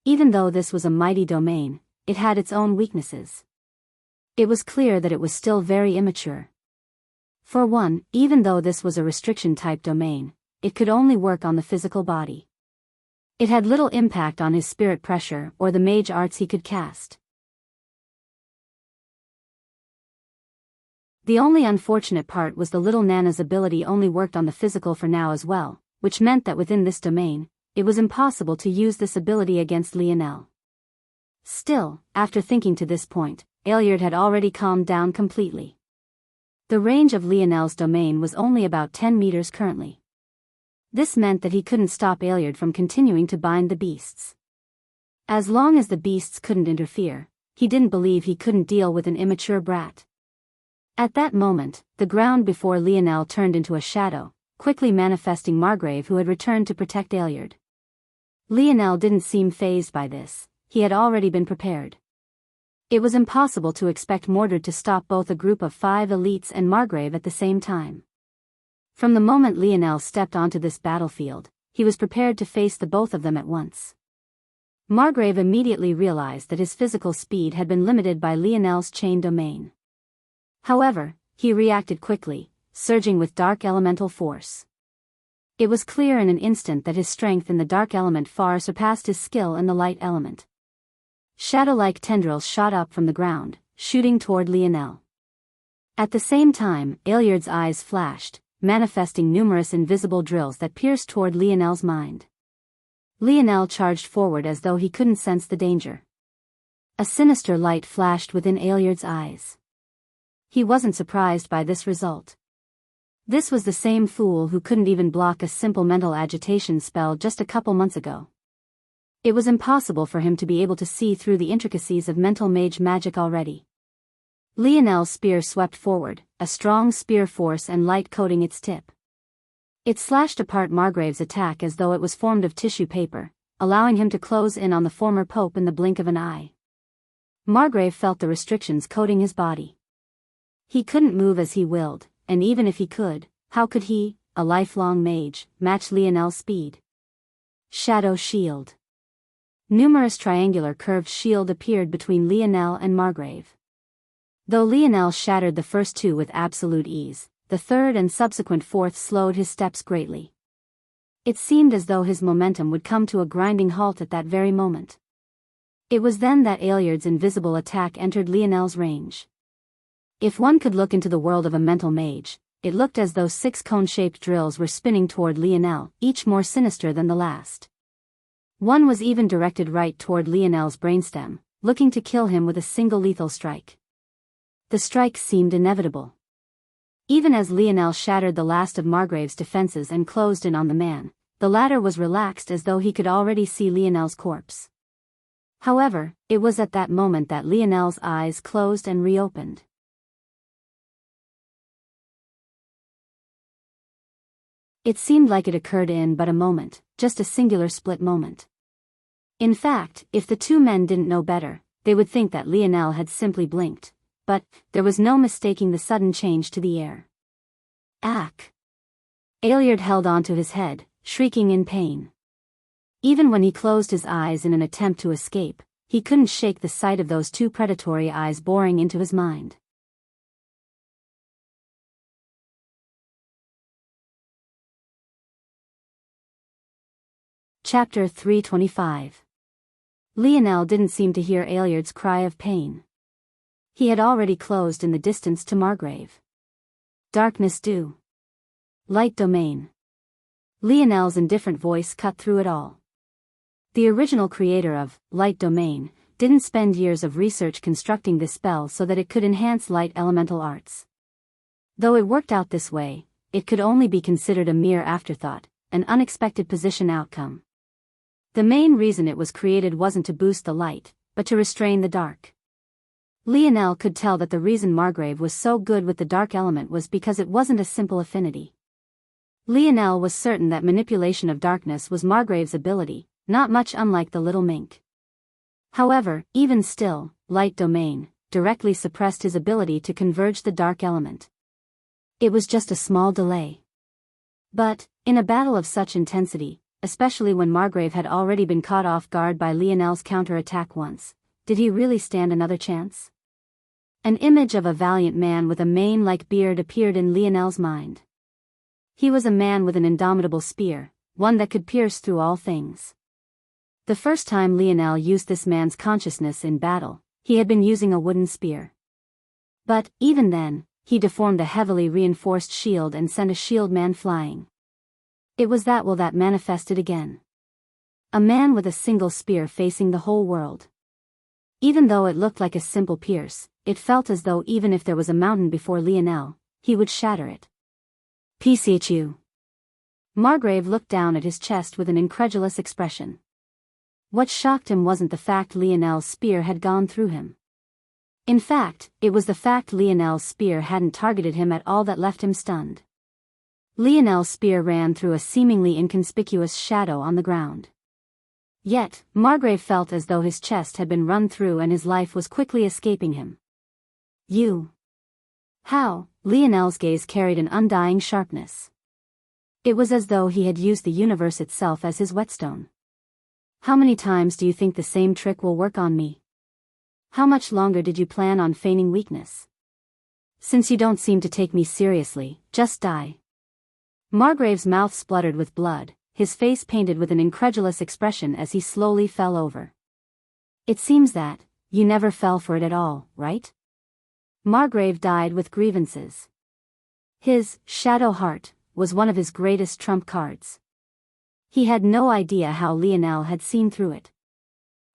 Even though this was a mighty domain, it had its own weaknesses. It was clear that it was still very immature. For one, even though this was a restriction-type domain, it could only work on the physical body. It had little impact on his spirit pressure or the mage arts he could cast. The only unfortunate part was the little Nana's ability only worked on the physical for now as well, which meant that within this domain, it was impossible to use this ability against Lionel. Still, after thinking to this point, Aeliard had already calmed down completely. The range of Lionel's domain was only about 10 meters currently. This meant that he couldn't stop Aeliard from continuing to bind the beasts. As long as the beasts couldn't interfere, he didn't believe he couldn't deal with an immature brat. At that moment, the ground before Lionel turned into a shadow, quickly manifesting Margrave, who had returned to protect Aeliard. Lionel didn't seem fazed by this. He had already been prepared. It was impossible to expect Mordred to stop both a group of 5 elites and Margrave at the same time. From the moment Lionel stepped onto this battlefield, he was prepared to face the both of them at once. Margrave immediately realized that his physical speed had been limited by Lionel's chain domain. However, he reacted quickly, surging with dark elemental force. It was clear in an instant that his strength in the dark element far surpassed his skill in the light element. Shadow-like tendrils shot up from the ground, shooting toward Lionel. At the same time, Aeliard's eyes flashed, manifesting numerous invisible drills that pierced toward Lionel's mind. Lionel charged forward as though he couldn't sense the danger. A sinister light flashed within Aeliard's eyes. He wasn't surprised by this result. This was the same fool who couldn't even block a simple mental agitation spell just a couple months ago. It was impossible for him to be able to see through the intricacies of mental mage magic already. Lionel's spear swept forward, a strong spear force and light coating its tip. It slashed apart Margrave's attack as though it was formed of tissue paper, allowing him to close in on the former pope in the blink of an eye. Margrave felt the restrictions coating his body. He couldn't move as he willed, and even if he could, how could he, a lifelong mage, match Lionel's speed? Shadow Shield. Numerous triangular curved shield appeared between Lionel and Margrave. Though Lionel shattered the first two with absolute ease, the third and subsequent fourth slowed his steps greatly. It seemed as though his momentum would come to a grinding halt at that very moment. It was then that Aeliard's invisible attack entered Lionel's range. If one could look into the world of a mental mage, it looked as though 6 cone-shaped drills were spinning toward Lionel, each more sinister than the last. One was even directed right toward Lionel's brainstem, looking to kill him with a single lethal strike. The strike seemed inevitable. Even as Lionel shattered the last of Margrave's defenses and closed in on the man, the latter was relaxed as though he could already see Lionel's corpse. However, it was at that moment that Lionel's eyes closed and reopened. It seemed like it occurred in but a moment, just a singular split moment. In fact, if the two men didn't know better, they would think that Lionel had simply blinked, but there was no mistaking the sudden change to the air. Ack! Aeliard held onto his head, shrieking in pain. Even when he closed his eyes in an attempt to escape, he couldn't shake the sight of those 2 predatory eyes boring into his mind. Chapter 325. Lionel didn't seem to hear Aeliard's cry of pain. He had already closed in the distance to Margrave. Darkness due. Light domain. Lionel's indifferent voice cut through it all. The original creator of Light Domain didn't spend years of research constructing this spell so that it could enhance light elemental arts. Though it worked out this way, it could only be considered a mere afterthought, an unexpected position outcome. The main reason it was created wasn't to boost the light, but to restrain the dark. Lionel could tell that the reason Margrave was so good with the dark element was because it wasn't a simple affinity. Lionel was certain that manipulation of darkness was Margrave's ability, not much unlike the little mink. However, even still, Light Domain directly suppressed his ability to converge the dark element. It was just a small delay. But, in a battle of such intensity, especially when Margrave had already been caught off guard by Lionel's counterattack once, did he really stand another chance? An image of a valiant man with a mane-like beard appeared in Lionel's mind. He was a man with an indomitable spear, one that could pierce through all things. The first time Lionel used this man's consciousness in battle, he had been using a wooden spear. But, even then, he deformed a heavily reinforced shield and sent a shield man flying. It was that will that manifested again. A man with a single spear facing the whole world. Even though it looked like a simple pierce, it felt as though even if there was a mountain before Lionel, he would shatter it. PCHU. Margrave looked down at his chest with an incredulous expression. What shocked him wasn't the fact Lionel's spear had gone through him. In fact, it was the fact Lionel's spear hadn't targeted him at all that left him stunned. Lionel's spear ran through a seemingly inconspicuous shadow on the ground. Yet, Margrave felt as though his chest had been run through and his life was quickly escaping him. You. How? Lionel's gaze carried an undying sharpness. It was as though he had used the universe itself as his whetstone. How many times do you think the same trick will work on me? How much longer did you plan on feigning weakness? Since you don't seem to take me seriously, just die. Margrave's mouth spluttered with blood, his face painted with an incredulous expression as he slowly fell over. It seems that you never fell for it at all, right? Margrave died with grievances. His shadow heart was one of his greatest trump cards. He had no idea how Lionel had seen through it.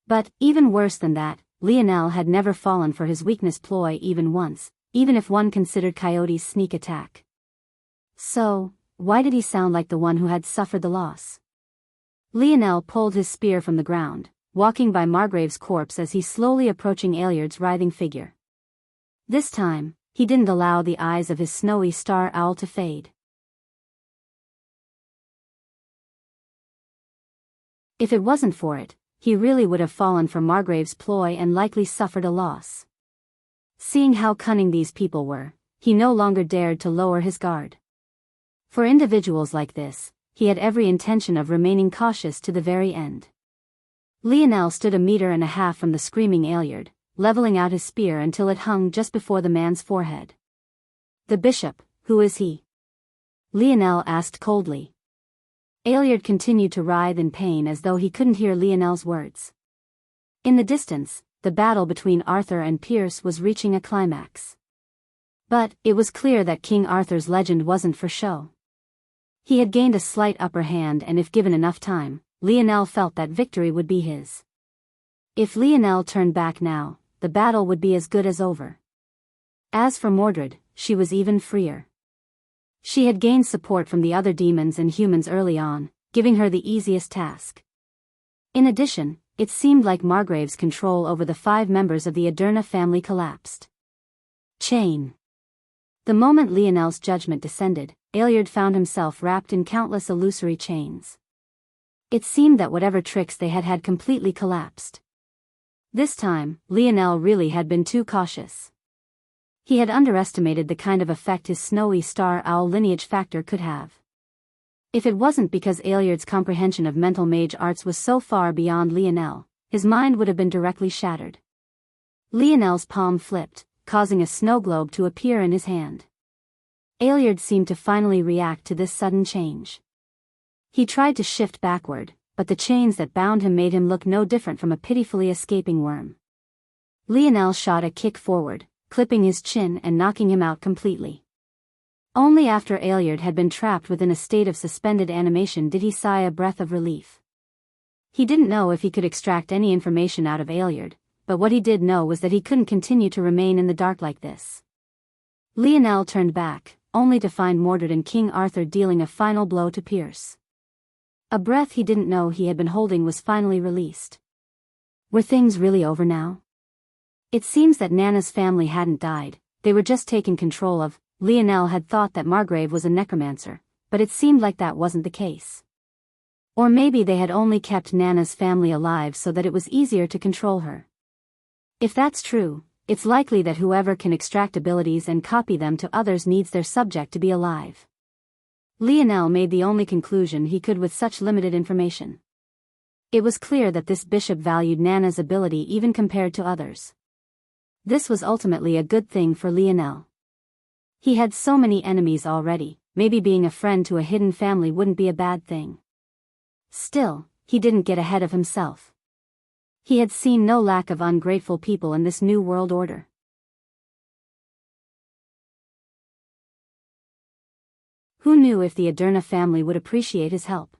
But, even worse than that, Lionel had never fallen for his weakness ploy even once, even if one considered Coyote's sneak attack. So, why did he sound like the one who had suffered the loss? Lionel pulled his spear from the ground, walking by Margrave's corpse as he slowly approaching Aeliard's writhing figure. This time, he didn't allow the eyes of his snowy star owl to fade. If it wasn't for it, he really would have fallen for Margrave's ploy and likely suffered a loss. Seeing how cunning these people were, he no longer dared to lower his guard. For individuals like this, he had every intention of remaining cautious to the very end. Lionel stood 1.5 meters from the screaming Aeliard, leveling out his spear until it hung just before the man's forehead. The bishop, who is he? Lionel asked coldly. Aeliard continued to writhe in pain as though he couldn't hear Lionel's words. In the distance, the battle between Arthur and Pierce was reaching a climax. But it was clear that King Arthur's legend wasn't for show. He had gained a slight upper hand, and if given enough time, Lionel felt that victory would be his. If Lionel turned back now, the battle would be as good as over. As for Mordred, she was even freer. She had gained support from the other demons and humans early on, giving her the easiest task. In addition, it seemed like Margrave's control over the 5 members of the Aderna family collapsed. Chain. The moment Lionel's judgment descended, Aeliard found himself wrapped in countless illusory chains. It seemed that whatever tricks they had completely collapsed. This time, Lionel really had been too cautious. He had underestimated the kind of effect his snowy star owl lineage factor could have. If it wasn't because Aeliard's comprehension of mental mage arts was so far beyond Lionel, his mind would have been directly shattered. Lionel's palm flipped, causing a snow globe to appear in his hand. Aeliard seemed to finally react to this sudden change. He tried to shift backward, but the chains that bound him made him look no different from a pitifully escaping worm. Lionel shot a kick forward, clipping his chin and knocking him out completely. Only after Aeliard had been trapped within a state of suspended animation did he sigh a breath of relief. He didn't know if he could extract any information out of Aeliard, but what he did know was that he couldn't continue to remain in the dark like this. Lionel turned back, only to find Mordred and King Arthur dealing a final blow to Pierce. A breath he didn't know he had been holding was finally released. Were things really over now? It seems that Nana's family hadn't died, they were just taken control of. Lionel had thought that Margrave was a necromancer, but it seemed like that wasn't the case. Or maybe they had only kept Nana's family alive so that it was easier to control her. If that's true, it's likely that whoever can extract abilities and copy them to others needs their subject to be alive. Lionel made the only conclusion he could with such limited information. It was clear that this bishop valued Nana's ability even compared to others. This was ultimately a good thing for Lionel. He had so many enemies already, maybe being a friend to a hidden family wouldn't be a bad thing. Still, he didn't get ahead of himself. He had seen no lack of ungrateful people in this new world order. Who knew if the Aderna family would appreciate his help?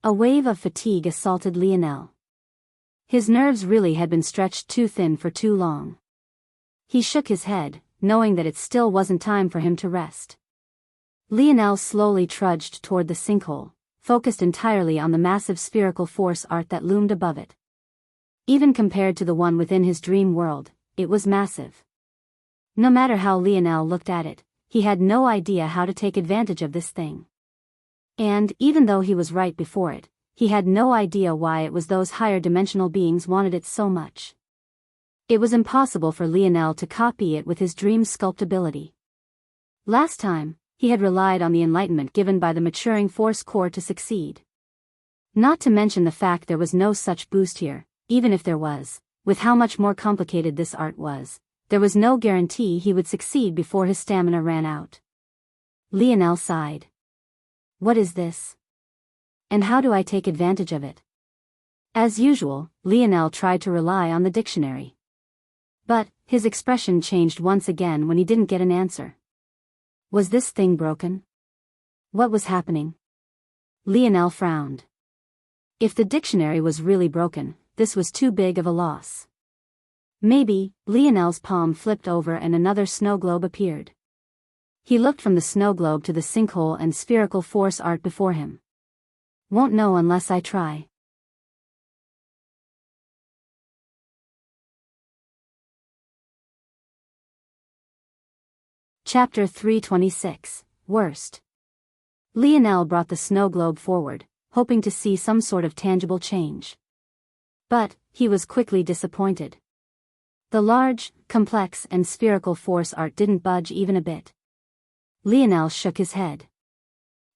A wave of fatigue assaulted Lionel. His nerves really had been stretched too thin for too long. He shook his head, knowing that it still wasn't time for him to rest. Lionel slowly trudged toward the sinkhole, focused entirely on the massive spherical force art that loomed above it. Even compared to the one within his dream world, it was massive. No matter how Lionel looked at it, he had no idea how to take advantage of this thing. And, even though he was right before it, he had no idea why it was those higher dimensional beings wanted it so much. It was impossible for Lionel to copy it with his dream sculpt ability. Last time, he had relied on the enlightenment given by the maturing force core to succeed. Not to mention the fact there was no such boost here, even if there was, with how much more complicated this art was, there was no guarantee he would succeed before his stamina ran out. Lionel sighed. What is this? And how do I take advantage of it? As usual, Lionel tried to rely on the dictionary. But, his expression changed once again when he didn't get an answer. Was this thing broken? What was happening? Lionel frowned. If the dictionary was really broken, this was too big of a loss. Maybe, Lionel's palm flipped over and another snow globe appeared. He looked from the snow globe to the sinkhole and spherical force art before him. Won't know unless I try. Chapter 326, Worst. Lionel brought the snow globe forward, hoping to see some sort of tangible change. But, he was quickly disappointed. The large, complex and spherical force art didn't budge even a bit. Lionel shook his head.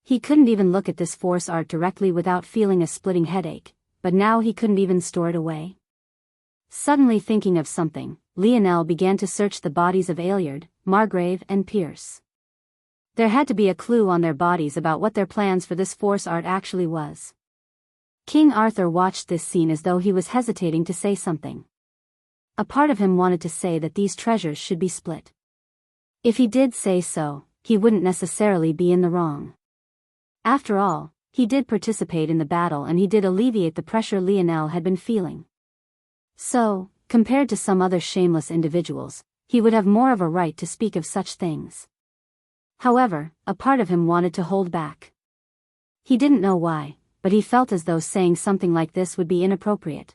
He couldn't even look at this force art directly without feeling a splitting headache, but now he couldn't even store it away. Suddenly thinking of something, Lionel began to search the bodies of Aeliard, Margrave and Pierce. There had to be a clue on their bodies about what their plans for this force art actually was. King Arthur watched this scene as though he was hesitating to say something. A part of him wanted to say that these treasures should be split. If he did say so, he wouldn't necessarily be in the wrong. After all, he did participate in the battle and he did alleviate the pressure Lionel had been feeling. So, compared to some other shameless individuals, he would have more of a right to speak of such things. However, a part of him wanted to hold back. He didn't know why, but he felt as though saying something like this would be inappropriate.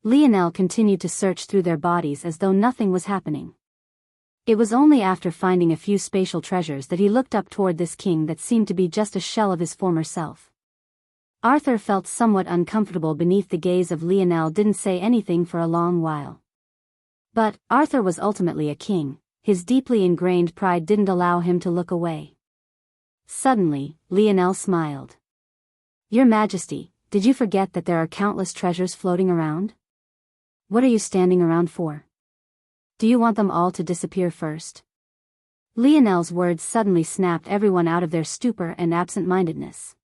Lionel continued to search through their bodies as though nothing was happening. It was only after finding a few spatial treasures that he looked up toward this king that seemed to be just a shell of his former self. Arthur felt somewhat uncomfortable beneath the gaze of Lionel. Didn't say anything for a long while. But Arthur was ultimately a king. His deeply ingrained pride didn't allow him to look away. Suddenly, Lionel smiled. "Your Majesty, did you forget that there are countless treasures floating around? What are you standing around for? Do you want them all to disappear first?" Lionel's words suddenly snapped everyone out of their stupor and absent-mindedness.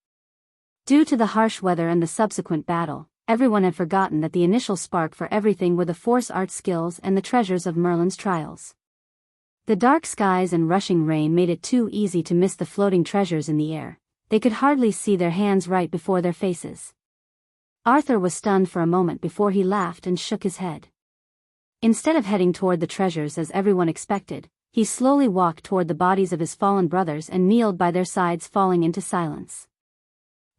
Due to the harsh weather and the subsequent battle, everyone had forgotten that the initial spark for everything were the force art skills and the treasures of Merlin's trials. The dark skies and rushing rain made it too easy to miss the floating treasures in the air. They could hardly see their hands right before their faces. Arthur was stunned for a moment before he laughed and shook his head. Instead of heading toward the treasures as everyone expected, he slowly walked toward the bodies of his fallen brothers and kneeled by their sides, falling into silence.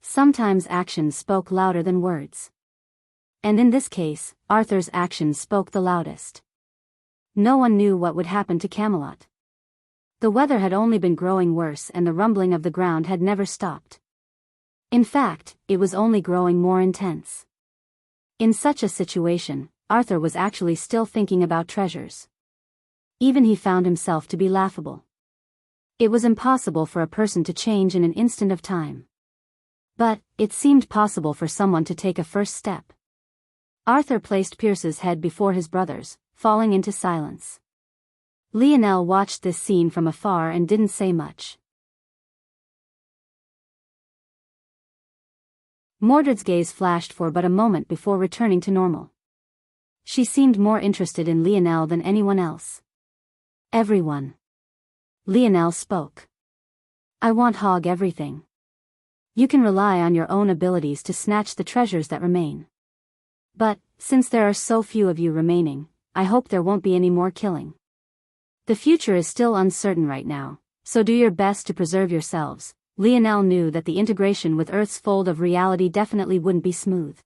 Sometimes actions spoke louder than words. And in this case, Arthur's actions spoke the loudest. No one knew what would happen to Camelot. The weather had only been growing worse and the rumbling of the ground had never stopped. In fact, it was only growing more intense. In such a situation, Arthur was actually still thinking about treasures. Even he found himself to be laughable. It was impossible for a person to change in an instant of time. But it seemed possible for someone to take a first step. Arthur placed Pierce's head before his brother's, falling into silence. Lionel watched this scene from afar and didn't say much. Mordred's gaze flashed for but a moment before returning to normal. She seemed more interested in Lionel than anyone else. "Everyone." Lionel spoke. "I want hog everything. You can rely on your own abilities to snatch the treasures that remain. But, since there are so few of you remaining, I hope there won't be any more killing. The future is still uncertain right now, so do your best to preserve yourselves." Lionel knew that the integration with Earth's fold of reality definitely wouldn't be smooth.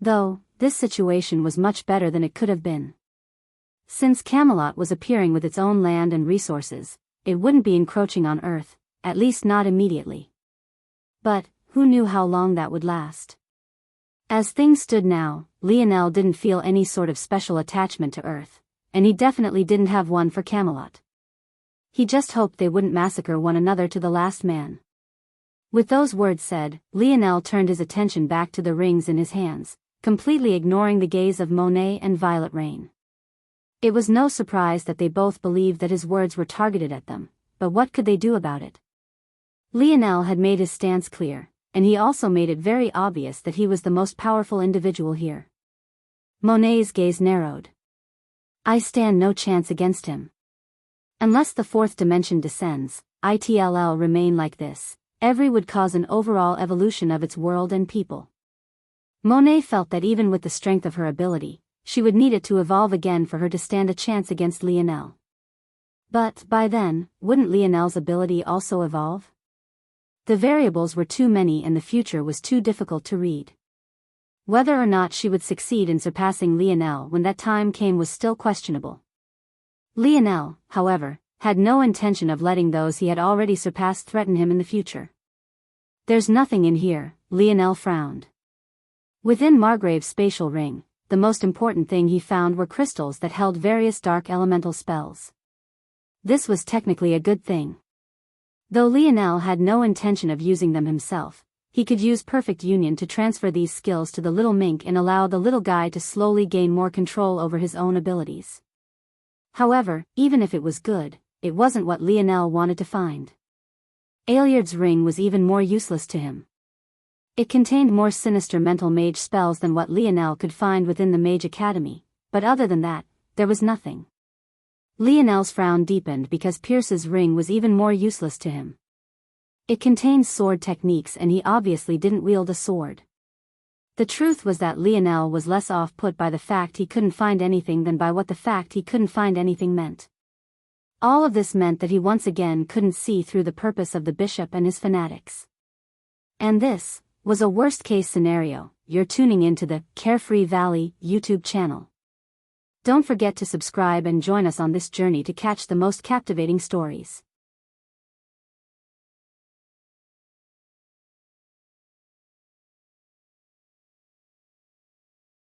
Though, this situation was much better than it could have been. Since Camelot was appearing with its own land and resources, it wouldn't be encroaching on Earth, at least not immediately. But, who knew how long that would last? As things stood now, Lionel didn't feel any sort of special attachment to Earth, and he definitely didn't have one for Camelot. He just hoped they wouldn't massacre one another to the last man. With those words said, Lionel turned his attention back to the rings in his hands, completely ignoring the gaze of Monet and Violet Rain. It was no surprise that they both believed that his words were targeted at them, but what could they do about it? Lionel had made his stance clear, and he also made it very obvious that he was the most powerful individual here. Monet's gaze narrowed. "I stand no chance against him. Unless the fourth dimension descends, it'll remain like this. Every would cause an overall evolution of its world and people." Monet felt that even with the strength of her ability, she would need it to evolve again for her to stand a chance against Lionel. But, by then, wouldn't Lionel's ability also evolve? The variables were too many and the future was too difficult to read. Whether or not she would succeed in surpassing Lionel when that time came was still questionable. Lionel, however, had no intention of letting those he had already surpassed threaten him in the future. "There's nothing in here," Lionel frowned. Within Margrave's spatial ring, the most important thing he found were crystals that held various dark elemental spells. This was technically a good thing. Though Lionel had no intention of using them himself, he could use perfect union to transfer these skills to the little mink and allow the little guy to slowly gain more control over his own abilities. However, even if it was good, it wasn't what Lionel wanted to find. Aeliard's ring was even more useless to him. It contained more sinister mental mage spells than what Lionel could find within the Mage Academy, but other than that, there was nothing. Lionel's frown deepened because Pierce's ring was even more useless to him. It contained sword techniques and he obviously didn't wield a sword. The truth was that Lionel was less off-put by the fact he couldn't find anything than by what the fact he couldn't find anything meant. All of this meant that he once again couldn't see through the purpose of the bishop and his fanatics. And this was a worst-case scenario. You're tuning into the Carefree Valley YouTube channel. Don't forget to subscribe and join us on this journey to catch the most captivating stories.